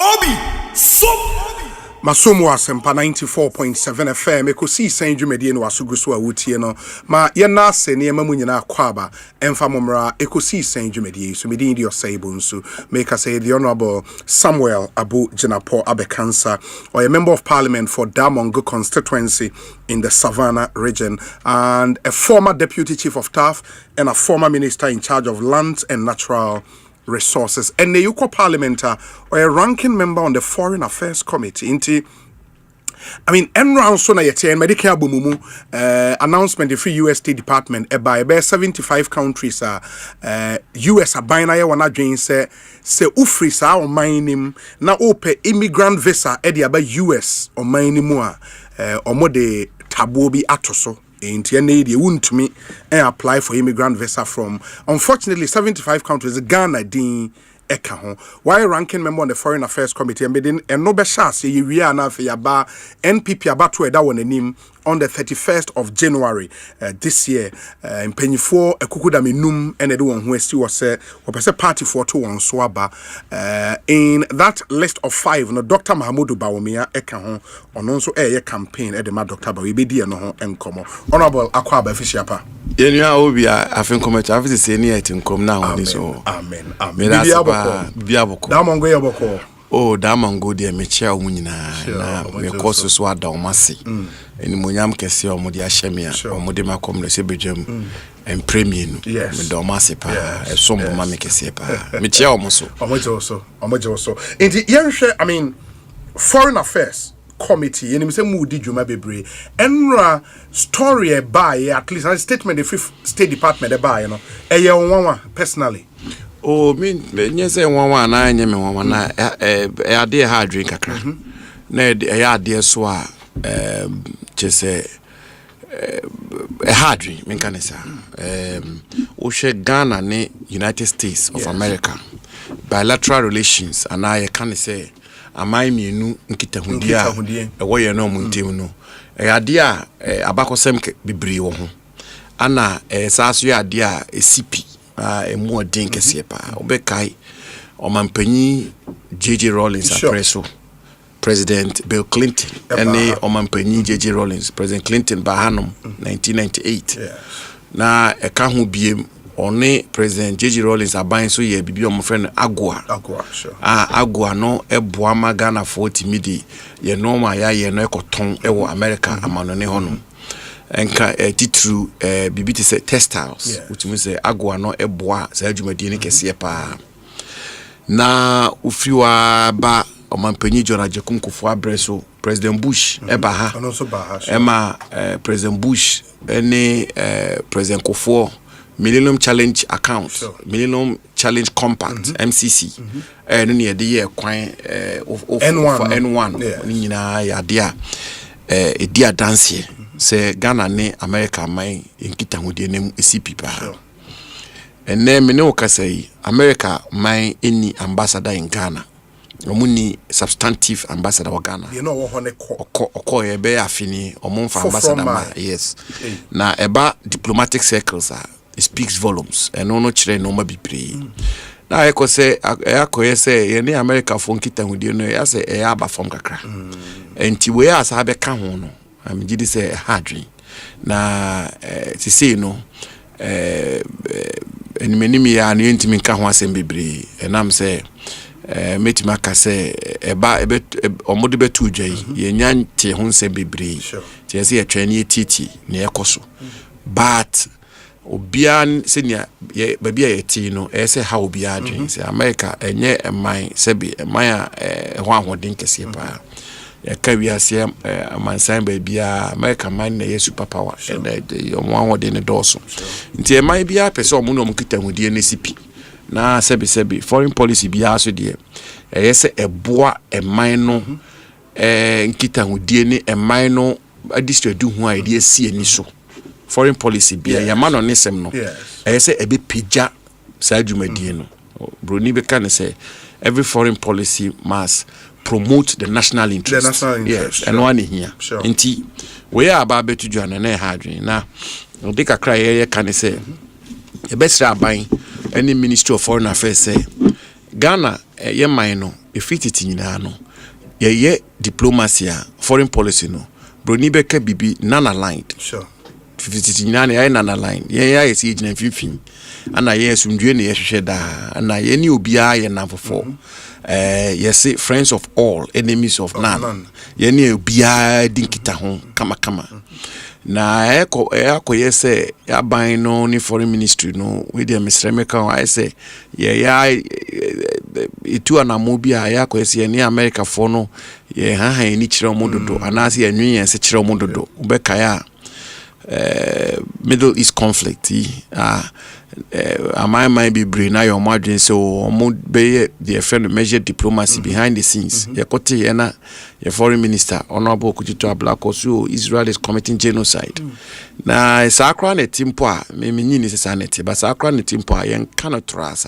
[SPEAKER 13] Obi som
[SPEAKER 1] Masomo Asempa 94.7 FM Ekosiise Ndwumedie no asuguso awutie no ma ye na ase ne mamu nyina akwaba emfa momra Ekosiise Ndwumedie so medin di Osei Bonsu make us say the Honorable Samuel Abu Jinapo Abekansa or a member of parliament for Damongo constituency in the Savannah region and a former deputy chief of staff and a former minister in charge of lands and natural resources and the Yuko parliamentar or a ranking member on the foreign affairs committee enround so na yete medical bumumu announcement the free US State Department by 75 countries US abina ya wana dwen se ufri sa o minim na ope immigrant visa e de aba US o minimu a omode tabo bi atoso inti ene de wuntumi apply for immigrant visa from unfortunately 75 countries Ghana din eka ho why ranking member on the foreign affairs committee and no be chance ye wi ana fe yaba NPP abato eda wonanim on the 31st of January this year mpanyifo ekukuda menum ene de won ho esti wo se party for to won so aba in that list of 5 no Dr. Mahamudu Bawumia eka ho ono nso eye campaign e de ma Dr. Bawi be die no ho enkomo honorable akwaba officiapa
[SPEAKER 2] yenua obi afin comment afisi se ni etin kom na woni so
[SPEAKER 1] amen
[SPEAKER 2] biaboko
[SPEAKER 1] damongo yaboko
[SPEAKER 2] oh damongo de mechia omunyina na me course so ada omase eni monyam kese omode ahyemia omode makom no se bedwam en premier no me do omase pa esombo ma me kese pa mechia omoso
[SPEAKER 1] omojo inti yenhwe foreign affairs committee yenim se mudi djuma bebre enra story by at least a statement the fifth State Department by eye wonwa personally
[SPEAKER 2] me nyese wonwa na anye me wonwa na ade ha drink kakra na ade so a chese ha drink me kanisa o she Ghana ne United States of America bilateral relations and I can say amai mienu nkitahundia ewo ye no muntem no ade a abakosem bibiri wo ho ana saaso ya ade a esipi emu odin kese pa obekai omampanyi JJ Rawlings apreso President Bill Clinton and omampanyi JJ Rawlings President Clinton bahanum 1998 na eka ho biem one President JJ Rawlings aban so ye bibi omo friend Agua sure Agua no eboa magana 40 midi ye normal ya ye no ekoton ewo America amano ne hono enka titru bibi te say textiles which means Agua no eboa sa adwumadi ne kese pa na ufiwa ba omampanyi John Ajekum Kufuor Abreso President Bush ebaha ema President Bush any President Kufuor Millennium Challenge account Millennium Challenge Compact MCC no ne de ye kwan N1 nyina ya de a dia dance se Ghana ne America mai enkita hodie nem CP pa enne me ne okasai America mai any ambassador in Ghana omuni substantive ambassador wa Ghana
[SPEAKER 1] you know wo ne
[SPEAKER 2] ko ye be afini omumfa ambassador ma yes na eba diplomatic circles it speaks volumes and no chire no ma bibiri na ekose akoye se ye ne America fo nkita hudie no ya se e aba fom kakra enti we asa be ka ho no amgidi se hadri na ti se no enmenimi ya no ntimi ka ho asem bibiri enam se metima ka se eba omode betu dwai ye nyante ho nsem bibiri ti ye se ye twani etiti na ekoso but obian senior ye babia yeti no ese ha obia adwen se America enye eman sebi eman a ho ahoden kese pa ya ka wi ase amansan babia America man na ye super power and yo ho ahoden doso nti eman bia pese omo no mkita hudie ne sipi na sebi foreign policy bia so de yese eboa eman no nkita hudie ne eman no district ho a ye sie ni so foreign policy bia ya man on nisem no e say e be pija sa dwumadie no broni be kan say every foreign policy must promote the national interest. Yes, and one here. Inti we are about to join an hadrin now. They can cry here can say the best rabbi any Ministry of Foreign Affairs say Ghana ye mino if it in no ye diplomacy foreign policy no broni beka bibi non aligned. Sure. 59 non aligned. Ye is age and 15 and I yes undwe ne yehwehwe da and I any obia ye na for yes friends of all enemies of none ye ne obia dinkita ho kama na eko yes ya ban no ni foreign ministry no we dey Mr. Emeka I say ye itu anamobia ya ko yes ye ni America for no ye ni kire omododo anase ye nwen ye se kire omododo ubeka ya Middle East conflict am I might be brain now your margin so be the friend measure diplomacy behind the scenes your kote na your foreign minister honorable Kujito Ablakosu Israel is committing genocide na sakra ne timpo a me nyini se sanete but sakra ne timpo a yen cannot trust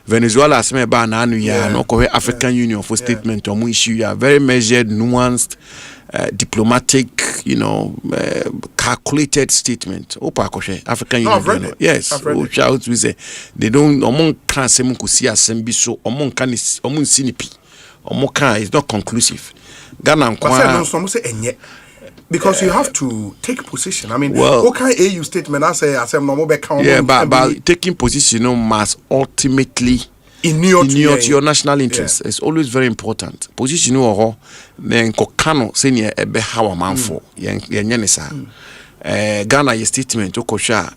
[SPEAKER 2] Venezuela aseme ba na anu ya no ko African Union for statement on issue ya very measured nuanced diplomatic, calculated statement. African Union. Yes, which we say they don't. Among can say munkusi asembi so. Among can is among sinipi. Among can is not conclusive. Ghana
[SPEAKER 1] because you have to take position. I mean, what kind of AU statement I say no more.
[SPEAKER 2] Yeah, but taking position must ultimately in your national interest. It's always very important. Position or then kokano senior ebe hawa manfo yenyenisa. Ghana your statement okosha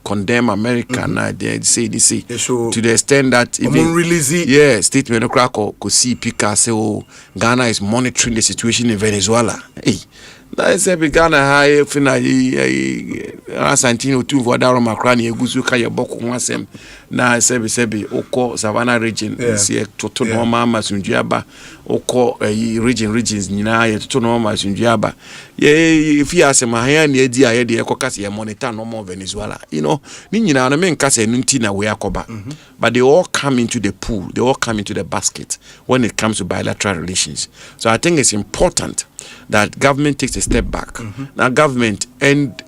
[SPEAKER 2] condemn America na they say to the extent that even statementokrako ko see pika say Ghana is monitoring the situation in Venezuela. Hey, that is a Ghana high fina Santino tu vodaro makrani eguzu ka ye boko wasem na sebi oko Savannah region see toto no mama sunjiaba oko regions nyina ye toto no mama sunjiaba ye if you asem ha na edi aye de ekokase ye monitor no more Venezuela ni nyina na men kase nti na we akoba but they all come into the pool, they all come into the basket when it comes to bilateral relations. So I think it's important that government takes a step back. Now government and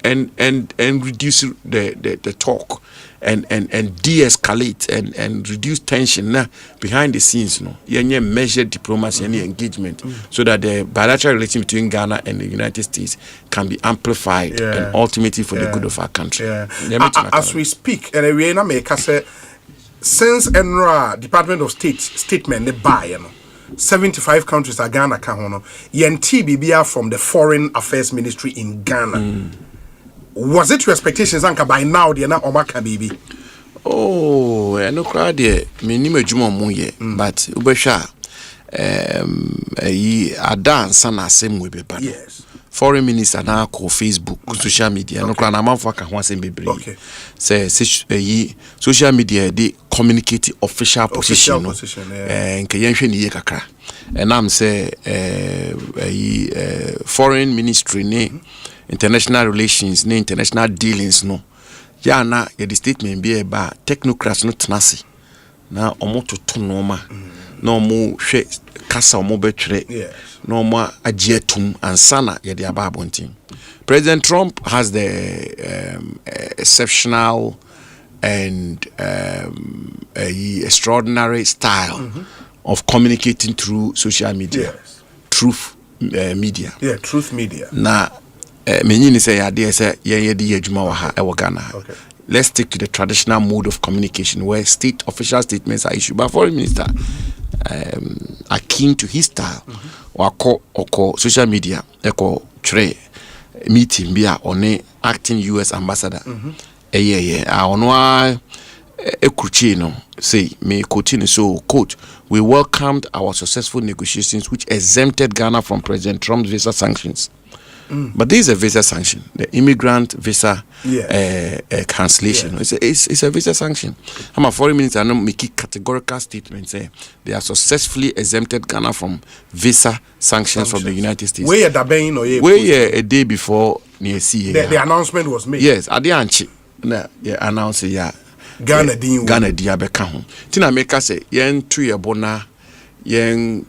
[SPEAKER 2] reduce the talk and de-escalate and reduce tension behind the scenes. Measure diplomacy and engagement so that the bilateral relations between Ghana and the United States can be amplified and ultimately for the good of our country.
[SPEAKER 1] As we speak, and we make since Enra Department of State statement they buy 75 countries are Ghana kahono yenti bibia from the Foreign Affairs Ministry in Ghana. Was it your expectations anka by now the na omaka bibi?
[SPEAKER 2] Oh, no crowd there me ni medwuma mu ye but ubesha adan sana same we be bad. Yes. Foreign minister na call Facebook, social media. No crowd na manfo aka ho asem bebre. Say social media they communicate official position no. Nke yenhwe ni ye kakra. And I'm say foreign ministry ne international relations ne international dealings no. Ya na ye the statement be ba technocrats no tenase. Na omo toto no ma. Na omo hwe kasa omo betwere. No more ajetum and sana yedi ababontin. President Trump has the exceptional and extraordinary style of communicating through social media. Truth media.
[SPEAKER 1] Yeah, truth media.
[SPEAKER 2] Na menini say ade say yedi adwuma wa ha e wo Ghana. Let's stick to the traditional mode of communication where state official statements are issued by foreign minister akin to his style. Oko social media eko tre meeting bia one acting US ambassador ono ekuchi no say me continue so quote we welcomed our successful negotiations which exempted Ghana from President Trump's visa sanctions. But this is a visa sanction, the immigrant visa cancellation. It's a visa sanction. I'm a foreign minister and make categorical statements say they are successfully exempted Ghana from visa sanctions from the United States.
[SPEAKER 1] Where a day before
[SPEAKER 2] near see
[SPEAKER 1] the announcement was made.
[SPEAKER 2] Yes, Adianchi. Announce
[SPEAKER 1] Ghana
[SPEAKER 2] beka ho. Tina make say yen to ye bona yen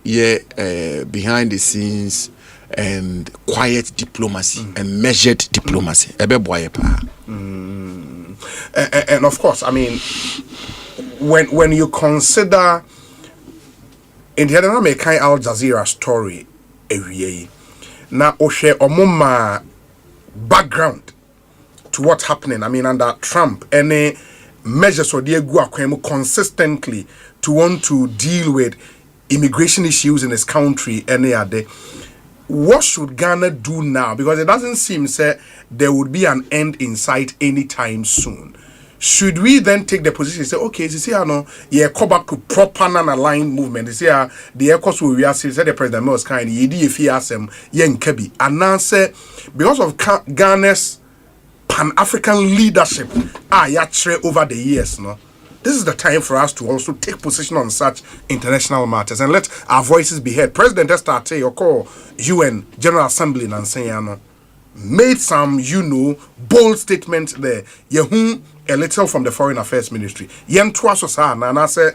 [SPEAKER 2] behind the scenes and quiet diplomacy and measured diplomacy. Ebe boye pa.
[SPEAKER 1] And of course, I mean, when you consider in the other make Al Jazeera story now Osei omoma background to what's happening. I mean, under Trump, any measures or the consistently to want to deal with immigration issues in his country any other. What should Ghana do now? Because it doesn't seem say there would be an end in sight anytime soon. Should we then take the position and say, okay, you see, come back to proper and aligned movement? You see, the Ecos will react, said the president was kind, if he asked him, Kebi, and now say, because of Ghana's Pan-African leadership, over the years, no. This is the time for us to also take position on such international matters and let our voices be heard. President Estarte, your call UN General Assembly, and saying, made some, bold statements there. A little from the Foreign Affairs Ministry. And I said,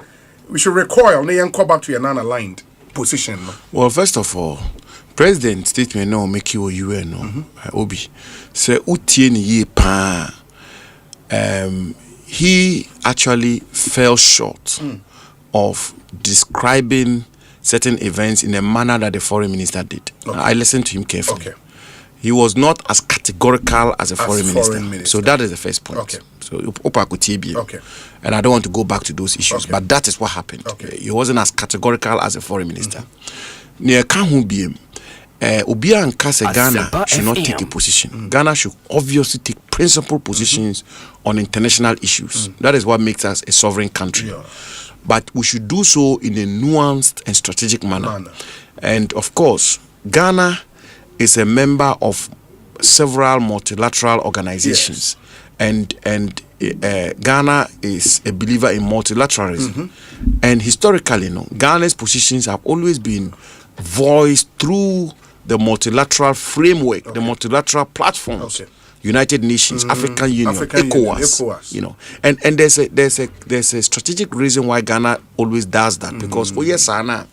[SPEAKER 1] we should recoil and come back to a non-aligned position.
[SPEAKER 2] Well, first of all, President statement no make you UN no obi say utieni ye pa he actually fell short of describing certain events in a manner that the foreign minister did. Okay. I listened to him carefully. Okay. He was not as categorical as a foreign minister. So that is the first point. Okay. So okay. And I don't want to go back to those issues, but that is what happened. Okay. He wasn't as categorical as a foreign minister. Near Kahun Obia and Kase Ghana should not take a position. Ghana should obviously take principal positions on international issues. That is what makes us a sovereign country. Yeah. But we should do so in a nuanced and strategic manner. And of course, Ghana is a member of several multilateral organizations. Yes. And Ghana is a believer in multilateralism. And historically, Ghana's positions have always been voiced through the multilateral framework, the multilateral platforms, United Nations, African Union, ECOWAS. And there's a strategic reason why Ghana always does that, because for yes, Anna,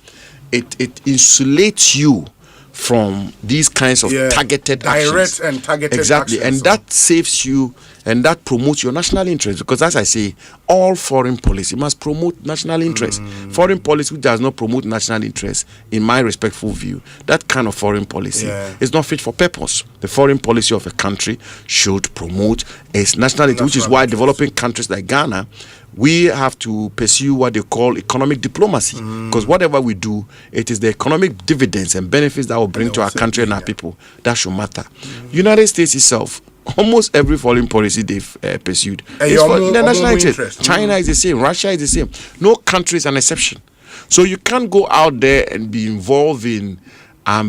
[SPEAKER 2] it insulates you from these kinds of targeted
[SPEAKER 1] direct
[SPEAKER 2] actions.
[SPEAKER 1] And targeted
[SPEAKER 2] actions. And that saves you and that promotes your national interest, because as I say, all foreign policy must promote national interest. Foreign policy which does not promote national interest, in my respectful view, that kind of foreign policy is not fit for purpose. The foreign policy of a country should promote its national interest, which is why developing countries like Ghana, we have to pursue what they call economic diplomacy, because whatever we do, it is the economic dividends and benefits that will bring to our country and our people that should matter. United States itself, almost every foreign policy they've pursued is for the national interest. China is the same, Russia is the same. No country is an exception. So you can't go out there and be involved in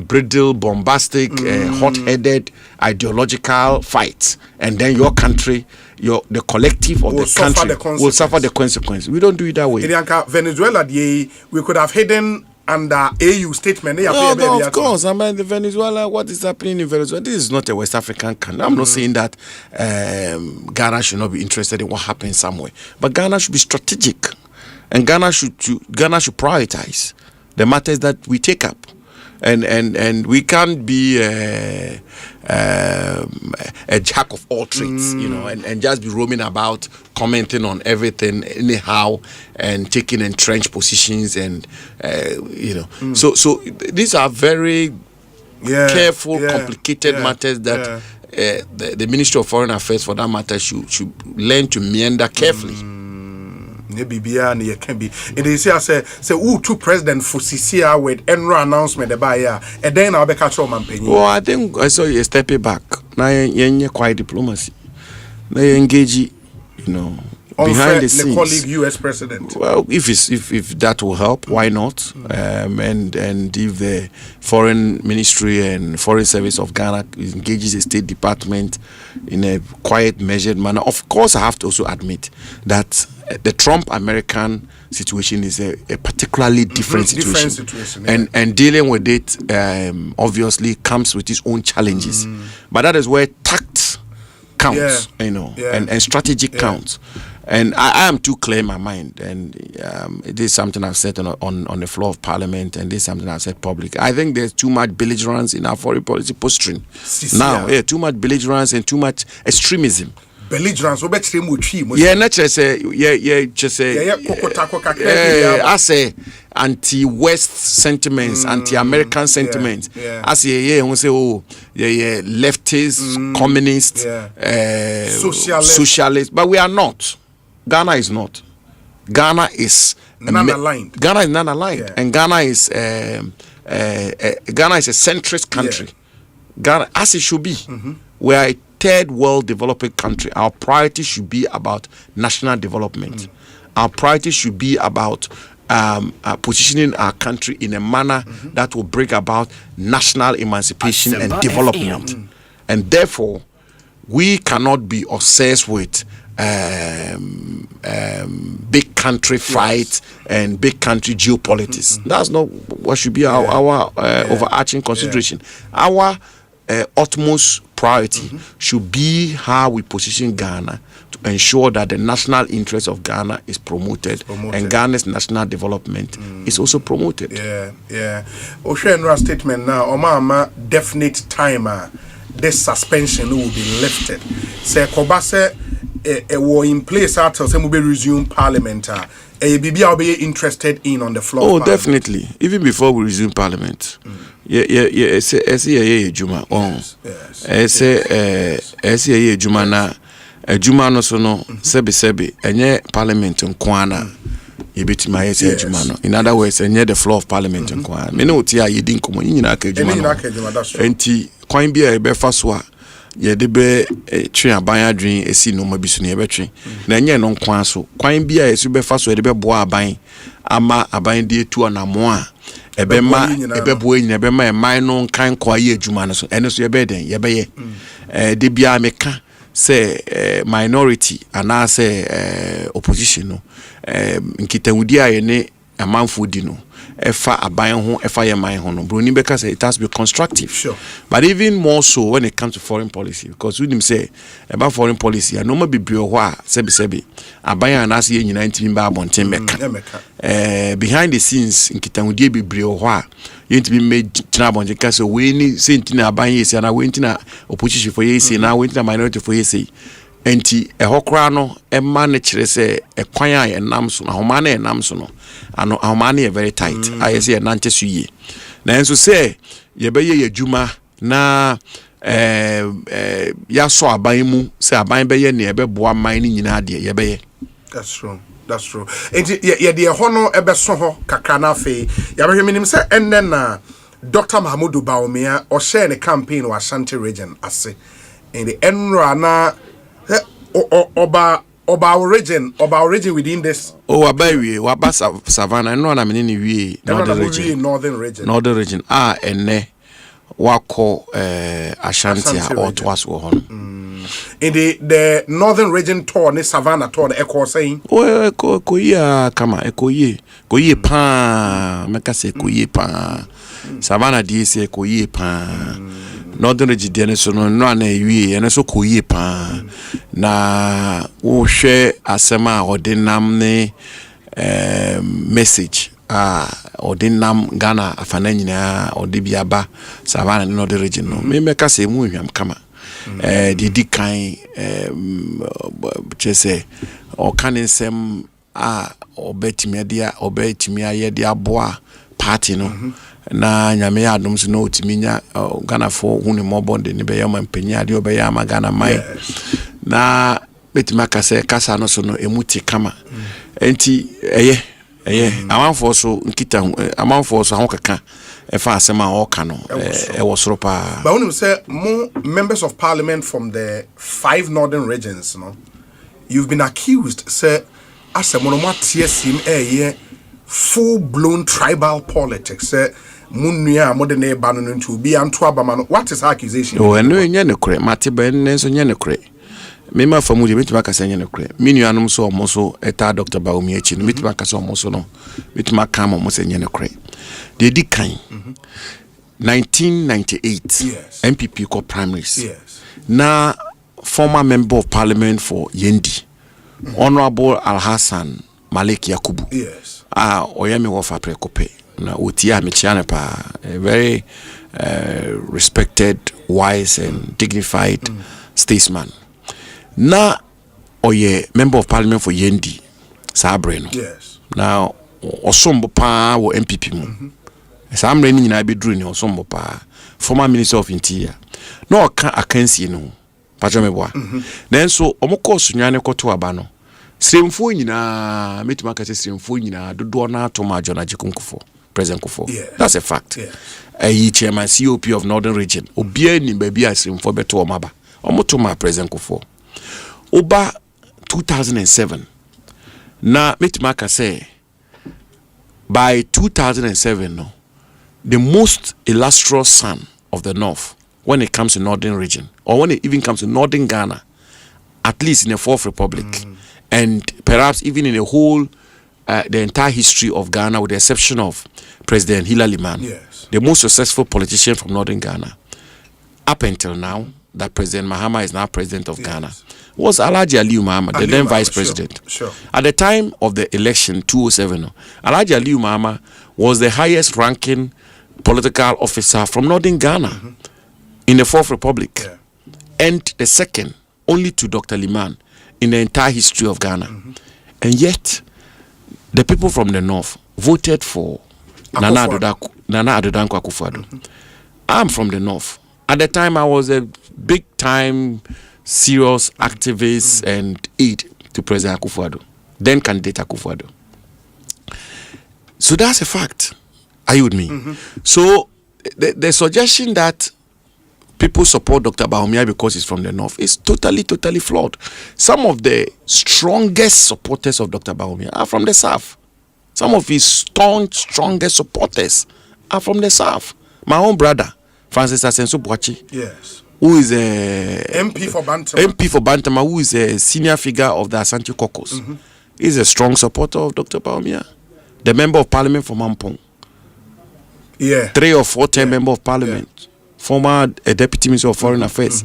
[SPEAKER 2] brittle, bombastic, hot-headed, ideological fights, and then your country, the collective of the country will suffer the consequences. We don't do it that way.
[SPEAKER 1] Venezuela, we could have hidden under AU statement.
[SPEAKER 2] Of course. I mean, Venezuela, what is happening in Venezuela? This is not a West African country. I'm not saying that Ghana should not be interested in what happens somewhere, but Ghana should be strategic, and Ghana should prioritize the matters that we take up. And we can't be a jack of all trades, and just be roaming about commenting on everything anyhow and taking entrenched positions and So these are very careful, complicated matters that the Ministry of Foreign Affairs, for that matter, should learn to meander carefully.
[SPEAKER 1] It is here say two president for CCR with Enro announcement about and then I'll be catch on.
[SPEAKER 2] Well, I think I saw you step back. Now you quiet diplomacy. Now you engage, behind the scenes.
[SPEAKER 1] Colleague US president.
[SPEAKER 2] Well, if that will help, why not? And if the foreign ministry and foreign service of Ghana engages the State Department in a quiet, measured manner, of course, I have to also admit that the Trump American situation is a particularly different situation. And dealing with it obviously comes with its own challenges. But that is where tact counts, and strategy counts. And I am too clear in my mind, and it is something I've said on the floor of Parliament, and this is something I've said public. I think there's too much belligerence in our foreign policy posturing now. Too much belligerence and too much extremism.
[SPEAKER 1] Belligerence,
[SPEAKER 2] I say anti-West sentiments, anti-American sentiments. I say leftist, communist, socialist, but we are not. Ghana is not. Ghana is
[SPEAKER 1] non-aligned.
[SPEAKER 2] And Ghana is a centrist country. Ghana, as it should be. We are a third world developing country. Our priority should be about national development. Our priority should be about positioning our country in a manner that will bring about national emancipation and development. And therefore, we cannot be obsessed with big country fight and big country geopolitics. That's not what should be our overarching consideration. Our utmost priority should be how we position Ghana to ensure that the national interest of Ghana is promoted. And Ghana's national development is also promoted.
[SPEAKER 1] Osei statement now, Omama definite timer, this suspension will be lifted. Say Kobase were in place after we will resume Parliament. Bibi will be interested in on the floor.
[SPEAKER 2] Oh, definitely. Even before we resume Parliament. Juma. Juma na Juma no so no sebi enye Parliament nkwana yebetima yesi Juma no. In other words, enye the floor of Parliament nkwana. Me no utia yedi nkomo nyina ka Juma no. Enti kwan bia ebe fa so a yede be twe aban adwen esi no mabisu ne ebe twe. Na enye no nkwan so kwan bia yesu be fa so yede be boa aban ama aban de etu anamo a ebema ebebo nyina ebema e man no kan kwa ye adwuma no so ene so yebe den yebe ye de bia meka say minority ana say opposition no nkitawudi aye ne amanfo di no efa aban ho efa ye man ho no broni beka say it has to be constructive.
[SPEAKER 1] Sure.
[SPEAKER 2] But even more so when it comes to foreign policy, because we him say about foreign policy and no ma bebre ho a sebi aban anase ye nyina ntimi ba abonten meka behind the scenes nkitawudi bebre ho a yentimi me tina abonten ka so we ni sentina aban ye say na we ntina opposition for ye say na we ntina minority for ye say enti ehokra no emma ne kire se ekwan a enam so na homa na enam so no ano homa na very tight I say na nche so yie na enso se ye be ye adwuma na ya so aban mu se aban be ye ne ebe boa man ni nyina de ye be ye.
[SPEAKER 1] That's true. Enti ye de ho no ebe so ho kakra na fe ya be hweminim se enne na Dr. Mahmoud Baumia o share the campaign wa Ashanti region ase in the enra na Oba origin within this.
[SPEAKER 2] Abawi waba savannah no na menini wie northern region enne wako Ashanti or twas wo hono
[SPEAKER 1] in the northern region tour ne savannah tour the Ekosiise
[SPEAKER 2] koya kama koye pa meka se koye pa savannah di se koye pa northern region de so no na wie ene so koye pa na wo hwe asema odinam ne message odinam Ghana afana nyina odibiaba savannah no northern region no me meka se mu hwam kama didi kan chese o kanisem obetimi aye dia boa party no na nyame adom so no otiminya Ghana for hunu mobonde ne be yama mpanya de obe yama Ghana mai na betima kasa no so no emuti kama enti eye amanfo so nkita amanfo so ahokaka efa asema oka no e wosoro pa
[SPEAKER 1] but when you say more members of parliament from the 5 northern regions no you've been accused say asemono tiesim full blown tribal politics say munua modern ba no ntu bi anto abama no what is accusation
[SPEAKER 2] eno enye ne kure mate ba nne so nye ne kure Mema famudi mitima ka senya no kre. Me nuanom so omo so eta Dr. Baomi echi no mitima ka so omo so no. Mitima ka mo senya no kre. They di kan. 1998 yes. MPP called primaries.
[SPEAKER 1] Yes.
[SPEAKER 2] Now former member of parliament for Yendi, Honorable Al-Hassan Malik Yakubu.
[SPEAKER 1] Yes.
[SPEAKER 2] Oyemi wofa prekope. Na utia michiane pa a very respected, wise and dignified statesman. Na oye member of parliament for Yendi, Sabreno.
[SPEAKER 1] Yes.
[SPEAKER 2] Now osombo pa wo MPP mu. Some reigning in Abidru in Osombo pa former Minister of Interior. No akansi no. Pajameboa. Then so omoko sunyane koto abano. Srimfo nyina metima kase srimfo nyina dodo na to ma John Ajikunkufu. President Kufo.
[SPEAKER 1] Yeah.
[SPEAKER 2] That's a fact.
[SPEAKER 1] Yeah.
[SPEAKER 2] Chairman COP of Northern Region. Obia ni baby srimfo beto omaba. Omoto ma President Kufo. Oba 2007. Na metima kase by 2007 no. The most illustrious son of the North when it comes to Northern region, or when it even comes to Northern Ghana, at least in the Fourth Republic, and perhaps even in the whole, the entire history of Ghana, with the exception of President Hilary Liman,
[SPEAKER 1] yes.
[SPEAKER 2] the most successful politician from Northern Ghana, up until now, that President Mahama is now president of Ghana, was Alhaji Aliyu Mahama, the then vice president.
[SPEAKER 1] Sure.
[SPEAKER 2] At the time of the election, 2007, Alhaji Aliyu Mahama was the highest ranking political officer from Northern Ghana in the Fourth Republic, and the second only to Dr. Liman in the entire history of Ghana. And yet, the people from the North voted for Nana Addo Akufo-Addo. I'm from the North. At the time, I was a big-time, serious activist and aide to President Akufo-Addo, then candidate Akufo-Addo. So that's a fact. Are you with me? So the suggestion that people support Dr. Baumia because he's from the North is totally flawed. Some of the strongest supporters of Dr. Baumia are from the South. Some of his strongest supporters are from the South. My own brother, Francis Asenso Boachi,
[SPEAKER 1] yes,
[SPEAKER 2] who is a
[SPEAKER 1] MP for Bantama,
[SPEAKER 2] who is a senior figure of the Asante Caucus, is a strong supporter of Dr. Baumia. The member of parliament for Mampong. 3 or 4 term member of parliament, former deputy minister of foreign affairs,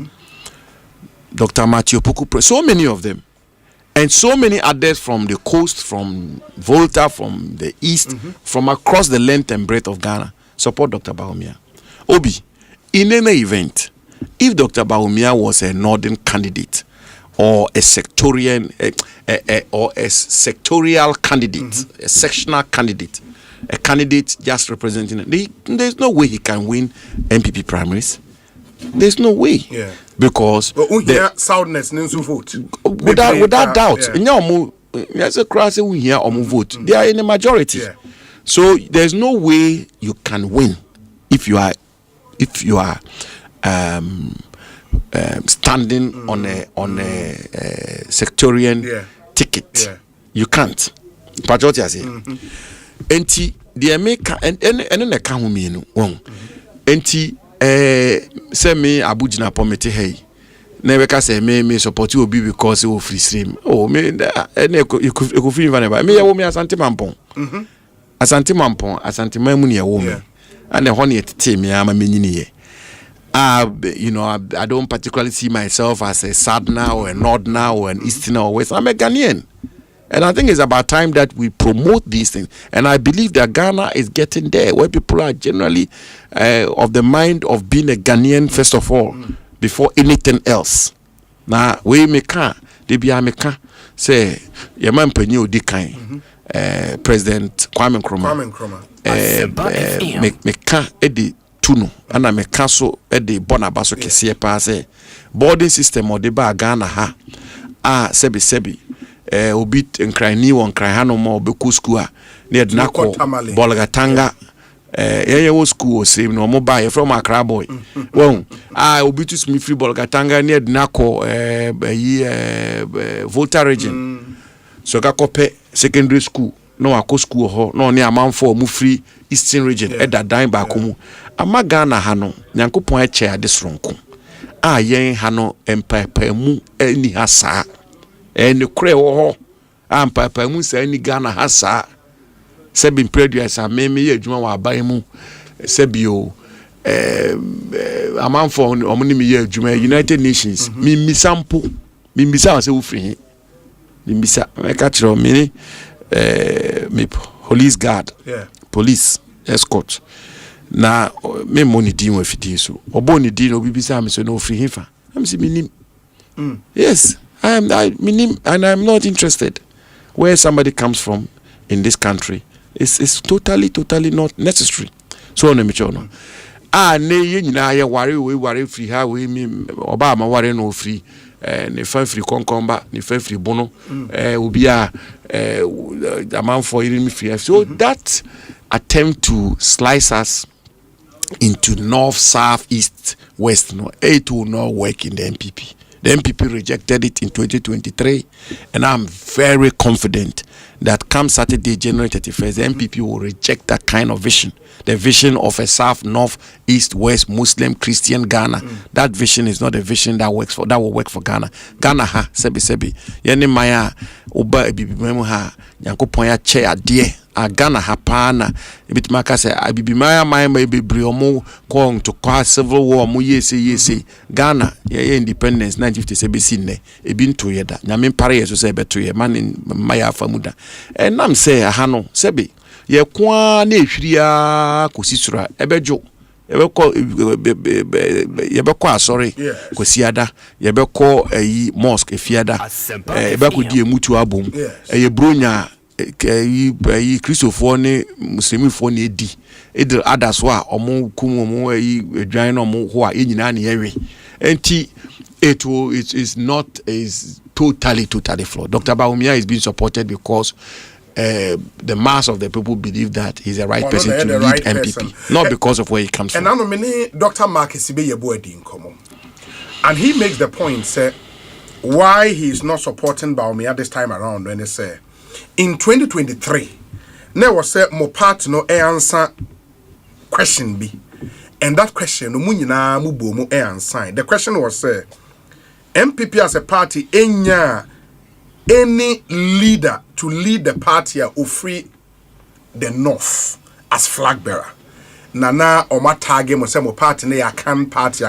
[SPEAKER 2] Dr. Matthew Puku, so many of them, and so many others from the coast, from Volta, from the east, from across the length and breadth of Ghana, support Dr. Baumia. Obi, in any event, if Dr. Baumia was a northern candidate or a sectorial candidate, a sectional candidate, a candidate just representing there's no way he can win MPP primaries. There's no way.
[SPEAKER 1] Yeah.
[SPEAKER 2] Because
[SPEAKER 1] soundness vote.
[SPEAKER 2] Without doubt. Vote. They are in the majority.
[SPEAKER 1] Yeah.
[SPEAKER 2] So there's no way you can win if you are standing on a sectarian ticket.
[SPEAKER 1] Yeah.
[SPEAKER 2] You can't. Patriot say. Enti the make and na ka ho mi no won enti say me abugina pomete hey na be ka say me support obi because o free stream me na e free van ba me ya wo me Asante Mampong Asante Mamu ne ya wo me and ho ne tete me ama menyini ye I don't particularly see myself as a Southerner or a Northerner or an Easterner or West. I'm a Ghanaian. And I think it's about time that we promote these things. And I believe that Ghana is getting there, where people are generally of the mind of being a Ghanaian, first of all, before anything else. Now, we make they be America say, Yaman Penyo Dikai, President Kwame Nkrumah. Meka edi tuno, ana meka so edi bonabaso kesiye pa se boarding system or deba Ghana ha, sebi. Obit nkrani won kran hano mo beku school a ne ednako Bolgatanga yeye wo school Osei no mo buy from Accra boy won obitu smith free Bolgatanga ne ednako Volta region so ka kope secondary school no akọ school ho no ne amanfo mu free Eastern region eda dan ba ko mu ama Ghana ha no Nyankopon eche ade soronko yen hano empapa mu eni hasa eni kure wo empapa mu sa eni Ghana hasa sebi produce ameme ye adwuma wa aban mu sebi o amanfo omuni mi ye adwuma United Nations mi misampo mi misa se wo free mi misa ka tro mi mi police guard police escort na me money din we fidie so obo ni din obi bisa me so no free hifa am say minim yes I minim and I'm not interested where somebody comes from in this country is totally not necessary so on me chono ne ye nyina ye ware free ha we mi oba ma ware no free ne fa free konkomba ne fa free bono obi a man for me free so that attempt to slice us into north, south, east, west, no, it will not work in the MPP. The MPP rejected it in 2023, and I'm very confident that come Saturday, January 31st, the MPP will reject that kind of vision. The vision of a south, north, east, west, Muslim, Christian Ghana. That vision is not a vision that will work for Ghana. Ghana ha sebi. Yeni maya uba ebibimemu ha yankopon ya che adie. A Ghana hapana ibitumaka se abibimaya maya bebre omo ko to kwa civil war mu yesi Ghana ye independence 1957 sinne ebinto yeda nyame pare yeso se beto ye man maya famuda nam se ha no sebi ye kwa na ehwiria kosisura ebejo yebeko asori kosiada yebeko ayi mosque efiada yebeko die mutu abom ye bronya ayi Christopher ne Muslimifo ne edi edel others wa omo kumu omo ayi edwan no omo ho a enyina ne yewe enti it is totally flawed. Dr. Bawumia is being supported because the mass of the people believe that he's the right person to lead MPP, not because of where he comes from.
[SPEAKER 1] And I nominate Dr. Marcus Ibeyebo in common, and he makes the point, say, why he's not supporting Bawumia this time around. When they say, in 2023, there was a more part no answer question B, and that question no munyina mubo mu answer. The question was say, MPP as a party any leader to lead the party or free the North as flag bearer. Nana or my target was some party I can party,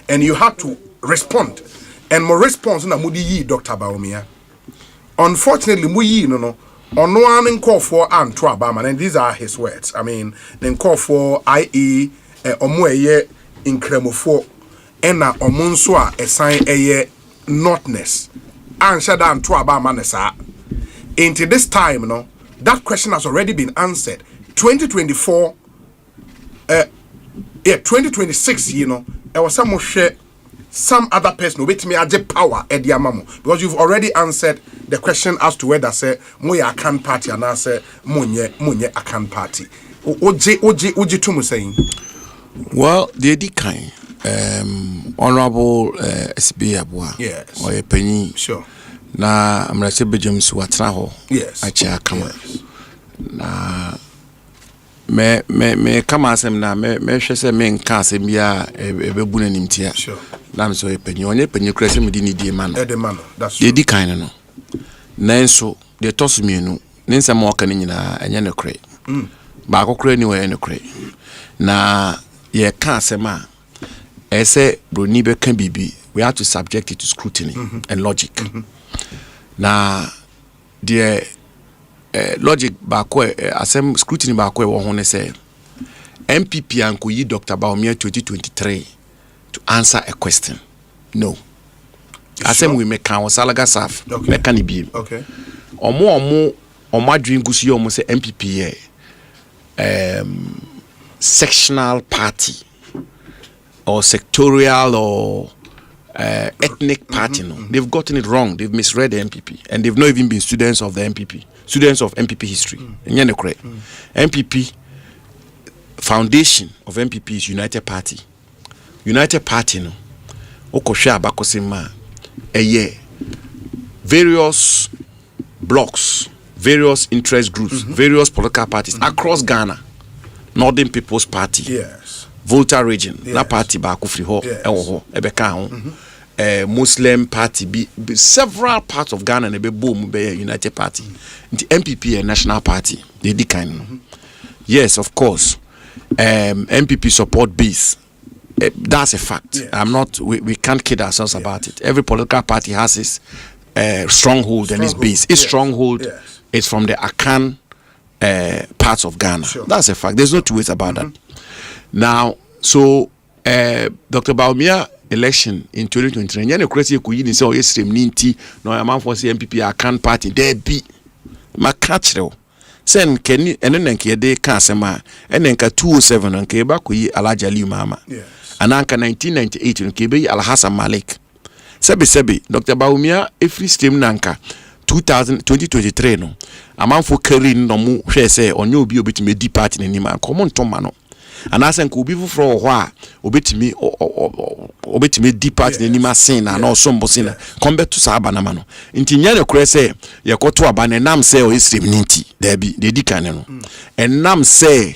[SPEAKER 1] and you had to respond. And my response na mudi Dr. Bawumia. Unfortunately, no on one call for Anto Obama, and these are his words. I mean, then call for IE omweye incremofo ena omunswa a sign a notness. Answer that to Obama nessa. Into this time, that question has already been answered. 2026, there was some other person who me add power at the amamo because you've already answered the question as to whether say moya can party and I say munye a can party. Oji tumu saying.
[SPEAKER 2] Well, the kind. Honorable SB Abua.
[SPEAKER 1] Yes.
[SPEAKER 2] Or a penny.
[SPEAKER 1] Sure.
[SPEAKER 2] Na amrasebe James Watraho.
[SPEAKER 1] Yes.
[SPEAKER 2] Acha kama. Na me kama asem na me hwese me nka asem ya ebebu na nimtia.
[SPEAKER 1] Sure.
[SPEAKER 2] Na so e penny onye penny krese me di ni die man.
[SPEAKER 1] The man. That's true.
[SPEAKER 2] The kind no. Nanso de tosu mienu. Ne nsem waka ni nyina enye ne kre. Ba akokre ni we ne kre. Na ye ka asem a ese broni be kan bibi we have to subject it to scrutiny and logic. Na the logic ba ko asem scrutiny ba ko wo ho ne say MPP anko yi Dr. Bawumia 2023 to answer a question. No. Asem we make kan wasalaga saf me kan bi.
[SPEAKER 1] Okay.
[SPEAKER 2] Omo adwin gusu yo mo say MPP sectional party or sectorial or ethnic party. No, they've gotten it wrong. They've misread the MPP, and they've not even been students of the MPP, students of MPP history. MPP foundation of MPP is United Party. United Party, no, okosha bakosema, various blocks, various interest groups, various political parties across Ghana. Northern People's Party.
[SPEAKER 1] Yes.
[SPEAKER 2] Volta region, na party ba kufri ho, ho, ebeka ho. Muslim party be several parts of Ghana and be boom be United Party. The MPP a national party. They kind. Yes, of course. MPP support base. That's a fact. I'm not. We can't kid ourselves about it. Every political party has its stronghold and its base. Its stronghold is from the Akan parts of Ghana. Sure. That's a fact. There's no two ways about that. Now, so Dr. Bawumia election in 2023. Nyane crazy ku yini say o yesrem ninti no am for say MPP Akan party there be ma catchrew. Sen keni ene nanke de ka asema ene nka 207 nke ba ku yi Alhaji Ali Mama. Ananka 1998 nke be Alhassan Malik. Sebi Dr. Bawumia every stream nanka 2023 no amanfo carry no mu hwe say onye obi obetime di party ni ma common toma no anasen ko obi fufro ho a obetime di party ni ma sen na no sombo sen kombe to sa aba na ma no nti nya ne kure say yekoto aba ne nam say o isrim ninti da bi de di kan no enam say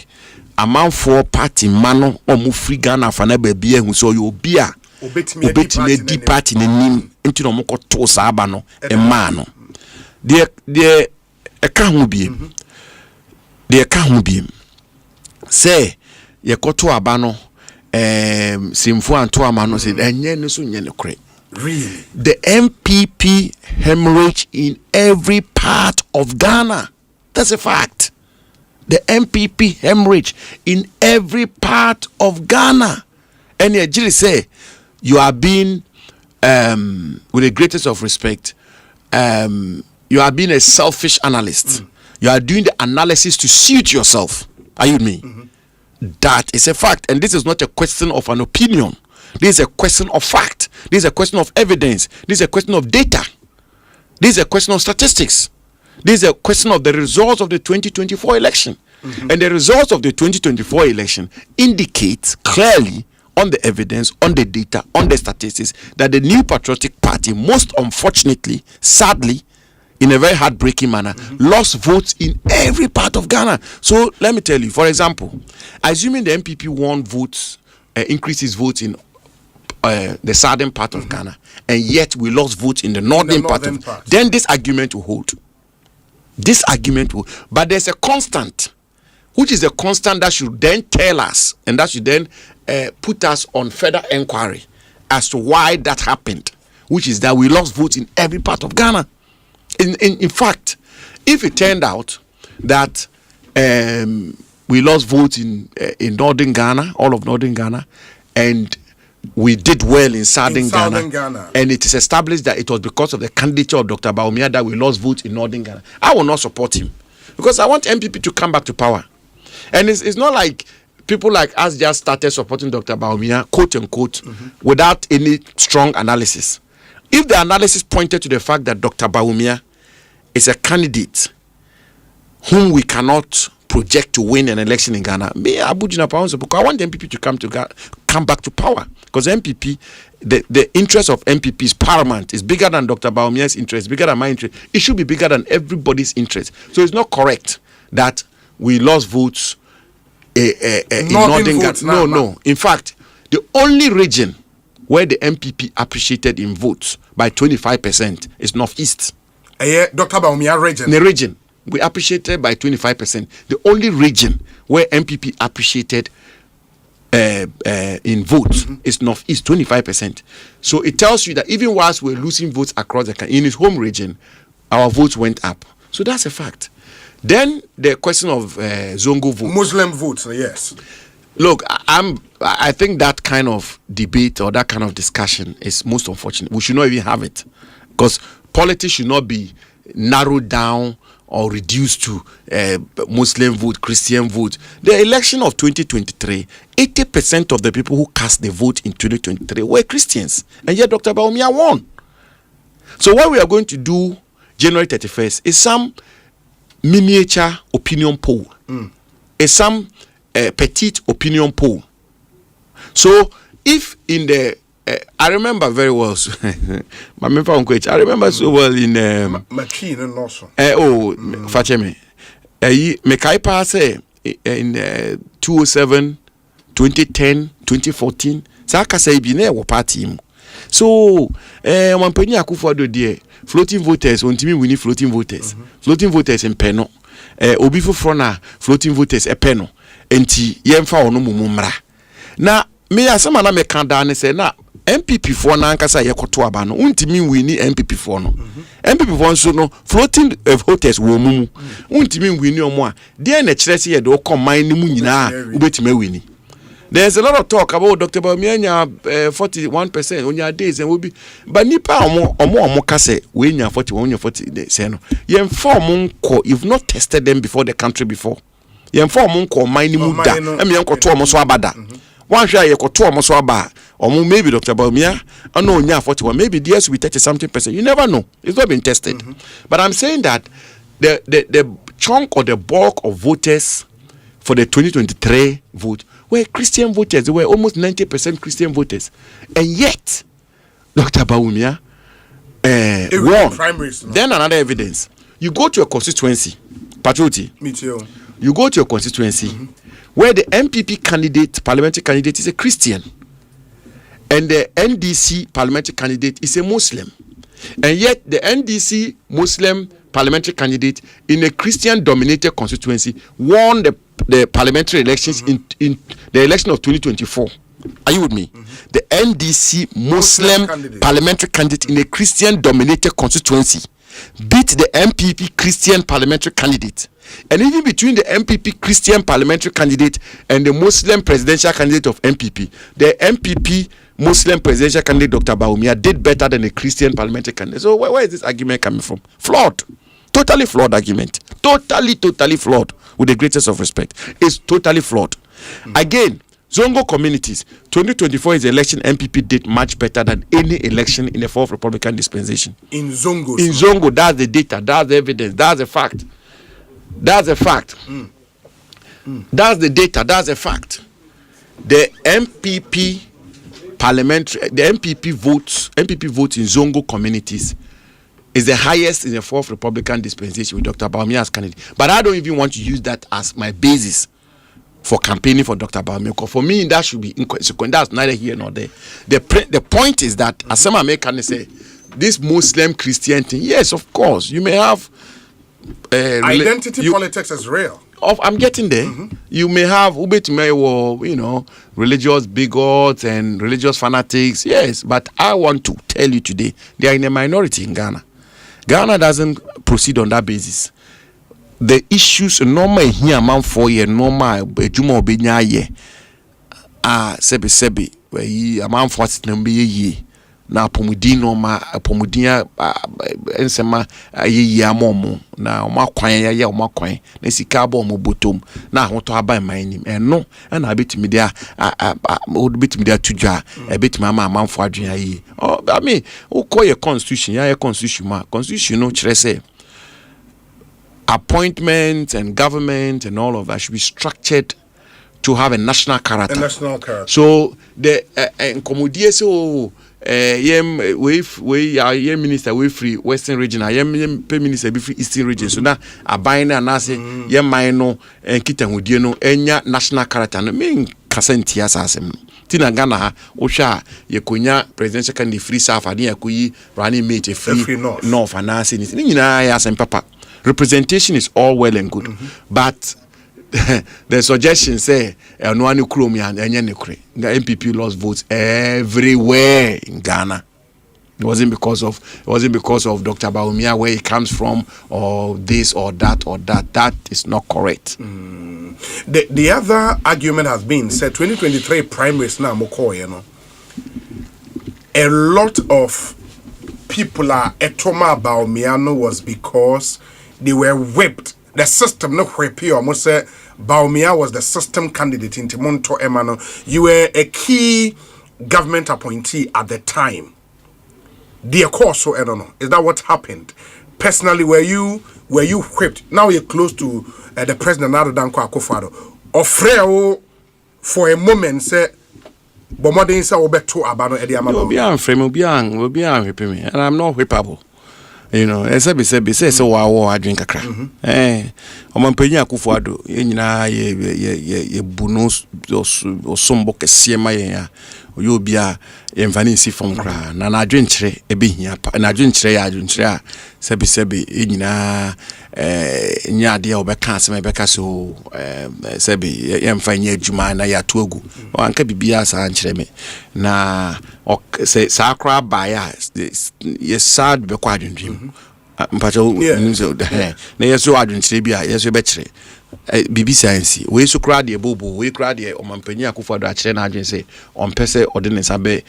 [SPEAKER 2] amanfo party ma no o mu free Ghana fa na ba bia hu so yo obi a obetime di party ni nim nti no mo ko to sa aba no e ma no de eka ho biem say yekoto aba no simfo anto ama no say enye no so nye ne kure. Really, the MPP hemorrhage in every part of Ghana. That's a fact. The MPP hemorrhage in every part of Ghana. And you say you are being with the greatest of respect, you are being a selfish analyst. You are doing the analysis to suit yourself. Are you with me? That is a fact. And this is not a question of an opinion. This is a question of fact. This is a question of evidence. This is a question of data. This is a question of statistics. This is a question of the results of the 2024 election. And the results of the 2024 election indicate clearly on the evidence, on the data, on the statistics, that the New Patriotic Party, most unfortunately, sadly, in a very heartbreaking manner, lost votes in every part of Ghana. So let me tell you, for example, assuming the MPP won votes, increases votes in the southern part of Ghana, and yet we lost votes in the northern part, then this argument will hold. This argument will, but there's a constant, which is a constant that should then tell us, and that should then put us on further inquiry as to why that happened, which is that we lost votes in every part of Ghana. In fact, if it turned out that we lost votes in northern Ghana, all of northern Ghana, and we did well in southern Ghana, and it is established that it was because of the candidature of Dr. Bawumia that we lost votes in northern Ghana, I will not support him, because I want MPP to come back to power. And it's not like people like us just started supporting Dr. Bawumia, quote unquote, without any strong analysis. If the analysis pointed to the fact that Dr. Bawumia is a candidate whom we cannot project to win an election in Ghana, me, Abujina Pawanso, because I want the MPP to come back to power. Because MPP, the interest of MPP is paramount. It's bigger than Dr. Bawumia's interest, bigger than my interest. It should be bigger than everybody's interest. So it's not correct that we lost votes in northern Ghana. No. In fact, the only region where the MPP appreciated in votes by 25% is Northeast.
[SPEAKER 1] Dr. Bawumia region.
[SPEAKER 2] The region we appreciated by 25%. The only region where MPP appreciated in votes is Northeast, 25%. So it tells you that even whilst we're losing votes across the country, in his home region, our votes went up. So that's a fact. Then the question of Zongo votes,
[SPEAKER 1] Muslim votes, yes.
[SPEAKER 2] Look, I think that kind of debate or that kind of discussion is most unfortunate. We should not even have it, because politics should not be narrowed down or reduced to Muslim vote, Christian vote. The election of 2023, 80% of the people who cast the vote in 2023 were Christians, and yet Dr. Bawumia won. So what we are going to do January 31st is some miniature opinion poll, is some petite opinion poll. So if in the I remember very well. I remember so well in Fachemi. Mekaipa say in 207 2010, 2014. Saka say bi na wo party mu. So, Wampeni Akufo-Addo there, floating voters, ontimi wini floating voters. Floating voters in peno. Obi foforo na floating voters peno. Enti yemfa ono mumumra. Na me asema na me kan da ne say na MPP for na ankasa yekoto aba no untimi wini MPP for no. MPP for so no floating voters wo mumu. Untimi wini omo a de na kire se ye de okoman ni mu nyina ubetime wini. There's a lot of talk about Dr. Bawumia 41% on your days and will be but nipa omo kase we nya 41 40 say no. Ye inform ko you've not tested them before the country before. Ye inform ko mine mu da. Em ye nko to omo so abada. One share ye ko to omo so aba. Omo maybe Dr. Bawumia no nya 41 maybe DS will 30 something percent. You never know. It's not been tested. But I'm saying that the chunk or the bulk of voters for the 2023 vote were Christian voters. They were almost 90% Christian voters. And yet, Dr. Bawumia won. Primaries, no? Then another evidence. You go to a constituency, Patrioti.
[SPEAKER 1] Me too.
[SPEAKER 2] You go to a constituency where the MPP candidate, parliamentary candidate, is a Christian. And the NDC parliamentary candidate is a Muslim. And yet, the NDC Muslim parliamentary candidate in a Christian-dominated constituency won the parliamentary elections in the election of 2024. Are you with me? The NDC Muslim parliamentary candidate in a Christian-dominated constituency beat the MPP Christian parliamentary candidate. And even between the MPP Christian parliamentary candidate and the Muslim presidential candidate of MPP, the MPP Muslim presidential candidate Dr. Bawumia did better than a Christian parliamentary candidate. So where is this argument coming from? Flawed. Totally flawed argument. Totally flawed. With the greatest of respect. It's totally flawed. Again, Zongo communities, 2024 is the election MPP did much better than any election in the fourth Republican dispensation.
[SPEAKER 1] In Zongo.
[SPEAKER 2] In Zongo, that's the data, that's the evidence, that's the fact. That's a fact. That's the data, that's a fact. The MPP parliamentary, the MPP votes in Zongo communities is the highest in the fourth Republican dispensation with Dr. Bawumia as candidate. But I don't even want to use that as my basis for campaigning for Dr. Bawumia. For me, that should be inconsequent. That's neither here nor there. The point is that, as some Americans say, this Muslim Christian thing, yes, of course, you may have
[SPEAKER 1] identity politics is real.
[SPEAKER 2] I'm getting there. You may have religious bigots and religious fanatics, yes, but I want to tell you today, they are in a minority in Ghana. Ghana doesn't proceed on that basis. The issues normal here amount 4 year normal juma obenya ye sebi where he amount 40 number ye na pomudi normal pomudia ensema ye amomo na omakwan ya omakwan na sika ba omo botom na hoto aban man nim eno na abetimi dia odbetimi dia tudwa ebetimi amamfo adwen ye I mean who call your constitution ya constitution ma constitution no kire say appointments and government and all of that should be structured to have a national character. So the incomodie so we minister we free western region yem pay minister be free eastern region so na aban na anase yem man no nkitahudie no enya national character no mean kasentia asasem tina Ghana ha wo hwa yekonya presidential candidate free south ade yakoyi running mate free north anase ni nyina ya Asempa. Representation is all well and good, but the suggestion say the MPP lost votes everywhere in Ghana. It wasn't because of Dr. Bawumia where he comes from or this or that or that. That is not correct.
[SPEAKER 1] The other argument has been said 2023 primaries now a lot of people are etoma Bawumia was because they were whipped. The system no whip you almost say Bawumia was the system candidate in Timonto Emano. You were a key government appointee at the time. The course, so I don't know. Is that what happened? Personally, were you whipped? Now you're close to the president Nado Danko Akufo-Addo. Ofreo for a moment say Bomodin say obeto abano edi amano.
[SPEAKER 2] Obi an frame obi an whipping me and I'm not whippable. You know, say so I drink a crack. Omampenyi Akufo-Addo, nyina ye bonus or sombo kese ma ya. You be a envanisi from kra na adwen kire ebe hia na adwen kire ya adwen kire a sebi nyina nya de obeka asem ebeka so sebi yemfa nya adwuma na ya to agu anka bibia sa nkire me na se sa kra ba ya ye sad be kwa adwen dream mpacho na yeso adwen kire bia yeso be kire bibi science we so kra de bobo we kra de Omampenyi Akufo-Addo a kire na adwen se ompese ordinance abe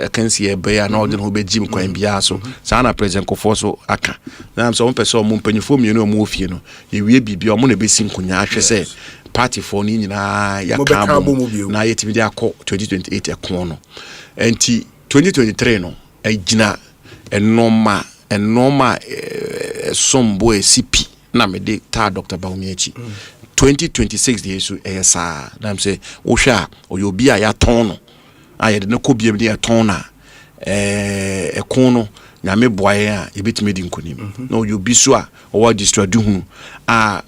[SPEAKER 2] akansi ebe ya na ordinance be jim kwan bia so sa na president Kofo so aka na so ompese ompanyifo mienu omo ofie no ye wie bibi omo na be sinkunya ahwe se party for ni nyina ya kabo na yetimi de akọ 2028 ekon no enti 2023 no agina enoma sombo CP na me de ta Dr. Baumiachi 2026 the issue esa na me say wo hwa oyobi a ya ton no aye de no kobiem de ya ton na ekon no nyame boaye a ebetime di nkonim na oyobi so a o distradu hu a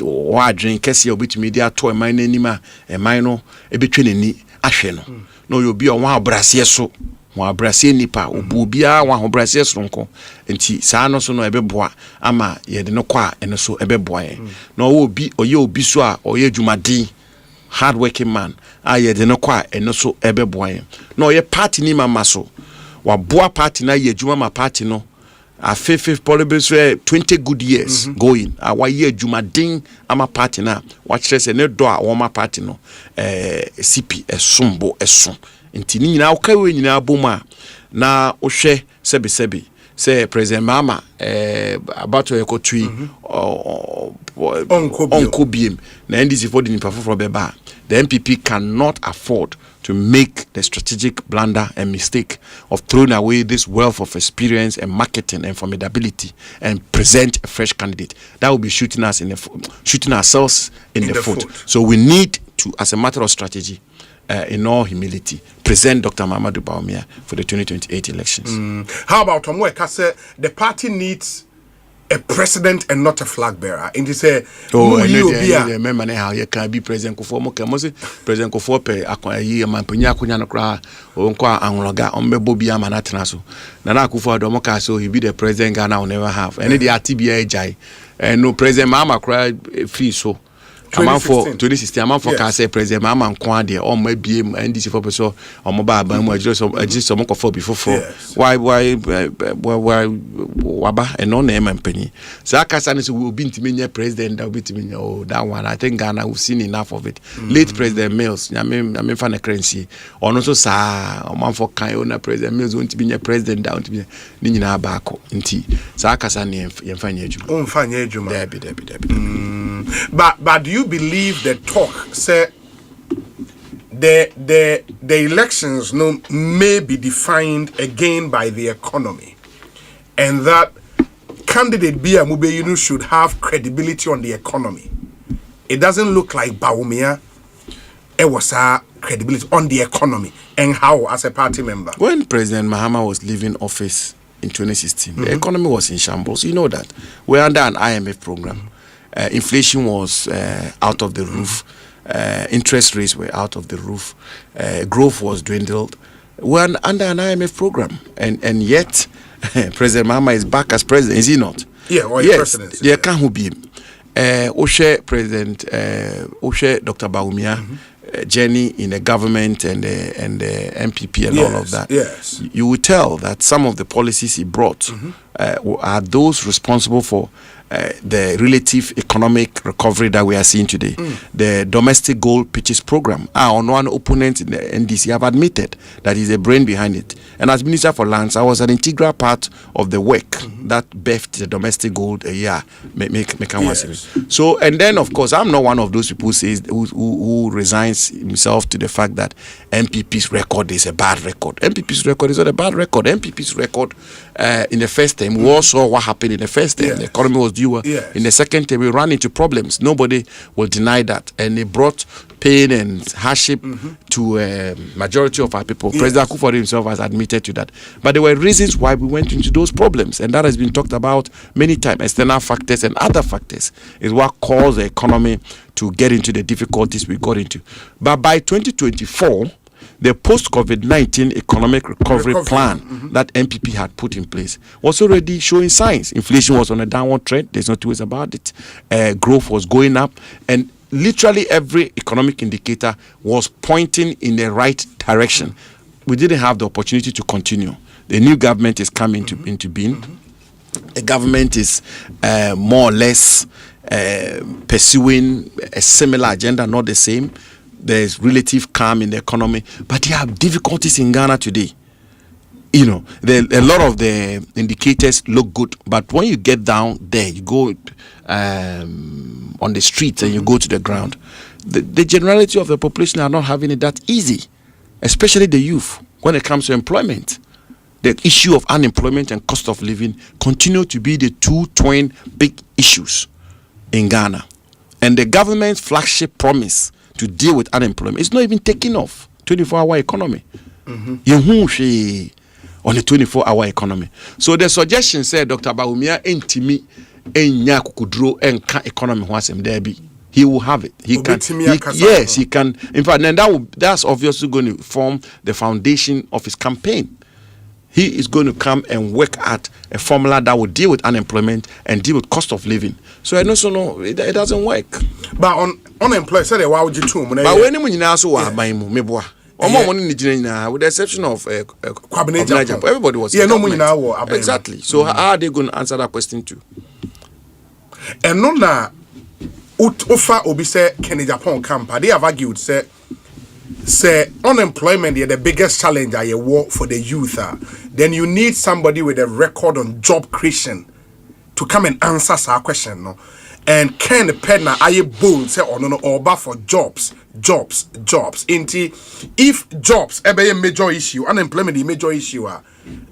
[SPEAKER 2] o adwen kese obetime di ato eman nanima eman no ebetwe nani ahwe no na oyobi o wa abrase so wa abrase nipa obu bia wa abrase sonko enti saa no so no ebeboa ama ye de no kwa eno so ebeboa ye na obi oye obi so a oye dwumadin hard working man a ye de no kwa eno so ebeboa ye na oye party ni mama so wa boa party na ye dwuma ma party no a fifth probably 20 good years going a wa ye dwumadin ama party na wa kire se ne do a wo ma party no CP esombo eson nti ni nyina okawe nyina boma na ohwe sebi say President Mama abato ekotui onko biem na NDC for the nipa for beba the MPP cannot afford to make the strategic blunder and mistake of throwing away this wealth of experience and marketing and formidability and present a fresh candidate. That will be shooting ourselves in the foot. So we need to, as a matter of strategy, in all humility, present Dr. Mahamudu Bawumia for the 2028 elections.
[SPEAKER 1] How about Omweka say the party needs a president and not a flag bearer? And they say,
[SPEAKER 2] remember how you can be President Kofo Mokemosi, President Kofo pe akwayi Omampenyi akunya no kra onkwa anloga ombebo bia manatena so. Nana Akufo-Addo moka so he be the president Ghana will never have. And the RTBA jai. And no President Mahama kra free so. Amount for 2016 amount for say President Mama nkwa de o ma biem NDC for person o mo ba ban mu just some for before why waba and no name Omampenyi so akasa ne will be ntimi president that will be ntimi oh that one I think Ghana we've seen enough of it. Late President Mills nyame fa na currency ono so sa o man for kan o na President Mills won't be president that ntimi ni nyina ba akọ nti so akasa ne yemfa nya adwuma
[SPEAKER 1] o mfa nya adwuma
[SPEAKER 2] Debi.
[SPEAKER 1] But do you believe the talk say the elections may be defined again by the economy, and that candidate Bia Mubeyinu should have credibility on the economy? It doesn't look like Bawumia was credibility on the economy, and how as a party member.
[SPEAKER 2] When President Mahama was leaving office in 2016, the economy was in shambles. You know that we're under an IMF program. Inflation was out of the roof. Interest rates were out of the roof. Growth was dwindled. We're under an IMF program, and yet President Mahama is back as president. Is he not?
[SPEAKER 1] Yeah, or
[SPEAKER 2] yes.
[SPEAKER 1] president.
[SPEAKER 2] There can't be. Osei President Osei Dr. Bawumia journey in the government and the MPP and all of that.
[SPEAKER 1] Yes.
[SPEAKER 2] You will tell that some of the policies he brought are those responsible for the relative economic recovery that we are seeing today. The domestic gold purchase program. On one opponent in the NDC have admitted that is the brain behind it. And as Minister for Lands, I was an integral part of the work that birthed the domestic gold a year. So, and then of course, I'm not one of those people who resigns himself to the fact that MPP's record is a bad record. MPP's record is not a bad record. MPP's record in the first term, we all saw what happened in the first term. The economy was due viewer. In the second term, we ran into problems. Nobody will deny that. And it brought pain and hardship to a majority of our people. President Akufo himself has admitted to that. But there were reasons why we went into those problems. And that has been talked about many times. External factors and other factors is what caused the economy to get into the difficulties we got into. But by 2024, the post-COVID-19 economic recovery plan that MPP had put in place was already showing signs. Inflation was on a downward trend. There's no two ways about it. Growth was going up. And literally every economic indicator was pointing in the right direction. We didn't have the opportunity to continue. The new government is coming into being. The government is more or less pursuing a similar agenda, not the same. There's relative calm in the economy, but there are difficulties in Ghana today. You know, a lot of the indicators look good, but when you get down there, you go on the streets and you go to the ground, the generality of the population are not having it that easy, especially the youth. When it comes to employment, the issue of unemployment and cost of living continue to be the two twin big issues in Ghana. And the government's flagship promise to deal with unemployment is not even taking off. 24-hour economy. On the 24-hour economy. So the suggestion said Dr. Bawumia entimi enya kukudro enka economy wasem there be. He will have it. He can. Yes, he can. In fact, then that's obviously going to form the foundation of his campaign. He is going to come and work at a formula that will deal with unemployment and deal with cost of living. So I know, it doesn't work.
[SPEAKER 1] But on unemployed, say why would you too?
[SPEAKER 2] But when you now so with the exception of everybody was exactly. So how are they going to answer that question too?
[SPEAKER 1] And no na ufa obi say Kenny Japan camp. They have argued say unemployment is the biggest challenge I war for the youth. Then you need somebody with a record on job creation to come and answer our question. No? And Ken Penna aye bold say no or for jobs. If jobs be a major issue, unemployment is a major issue,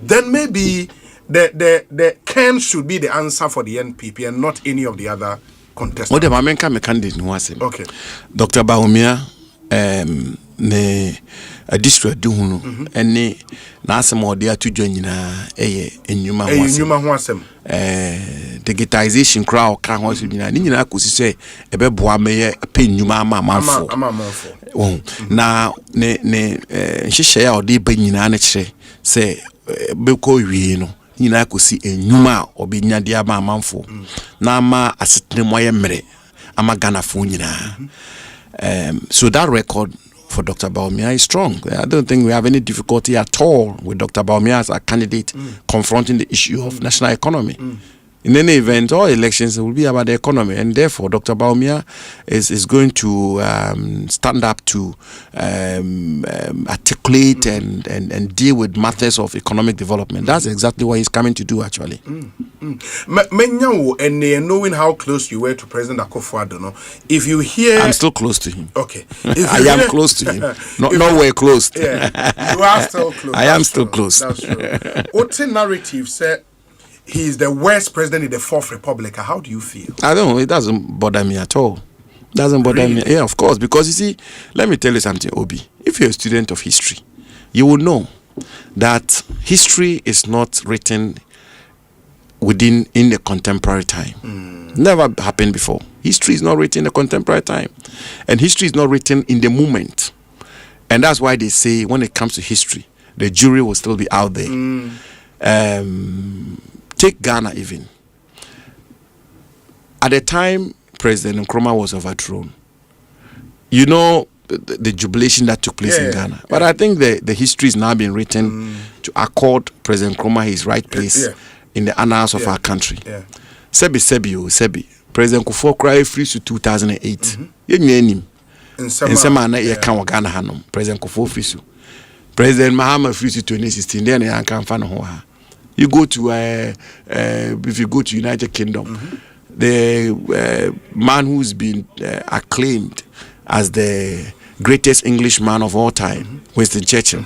[SPEAKER 1] then maybe the Ken should be the answer for the NPP and not any of the other contestants.
[SPEAKER 2] What the Mamenka candidate was
[SPEAKER 1] okay.
[SPEAKER 2] Dr. Bawumia ne district do hunu ene na asem ode atojo nyina enyuma
[SPEAKER 1] ho asem
[SPEAKER 2] digitization crowd kan ho so nyina akosi se ebeboa meye pe nyuma amamafo na ne nhihye ya ode ba nyina na kire se beko wie no nyina akosi enyuma obenya dia amamafo na ama asetene moye mere ama Ghana fo nyina. So that record for Dr. Bawumia is strong. I don't think we have any difficulty at all with Dr. Bawumia as a candidate confronting the issue of national economy. In any event, all elections will be about the economy, and therefore Dr. Bawumia is going to stand up to articulate and deal with matters of economic development. That's exactly what he's coming to do, actually.
[SPEAKER 1] And knowing how close you were to President Akufo-Addo, if you hear...
[SPEAKER 2] I'm still close to him.
[SPEAKER 1] Okay.
[SPEAKER 2] I am close to him. Nowhere close.
[SPEAKER 1] Yeah, you are still close.
[SPEAKER 2] I am still close.
[SPEAKER 1] That's true. What's the narrative said? He is the worst president in the Fourth Republic. How do you feel?
[SPEAKER 2] I don't know. It doesn't bother me at all. Doesn't bother me. Yeah, of course. Because you see, let me tell you something, Obi. If you're a student of history, you will know that history is not written in the contemporary time. Never happened before. History is not written in the contemporary time. And history is not written in the moment. And that's why they say when it comes to history, the jury will still be out there. Take Ghana even. At the time President Nkrumah was overthrown, you know the jubilation that took place in Ghana. But I think the history is now being written to accord President Nkrumah his right place in the annals of our country. Sebi. President Kufuor cried free to 2008. Ghana Hanom. President Kufuor free. President Mahama free to 2016. Then I can't find her. You go to if you go to United Kingdom, the man who's been acclaimed as the greatest Englishman of all time, Winston Churchill.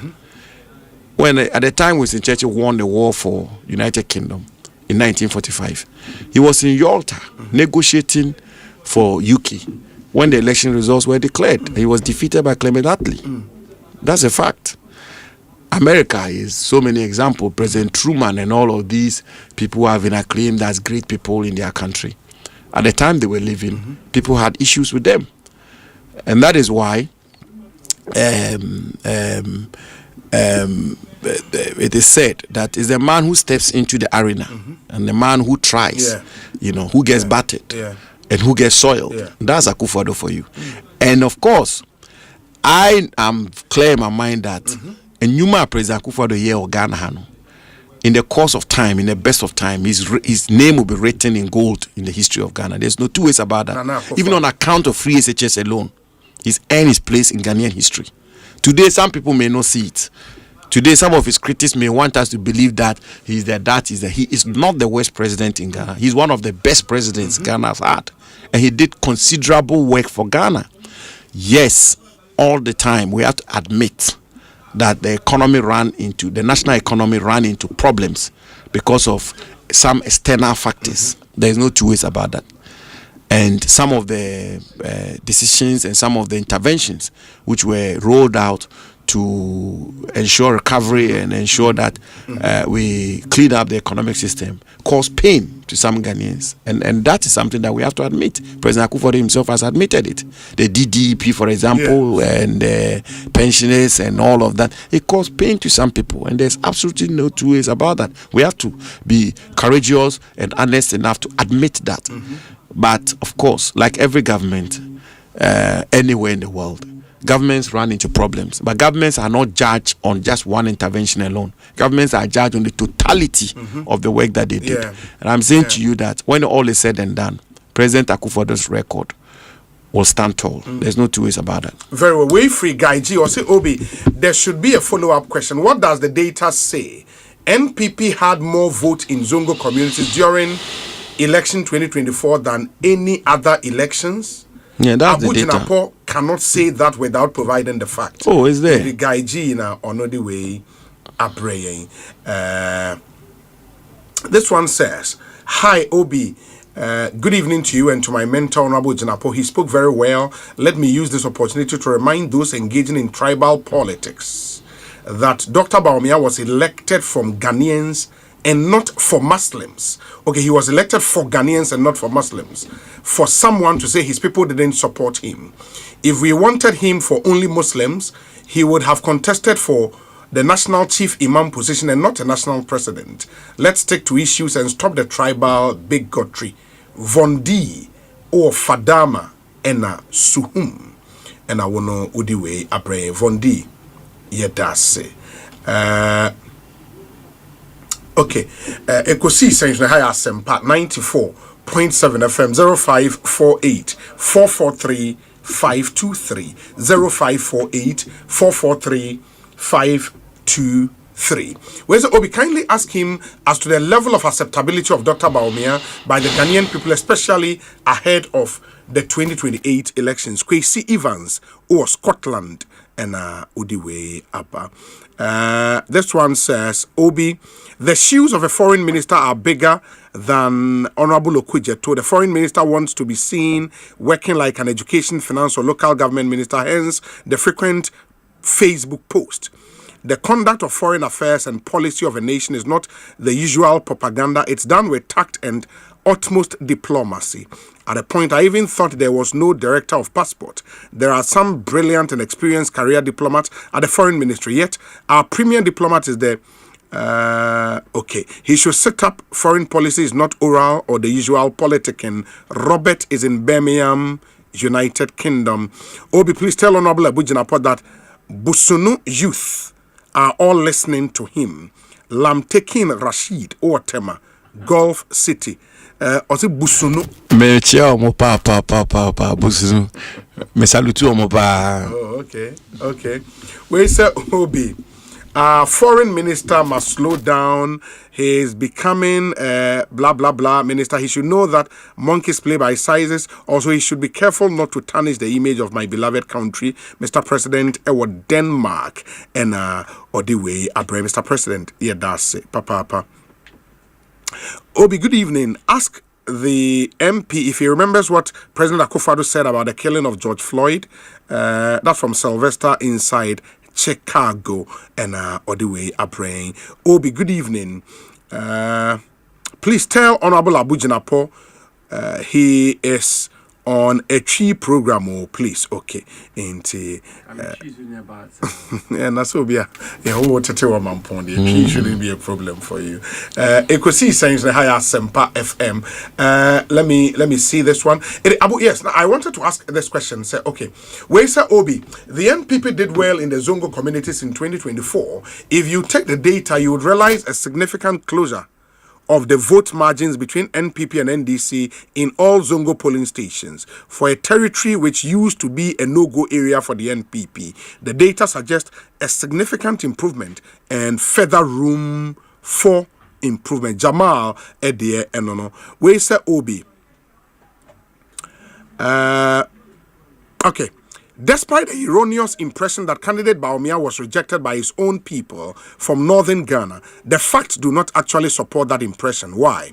[SPEAKER 2] When at the time Winston Churchill won the war for United Kingdom, in 1945. He was in Yalta negotiating for UK when the election results were declared. He was defeated by Clement Attlee. That's a fact. America is so many examples. President Truman and all of these people have been acclaimed as great people in their country. At the time they were living, people had issues with them. And that is why it is said that it's the man who steps into the arena and the man who tries, who gets battered and who gets soiled. That's Akufo-Addo for you. And of course, I am clear in my mind that a Numa President Akufo-Addo here or Ghana, in the course of time, in the best of time, his name will be written in gold in the history of Ghana. There's no two ways about that. Even on account of free SHS alone, he's earned his place in Ghanaian history. Today, some people may not see it. Today, some of his critics may want us to believe that he is not the worst president in Ghana. He's one of the best presidents Ghana has had. And he did considerable work for Ghana. Yes, all the time, we have to admit that the national economy ran into problems because of some external factors. There's no two ways about that. And some of the decisions and some of the interventions which were rolled out to ensure recovery and ensure that we clean up the economic system caused pain to some Ghanaians. And that is something that we have to admit. President Akufo-Addo himself has admitted it. The DDP, for example, and pensioners and all of that, it caused pain to some people. And there's absolutely no two ways about that. We have to be courageous and honest enough to admit that. But, of course, like every government anywhere in the world, governments run into problems, but governments are not judged on just one intervention alone. Governments are judged on the totality of the work that they did. And I'm saying to you that when all is said and done, President Akufo-Addo's record will stand tall. There's no two ways about that.
[SPEAKER 1] Very well. Way free guy G or say Obi, there should be a follow-up question. What does the data say? NPP had more votes in Zongo communities during election 2024 than any other elections.
[SPEAKER 2] Yeah, that's the data.
[SPEAKER 1] Abu cannot say that without providing the fact.
[SPEAKER 2] Oh, is there?
[SPEAKER 1] The guy G na another way praying. This one says, "Hi Obi, good evening to you and to my mentor Honorable Jinapo. He spoke very well. Let me use this opportunity to remind those engaging in tribal politics that Dr. Bawumia was elected from Ghanaians and not for Muslims." Okay, he was elected for Ghanaians and not for Muslims. For someone to say his people didn't support him. If we wanted him for only Muslims, he would have contested for the national chief imam position and not a national president. Let's stick to issues and stop the tribal bigotry. Vondi or Fadama ena Suhum. And I wanna udiwe abre Vondi yedase. Okay, Ekosiisen On Asempa 94.7 FM 0548 443 523 0548 443 523. Where's Obi? Kindly ask him as to the level of acceptability of Dr. Bawumia by the Ghanaian people, especially ahead of the 2028 elections. Kwesi Evans or Scotland and Udiwe Abba. This one says, Obi, the shoes of a foreign minister are bigger than Honorable Okudzeto. The foreign minister wants to be seen working like an education, finance, or local government minister, hence the frequent Facebook post. The conduct of foreign affairs and policy of a nation is not the usual propaganda. It's done with tact and utmost diplomacy. At a point, I even thought there was no director of passport. There are some brilliant and experienced career diplomats at the foreign ministry, yet our premier diplomat is the okay. He should set up foreign policy, is not oral or the usual politicking. Robert is in Birmingham, United Kingdom. Obi, please tell Honorable Abu Jinapo that Busunu youth are all listening to him. Lamtekin Rashid Otema, Gulf City. Ose Busunu.
[SPEAKER 2] Me chia omo pa Busunu. Me salutu omo pa.
[SPEAKER 1] Oh, okay. We say Obi. Foreign minister must slow down. He is becoming blah blah blah minister. He should know that monkeys play by sizes. Also, he should be careful not to tarnish the image of my beloved country, Mr. President. Denmark and Odiwe Abre, Mr. President. Yeah, that's it. Papa. Obi, good evening. Ask the MP if he remembers what President Akufo-Addo said about the killing of George Floyd. That's from Sylvester inside Chicago and all the way up praying. Obi, good evening. Please tell Honorable Abujinapo he is on a tree program, please. Okay. And that's will be a whole tree shouldn't be a problem for you. Ekosiisen On Asempa FM. Let me see this one. Yes, I wanted to ask this question. Say, okay, where say Obi, the NPP did well in the Zongo communities in 2024. If you take the data, you would realize a significant closure of the vote margins between NPP and NDC in all Zongo polling stations for a territory which used to be a no-go area for the NPP. The data suggests a significant improvement and further room for improvement. Jamal Edie Enono. We say Obi. Okay. Despite the erroneous impression that candidate Bawumia was rejected by his own people from northern Ghana, the facts do not actually support that impression. Why?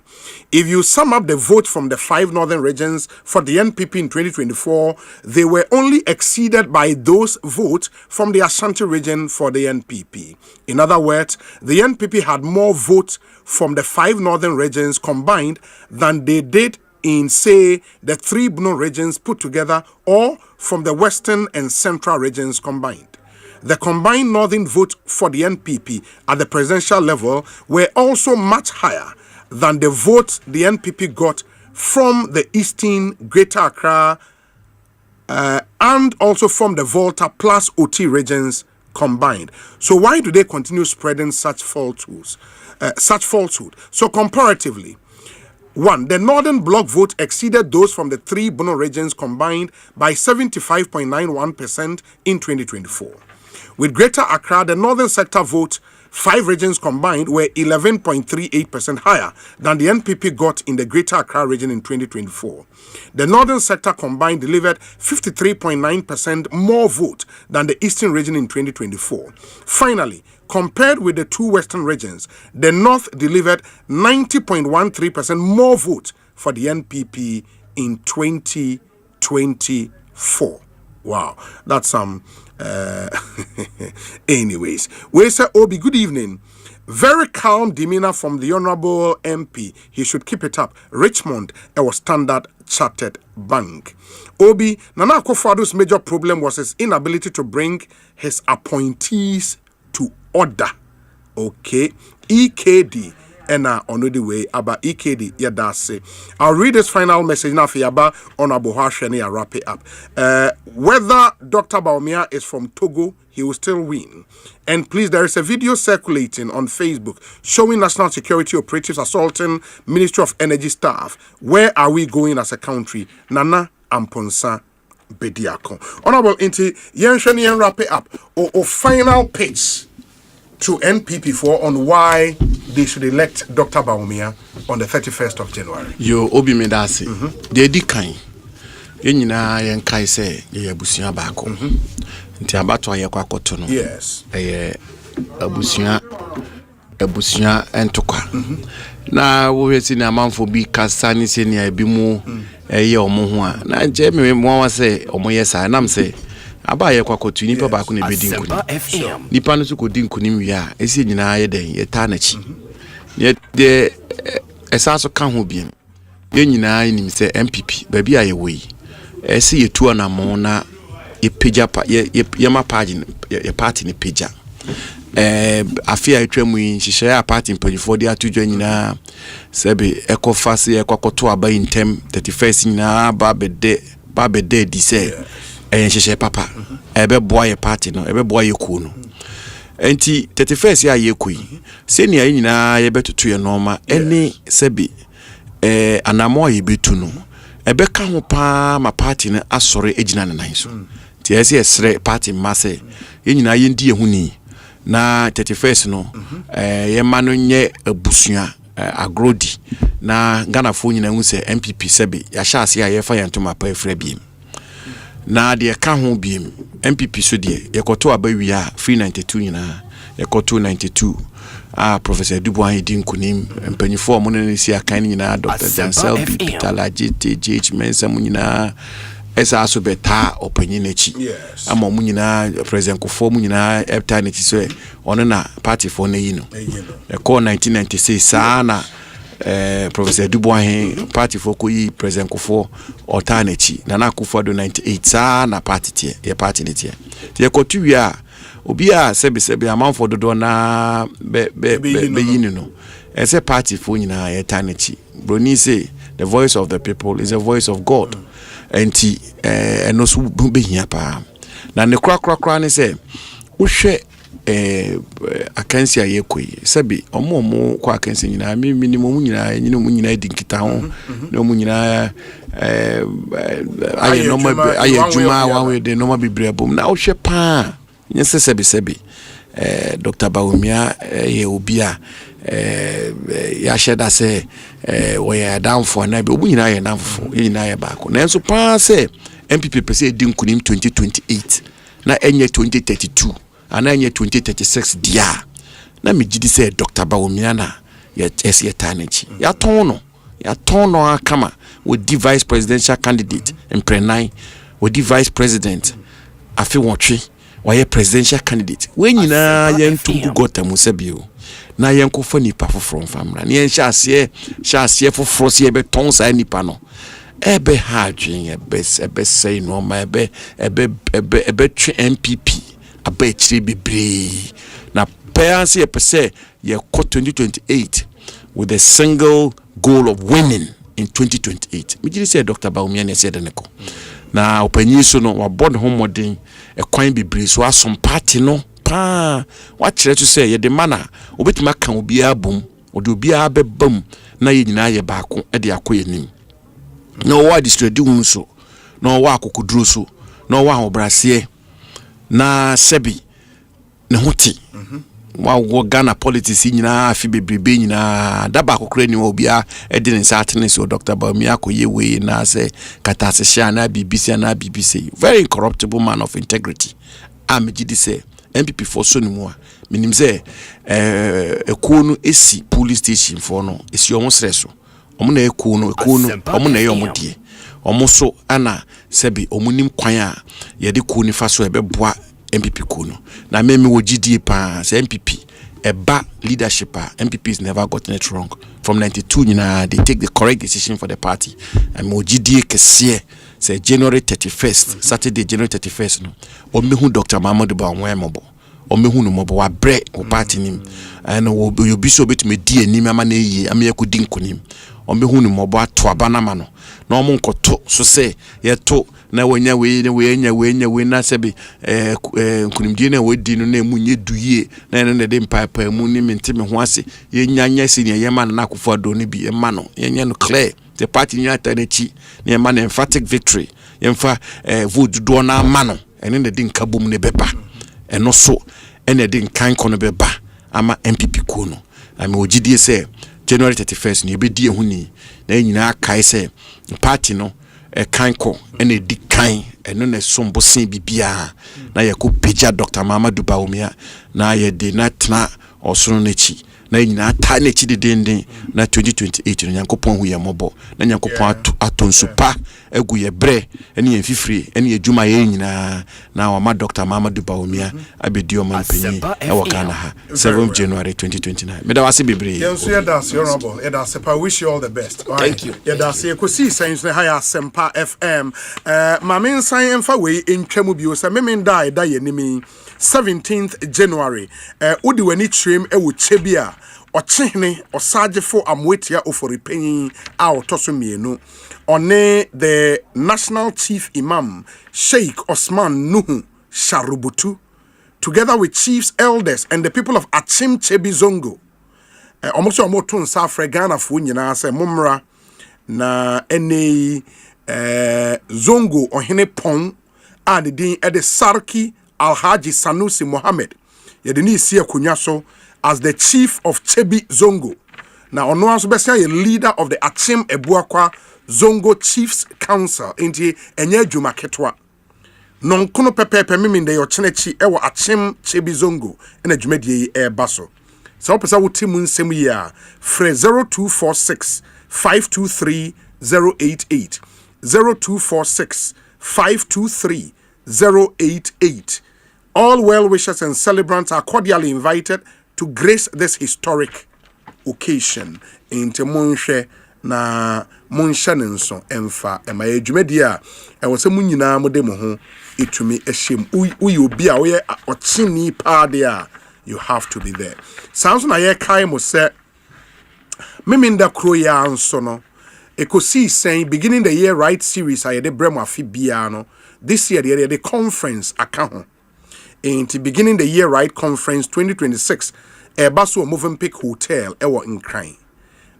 [SPEAKER 1] If you sum up the votes from the 5 northern regions for the NPP in 2024, they were only exceeded by those votes from the Ashanti region for the NPP. In other words, the NPP had more votes from the 5 northern regions combined than they did in, say, the 3 Bono regions put together, or from the western and central regions combined. The combined northern vote for the NPP at the presidential level were also much higher than the votes the NPP got from the eastern, Greater Accra, and also from the Volta plus OT regions combined. So why do they continue spreading such falsehoods? So comparatively, 1. The Northern Bloc vote exceeded those from the 3 Bono regions combined by 75.91% in 2024. With Greater Accra, the Northern Sector vote, 5 regions combined, were 11.38% higher than the NPP got in the Greater Accra region in 2024. The Northern Sector combined delivered 53.9% more vote than the Eastern region in 2024. Finally, compared with the 2 Western regions, the North delivered 90.13% more votes for the NPP in 2024. Wow, that's some. Anyways, we say, Obi, good evening. Very calm demeanor from the Honorable MP. He should keep it up. Richmond, our Standard Chartered Bank. Obi, Nana Akufo-Addo's major problem was his inability to bring his appointees to order. Okay. EKD. And on the way about EKD, yeah, that's it. I'll read this final message now for Yaba on Abuhashi and I'll wrap it up. Whether Dr. Bawumia is from Togo, he will still win. And please, there is a video circulating on Facebook showing national security operatives assaulting Ministry of Energy staff. Where are we going as a country? Nana Amponsa Bediako. Honorable Inti, Yenshani wrap it up. Or final pitch to NPP4 on why they should elect Dr. Bawumia on the 31st of January.
[SPEAKER 2] Yo obi medasi. They di kan. Yenyina yen kai se ye abusua baako. Nti abato ayekwa akoto no.
[SPEAKER 1] Yes.
[SPEAKER 2] Abusua entokwa. Na wo hwesi na amanfo bi kasa ni se ni abi mu eye omo ho a. Na je me mo wa se omo yesa nam se abaye kwa kotu nipa baako na bedi nkuni nipa no so kodi nkuni wi a esi nyina ye den ye ta na chi ye de esaso ka ho biem ye nyina nim se MPP ba bi aye woyi esi ye tuo na mo na ye peja pa ye ma page ye party ni peja afia etwemu nhihye ya party mpanyifo de atudwa nyina sebe ekofase ekwakoto aba intem 31st nyina ba bede di se nhihye papa ebe boa ye party no ebe boa ye ku no enti 31st ya ye ku yi senia nyina ye betutu ye normal eni sebe anamo ye betu no ebe ka ho pa ma party na asore ejina nan so ti ese esre party masse ye nyina ye ndi ye huni na 31st no ye ma no nye abusua agrodi na Ghana fo nyina hu se MPP sebe ya sha ase ya ye fa yantoma pa efra biem na de ka ho biem MPP so de yekoto abawi a free 92 nyina yekoto 92 Professor Dubois Dinkunim mpanyifo mo ne si akan nyina Dr. Jansel Peter Lajite JH Mensa mo nyina esa aso beta opanyin echi ama mo nyina President Kofo mo nyina epta ne chi so ono na party for na yi no ko 1996 sana Professor Dubois party for ko yi President Kofo alternative na Kofo do 98 sa na party tie ye party ne tie tie ko tuwia obi a sebe amanfo dodo na be yini no ese party for nyina eternity broni say the voice of the people is the voice of God enti eno so be hia pa na ne kra ne say wo hwe akansi ayekoi sebe omo kwa akansi nyina minimum nyina dinkita ho na omo nyina aye no ma aye juma wa we de no ma bibre bom na wo hwe pa nyese sebe Dr. Baumia ye obia ya sheda se we ya down for na be obu nyina ye down for nyina ye baako na enso pa se MPP pese edinkunim 2028 na enye 2032 ana enye 2036 dia na megidi se Dr. Baumia na ye eternity ya tono akama with the vice presidential candidate Mprenai with the vice president afi wotwe waye presidential candidate we nyina yentungu gota musebio na yenkofa nipa foforo famra na yen hyase foforo se ebe ton sa nipa no ebe ha adwen ebe sei no ma ebe twe MPP aba chire bebre na payanse ye pese ye ko 2028 with a single goal of winning in 2028 mijiri say Dr. Baumia ne said neko na opanyi so no wa board homodin ekwan bebre so asom party no pa wa kire to say ye de mana obetima kan obi abom ode obi abebam na ye nyina ye baako e de akoyenim na wa distredi unso na wa akokuduro so na wa hobrase na sebi ne hoti wa Ghana politics nyina afi bebrebe nyina daba akokura ni obi a e de nsa atene so Dr. Baumia koyewe na se katase sha na BBC very incorruptible man of integrity amegidi se MPP for so nimu a minim se ekuonu esi police station for no esi omo sreso omo na ekuonu omo na ye die omo so ana sebi omo nim kwan a ye de kuoni fa so ebeboa MPP kuno na meme wogidie pa se MPP eba leadership MPPs never gotten it wrong from 92 nyina they take the correct decision for the party and wogidie kese say January 31st Saturday January 31st no omehu Dr. Mamadou Ba onwemobo omehu no mobo wa bre o party nim and obi so betime die nim ama na yi ama yakudi nkonim omehu no mobo ato abana ma no na omo nkoto so say yeto na wonya we na sebe nkunimdie na wodi no na emu nye duye na ne de mpapa mu ni mentime ho ase yenya si ne yema na akofo ado ne bi ema no yenya no clear the party nyata na chi ne ema na emphatic victory yemfa vote do na ama no ene ne de nkabom ne beba eno so ene de nkan kono beba ama MPP ku no ami ogidie se January 31st ni ebedie hu ni na nyina kai se party no kanko ene di kan eno na sombo sen bibia na yako peja Dr. Mamadou Baumia na ye de na tna osoro nechi na nyina ta nechi de denden na 2028 no yankopon hu ye mobo na yankopon atonsu pa egu ye bre ene ye fifiri ene ye djuma ye nyina na wa ma Dr. Mamadou Baumia abedi o manpenyi e wakana ha 7 January 2029 me da wase bebre
[SPEAKER 1] yenso ye da se honorable ye da se pa wish you all the best.
[SPEAKER 2] Thank you.
[SPEAKER 1] ye da se Ekosiisen na high Asempa FM mame nsan emfa we entwamu bio se memen da ye nimi 17th January odi wani trem e wo chebia ochehne osagefo amwetia oforipenyin a otoso mienu one the national chief imam Sheikh Osman Nuhu Sharubutu together with chiefs, elders and the people of Achim Chebi Zongo almost omoto nsa Ghana fo nyina se momra na ene Zongo ohene pon a de din e de Sarki Alhaji Sanusi Mohammed ye de ni isi akonya so as the chief of Chebi Zongo. Now, ono aso besia ye leader of the Achim Ebuakwa Zongo Chiefs Council inti enye juma ketwa. non kono pepepe miminde yo chenechi ewo achim chebizongo ena dwumadie e baso so pesa wuti mu nsem yi a fre 0246 523 088 0246 523 088. All well wishers and celebrants are cordially invited to grace this historic occasion into Monshe na Monshanenso emfa ema edwumadi a ewo se munyina mode mo ho etumi ehiem uyi obi a oye ochini paade a you have to be there. Sounds na ye kai mo se meminda kro ya nso no Ekosiisen beginning the year right series ayede bremo afi bia no this year the conference account in the beginning the year right conference 2026 Baso Movenpick Hotel ewo Nkran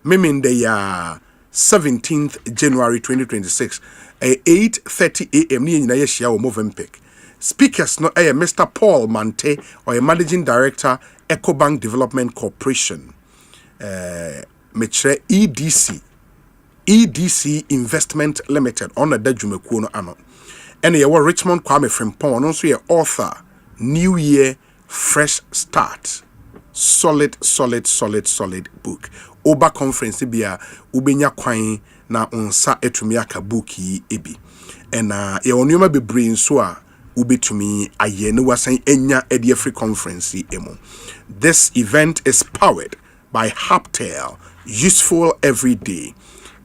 [SPEAKER 1] meminda ya 17th January 2026 8:30 am ni nyina ye hia wo Movenpick speakers no Mr. Paul Mante or a managing director Ecobank Development Corporation metre EDC Investment Limited on a dajumekuo no ano and ye were Richmond Kwame Frimpong also ye author New Year Fresh Start solid book Oba conference bia ubenya kwan na onsa etumi aka book yi ebi and ye onuma bebre nso a ubetumi aye ne wasan enya edi free conference emo. This event is powered by Haptel, useful every day.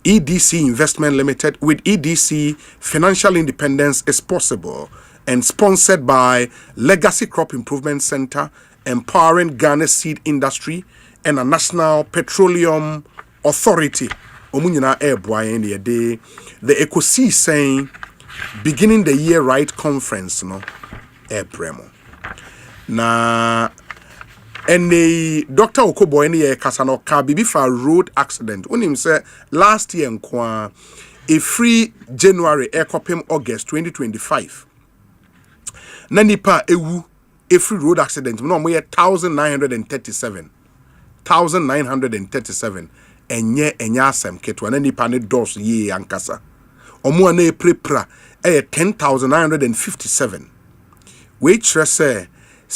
[SPEAKER 1] EDC Investment Limited. With EDC, financial independence is possible, and sponsored by Legacy Crop Improvement Center, empowering Ghana's seed industry, and a National Petroleum Authority. Omunyina airboy the day. The Ekosiisen beginning the year right conference no airbremo. Na and Dr. Okobo any kasano ka bibi for road accident. Unim say last year nkwa a free January ekopem August 2025. Na nipa ewu a free road accident. No mo 1937. 1937 enye asem ketwa na nipa ne dos ye ankasa. Omo na prepra 10,957. We say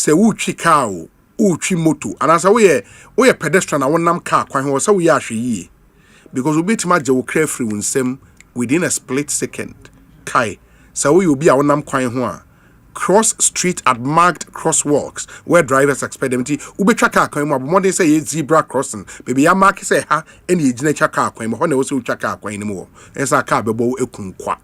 [SPEAKER 1] wu chikao uchi moto and as we pedestrian na wonam car kwan ho say we ahwe yi because we betima je wo clear free unsem within a split second kai so we obi a wonam kwan ho a cross street at marked crosswalks where drivers expect them to ubetwa car kwan mo abomode say zebra crossing baby ya mark say ha ene yigina twa car kwan mo ho na wo say utwa car kwan ni mo esa car bebo ekunkwa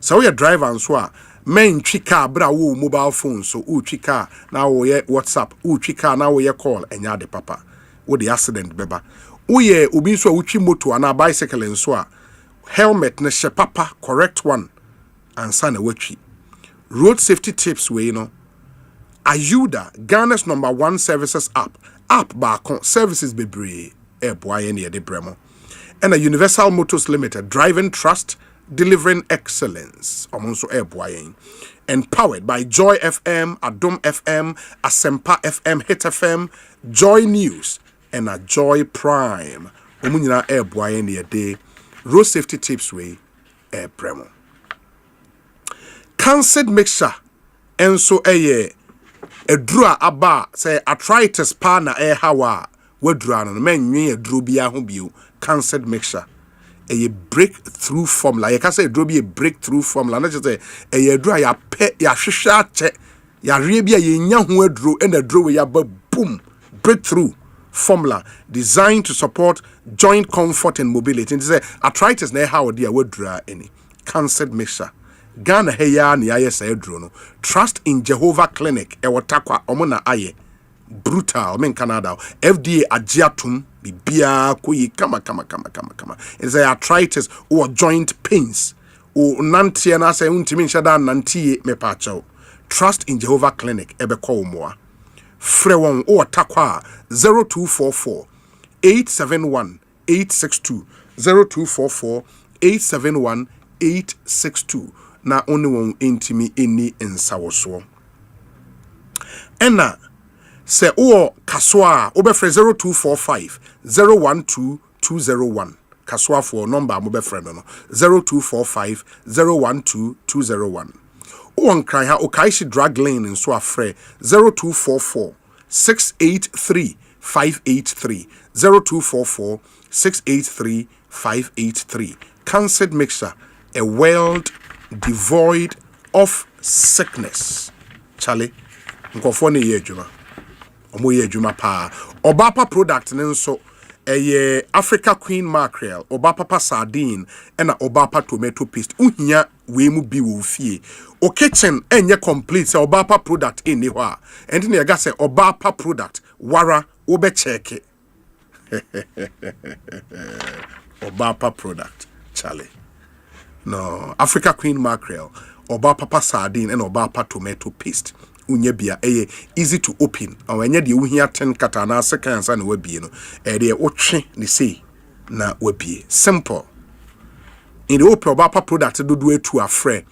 [SPEAKER 1] so we driver nso a men twika bra wo mobile phone so u twika na wo ye WhatsApp u twika na wo ye call enya de papa wo the accident beba wo ye obi so wo twi moto na bicycle nso a helmet na she papa correct one ansa na watwi road safety tips we no Ayuda Ghana's #1 services app back services bebre boy ne de bremo and a Universal Motors Limited driving trust delivering excellence amonso airboying and powered by Joy FM, Adom FM, Asempa FM, Hit FM, Joy News and a Joy Prime. Omunyina airboying the day road safety tips way air premo. Cancer mixture and so a drua aba say arthritis pa na air hawa wedra no men nwe adro bia ho bio cancer mixture a breakthrough formula. You can say it will be a breakthrough formula. Not just a draw ya pet ya shisha check ya rebia ye nyahu draw and a draw ya boom breakthrough formula designed to support joint comfort and mobility. And say arthritis na how dear would draw any cancer mixture. Ghana heya ni aye say draw no. Trust in Jehovah Clinic e watakwa omona aye brutal men Canada FDA agiatum bibia koyi kama it's a arthritis or joint pains or nantie na say untimi nshada nantie mepacho. Trust in Jehovah Clinic ebeko moa frɛ wɔn o takwa 0244 871 862 0244 871 862 na oni wɔn intimi eni nsawoso ɛna se o kaswa obefre 0245 012 201 kaswa for number mo befre no 0245 012 201 One cry ha Okaishi drag lane in so afre 0244 683 583 0244 683 583. Cancer mixture, a world devoid of sickness. Charlie, nkofo ne ye adwuma. Omo ye adwuma pa. Obapa product ne nso eye Africa Queen Mackerel, Obapa sardine, and Obapa tomato paste. Uhia we mu bi wo fie. O kitchen enye complete say Obapa product in hwa. And ne ga say Obapa product wara obe check it. Obapa product, Charlie. No, Africa Queen Mackerel, Obapa sardine, and Obapa tomato paste. Unye bia easy to open. And when you uhia 10 katana seconds and webi no, de otwe ni say na webi. Simple. In the open Obapa product do to a free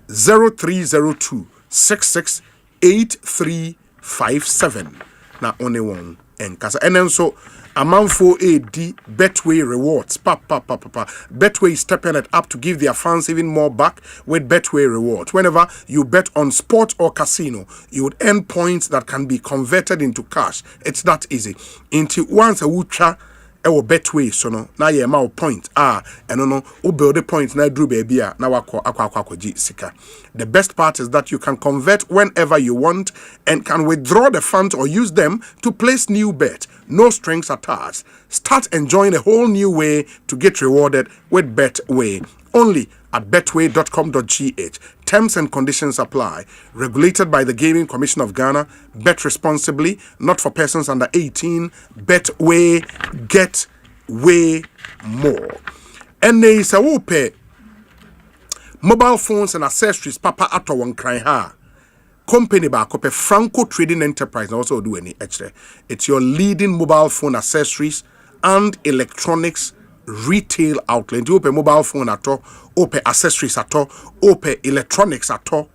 [SPEAKER 1] 0302 668357. Na only one and kasa. And then so amount for AD Betway rewards. Betway is stepping it up to give their fans even more back with Betway rewards. Whenever you bet on sport or casino, you would earn points that can be converted into cash. It's that easy. Into once a wucha ewo Betway so no na ye ma point eno no o build the points na drew baby na wakọ ji sika. The best part is that you can convert whenever you want and can withdraw the funds or use them to place new bet. No strings attached. Start enjoying a whole new way to get rewarded with Betway. Only at betway.com.gh. Terms and conditions apply. Regulated by the Gaming Commission of Ghana. Bet responsibly. Not for persons under 18. Betway. Get way more. And there is a pay mobile phones and accessories. Papa ato one cry ha. Company back up Franco Trading Enterprise also do any extra. It's your leading mobile phone accessories and electronics retail outlet. You open mobile phone at all, open accessories at all, open electronics at all.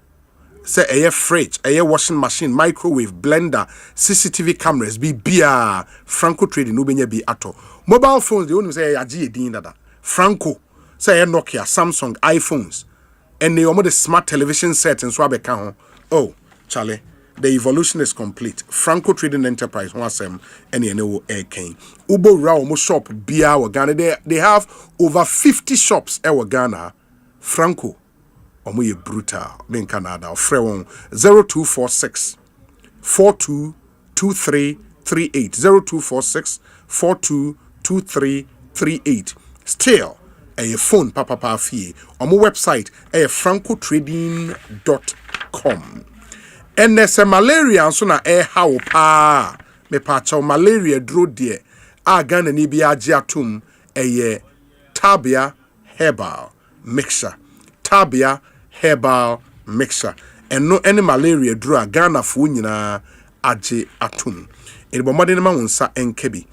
[SPEAKER 1] Say a fridge, a washing machine, microwave, blender, CCTV cameras, be beer, Franco Trading, no be at all. Mobile phones, the only say a G dada. Franco, say a Nokia, Samsung, iPhones, and the smart television sets and swab account. Oh, Charlie, the evolution is complete. Franco Trading Enterprise, and air cane. Ubo Rao shop beer Ghana. They have over 50 shops in Ghana. Franco, omo brutal. In Canada, Frewon 0246 422338 0246 422338. Still, a phone papa fee. On my website, francotrading.com. And there's a malaria so na how pa me pacha malaria dro de Ghana ni bia atum Tabia herbal mixture. Tabia herbal mixture. And no any malaria dro Ghana fu nyina age atum. E bo modern ma wonsa enkebi.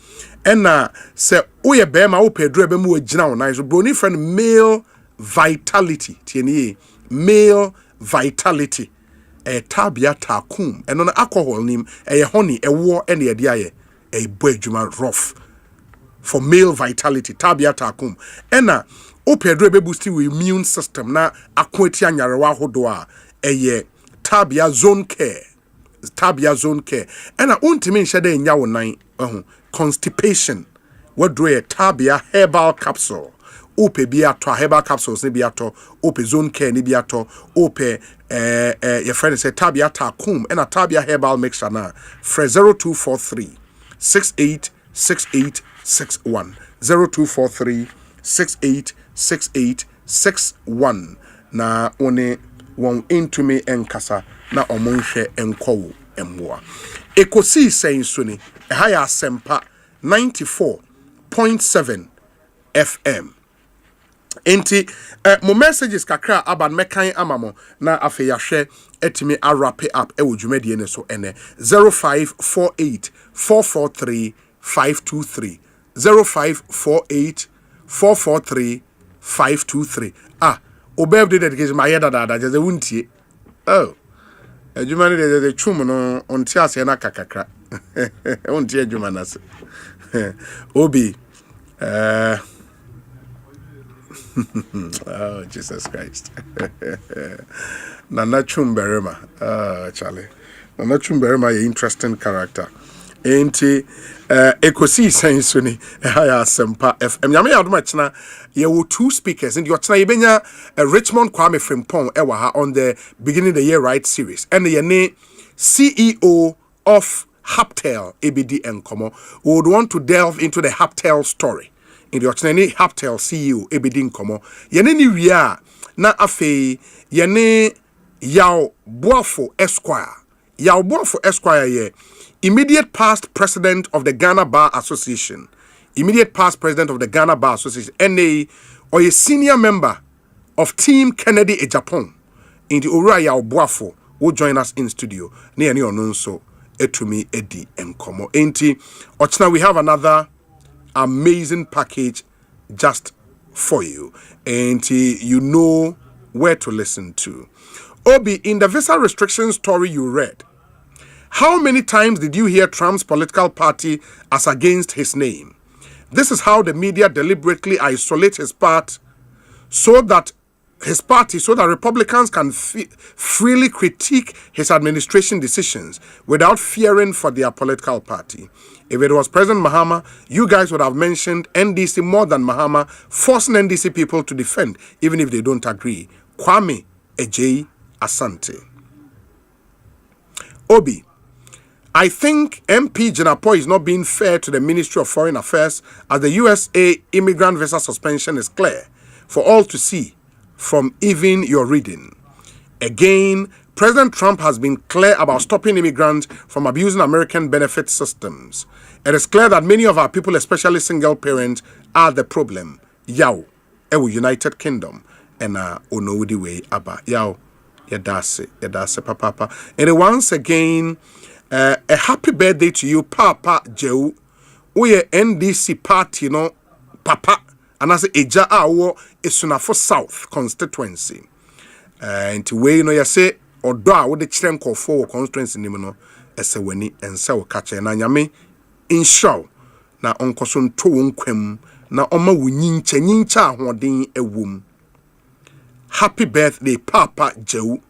[SPEAKER 1] And se oye be ma wo pedro be mu agina won so broni friend male vitality tieni male vitality Tabia takum and on alcohol nim honey war and the idea a boy juma rough for male vitality Tabia takum and opedre be boost your immune system na akweti anyarewa hodo Tabia zone care and untimi nhede nya wo nan constipation what do a Tabia herbal capsule ope biato herbal capsules ne biato ope zone care ne biato ope your friend say Tabia takum and a Tabia herbal mixture na for 0243 686861 0243 686861 na one won into me enkasa na omonhwe enkowo emmoa Ekosiisen suni higher Asempa 94.7 FM. Enti mo messages kakra aban mekan amamo na afe yahwe etimi a wrap up e wodwumade ne so ene 0548 443 523 0548 443 523 obevde dedication my dada just wuntie adwumane de twum no onti ase na kakakra onti adwumana se obi Oh, Jesus Christ. Nana Chumberema. Charlie. Nana Chumberema is an interesting character. Enti Ekosiisen Suni Asempa FM. Nyame adumachina ye wo two speakers and you tena yebenya Richmond Kwame Frimpong ewa ha on the beginning of the year right series. And ye ne CEO of Haptel ABD Nkomo would want to delve into the Haptel story. In the Ochinani Haptel CEO ABD Nkomo. Ye ne ni wia na afei ye ne Yaw Boafo Esquire. Yaw Boafo Esquire ye immediate past president of the Ghana Bar Association. Immediate past president of the Ghana Bar Association. NA or a senior member of Team Kennedy in Japan. In the Yaw Boafo will join us in studio. Near ni onunso etumi edi enkomo. Enti ochna we have another amazing package just for you. Enti you know where to listen to. Obi, in the visa restriction story you read, how many times did you hear Trump's political party as against his name? This is how the media deliberately isolate his party so that Republicans can freely critique his administration decisions without fearing for their political party. If it was President Mahama, you guys would have mentioned NDC more than Mahama, forcing NDC people to defend, even if they don't agree. Kwame Ejei Asante. Obi, I think MP Jinapo is not being fair to the Ministry of Foreign Affairs as the USA immigrant visa suspension is clear for all to see from even your reading. Again, President Trump has been clear about stopping immigrants from abusing American benefit systems. It is clear that many of our people, especially single parents, are the problem. Yaw, Ewo United Kingdom, and Onowudi way Abba. Yaw, Yadase, Papa. And once again, a happy birthday to you, Papa Joe. We NDC party, Papa. And as Eja Awo Esunafo South constituency. And to way you say, or do with the Chenko for constituency Nimino, Eseweni and Sao Catcher and Anyame in show. Na onkosun to unquem, na oma nyincha hodin a womb. Happy birthday, Papa Joe.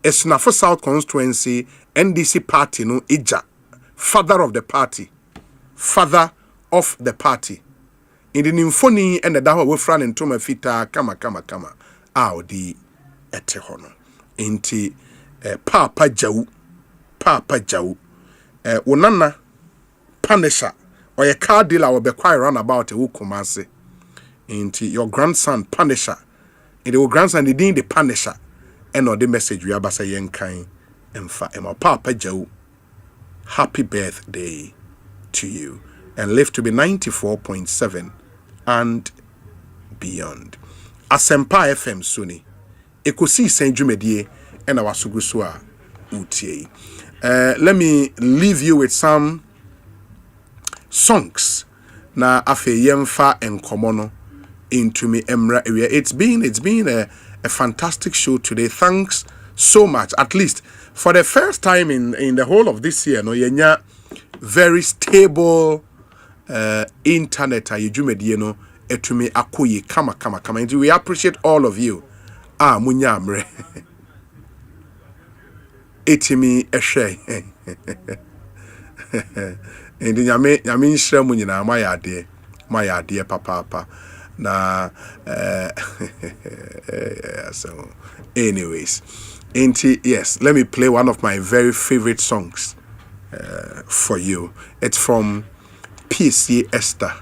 [SPEAKER 1] Esunafo South constituency. NDC party no Ija, father of the party, in the nymphony and the dawa we fran into my fita kama di etehono inti Papa Jau wonana Punisher or a car dealer will be quite run about a wukumase inti your grandson Punisher in the grandson the Punisher and or the message we abasa yen kind. And Papa Joe, happy birthday to you and live to be 94.7 and beyond. Asempa FM Suni, Ekosiisen Jumedie and our Sugusua Utie. Let me leave you with some songs. Na afe yemfa enkomono into me emra area. It's been a fantastic show today. Thanks so much. At least for the first time in the whole of this year, yenya very stable internet ayejumedie etumi akoye kama. And we appreciate all of you. Munyamre. Etimi ehwe. And nyame nhira mu nyina mayade papa. Na so anyways, yes, let me play one of my very favorite songs for you. It's from PCA Esther.